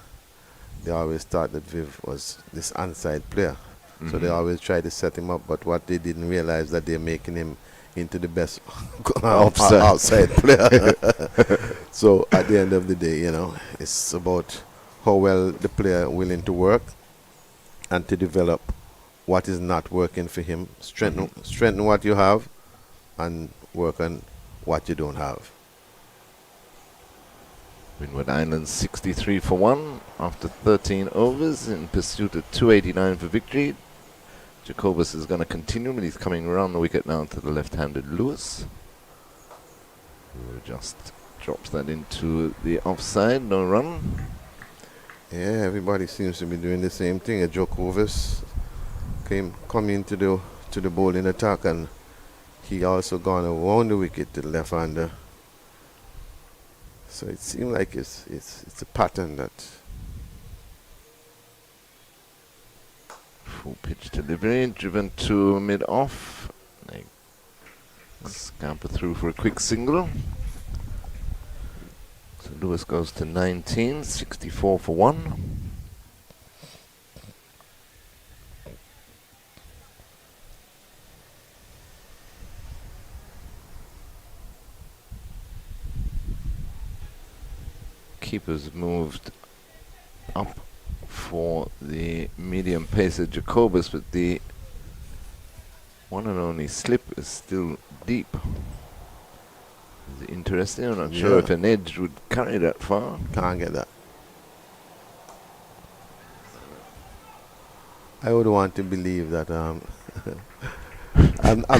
they always thought that Viv was this onside player. So they always tried to set him up, but what they didn't realize that they're making him into the best outside player. So at the end of the day, it's about how well the player willing to work and to develop what is not working for him, strengthen what you have, and work on what you don't have. Windward Islands 63 for 1 after 13 overs in pursuit of 289 for victory. Jacobus is going to continue, but he's coming around the wicket now to the left-handed Lewis, who just drops that into the offside, no run. Yeah, everybody seems to be doing the same thing. Jacobus come into the bowling attack, and he also gone around the wicket to the left-hander. So it seems like it's a pattern that. Full pitch delivery, driven to mid-off. They scamper through for a quick single. So Lewis goes to 19, 64 for 1. Keepers moved up for the medium pacer Jacobus, but the one and only slip is still deep. It's interesting. I'm not sure if an edge would carry that far. Can't get that. I would want to believe that I'm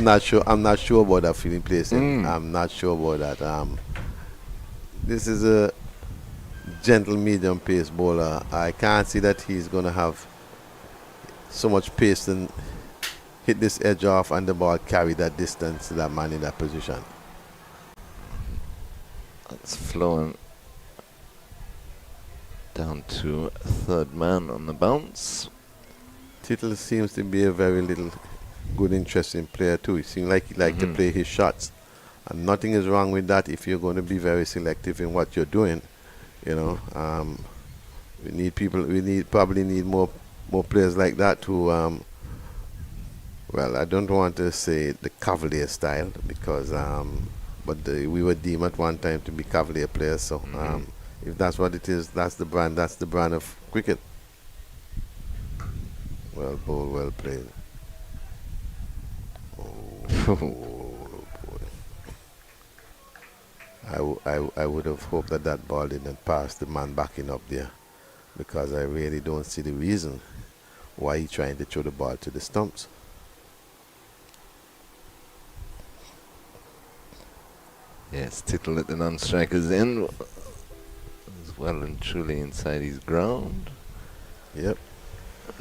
not sure. I'm not sure about that feeling placing. I'm not sure about that. This is a gentle medium pace bowler. I can't see that he's gonna have so much pace and hit this edge off and the ball carry that distance to that man in that position. That's flowing down to third man on the bounce. Tittle seems to be a very little good, interesting player too. He seems like he likes to play his shots, and nothing is wrong with that if you're going to be very selective in what you're doing. You know, we need people. We probably need more players like that who. Well, I don't want to say the Cavalier style because, but we were deemed at one time to be Cavalier players. So if that's what it is, that's the brand. That's the brand of cricket. Well bowled, well played. Oh boy. I would have hoped that ball didn't pass the man backing up there, because I really don't see the reason why he's trying to throw the ball to the stumps. Yes, Tittle at the non-striker's end, as well and truly inside his ground. Yep.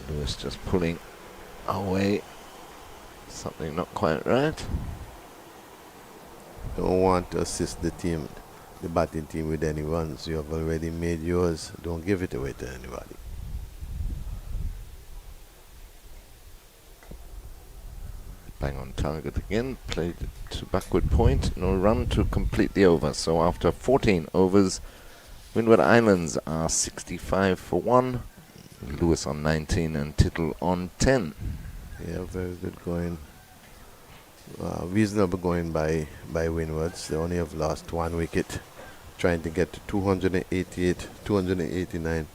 Lewis just pulling away. Something not quite right. Don't want to assist the batting team with any runs. You have already made yours. Don't give it away to anybody. Bang on target again. Played to backward point. No run to complete the over. So after 14 overs, Windward Islands are 65 for 1. Lewis on 19 and Tittle on 10. Yeah, very good going. Reasonable going by Windwards. They only have lost 1 wicket, trying to get to 288, 289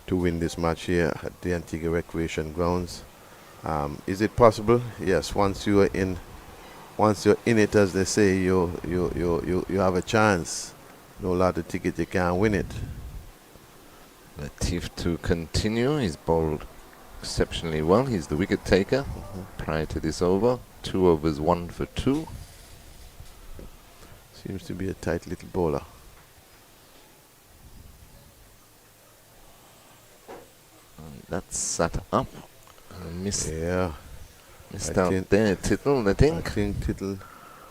to win this match here at the Antigua Recreation Grounds. Is it possible? Yes. Once you're in it, as they say, you have a chance. No lottery ticket, you can't win it. Latif to continue. He's bowled exceptionally well. He's the wicket taker prior to this over. 2 overs, 1 for 2. Seems to be a tight little bowler. And that's sat up. Missed out there, Tittle, I think. I think Tittle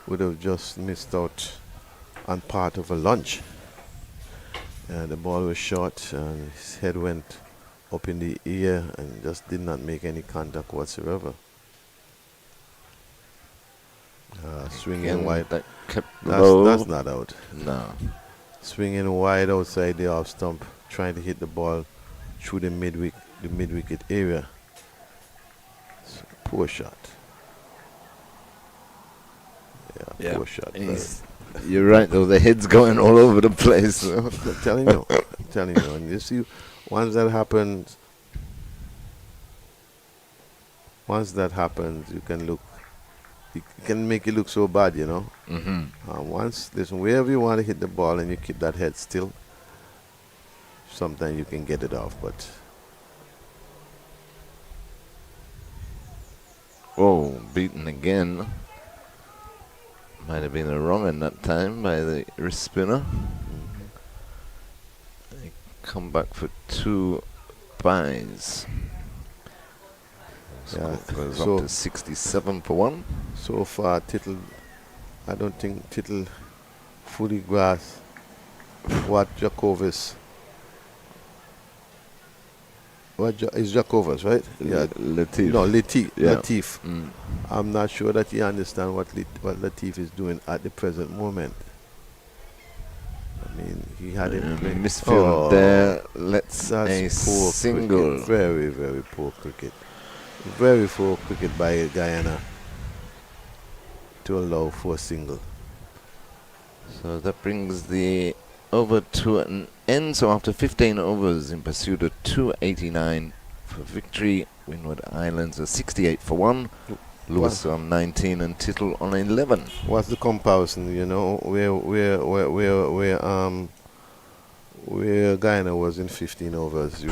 would have just missed out on part of a lunge. The ball was short and his head went up in the air and just did not make any contact whatsoever. Swinging wide. That kept low. That's not out. No. Swinging wide outside the off stump, trying to hit the ball through the mid-wicket area. Poor shot. Yeah, poor shot. You're right, though. The head's going all over the place. So. I'm telling you. And you see, once that happens, you can look. It can make it look so bad, you know. Listen, wherever you want to hit the ball and you keep that head still, sometimes you can get it off, but. Oh, beaten again. Might have been a wrong in that time by the wrist spinner. They come back for 2 byes. Yeah, goes up to 67 for 1. So far, Tittle, I don't think Tittle fully grasps what Jacobus. Is Jacobus, right? Yeah, Latif. No, Latif. Yeah. Latif. I'm not sure that he understands what Latif is doing at the present moment. I mean, he had him playing. Misfield there. That's a poor single. Cricket. Very, very poor cricket. Very poor cricket by Guyana to allow for a single. So that brings the over to an end. So after 15 overs in pursuit of 289 for victory, Windward Islands are 68 for 1. Lewis on 19 and Tittle on 11. What's the comparison? You know, where Guyana was in 15 overs.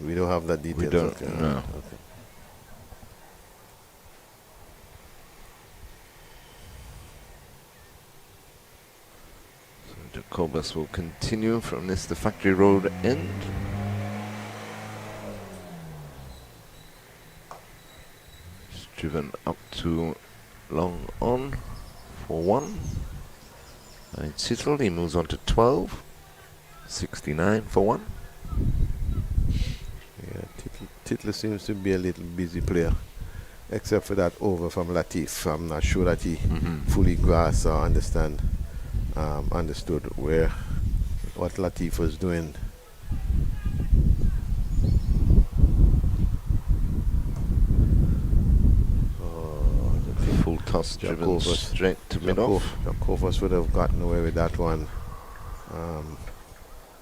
We don't have that detail. We don't. Okay. No. Okay. Jacobus will continue from this the Factory Road end. He's driven up to long on for 1. And Tittle, he moves on to 12. 69 for 1. Yeah, Tittle seems to be a little busy player, except for that over from Latif. I'm not sure that he fully grasped or understood what Latif was doing. Full toss driven straight to mid-off. Jacobus would have gotten away with that one.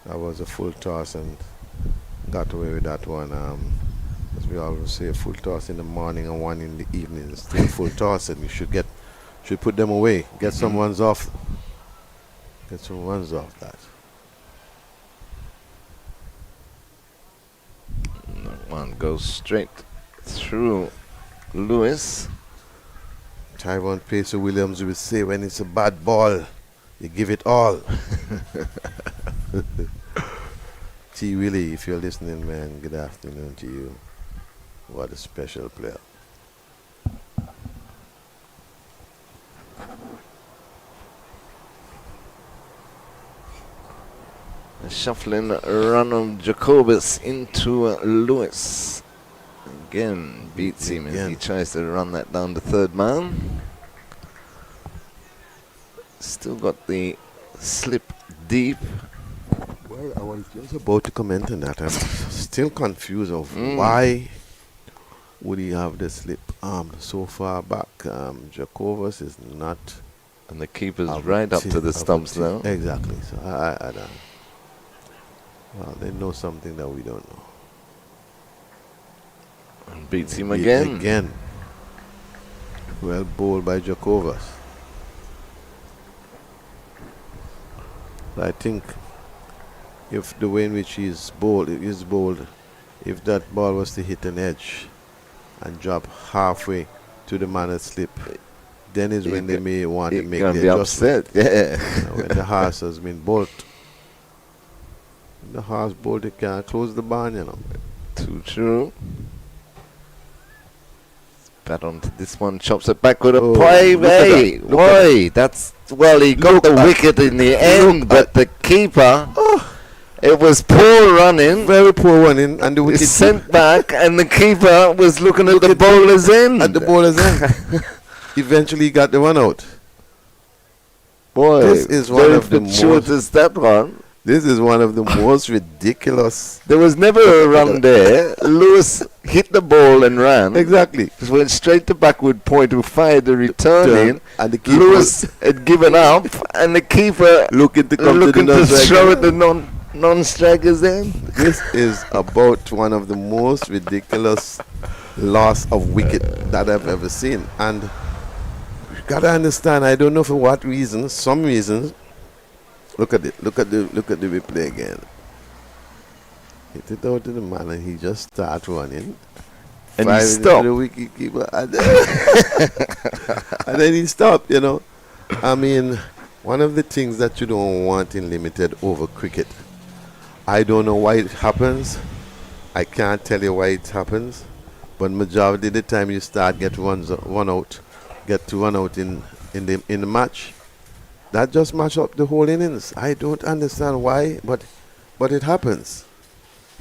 That was a full toss and got away with that one. As we always say, a full toss in the morning and one in the evening is still a full toss, and you should put them away. Get some ones off. Get some ones off that. That one goes straight through Lewis. Tyrone Pacer Williams would say, when it's a bad ball, you give it all. T. Willie, if you're listening, man, good afternoon to you. What a special player. A shuffling run of Jacobus into Lewis. Again, beats him as he tries to run that down to third man. Still got the slip deep. Well, I was just about to comment on that. I'm still confused of why would he have the slip so far back. Jacobus is not. And the keeper's right up to the stumps now. Exactly. So I don't. Well, they know something that we don't know. And beats him again. Again. Well bowled by Jacobus. I think if the way in which he's bowled, if that ball was to hit an edge and drop halfway to the man at slip, then is when they may want to make the adjustment. Upset. Yeah. When the horse has been bowled. The horse bowled, it can't close the barn, you know. Too true. Bat onto this one, chops it back with a pipe. Hey, why? That's, well, he got the wicket in the end, but the keeper, it was poor running. Very poor running, and the wicket sent back, and the keeper was looking at the bowler's end. At the bowler's end. Eventually, he got the one out. Boy, this is one of the most. That one. This is one of the most ridiculous. There was never a run there. Lewis hit the ball and ran. Exactly. Just went straight to backward point who fired the return in. And the keeper Lewis had given up, and the keeper looking to throw at the non-strikers then. This is about one of the most ridiculous loss of wicket that I've ever seen. And you gotta understand, I don't know for what reason, some reasons. Look at it. Look at the replay again. Hit it out to the man, and he just starts running. And he stopped. The wicketkeeper, and then he stopped. You know, I mean, one of the things that you don't want in limited over cricket. I don't know why it happens. I can't tell you why it happens. But majority of the time, you start get to run out in the match. That just match up the whole innings. I don't understand why, but it happens.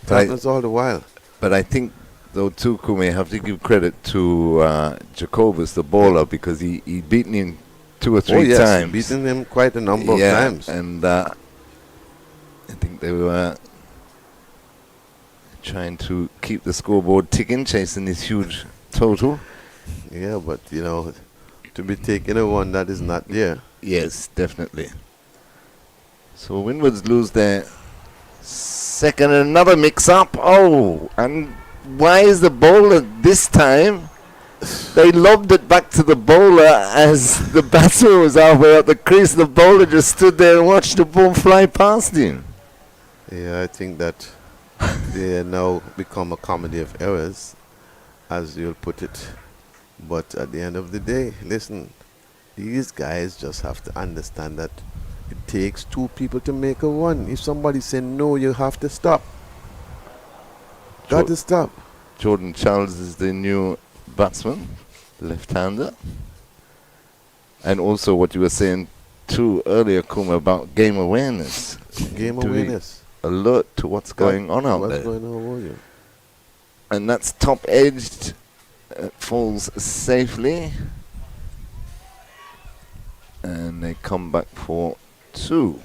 It happens all the while. But I think, though, too, Kume, have to give credit to Jacobus, the bowler, because he beaten him 2 or 3 times. Beaten him quite a number of times. And I think they were trying to keep the scoreboard ticking, chasing this huge total. Yeah, but, you know, to be taking a one that is not there. Yes, definitely. So Windwards lose their second, another mix-up. Oh, and why is the bowler this time? They lobbed it back to the bowler as the batsman was halfway up the crease. The bowler just stood there and watched the ball fly past him. Yeah, I think that they now become a comedy of errors, as you'll put it. But at the end of the day, listen, these guys just have to understand that it takes two people to make a run. If somebody say no, you have to stop. Got to stop. Jordan Charles is the new batsman, left-hander. And also what you were saying too earlier, Kuma, about game awareness. Game To be awareness. alert to what's going on out What's there. going on over you? And that's top-edged. Falls safely. And they come back for 2.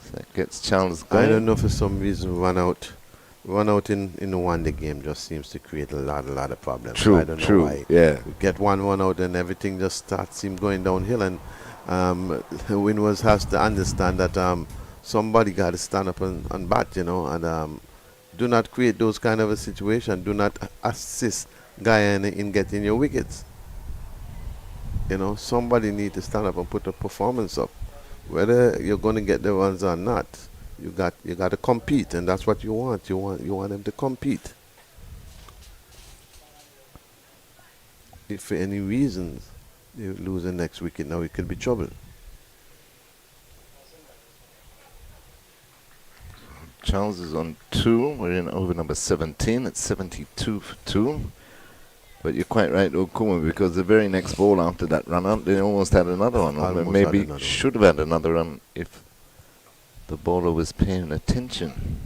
So that gets Charles going. I don't know, for some reason run out in the one-day game just seems to create a lot of problems. True, I don't know true, why. yeah. We get one run out and everything just starts going downhill, and Windwards has to understand that somebody got to stand up and bat, and do not create those kind of a situation. Do not assist Guyana in getting your wickets. Somebody need to stand up and put a performance up. Whether you're going to get the runs or not, you got to compete, and that's what you want. You want them to compete. If for any reasons they lose the next wicket, now it could be trouble. Charles is on 2. We're in over number 17. It's 72 for 2. But you're quite right, Okuma, because the very next ball after that run out, they almost had another one. Or Almost maybe had another should have had another run if the bowler was paying attention.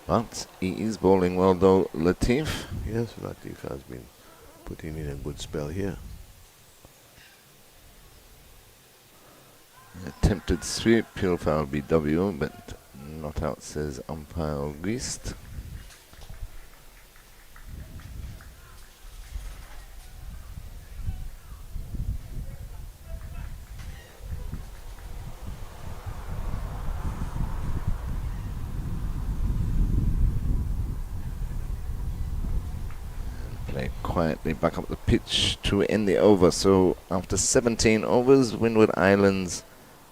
But he is bowling well, though, Latif. Yes, Latif has been putting in a good spell here. Attempted sweep, pure foul BW, but not out, says umpire Auguste. Play quietly back up the pitch to end the over. So after 17 overs, Windward Islands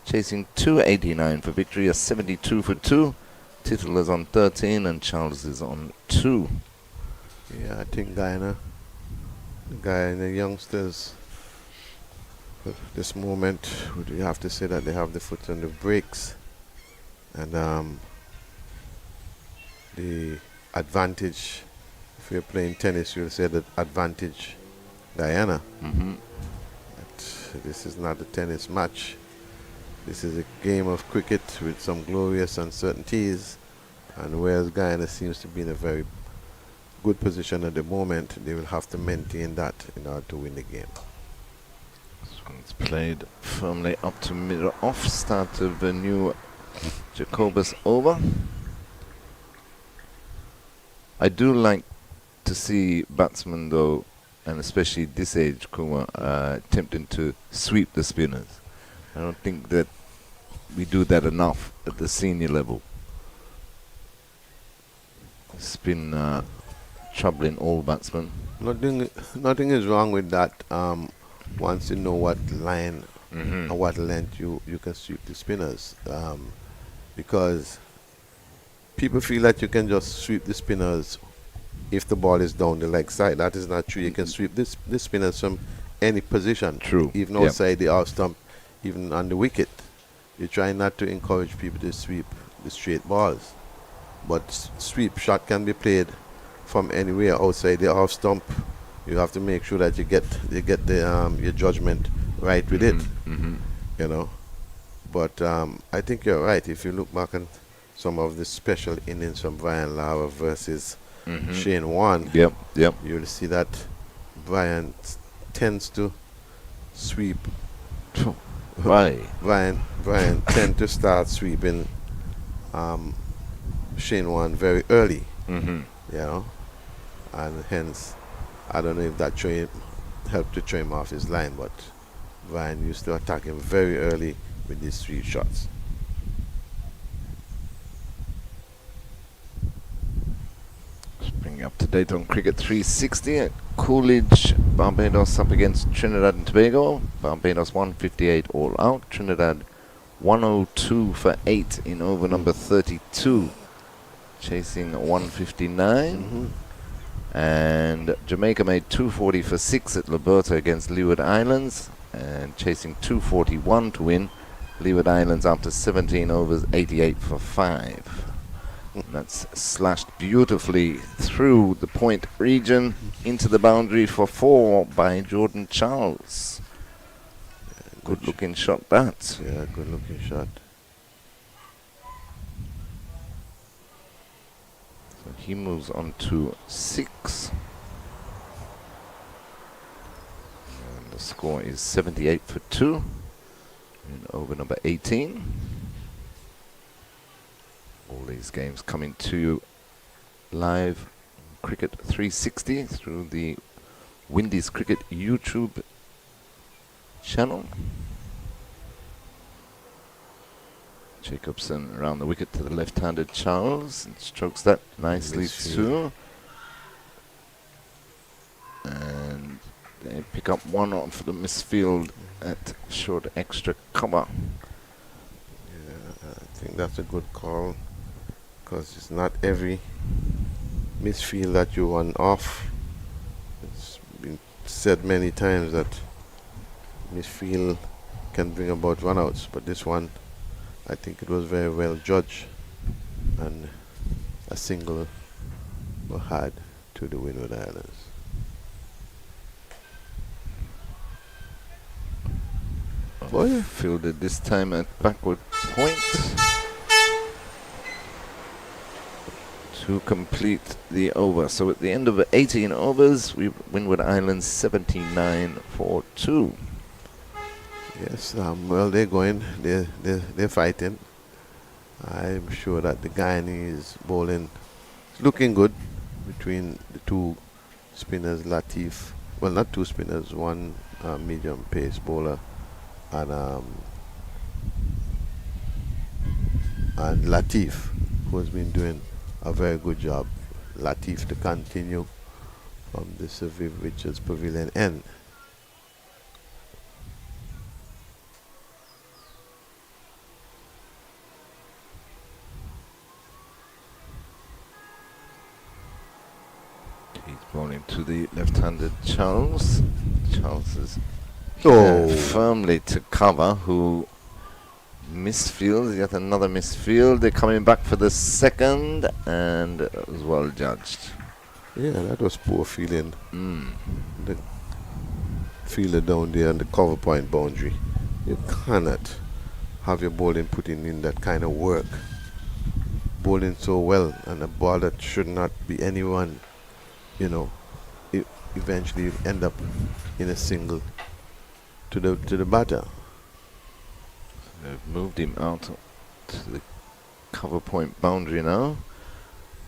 chasing 289 for victory, a 72 for 2. Tittle is on 13 and Charles is on 2. Yeah, I think Guyana youngsters, at this moment, you have to say that they have the foot on the brakes, and the advantage, if you're playing tennis, you'll say that advantage Guyana. But this is not a tennis match. This is a game of cricket with some glorious uncertainties, and whereas Guyana seems to be in a very good position at the moment, they will have to maintain that in order to win the game. This one's played firmly up to mid-off, start of a new Jacobus over. I do like to see batsmen, though, and especially this age, Kuma, attempting to sweep the spinners. I don't think that we do that enough at the senior level. It's been troubling all batsmen. Nothing is wrong with that. Once you know what line and what length you can sweep the spinners, because people feel that you can just sweep the spinners if the ball is down the leg side. That is not true. You can sweep this spinners from any position. True. Even outside the off stump, even on the wicket. You try not to encourage people to sweep the straight balls, but sweep shot can be played from anywhere outside the off stump. You have to make sure that you get the your judgment right with it, But I think you're right. If you look back on some of the special innings from Brian Lara versus Shane Warne, you'll see that Brian tends to sweep. Why? Brian tend to start sweeping Shane Warne very early, and hence I don't know if that helped to throw him off his line, but Ryan used to attack him very early with these 3 shots. Just bring you up to date on Cricket 360 at Coolidge, Barbados up against Trinidad and Tobago. Barbados 158 all out. Trinidad 102 for 8 in over number 32, chasing 159. And Jamaica made 240 for 6 at Liberta against Leeward Islands, and chasing 241 to win. Leeward Islands after 17 overs, 88 for 5. And that's slashed beautifully through the point region into the boundary for 4 by Jordan Charles. Good looking shot that. Yeah, good looking shot. So he moves on to 6. And the score is 78 for 2 in over number 18. All these games coming to you live on Cricket 360 through the Windies Cricket YouTube channel. Jacobson around the wicket to the left-handed Charles and strokes that nicely too. And they pick up 1 off the misfield at short extra cover. Yeah, I think that's a good call, because it's not every misfield that you want off. It's been said many times that misfield can bring about runouts, but this one, I think it was very well judged, and a single was had to the Windward Islands. Boy, fielded this time at backward point to complete the over. So at the end of 18 overs, Windward Islands 79 for 2. Yes, well, they're going, they're fighting. I'm sure that the Guyanese bowling is looking good between the 2 spinners, Latif. Well, not 2 spinners, 1 medium pace bowler, and Latif, who has been doing a very good job. Latif to continue from the Sir Viv Richards Pavilion end. He's bowling to the left-handed Charles. Charles is firmly to cover, who misfields, yet another misfield. They're coming back for the second, and it was well judged. Yeah, that was poor feeling. The fielder down there on the cover point boundary. You cannot have your bowling putting in that kind of work. Bowling so well, and a ball that should not be anyone, you know, eventually end up in a single to the batter. They've moved him out to the cover point boundary now.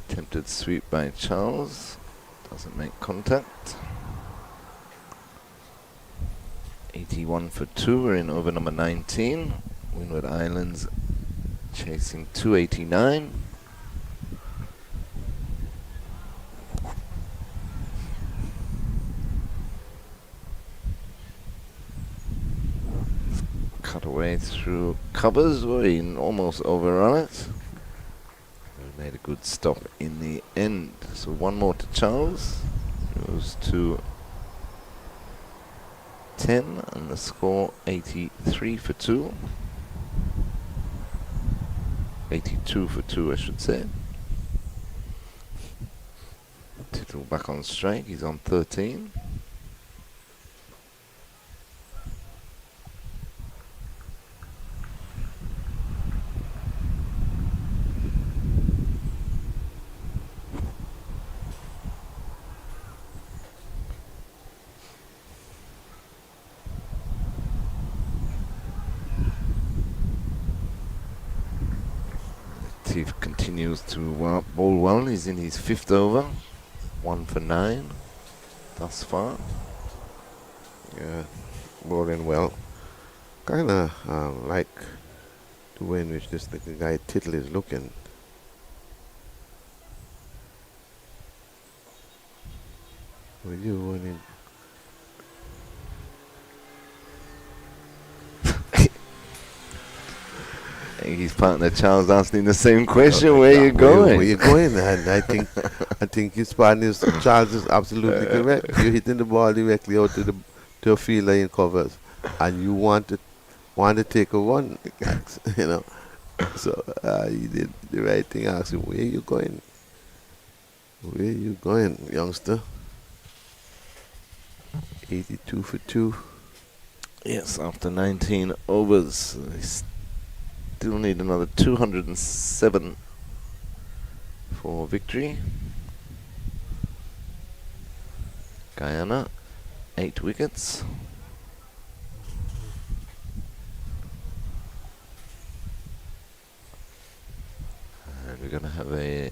Attempted sweep by Charles. Doesn't make contact. 81 for 2. We're in over number 19. Windward Islands chasing 289. Cut away through covers. We're almost overrun it. We made a good stop in the end. So 1 more to Charles. Goes to 10, and the score 83 for 2. 82 for 2, I should say. Tittle back on strike. He's on 13. Latif continues to bowl well. He's in his 5th over. 1 for 9. thus far. Yeah, bowling well. Kind of like the way in which this little guy Tittle is looking. With you winning. His partner Charles asking the same question. Where you going? Where you going? And I think his partner Charles is absolutely correct. You're hitting the ball directly out to a fielder in covers, and you want to take a run, you know. So he did the right thing. Asked him, where you going? Where you going, youngster? 82 for 2. Yes, after 19 overs, they still need another 207 for victory. Guyana, 8 wickets. And we're going to have another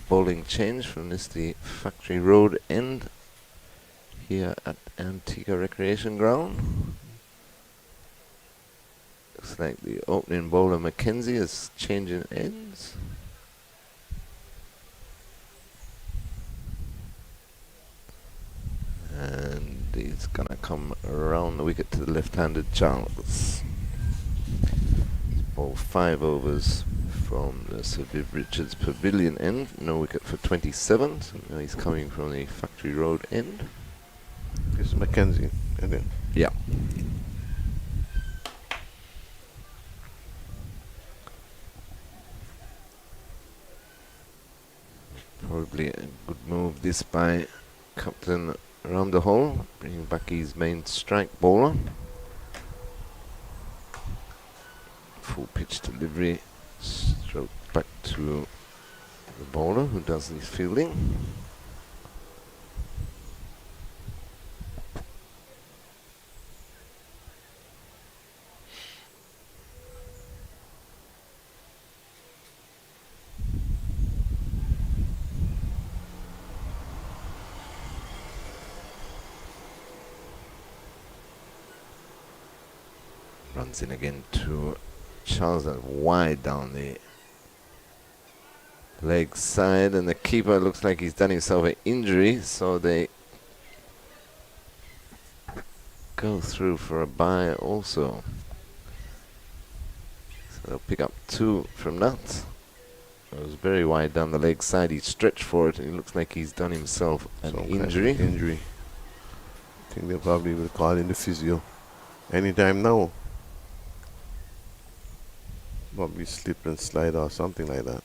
bowling change from the Factory Road end here at Antigua Recreation Ground. Looks like the opening bowler Mackenzie is changing ends. And he's gonna come around the wicket to the left-handed Charles. He's bowled 5 overs from the Sir Viv Richards Pavilion end, no wicket for 27. So now he's coming from the Factory Road end. This is Mackenzie, isn't it? Yeah. Probably a good move this by Captain around the hole, bringing back his main strike bowler. Full pitch delivery, stroke back to the bowler who does his fielding. Runs in again to Charles and wide down the leg side, and the keeper looks like he's done himself an injury, so they go through for a bye also. So they'll pick up 2 from that. It was very wide down the leg side. He stretched for it, and it looks like he's done himself an injury. I think they'll probably will call in the physio anytime now. Probably slip and slide or something like that.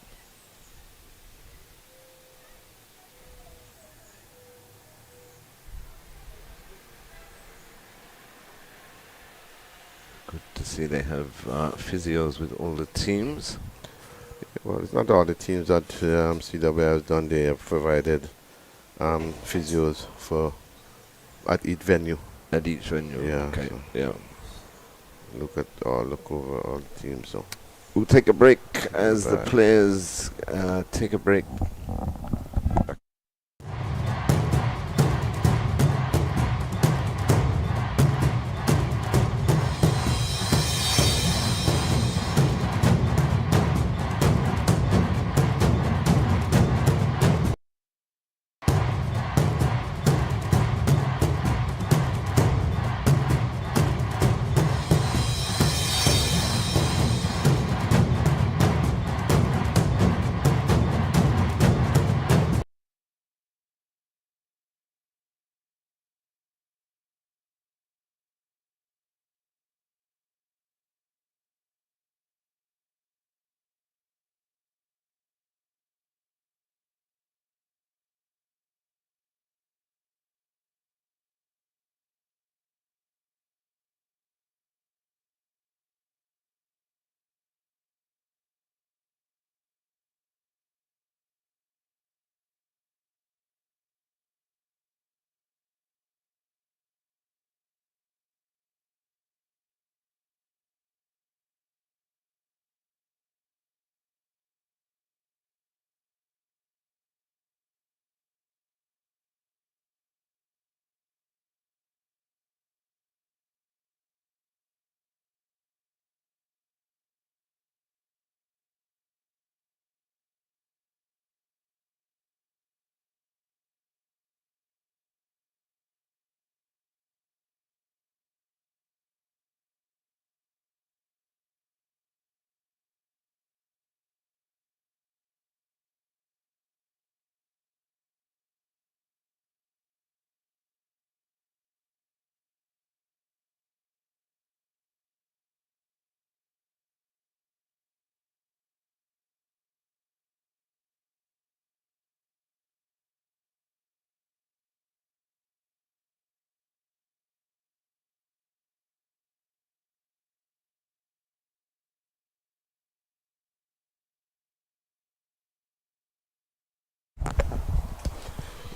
Good to see they have physios with all the teams. Well, it's not all the teams that CWI has done. They have provided physios at each venue. At each venue. Yeah. Okay. So Yeah. look over all the teams. So We'll take a break as the players take a break.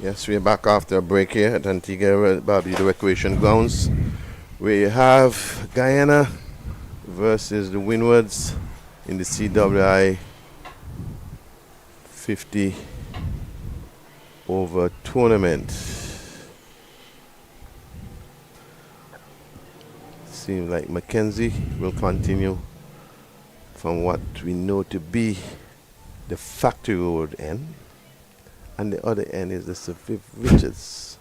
Yes, we're back after a break here at Antigua Barbuda Recreation Grounds. We have Guyana versus the Windwards in the CWI 50 over tournament. Seems like Mackenzie will continue from what we know to be the Factory Road end, and the other end is the Sir Viv Richards.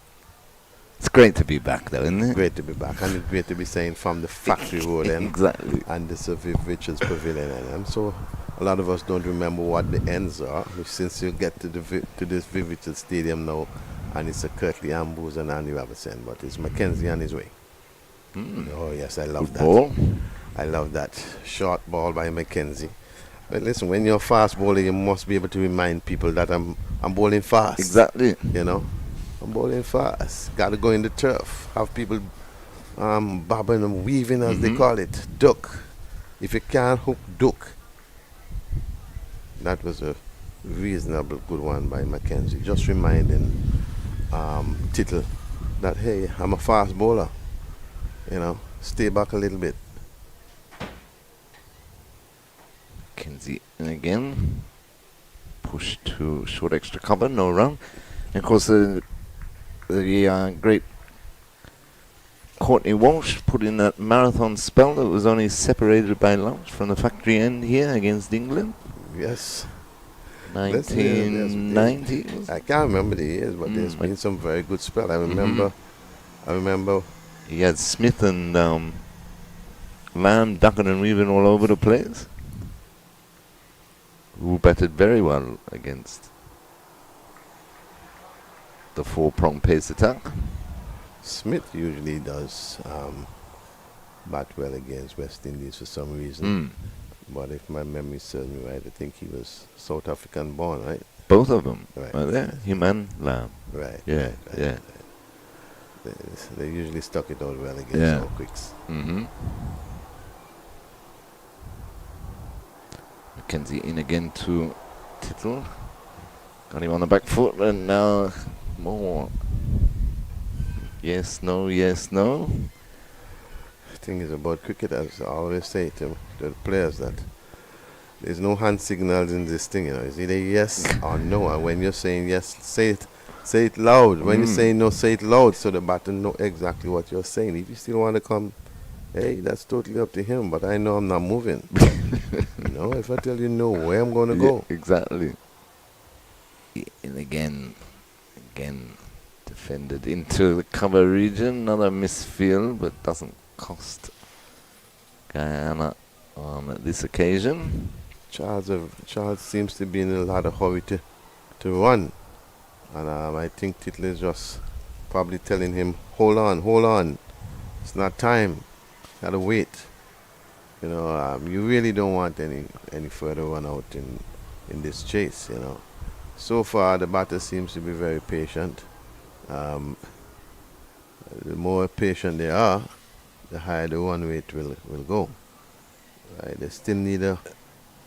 It's great to be back, though, isn't it? Great to be back, and it's great to be saying from the Factory Road end Exactly. and the Sir Viv Richards Pavilion end. And so a lot of us don't remember what the ends are, since you get to this Viv Richards Stadium now, and it's a Kirtley Ambrose and Andy Robertson, but it's Mackenzie on his way. Oh yes, I love Good that. ball. I love that short ball by Mackenzie. But listen, when you're fast bowling, you must be able to remind people that I'm bowling fast. Exactly. You know, I'm bowling fast. Got to go in the turf. Have people bobbing and weaving, as they call it. Duck. If you can't hook, duck. That was a reasonable good one by Mackenzie. Just reminding Tittle that, hey, I'm a fast bowler. You know, stay back a little bit. Mackenzie in again. Push to short extra cover, no run. And of course, the great Courtney Walsh put in that marathon spell that was only separated by lunch from the factory end here against England. Yes. 1990. I can't remember the years, but there's been some very good spell. I remember. He had Smith and Lamb ducking and weaving all over the place, who batted very well against the four-prong pace attack. Smith usually does bat well against West Indies for some reason. But if my memory serves me right, I think he was South African born, right? Both of them. Right. Right there. Him and Lamb. Right. Yeah, right, yeah. right. They usually stuck it out well against all quicks. Mackenzie in again to Tittle. Got him on the back foot, and now more. Yes, no, yes, no. The thing is about cricket, as I always say to the players, that there's no hand signals in this thing. You know, it's either yes or no. And when you're saying yes, say it loud. When you're saying no, say it loud, so the batter know exactly what you're saying. If you still want to come, hey, that's totally up to him. But I know I'm not moving. You know, if I tell you no, where I'm going to go. Exactly. And again, defended into the cover region. Another misfield, but doesn't cost Guyana on this occasion. Charles seems to be in a lot of hurry to run. And I think Tittle is just probably telling him, hold on. It's not time. Gotta wait. You know, you really don't want any further run out in this chase, you know. So far, the batter seems to be very patient. The more patient they are, the higher the run rate will go. Right? They still need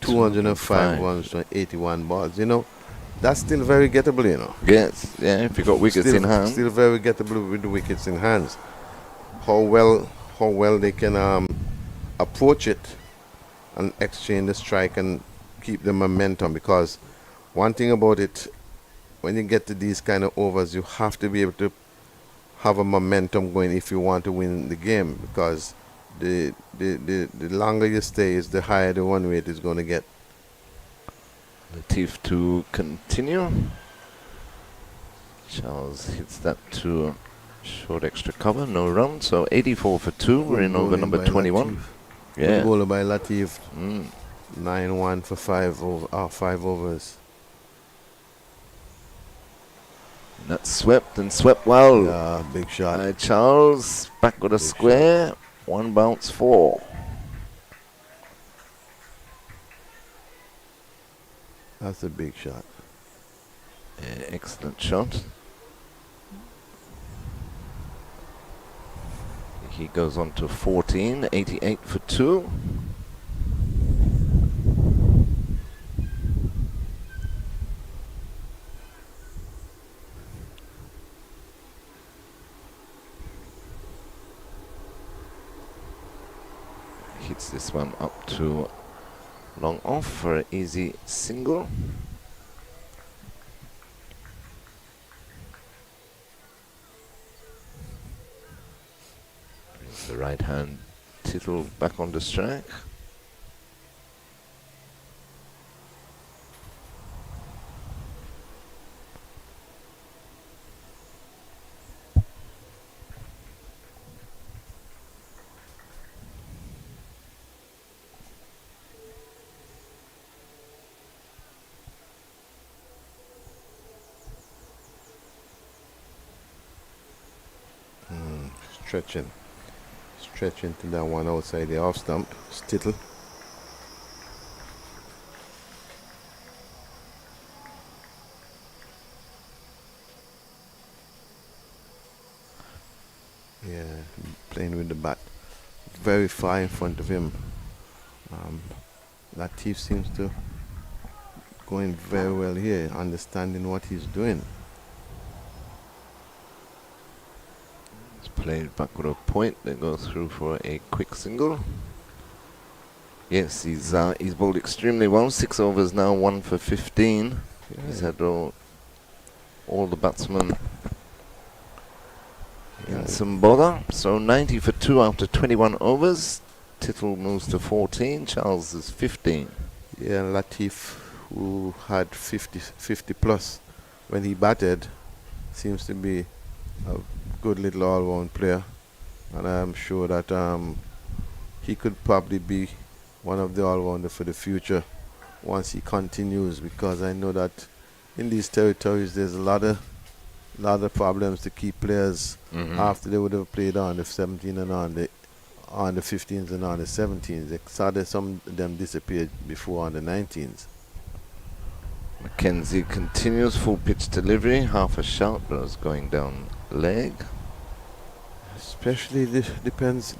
205 runs to 81 balls. You know, that's still very gettable, you know. Yes, yeah, if you've got wickets in hand. Still very gettable with the wickets in hands. How well they can approach it and exchange the strike and keep the momentum, because one thing about it, when you get to these kind of overs, you have to be able to have a momentum going if you want to win the game, because the longer you stay, is the higher the run rate is going to get. Latif to continue. Charles hits that to short extra cover, no run, so 84 for 2. We're in over number 21. Latif. Yeah. Good bowler by Latif. 9-1 for 5 overs. And that's swept and swept well. Big shot. Charles back with a square. Shot. 1 bounce 4. That's a big shot. Yeah, excellent shot. He goes on to 14, 88 for 2. hits this one up to long off for an easy single. Brings the right hand Tittle back on the strike. Stretching to that one outside the off stump. Tittle. Yeah, playing with the bat very far in front of him. Latif seems to going very well here, understanding what he's doing. Played back with a point. They go through for a quick single. Yes, he's bowled extremely well. 6 overs now, 1 for 15. Yeah. He's had all the batsmen in some bother. So 90 for 2 after 21 overs. Tittle moves to 14. Charles is 15. Yeah, Latif, who had 50 plus when he batted, seems to be a good little all-round player, and I'm sure that he could probably be one of the all-rounders for the future once he continues, because I know that in these territories there's a lot of problems to keep players after they would have played on the 17 and on the 15s and on the 17s. Some of them disappeared before on the 19s. Mackenzie continues full pitch delivery, half a shot, but it's going down leg. Especially this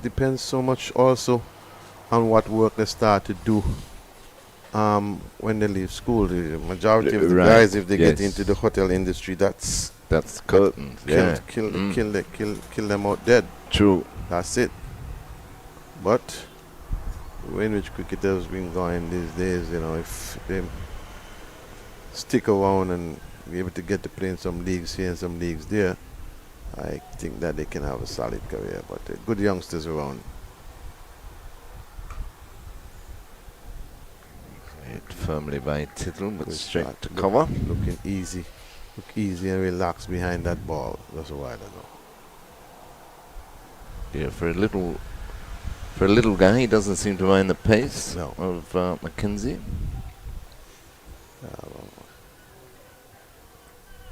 depends so much also on what work they start to do when they leave school. The majority of the guys, if they get into the hotel industry, that's curtains. Kill them out dead. True. That's it. But the way in which cricketers been going these days, if they stick around and be able to get to play in some leagues here and some leagues there, I think that they can have a solid career. But good youngsters around. Hit firmly by Tittle, but straight to cover. Look easy and relaxed behind that ball. That's a while ago. Yeah, for a little guy, he doesn't seem to mind the pace of Mackenzie.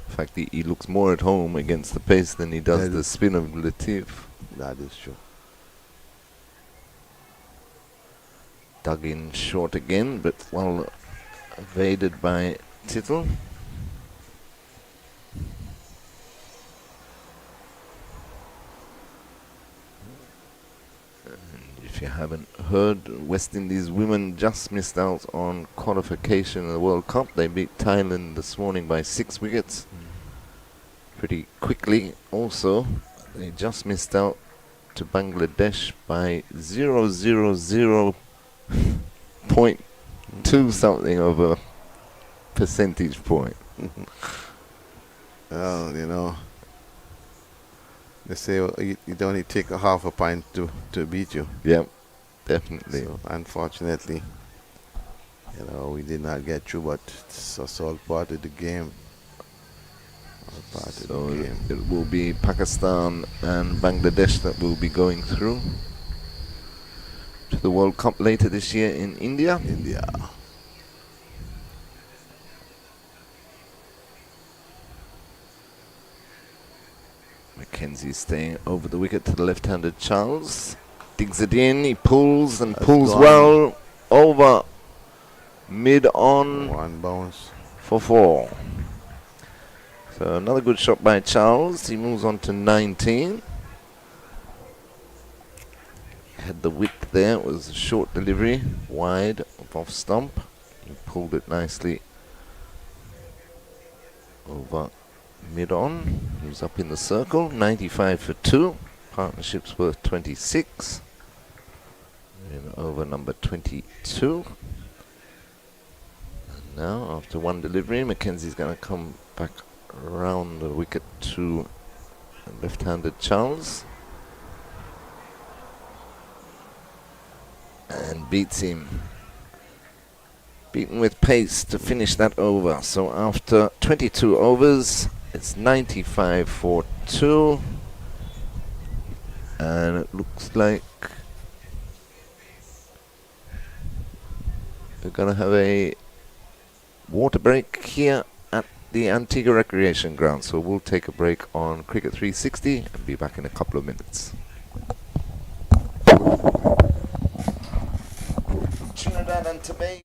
In fact, he looks more at home against the pace than he does the spin of Latif. That is true. Dug in short again, but well evaded by Tittle. If you haven't heard, West Indies women just missed out on qualification in the World Cup. They beat Thailand this morning by 6 wickets. Pretty quickly. Also, they just missed out to Bangladesh by 0.2 something of a percentage point. Well, they say it only take a half a pint to beat you. Yep, definitely. So unfortunately, we did not get through, but it's all part of the game. So it will be Pakistan and Bangladesh that will be going through to the World Cup later this year in India. Mackenzie staying over the wicket to the left-handed Charles. Digs it in, he pulls and pulls well over mid-on. One bounce for 4. So another good shot by Charles. He moves on to 19. Had the width there. It was a short delivery, wide off stump. He pulled it nicely over mid-on. He was up in the circle. 95 for 2. Partnerships worth 26. And over number 22. And now, after one delivery, Mackenzie's going to come back around the wicket to left-handed Charles. And beats him. Beaten with pace to finish that over. So after 22 overs, it's 95 for 2. And it looks like we're going to have a water break here at the Antigua Recreation Ground. So we'll take a break on Cricket 360 and be back in a couple of minutes. Trinidad and Tobago.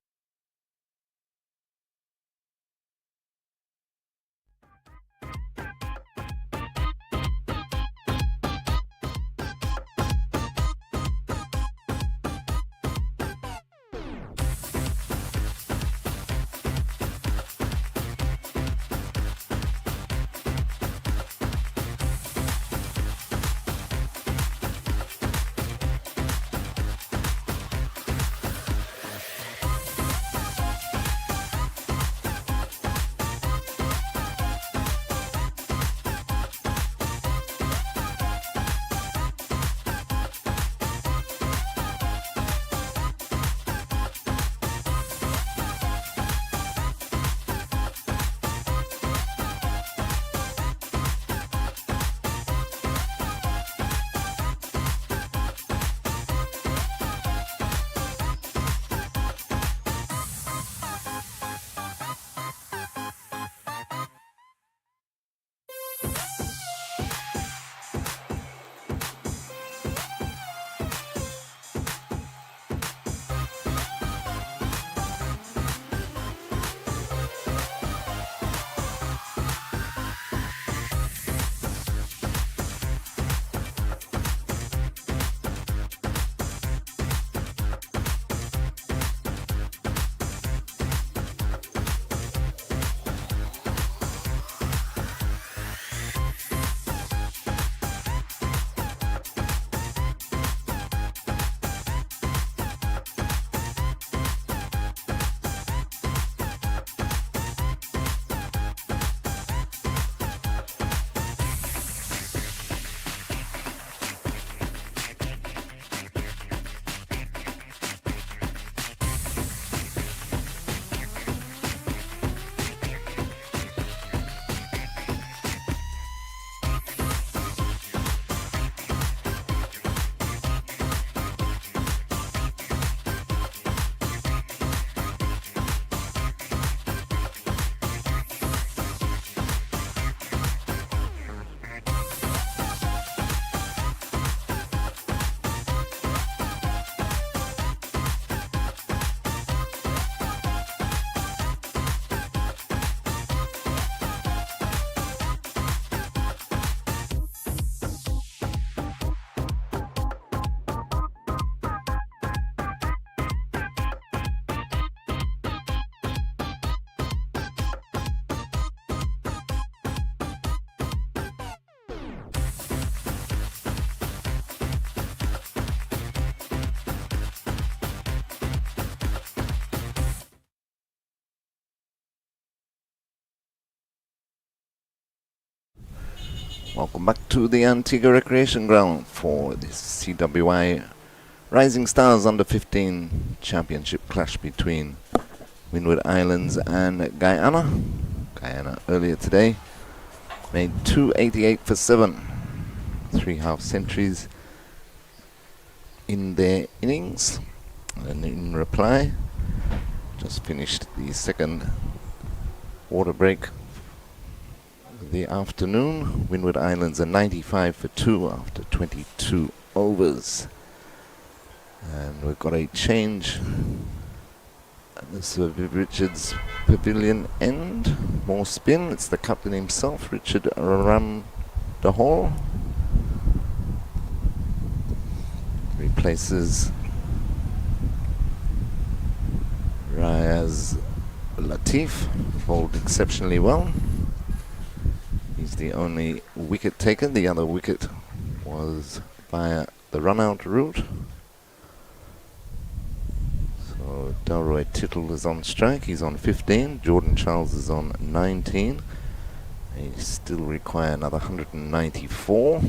Welcome back to the Antigua Recreation Ground for this CWI Rising Stars Under 15 Championship clash between Windward Islands and Guyana. Guyana earlier today made 288 for 7, 3 half centuries in their innings. And in reply, just finished the second water break of the afternoon. Windward Islands are 95 for 2 after 22 overs. And we've got a change at the Sir Viv Richards Pavilion end. More spin. It's the captain himself, Richard Ramdahal. Replaces Riaz Latif, bowled exceptionally well. He's the only wicket taken. The other wicket was via the run-out route. So Delroy Tittle is on strike. He's on 15. Jordan Charles is on 19. They still require another 194.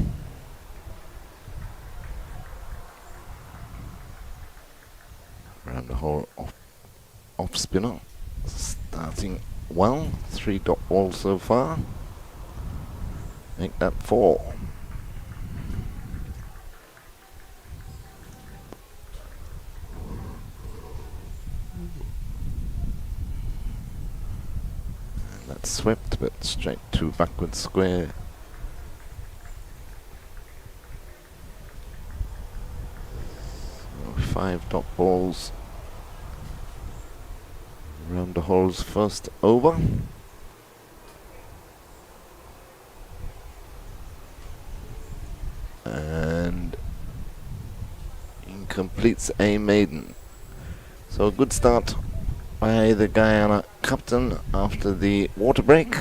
Round the hole off spinner. Starting well. 3 dot balls so far. Make that 4. That's swept, but straight to backward square. So 5 dot balls. Round the hole's first over. And incompletes a maiden. So a good start by the Guyana captain after the water break.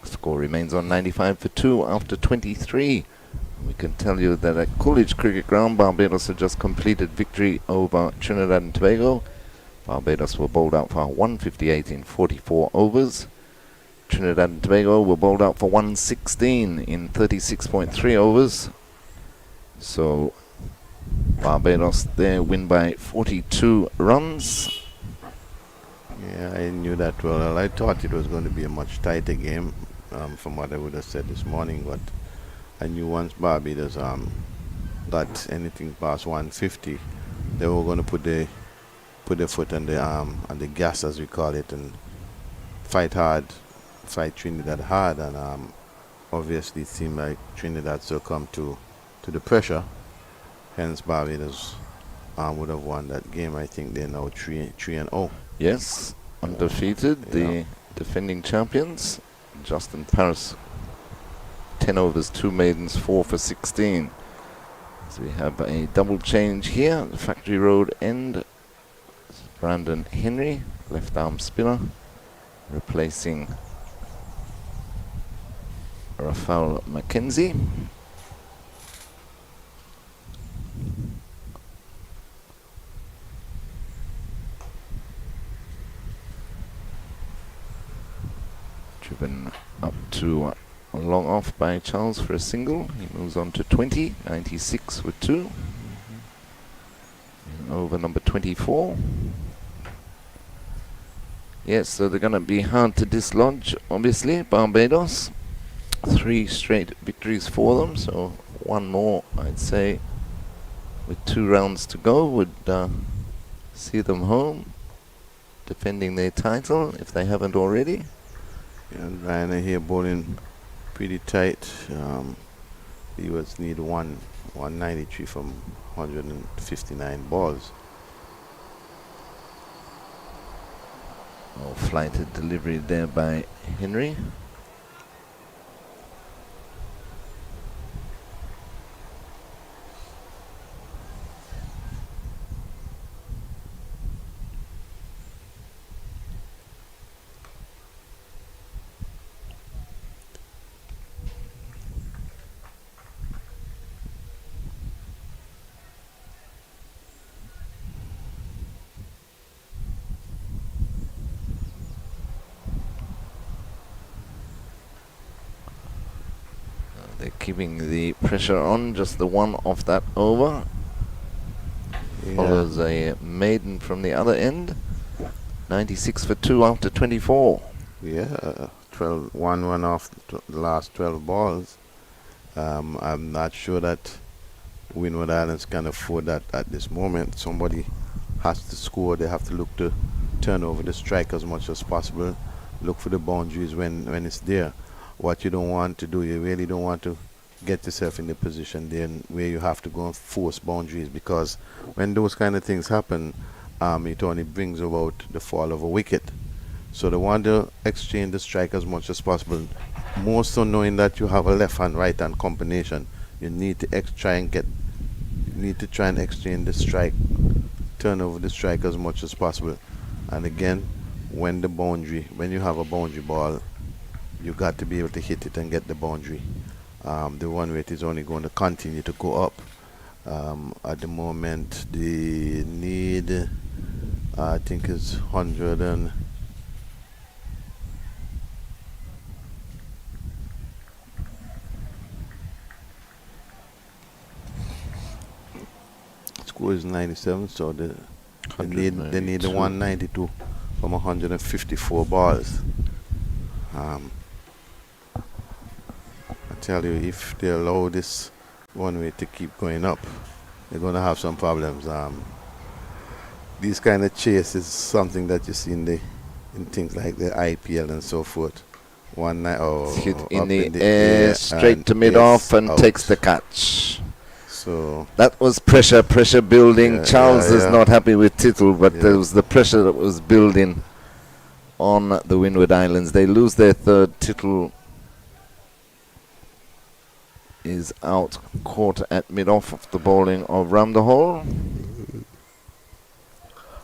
Score remains on 95 for 2 after 23. We can tell you that at Coolidge Cricket Ground, Barbados had just completed victory over Trinidad and Tobago. Barbados were bowled out for 158 in 44 overs. Trinidad and Tobago were bowled out for 116 in 36.3 overs. So Barbados there win by 42 runs. Yeah, I knew that well. I thought it was going to be a much tighter game from what I would have said this morning, but I knew once Barbados got anything past 150, they were going to put their foot on the gas, as we call it, and fight Trinidad hard, and obviously it seemed like Trinidad succumbed to the pressure. Hence Barbados would have won that game. I think they're now 3-0. Yes, undefeated, the defending champions. Justin Paris, 10 overs, 2 maidens, 4 for 16. So we have a double change here. The Factory Road end. Brandon Henry, left arm spinner, replacing Rafael Mackenzie. Driven up to a long off by Charles for a single. He moves on to 20, 96 with 2. Over number 24. Yes, so they're going to be hard to dislodge, obviously, Barbados. 3 straight victories for them, so one more, I'd say, with 2 rounds to go would see them home, defending their title, if they haven't already. Yeah, Guyana here bowling pretty tight. He was need 193 from 159 balls. Oh, flighted delivery there by Henry. They're keeping the pressure on, just the one off that over. Yeah. Follows a maiden from the other end. 96 for 2 after 24. Yeah, 1 off the last 12 balls. I'm not sure that Windward Islands can afford that at this moment. Somebody has to score. They have to look to turn over the strike as much as possible. Look for the boundaries when it's there. What you don't want to do, you really don't want to get yourself in the position then where you have to go and force boundaries, because when those kind of things happen, it only brings about the fall of a wicket. So they want to exchange the strike as much as possible. More so knowing that you have a left hand right hand combination, you need to try and exchange the strike, turn over the strike as much as possible. And again, when you have a boundary ball, you got to be able to hit it and get the boundary. The run rate is only going to continue to go up. At the moment, they need I think it's 100 and score is 97, so they need the 192 from 154 balls. I tell you, if they allow this one way to keep going up, they're going to have some problems. These kind of chase is something that you see in things like the IPL and so forth. One night, Hit in up the air, straight to mid-off, and out. takes the catch. So That was pressure building. Yeah, Charles is yeah. not happy with Tittle, but Yeah. there was the pressure that was building on the Windward Islands. They lose their third. Tittle is out, caught at mid-off of the bowling of Ram the Hole.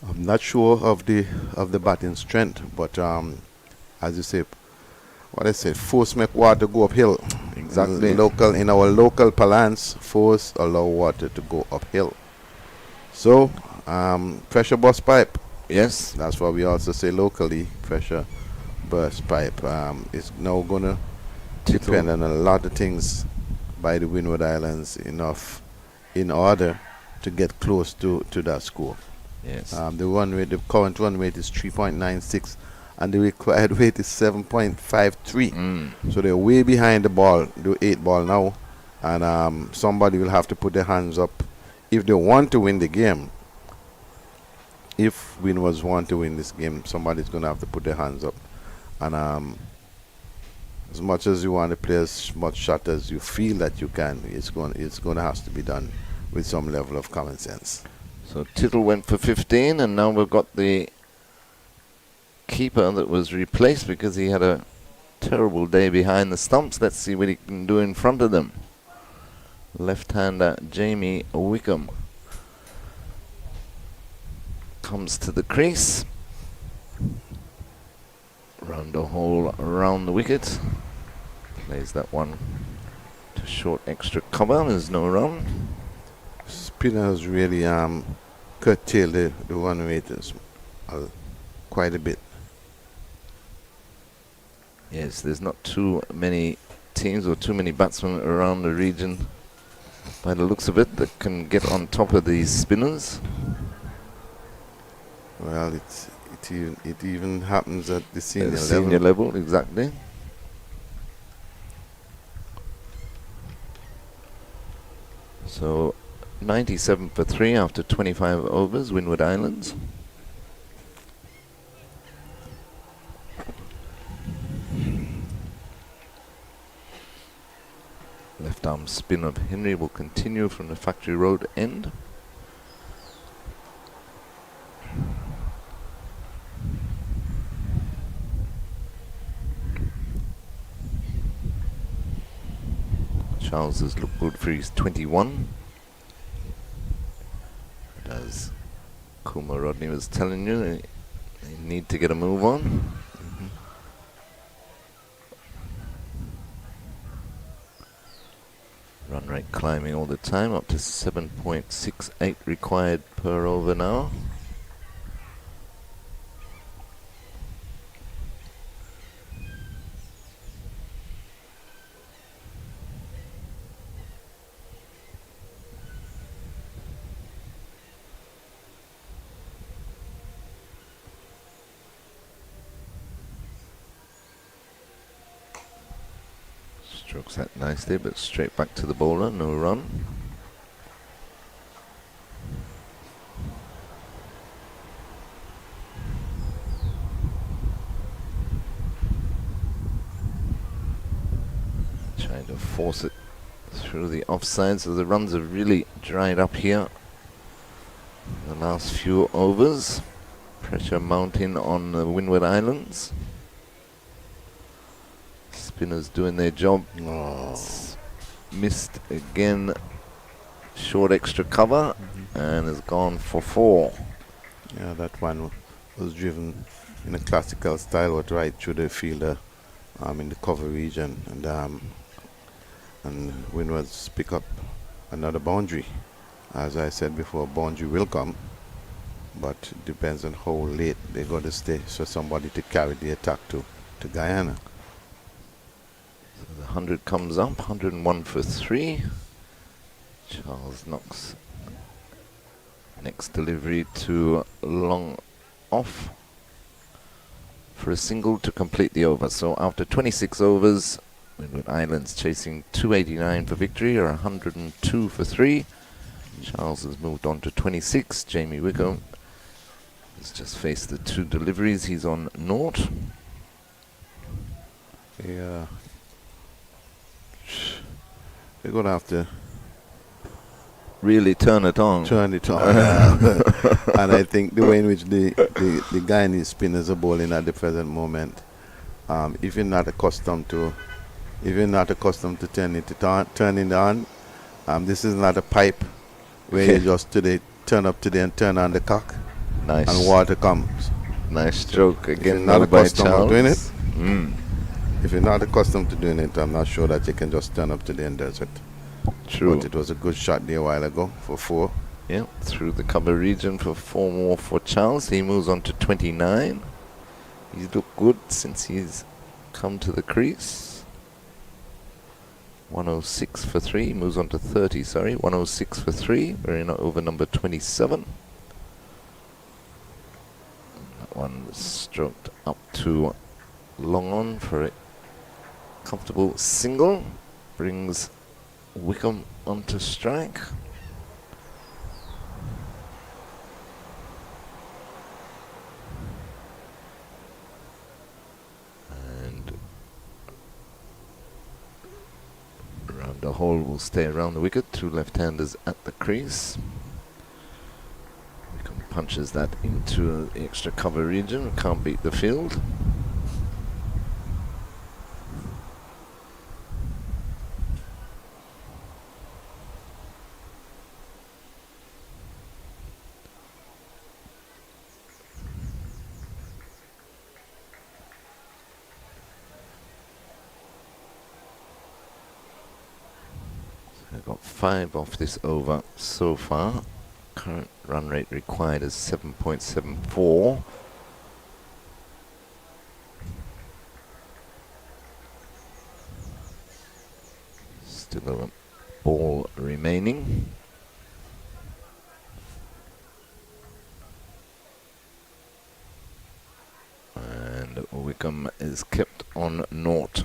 I'm not sure of the batting strength, but as you say, what I said, force make water go uphill. Exactly. In our local parlance, force allow water to go uphill. So pressure burst pipe. Yes. That's what we also say locally. Pressure burst pipe is now gonna depend on a lot of things by the Windward Islands enough in order to get close to that score. Yes. The current run rate is 3.96 and the required weight is 7.53. So they're way behind the 8 ball now, and somebody will have to put their hands up if they want to win the game. If Windwards want to win this game, somebody's going to have to put their hands up. And as much as you want to play as much shot as you feel that you can, it's going to have to be done with some level of common sense. So Tittle went for 15, and now we've got the keeper that was replaced because he had a terrible day behind the stumps. Let's see what he can do in front of them. Left-hander Jamie Wickham comes to the crease. Round the hole, around the wicket. Plays that one to short extra cover. There's no run. Spinners really curtail the run rate quite a bit. Yes, there's not too many teams or too many batsmen around the region, by the looks of it, that can get on top of these spinners. Well, it even happens at the senior level. Senior level, exactly. So 97 for 3 after 25 overs, Windward Islands. Left arm spin of Henry will continue from the Factory Road end. Charles has looked good for his 21. But as Kumar Rodney was telling you, they need to get a move on. Run rate climbing all the time, up to 7.68 required per over now. Strokes that nicely, but straight back to the bowler, no run. Trying to force it through the offside, so the runs have really dried up here. The last few overs. Pressure mounting on the Windward Islands. Spinners doing their job. Missed again, short extra cover, and has gone for 4. Yeah, that one was driven in a classical style, but right through the fielder in the cover region, and Windwards pick up another boundary. As I said before, boundary will come, but it depends on how late they got to stay, so somebody to carry the attack to Guyana. So the 100 comes up, 101 for 3. Charles knocks next delivery to long off for a single to complete the over. So after 26 overs, Windward Islands chasing 289 for victory, or 102 for 3. Charles has moved on to 26. Jamie Wickham has just faced the 2 deliveries. He's on naught. Yeah. They're going to have to really turn it on. And I think the way in which the Guyanese spinners are bowling at the present moment, if you're not accustomed to turning it on, this is not a pipe where you just turn up today and turn on the cock. Nice. And water comes. Nice stroke again. Not accustomed to doing it. If you're not accustomed to doing it, I'm not sure that you can just turn up today and does it. True. But it was a good shot there a while ago for 4. Yeah, through the cover region for 4 more for Charles. He moves on to 29. He's looked good since he's come to the crease. 106 for 3. Moves on to 30, sorry. 106 for 3. We're in over number 27. That one stroked up to long on for a comfortable single. Brings Wickham onto strike. And around the hole will stay around the wicket. 2 left-handers at the crease. Wickham punches that into the extra cover region. Can't beat the field. I've got 5 off this over so far. Current run rate required is 7.74. Still a ball remaining. And Wickham is kept on naught.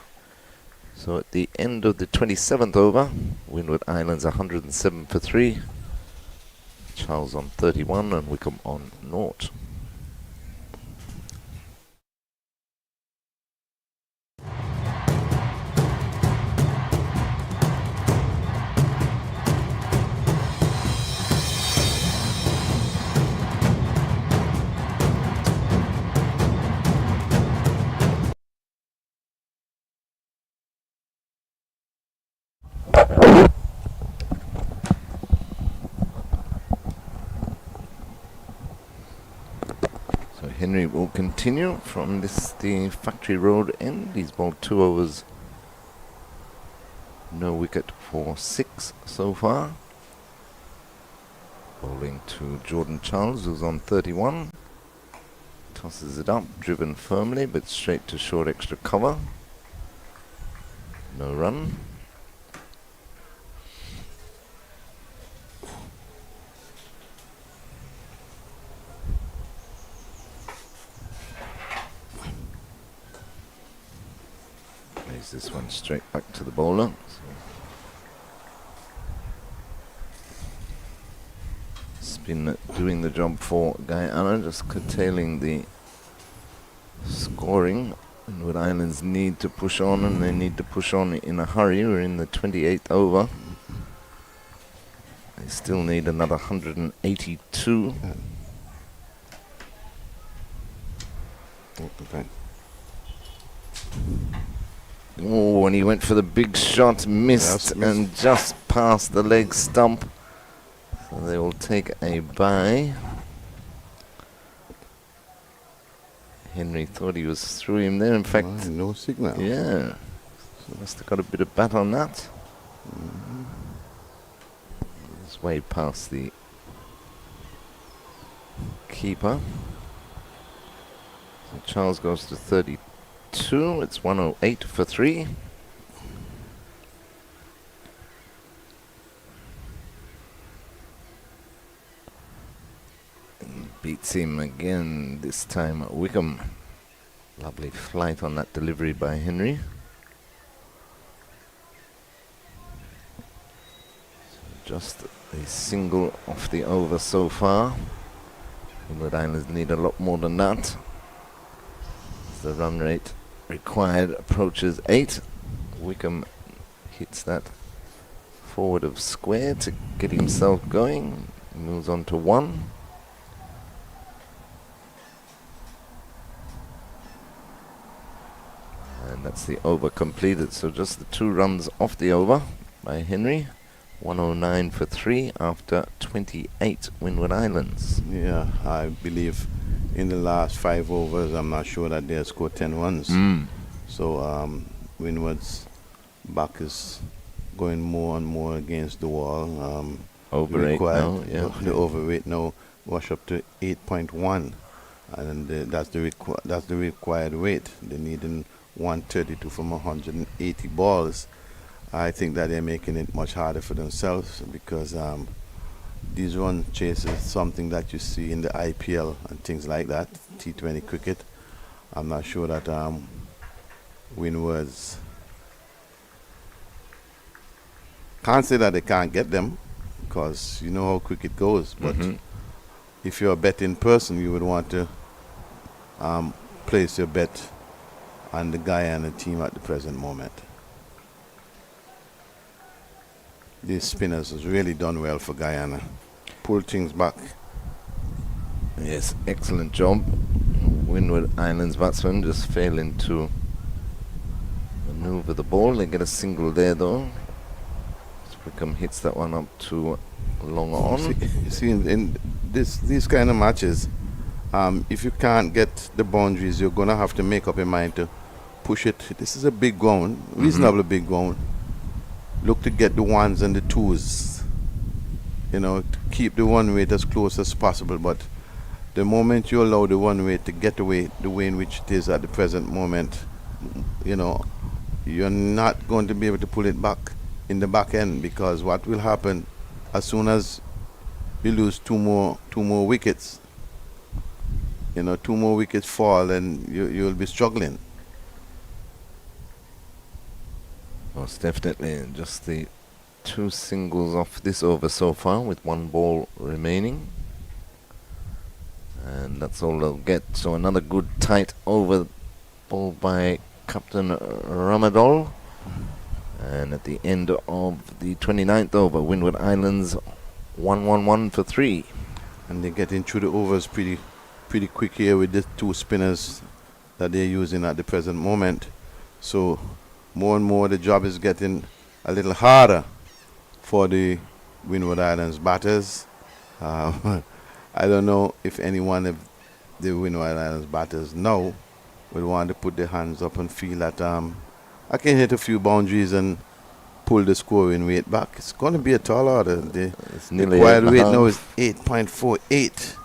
So at the end of the 27th over, Windward Islands 107 for 3. Charles on 31 and Wickham on naught. Henry will continue from the Factory Road end. He's bowled 2 overs, no wicket for 6 so far. Bowling to Jordan Charles, who's on 31. Tosses it up, driven firmly, but straight to short extra cover. No run. This one straight back to the bowler. Spin doing the job for Guyana, just curtailing the scoring. Windward Islands need to push on, and they need to push on in a hurry. We're in the 28th over. They still need another 182. Okay. Oh, and he went for the big shot, missed, and just past the leg stump. So they will take a bye. Henry thought he was through him there. In fact, no signal. Yeah, so must have got a bit of bat on that. It's way past the keeper. So Charles goes to 32. It's 108 for 3. Beats him again, this time Wickham. Lovely flight on that delivery by Henry. So just a single off the over so far. Windward Islands need a lot more than that. The run rate required approaches 8. Wickham hits that forward of square to get himself going. He moves on to 1. And that's the over completed. So just the 2 runs off the over by Henry. 109 for 3 after 28 Windward Islands. Yeah, I believe in the last 5 overs, I'm not sure that they scored 10 runs. So Windward's back is going more and more against the wall. Over 8 now, yeah. The over 8 now wash up to 8.1. And that's the required weight. They need 132 from 180 balls. I think that they're making it much harder for themselves because these run chases something that you see in the IPL and things like that, T20 cricket. I'm not sure that Windwards can't say that they can't get them because you know how cricket goes. But if you're a betting person, you would want to place your bet on the Guyana team at the present moment. These spinners has really done well for Guyana. Pull things back. Yes, excellent job. Windward Islands batsmen just failing to maneuver the ball. They get a single there though. Wickham hits that one up to long on. You see in these kind of matches, if you can't get the boundaries, you're going to have to make up your mind to push it. This is a big ground, reasonably big ground. Look to get the 1s and the 2s. You know, to keep the 1 weight as close as possible. But the moment you allow the 1 weight to get away the way in which it is at the present moment, you know, you're not going to be able to pull it back in the back end, because what will happen as soon as you lose two more wickets, you know, 2 more wickets fall, and you'll be struggling. Most definitely. Just the 2 singles off this over so far with 1 ball remaining. And that's all they'll get. So another good tight over ball by Captain Ramadol. And at the end of the 29th over, Windward Islands 111 for 3. And they're getting through the overs pretty quick here with the 2 spinners that they're using at the present moment. So more and more the job is getting a little harder for the Windward Islands batters. I don't know if anyone of the Windward Islands batters now would want to put their hands up and feel that I can hit a few boundaries and pull the scoring weight back. It's going to be a tall order. The required weight now is 8.48.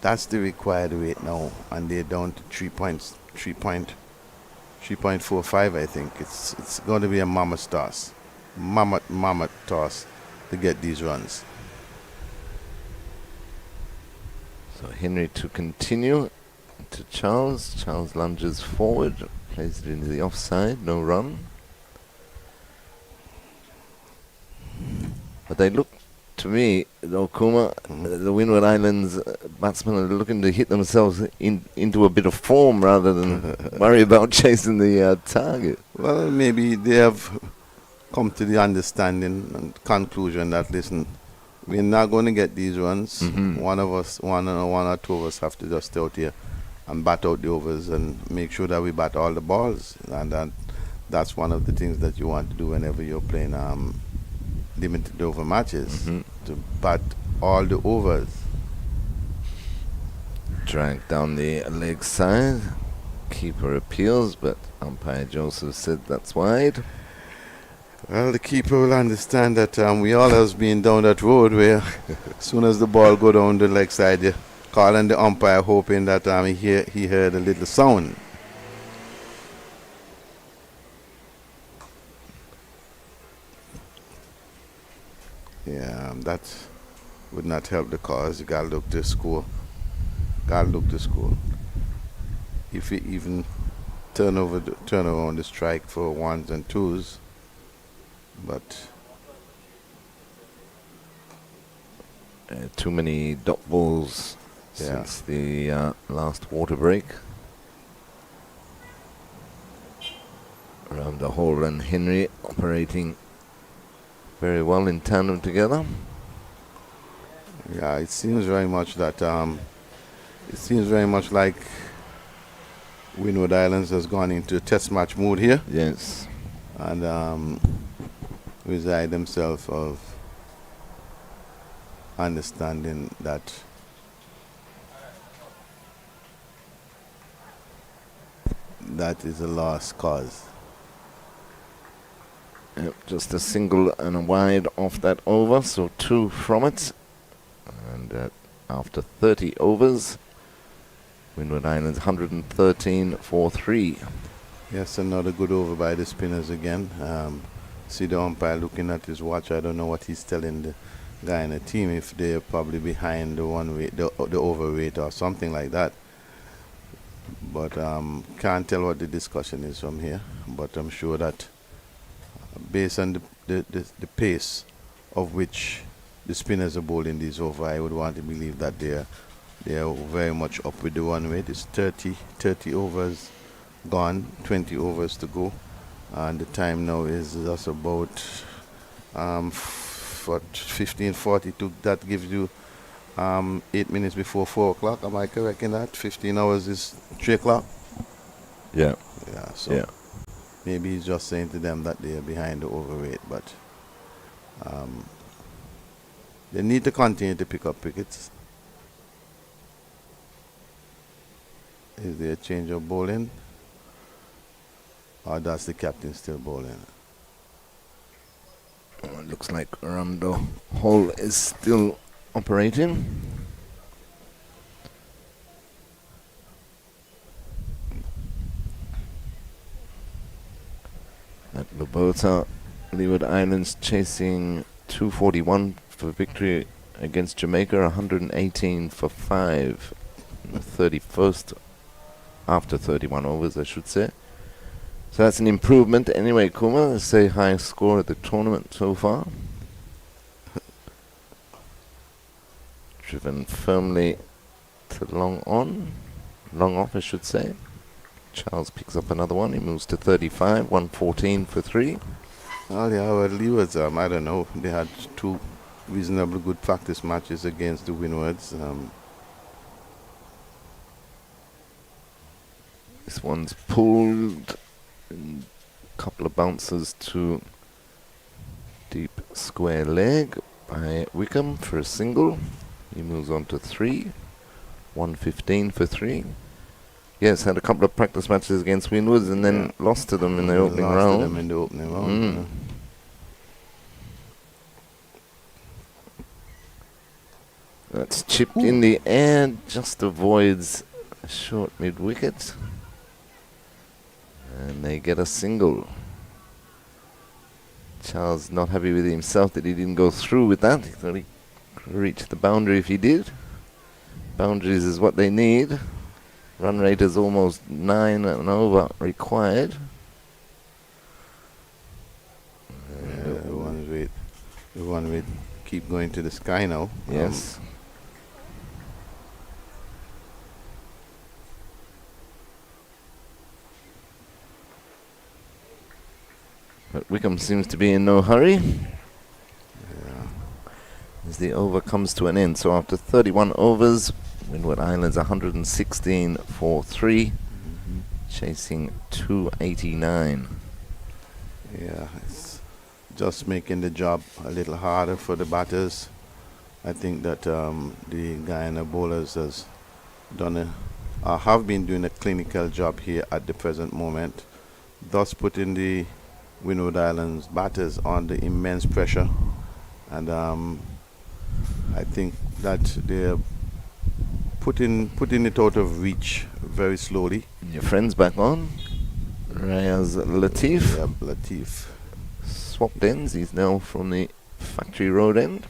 That's the required weight now, and they're down to 3.45. I think it's going to be a mammoth toss, mammoth toss to get these runs. So Henry to continue to Charles. Charles lunges forward, plays it into the offside, no run. But they look, to me, Okuma, the Windward Islands batsmen are looking to hit themselves into a bit of form rather than worry about chasing the target. Well, maybe they have come to the understanding and conclusion that, listen, we're not going to get these runs. One or 2 of us have to just stay out here and bat out the overs and make sure that we bat all the balls. And that's one of the things that you want to do whenever you're playing limited over matches, to bat all the overs. Drag down the leg side. Keeper appeals, but umpire Joseph said that's wide. Well, the keeper will understand that we all have been down that road where as soon as the ball go down the leg side, you calling the umpire, hoping that he heard a little sound. Yeah, that would not help the cause. You gotta look to score. Gotta look to score. If he even turn around the strike for ones and twos, but too many dot balls since the last water break. Around the hole and Henry operating very well in tandem together. Yeah, it seems very much that like Windward Islands has gone into test match mode here. Yes. And reside themselves of understanding that that is a lost cause. Yep, just a single and a wide off that over, so 2 from it. And after 30 overs, Windward Islands 113 for 3. Yes, another good over by the spinners again. See the umpire looking at his watch. I don't know what he's telling the Guyana team, if they're probably behind the overweight or something like that. But can't tell what the discussion is from here. But I'm sure that based on the pace of which the spinners are bowling these over, I would want to believe that they are very much up with the one weight. It's 30 overs gone, 20 overs to go, and the time now is just about 15:42. That gives you 8 minutes before 4 o'clock. Am I correct in that? 15 hours is 3 o'clock. Yeah. Yeah. So maybe he's just saying to them that they are behind the overweight, but they need to continue to pick up wickets. Is there a change of bowling? Or does the captain still bowling? Well, it looks like around the hole is still operating. At Lobota, Leeward Islands chasing 241 for victory against Jamaica, 118 for 5. The 31st after 31 overs, I should say. So that's an improvement. Anyway, Kuma, let's say highest score at the tournament so far. Driven firmly to long off, I should say. Charles picks up another one. He moves to 35, 114 for 3. Oh yeah, well, Leewards, I don't know. They had 2 reasonably good practice matches against the Windwards. This one's pulled. A couple of bounces to deep square leg by Wickham for a single. He moves on to 3, 115 for 3. Yes, had a couple of practice matches against Windwards and then lost to them in the opening round. That's chipped in the air, just avoids a short mid-wicket. And they get a single. Charles not happy with himself that he didn't go through with that. He thought he could reach the boundary if he did. Boundaries is what they need. Run rate is almost 9 and over required. The one with keep going to the sky now. Yes. But Wickham seems to be in no hurry. Yeah. As the over comes to an end. So after 31 overs, Windward Islands 116 for 3, chasing 289. Yeah, it's just making the job a little harder for the batters. I think that the Guyana bowlers have been doing a clinical job here at the present moment, thus putting the Windward Islands batters under immense pressure. And I think that they're putting it out of reach very slowly. Your friend's back on. Rayaz Latif. Yeah, Latif. Swapped ends. He's now from the factory road end.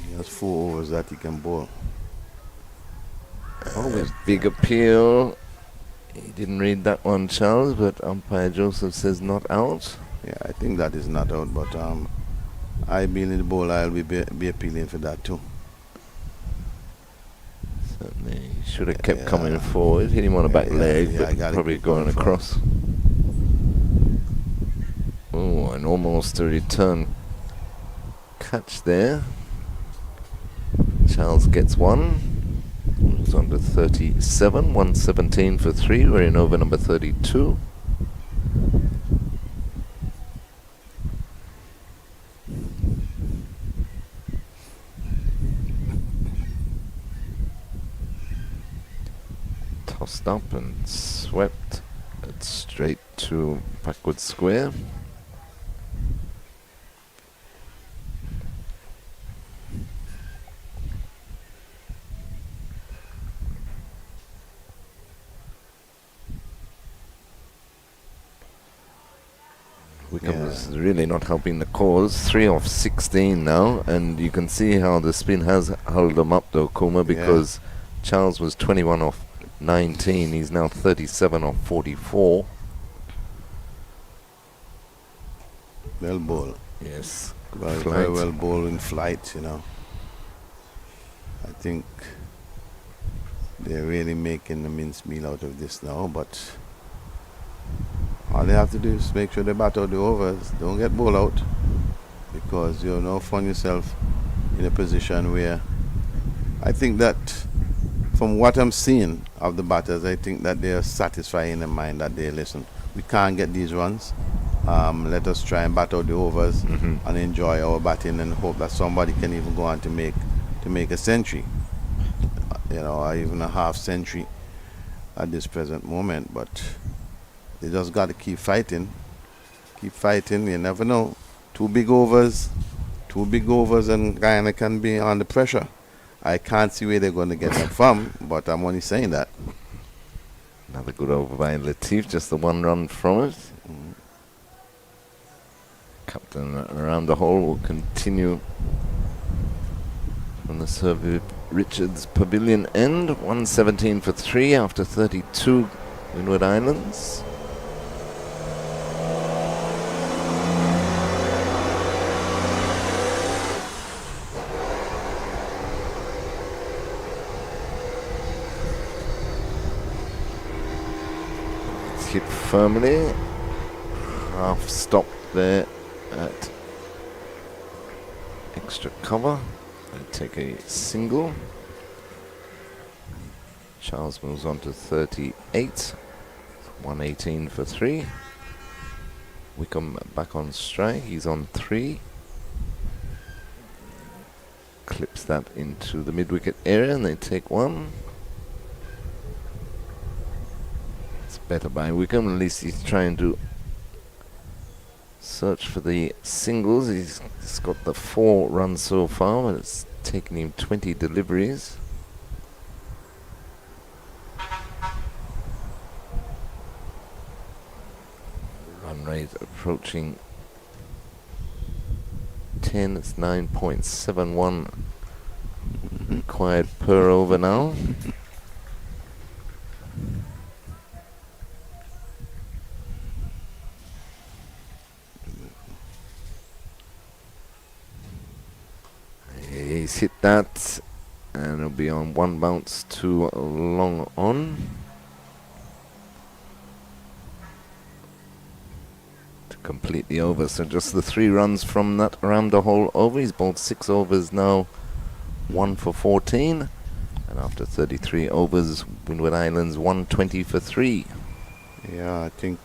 He has 4 overs that he can bowl. Always big appeal. He didn't read that one, Charles, but umpire Joseph says not out. Yeah, I think that is not out, but I being in the bowl, I'll be appealing for that too. Certainly should have kept coming forward. Hit him on the back leg, but probably going across. Oh, and almost a return catch there. Charles gets one. Moves on to 37, 117 for 3. We're in over number 32. Tossed up and swept it straight to backward square. Wickham's really not helping the cause. 3 off 16 now, and you can see how the spin has held them up though, Kuma, because Charles was 21 off 19. He's now 37 off 44. Well bowled. Yes. Very well bowled in flight, you know. I think they're really making the mincemeat out of this now, but all they have to do is make sure they bat out the overs. Don't get bowled out, because you'll now find yourself in a position where I think that from what I'm seeing of the batters, I think that they're satisfied in their mind that they listen. We can't get these runs. Let us try and bat out the overs and enjoy our batting and hope that somebody can even go on to make a century, you know, or even a half century at this present moment. But they just got to keep fighting. Keep fighting. You never know. 2 big overs, and Guyana can be under pressure. I can't see where they're going to get them from, but I'm only saying that. Another good over by Latif, just the 1 run from it. Captain around the hole will continue on the serve Richards Pavilion end. 117 for 3 after 32 Windward Islands. It's hit firmly. Half stop there at extra cover. They take a single. Charles moves on to 38. 118 for 3. Wickham back on strike. He's on 3. Clips that into the mid-wicket area and they take 1. It's better by Wickham. At least he's trying to search for the singles. He's got the 4 runs so far, but it's taken him 20 deliveries. Run rate approaching 10. It's 9.71 required per over now. He's hit that, and it'll be on 1 bounce to long on. To complete the over. So just the 3 runs from that around the hole over. He's bowled 6 overs now, 1 for 14. And after 33 overs, Windward Islands 120 for 3. Yeah, I think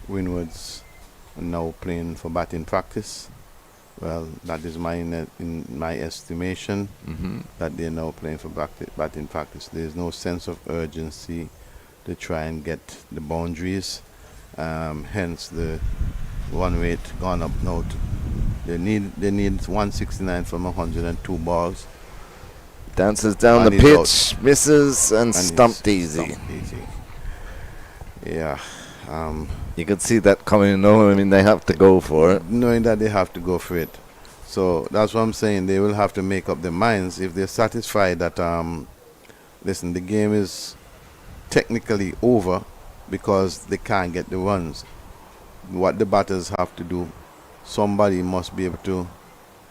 Windwards are now playing for batting practice. Well, that is in my estimation, that they're now playing for batting practice. There's no sense of urgency to try and get the boundaries. Hence, the 1 rate gone up now to They need 169 from 102 balls. Dances down And the he's pitch, misses, and he's stumped easy. stumped easy. Yeah. You could see that coming. No, I mean they have to go for it. Knowing that they have to go for it. So that's what I'm saying. They will have to make up their minds if they're satisfied that, listen, the game is technically over because they can't get the runs. What the batters have to do, somebody must be able to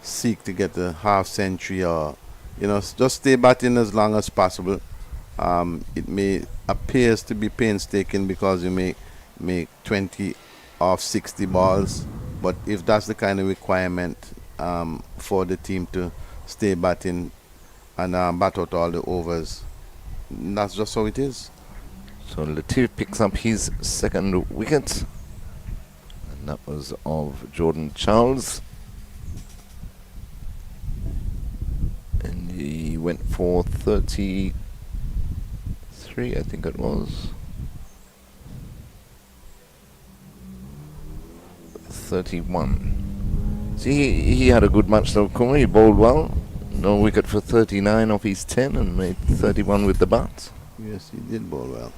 seek to get a half century or, just stay batting as long as possible. It may appears to be painstaking because you may make 20 off 60 balls, but if that's the kind of requirement for the team to stay batting and bat out all the overs, that's just how it is. So Latif picks up his second wicket, and that was of Jordan Charles. And he went for 33, I think it was. 31. See, he had a good match though, Kumar. He bowled well. No wicket for 39 off his 10 and made 31 with the bat. Yes, he did bowl well.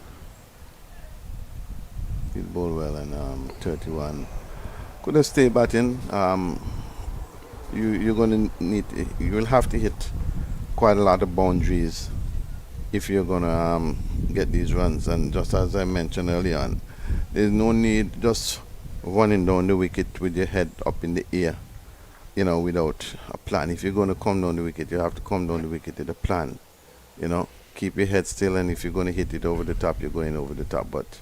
He did bowl well and 31. Could have stayed batting. You're going to you will have to hit quite a lot of boundaries if you're going to get these runs. And just as I mentioned earlier on, there's no need just running down the wicket with your head up in the air, without a plan. If you're going to come down the wicket, you have to come down the wicket with a plan. Keep your head still, and if you're going to hit it over the top, you're going over the top. But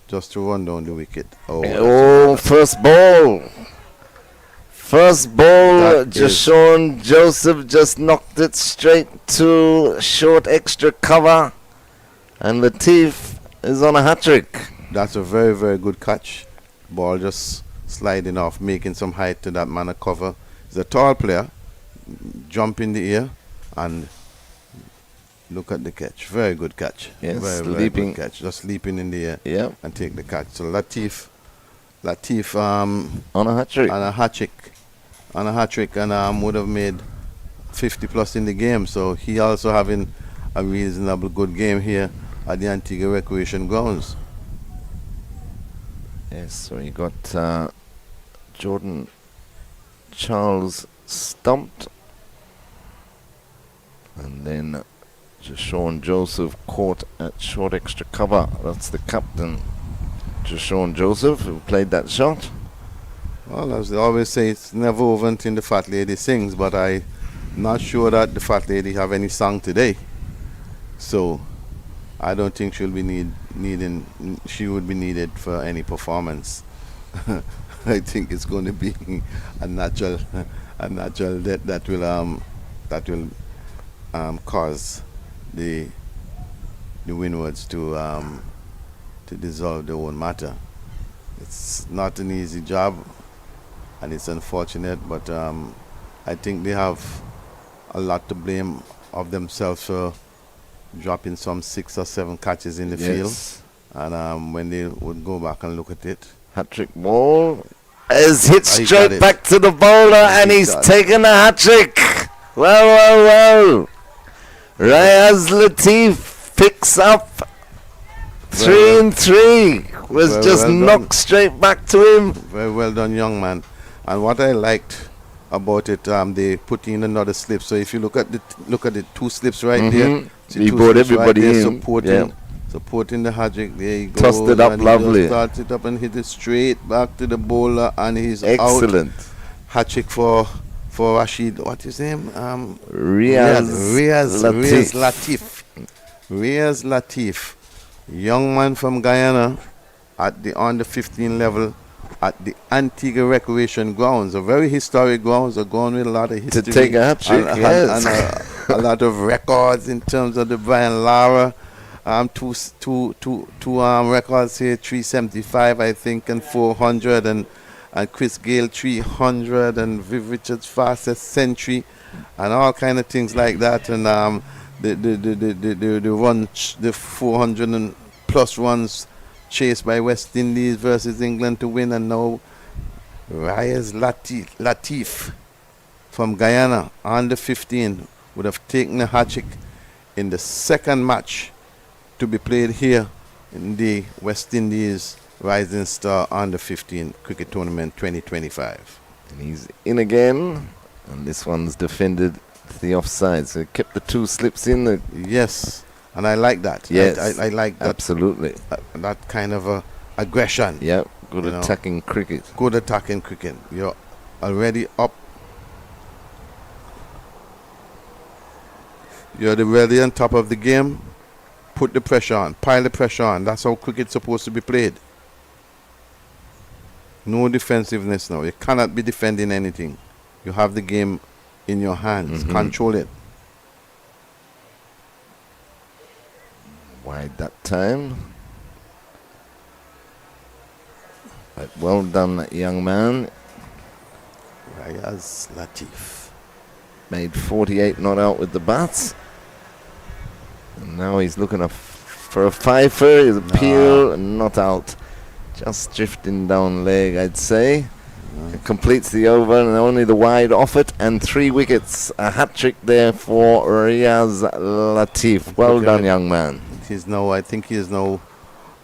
just to run down the wicket. First ball. First ball, Jashawn Joseph just knocked it straight to short extra cover, and Latif is on a hat-trick. That's a very, very good catch. Ball just sliding off, making some height to that man of cover. He's a tall player. Jump in the air and look at the catch. Very good catch. Yes, very, very good catch. Just leaping in the air and take the catch. So Latif on a hat-trick. On a hat-trick and would have made 50 plus in the game. So he also having a reasonable good game here at the Antigua Recreation Grounds. Yes, so he got Jordan Charles stumped, and then Jashawn Joseph caught at short extra cover. That's the captain, Jashawn Joseph, who played that shot. Well, as they always say, it's never over until the fat lady sings, but I'm not sure that the fat lady have any song today. So I don't think she would be needed for any performance. I think it's going to be a natural death that will cause the Windwards to dissolve their own matter. It's not an easy job, and it's unfortunate, but I think they have a lot to blame of themselves for dropping some 6 or 7 catches in the field. And when they would go back and look at it, hat-trick ball is hit straight back to the bowler, and he's taken a hat-trick. Well. Rayaz Latif picks up 3 and 3. Was just knocked straight back to him. Very well done, young man. And what I liked about it, they put in another slip. So if you look at the 2 slips right there, he brought everybody in. Supporting the hat-trick. There he goes. Tossed it up lovely. Starts it up and hit it straight back to the bowler, and he's excellent. Out. Hat-trick for Rashid. What is his name? Rayaz Latif. Young man from Guyana at the under 15 level at the Antigua Recreation Grounds, a very historic grounds, a ground with a lot of history. To take a hat-trick, and a lot of records in terms of the Brian Lara. Two records here, 375 I think, and 400, and Chris Gale 300, and Viv Richards fastest century, and all kind of things like that. And the 400 and plus runs chased by West Indies versus England to win, and now Latif from Guyana, under 15, would have taken a hat-trick in the second match to be played here in the West Indies Rising Star Under 15 Cricket Tournament 2025. And he's in again, and this one's defended to the offside, so he kept the two slips in. Yes, and I like that. Yes, I like that. Absolutely. That kind of aggression. Yep, good attacking cricket. Good attacking cricket. You're already up. You're already on top of the game. Put the pressure on. Pile the pressure on. That's how cricket's supposed to be played. No defensiveness now. You cannot be defending anything. You have the game in your hands. Control it. Wide that time. But well done, that young man. Rayaz Latif. Made 48 not out with the bats. And now he's looking for a fifer. His appeal, not out. Just drifting down leg, I'd say. Completes the over, and only the wide off it, and 3 wickets. A hat-trick there for Rayaz Latif. Well done, young man. I think he is now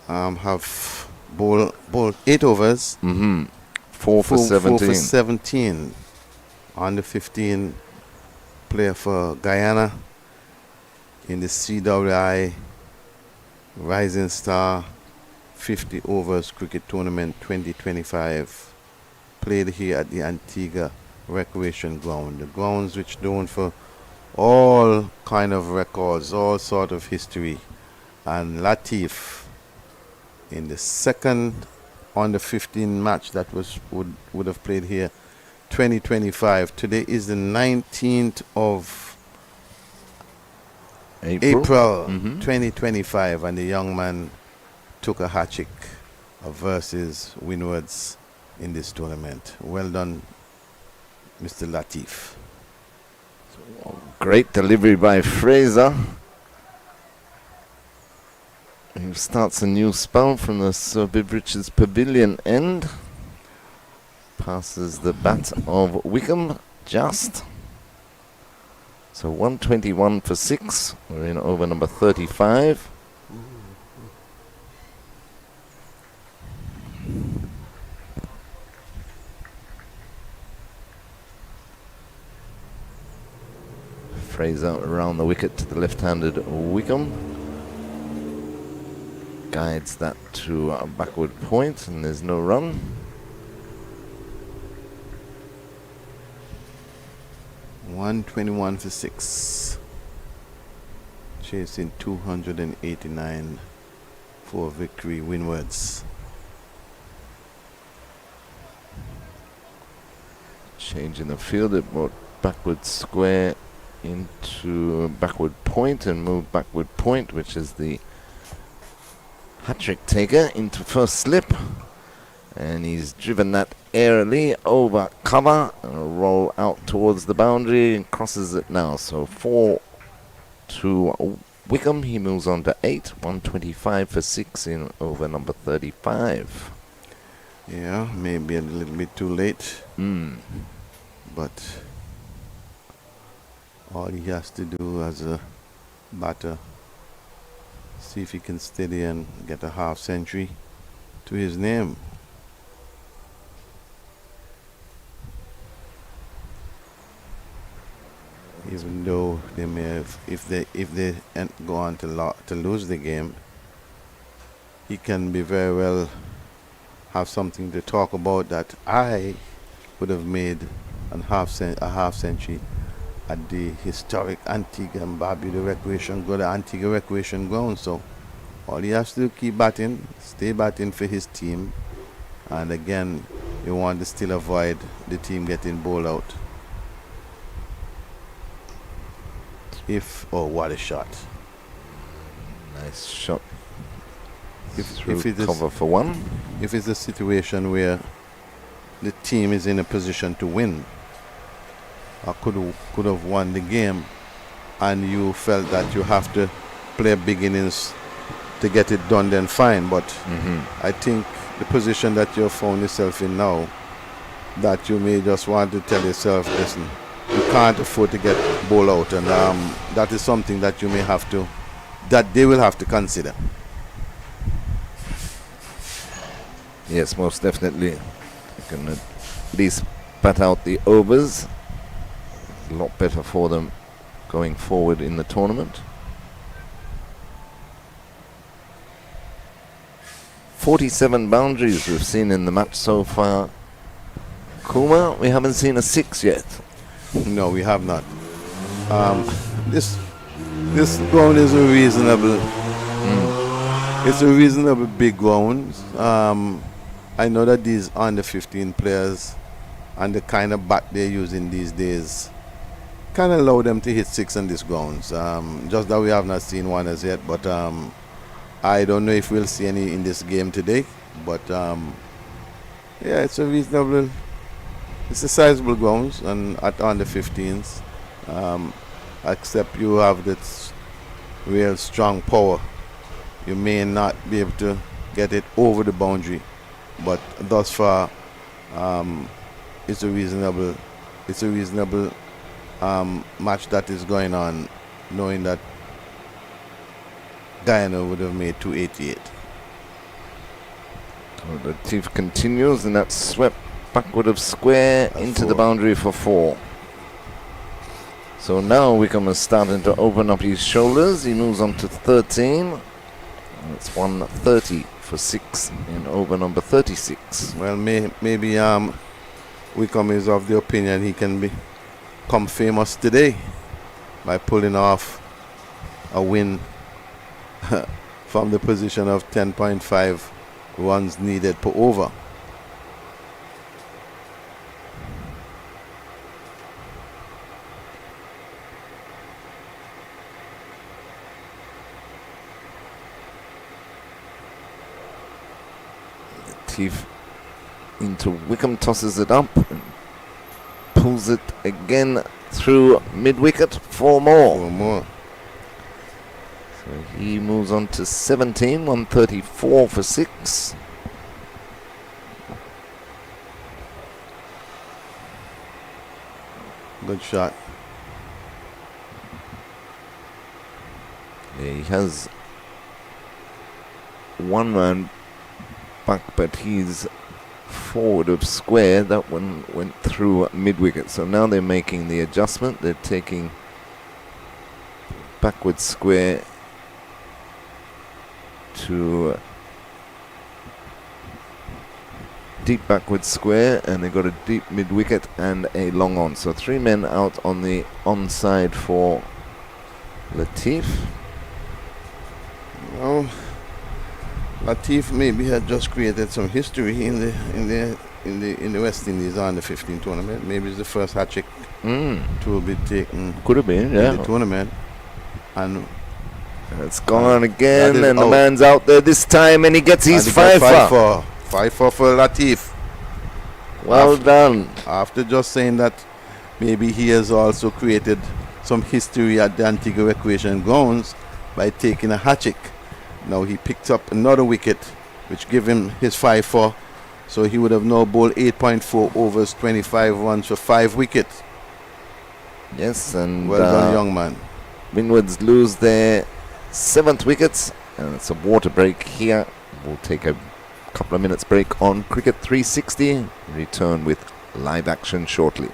have bowled 8 overs. 4 for 17. 4 for 17. Under 15 player for Guyana in the CWI Rising Star 50 overs cricket tournament 2025, played here at the Antigua Recreation Ground. The grounds which known for all kind of records, all sort of history. And Latif in the second under 15 match that would have played here 2025. Today is the 19th of April 2025, and the young man took a hat-trick versus Windwards in this tournament. Well done, Mr. Latif. Great delivery by Fraser. He starts a new spell from the Sir Beverages Pavilion end. Passes the bat of Wickham just. So 121 for 6. We're in over number 35. Fraser around the wicket to the left-handed Wickham. Guides that to a backward point, and there's no run. $121 for 6. Chasing 289 for victory, Windwards. Change in the field, it brought backward square into backward point and moved backward point, which is the hat-trick taker into first slip. And he's driven that airily over cover and roll out towards the boundary and crosses it now. So 4 to Wickham. He moves on to 8. 125 for 6 in over number 35. Yeah, maybe a little bit too late. But all he has to do as a batter, see if he can steady and get a half century to his name. Even though they may have, if they go on to lose the game, he can be very well have something to talk about that I would have made a half century at the historic Antigua and Barbuda Antigua Recreation Ground. So all he has to do, keep batting, stay batting for his team, and again, you want to still avoid the team getting bowled out. What a shot. Nice shot. If it is cover for 1. If it's a situation where the team is in a position to win, or could have won the game, and you felt that you have to play big innings to get it done, then fine. But I think the position that you found yourself in now, that you may just want to tell yourself, listen, you can't afford to get ball out, and that is something that you may have to, that they will have to consider. Yes, most definitely. You can at least bat out the overs. A lot better for them going forward in the tournament. 47 boundaries we've seen in the match so far. Kuma, we haven't seen a 6 yet. No, we have not. This ground is a reasonable. It's a reasonable big ground. I know that these under 15 players and the kind of bat they're using these days can allow them to hit 6 on these grounds. Just that we have not seen one as yet, but I don't know if we'll see any in this game today. But yeah, it's a reasonable. It's a sizable grounds and at under 15s. Except you have this real strong power. You may not be able to get it over the boundary, but thus far, it's a reasonable match that is going on, knowing that Guyana would have made 288. Latif continues, and that's swept backward of square into the boundary for 4. So now Wickham is starting to open up his shoulders. He moves on to 13. And it's 130 for 6 in over number 36. Well, maybe Wickham is of the opinion he can become famous today by pulling off a win from the position of 10.5 runs needed per over. Latif into Wickham, tosses it up and pulls it again through mid-wicket. 4 more. 4 more. So he moves on to 17, 134 for 6. Good shot. Yeah, he has one man back, but he's forward of square. That one went through mid-wicket. So now they're making the adjustment. They're taking backward square to deep backward square, and they've got a deep mid-wicket and a long on. So 3 men out on the onside for Latif. Well, Latif maybe had just created some history in the West Indies under 15 tournament. Maybe it's the first Hattrick to be taken. Could have been, yeah. In the tournament, and it's gone again, and the out. man's out there this time, and he gets his 5-4. 5-4 for Latif. Well done. After just saying that maybe he has also created some history at the Antigua Recreation Grounds by taking a Hattrick. Now he picked up another wicket, which gave him his 5-4. So he would have now bowled 8.4 overs, 25 runs for 5 wickets. Yes, and Well done, young man. Windwards lose their 7th wickets, and it's a water break here. We'll take a couple of minutes break on Cricket 360. Return with live action shortly.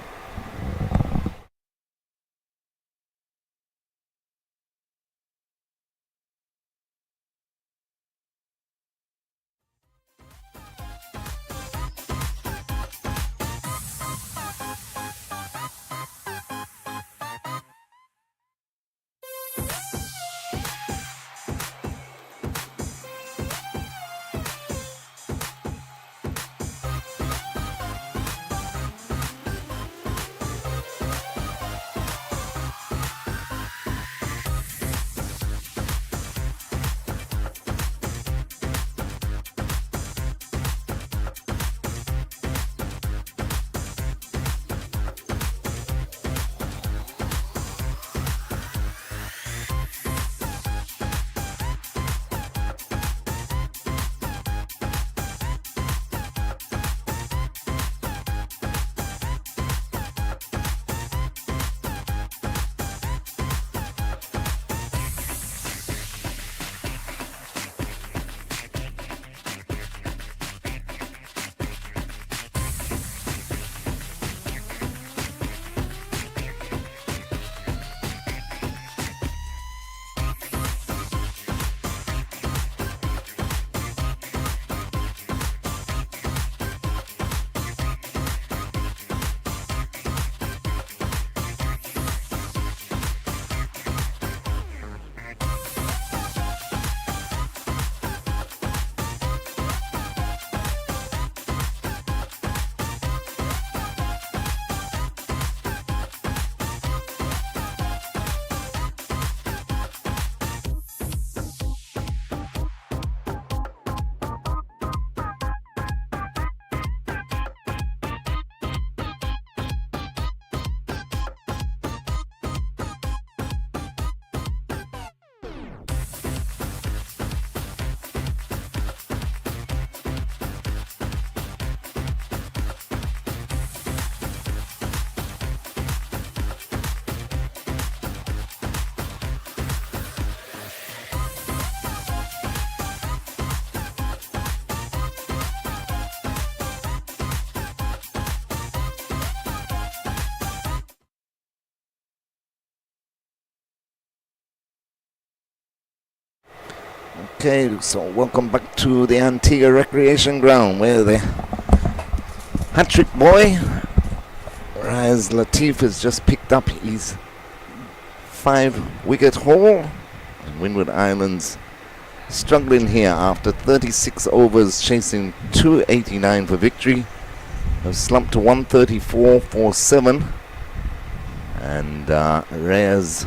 Okay, so welcome back to the Antigua Recreation Ground where the Hattrick boy, Raz Latif, has just picked up his 5-wicket haul. And Windward Islands struggling here after 36 overs, chasing 289 for victory. Have slumped to 134 for 7. And Raz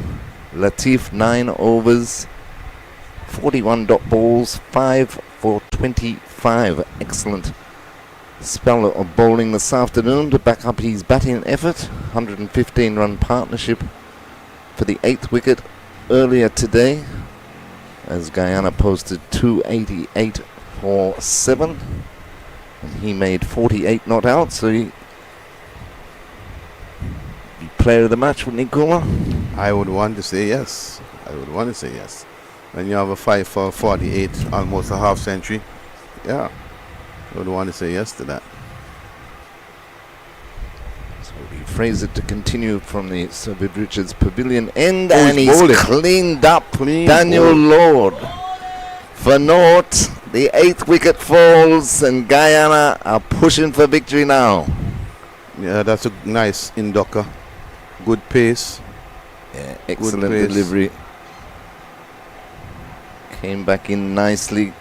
Latif, 9 overs, 41 dot balls, 5 for 25. Excellent spell of bowling this afternoon to back up his batting effort. 115 run partnership for the 8th wicket earlier today, as Guyana posted 288 for 7. And he made 48 not out, so he player of the match, wouldn't he, Kuma? I would want to say yes. When you have a 5 for 48, almost a half century, yeah, I would want to say yes to that. So we phrase it to continue from the Sir Vid Richards Pavilion end, Oh, and he's he's bowling. cleaned up Clean Daniel bowling. Lord for naught. The 8th wicket falls, and Guyana are pushing for victory now. Yeah, that's a nice inducker. Good pace. Yeah, excellent pace. delivery. Came back in nicely.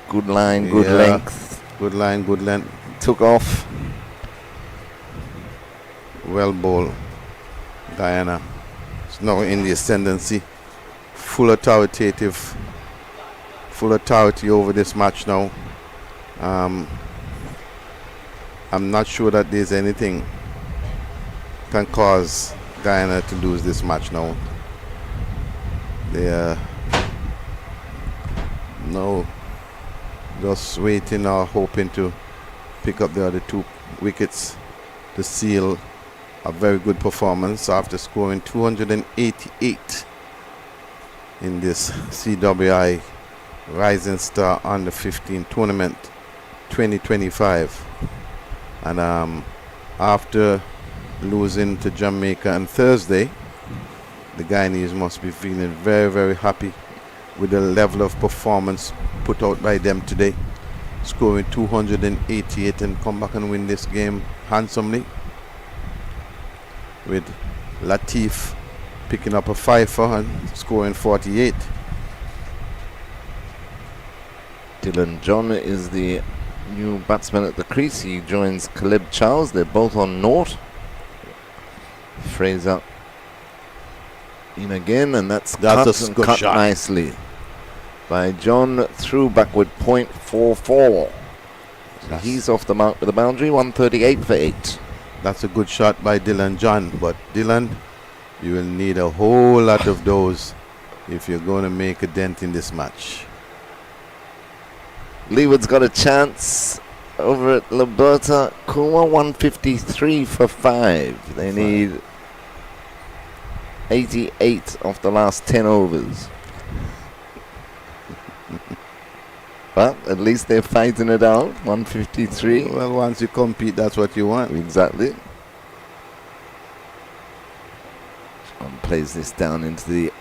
Good line, good Yeah. length. Good line, good length. Took off. Well bowled. Guyana is now in the ascendancy. Full authority over this match now. I'm not sure that there's anything can cause Guyana to lose this match now. They are no just waiting or hoping to pick up the other 2 wickets to seal a very good performance after scoring 288 in this CWI Rising Star Under 15 tournament 2025. And after losing to Jamaica on Thursday, the Guyanese must be feeling very, very happy with the level of performance put out by them today, scoring 288 and come back and win this game handsomely, with Latif picking up a 5 and scoring 48. Dylan John is the new batsman at the crease. He joins Caleb Charles. They're both on naught. Fraser in again, and that's cut a good cut shot. nicely by John through backward point 4-4. So he's off the mark with a boundary, 138 for 8. That's a good shot by Dylan John, but Dylan, you will need a whole lot of those if you're going to make a dent in this match. Leeward's got a chance over at Liberta. Kuma 153 for 5. They need 88 off the last 10 overs. But at least they're fighting it out. 153. Well, once you compete, that's what you want. Exactly. John plays this down into the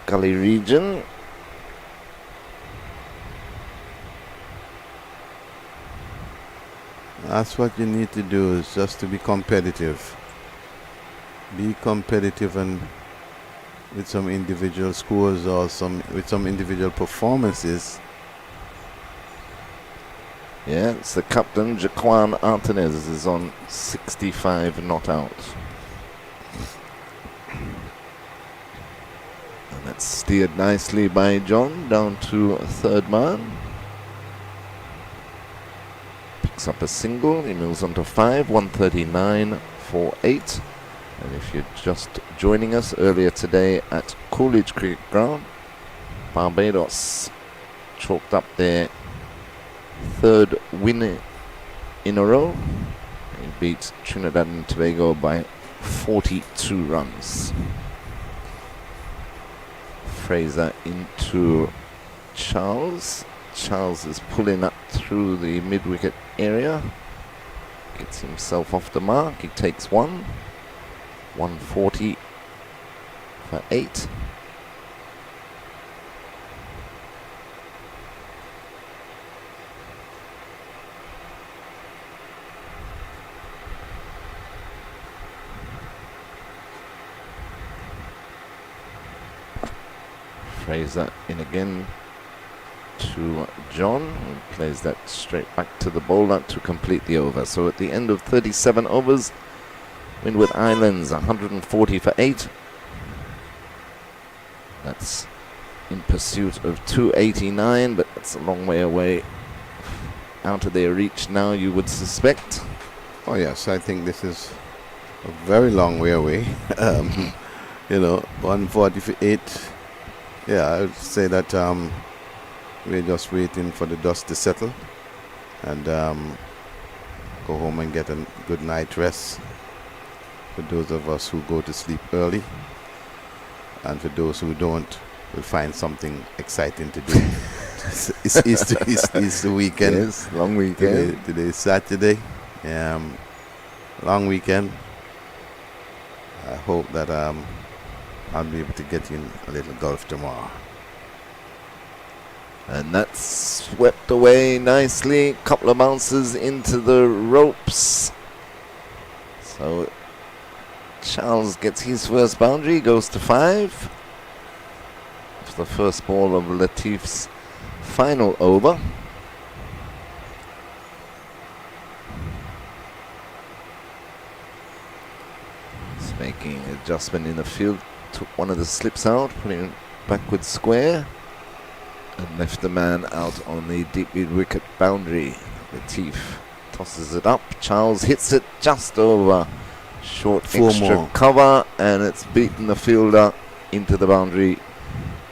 gully region. That's what you need to do, is just to be competitive. Be competitive, and with some individual scores or with some individual performances. Yeah, it's the captain, Jaquan Artenez, is on 65 not out. And that's steered nicely by John down to a 3rd man. Picks up a single, he moves on to 5, 139 for 8. And if you're just joining us, earlier today at Coolidge Cricket Ground, Barbados chalked up their 3rd win in a row. They beat Trinidad and Tobago by 42 runs. Fraser into Charles. Charles is pulling up through the mid-wicket area. Gets himself off the mark. He takes 1. 140 for 8. Praise that in again to John, who plays that straight back to the bowler to complete the over. So at the end of 37 overs, Windward Islands 140 for 8. That's in pursuit of 289, but that's a long way away, out of their reach now, you would suspect. Oh yes, I think this is a very long way away. 140 for 8. Yeah, I would say that we're just waiting for the dust to settle and go home and get a good night rest. For those of us who go to sleep early, and for those who don't, we'll find something exciting to do. It's Easter weekend. Yes, long weekend. Today is Saturday. Long weekend. I hope that I'll be able to get in a little golf tomorrow. And that's swept away nicely. Couple of bounces into the ropes. So Charles gets his first boundary, goes to 5. It's the first ball of Latif's final over. He's making an adjustment in the field. Took one of the slips out, putting it backward square, and left the man out on the deep mid-wicket boundary. Latif tosses it up. Charles hits it just over short extra cover, and it's beaten the fielder into the boundary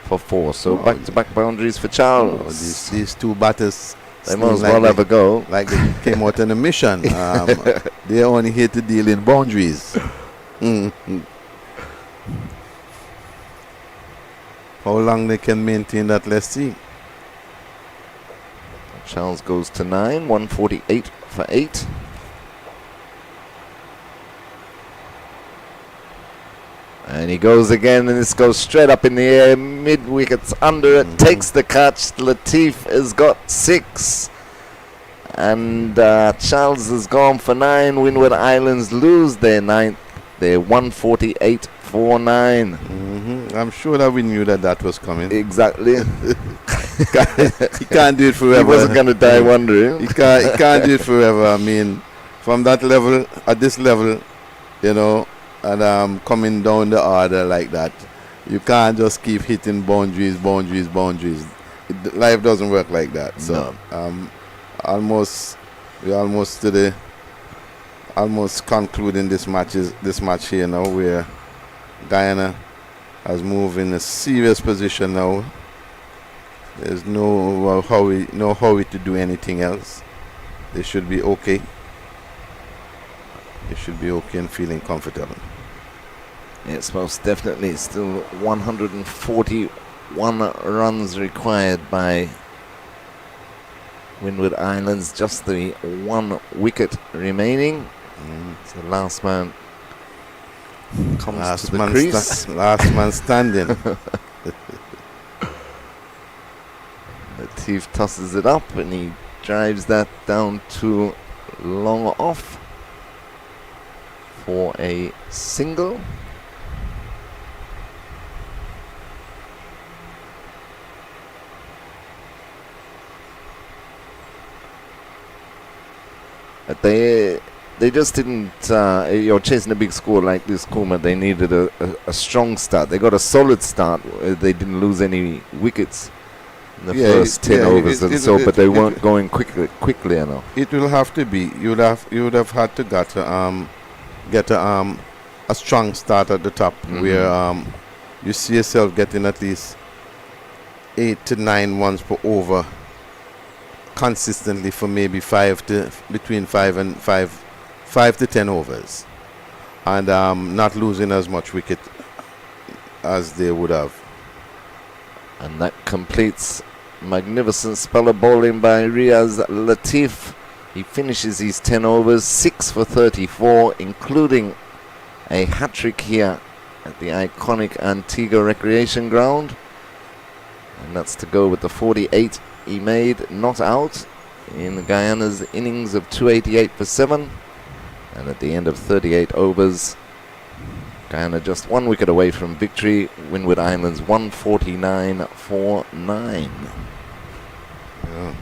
for 4. So back-to-back boundaries for Charles. Oh, these two batters, they might as well have a go. Like they came out on a mission. They're only here to deal in boundaries. How long they can maintain that, let's see. Charles goes to 9, 148 for 8. And he goes again, and this goes straight up in the air, mid-wickets under it, takes the catch. Latif has got 6. And Charles has gone for 9. Windward Islands lose their 9th. They're 148 for 9. I'm sure that we knew that was coming. Exactly. He can't do it forever. He wasn't going to die wondering. He can't do it forever. I mean, from that level, at this level, and coming down the order like that, you can't just keep hitting boundaries. Life doesn't work like that. So, we're almost concluding this match here now, where Guyana has moved in a serious position now. There's no hurry to do anything else. They should be okay. They should be okay and feeling comfortable. It's most definitely still 141 runs required by Windward Islands. Just the 1 wicket remaining. So the last man comes to the crease. Last man standing. Latif tosses it up, and he drives that down to long off for a single. But they just didn't, you're chasing a big score like this, Kuma. They needed a strong start. They got a solid start. They didn't lose any wickets in the first 10 overs but they weren't going quickly enough. It will have to be. You would have had to get a strong start at the top, where you see yourself getting at least 8 to 9 runs per over consistently for maybe between 5 to 10 overs, and not losing as much wicket as they would have. And that completes magnificent spell of bowling by Riaz Latif. He finishes his 10 overs, 6 for 34, including a hat-trick here at the iconic Antigua Recreation Ground. And that's to go with the 48 he made, not out, in Guyana's innings of 288 for 7. And at the end of 38 overs, Guyana just 1 wicket away from victory. Windward Islands 149 for 9. Yeah.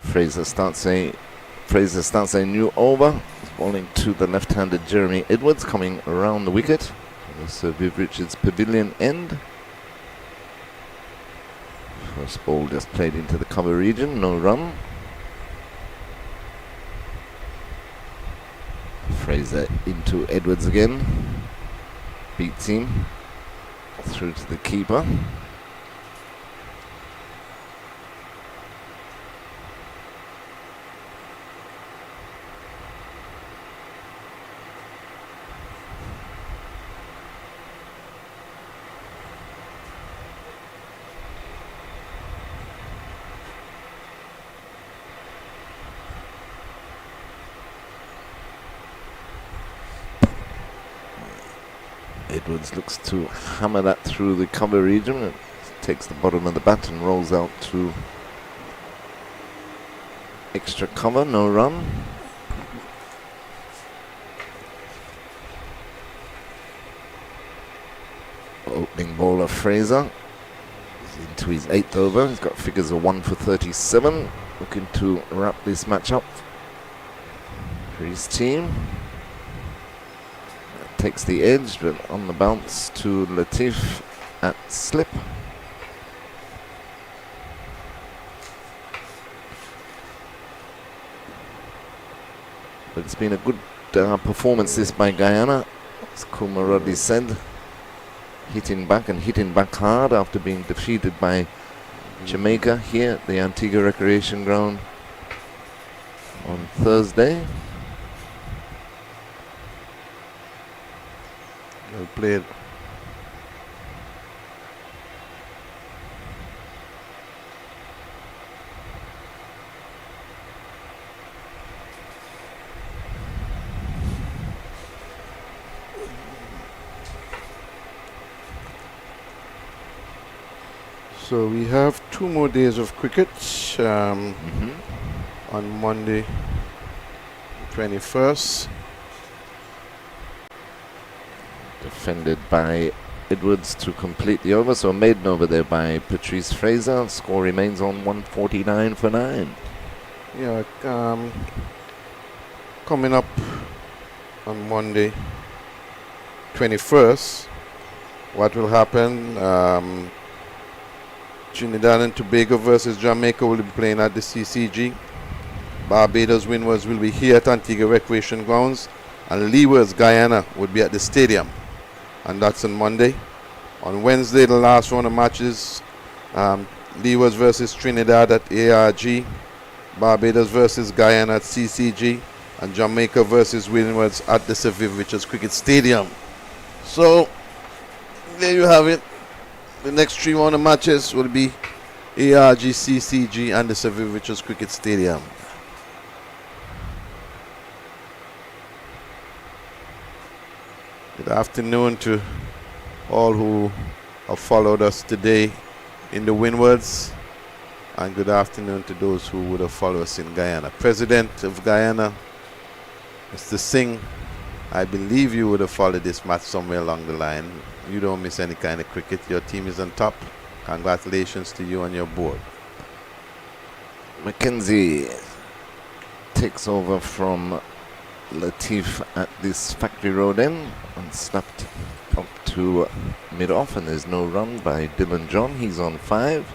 Fraser starts a new over. He's bowling to the left-handed Jeremy Edwards, coming around the wicket. The Sir Viv Richards Pavilion end. First ball just played into the cover region, no run. Fraser into Edwards again. Beats him. Through to the keeper. Edwards looks to hammer that through the cover region. It takes the bottom of the bat and rolls out to extra cover, no run. Opening bowler Fraser is into his 8th over. He's got figures of 1 for 37. Looking to wrap this match up for his team. Takes the edge, but on the bounce to Latif at slip. But it's been a good performance this by Guyana, as Kumar Roddy said. Hitting back and hitting back hard after being defeated by Jamaica here at the Antigua Recreation Ground on Thursday. Well played. So we have 2 more days of cricket on Monday 21st. Defended by Edwards to complete the over, so a maiden over there by Patrice Fraser. Score remains on 149 for 9. Yeah, coming up on Monday 21st, what will happen? Trinidad and Tobago versus Jamaica will be playing at the CCG. Barbados Windwards will be here at Antigua Recreation Grounds, and Leewards Guyana would be at the stadium, and that's on Monday. On Wednesday, the last round of matches, Leewards versus Trinidad at ARG, Barbados versus Guyana at CCG, and Jamaica versus Windwards at the Sir Viv Richards Cricket Stadium. So there you have it. The next 3 round of matches will be ARG, CCG, and the Sir Viv Richards Cricket Stadium. Good afternoon to all who have followed us today in the Windwards, and good afternoon to those who would have followed us in Guyana. President of Guyana, Mr. Singh, I believe you would have followed this match somewhere along the line. You don't miss any kind of cricket. Your team is on top. Congratulations to you and your board. Mackenzie takes over from Latif at this factory road end and snapped up to mid-off, and there's no run by Dylan John. He's on 5.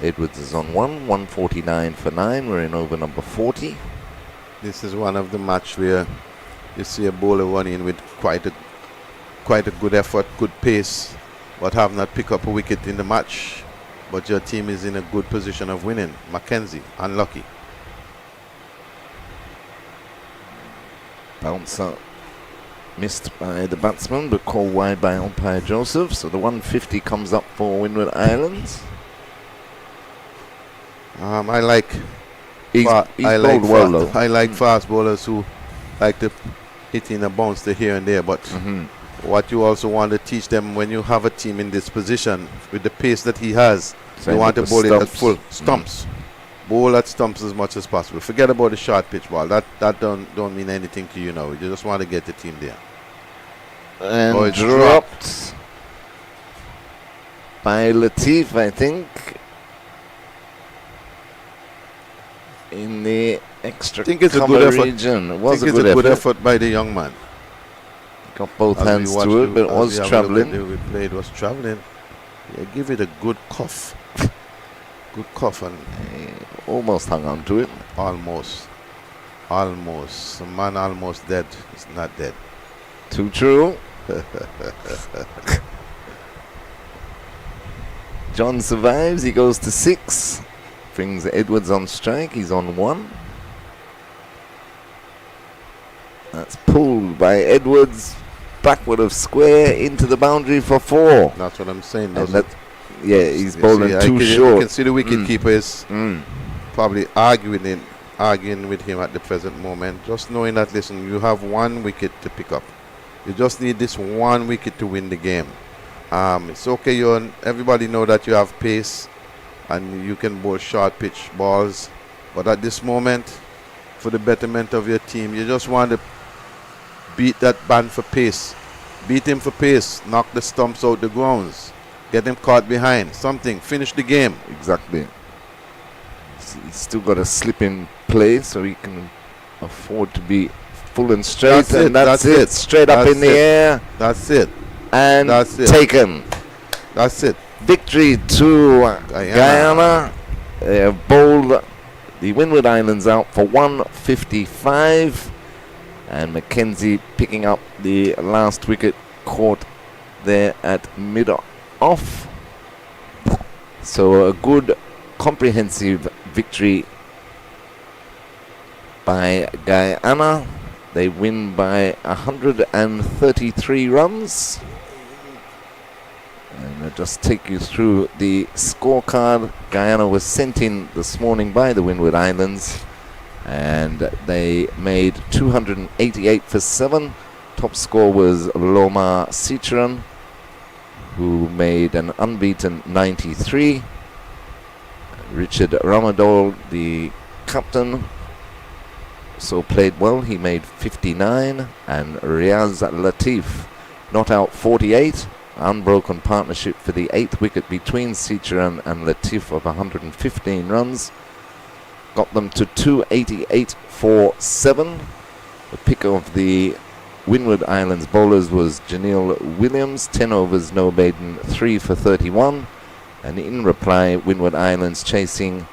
Edwards is on 1. 149 for 9. We're in over number 40. This is one of the match where you see a bowler running with quite a good effort, good pace, but have not picked up a wicket in the match. But your team is in a good position of winning. Mackenzie, unlucky. Bouncer missed by the batsman, but called wide by umpire Joseph. So the 150 comes up for Windward Islands. I like He's I like bowled well, though. I like fast bowlers who like to hit in a bounce to here and there. But what you also want to teach them when you have a team in this position with the pace that he has, Same you want to with bowl the it at stumps. full stumps. Bowl at stumps as much as possible. Forget about the short pitch ball. That don't mean anything to you now. You just want to get the team there. And Oh, it's dropped by Latif, I think, in the extra Think it's a cover good effort. region. It I was think a it's good effort. by the young man. Got both As we hands watched to it, the- but it as was we have a travelling. look at the replay, it was travelling. Yeah, give it a good cuff. Good cuff and Almost hung on to it. almost. The man almost dead. He's not dead. Too true. John survives. He goes to 6. Brings Edwards on strike. He's on 1. That's pulled by Edwards. Backward of square into the boundary for 4. That's what I'm saying. And Those that, yeah, he's you bowling see, too You short. can see the wicket keeper is Mm. probably arguing with him at the present moment. Just knowing that, listen, you have 1 wicket to pick up. You just need this 1 wicket to win the game. It's okay. Everybody know that you have pace and you can bowl short pitch balls. But at this moment, for the betterment of your team, you just want to beat that band for pace. Beat him for pace. Knock the stumps out the grounds. Get him caught behind. Something. Finish the game. Exactly. He's still got a slip in play, so he can afford to be full and straight. That's it, and that's that's it. it. Straight up That's in the it. air That's it. and That's it. taken. That's it. Victory to Guyana. Guyana. They have bowled the Windward Islands out for 155. And Mackenzie picking up the last wicket caught there at mid-off. So a good comprehensive victory by Guyana. They win by 133 runs. And I'll just take you through the scorecard. Guyana was sent in this morning by the Windward Islands, and they made 288 for 7. Top score was Loma Sichuran, who made an unbeaten 93. Richard Ramadol, the captain, so played well. He made 59, and Riaz Latif not out 48. Unbroken partnership for the 8th wicket between Sichuran and Latif of 115 runs. Got them to 288 for 7. The pick of the Windward Islands bowlers was Janelle Williams, 10 overs, no maiden, 3 for 31. And in reply, Windward Islands chasing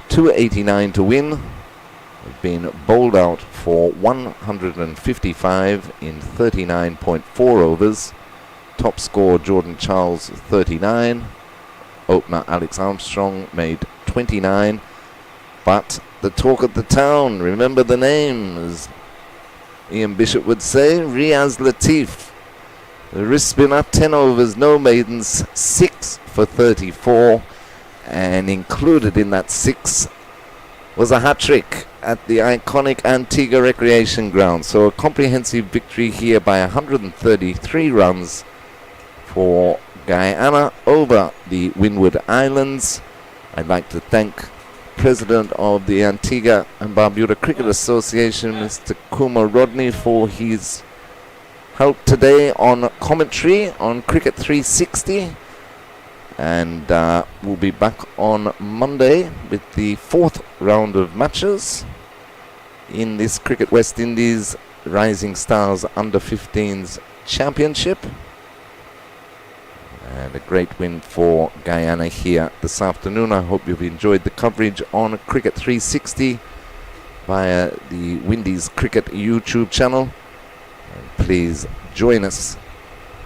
289 to win. Have been bowled out for 155 in 39.4 overs. Top score Jordan Charles 39. Opener Alex Armstrong made 29. But the talk of the town, remember the name, as Ian Bishop would say, Riaz Latif. The wrist spinner, 10 overs, no maidens, 6 for 34. And included in that 6 was a hat-trick at the iconic Antigua Recreation Ground. So a comprehensive victory here by 133 runs for Guyana over the Windward Islands. I'd like to thank President of the Antigua and Barbuda Cricket Association, Mr. Kuma Rodney, for his help today on commentary on Cricket 360. And we'll be back on Monday with the 4th round of matches in this Cricket West Indies Rising Stars Under-15s Championship. And a great win for Guyana here this afternoon. I hope you've enjoyed the coverage on Cricket 360 via the Windies Cricket YouTube channel. And please join us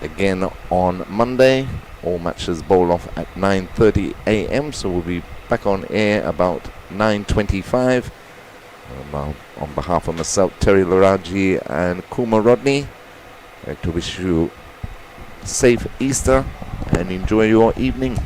again on Monday. All matches bowl off at 9:30 a.m. So we'll be back on air about 9:25. On behalf of myself, Terry Laraji and Kuma Rodney, I'd like to wish you safe Easter and enjoy your evening.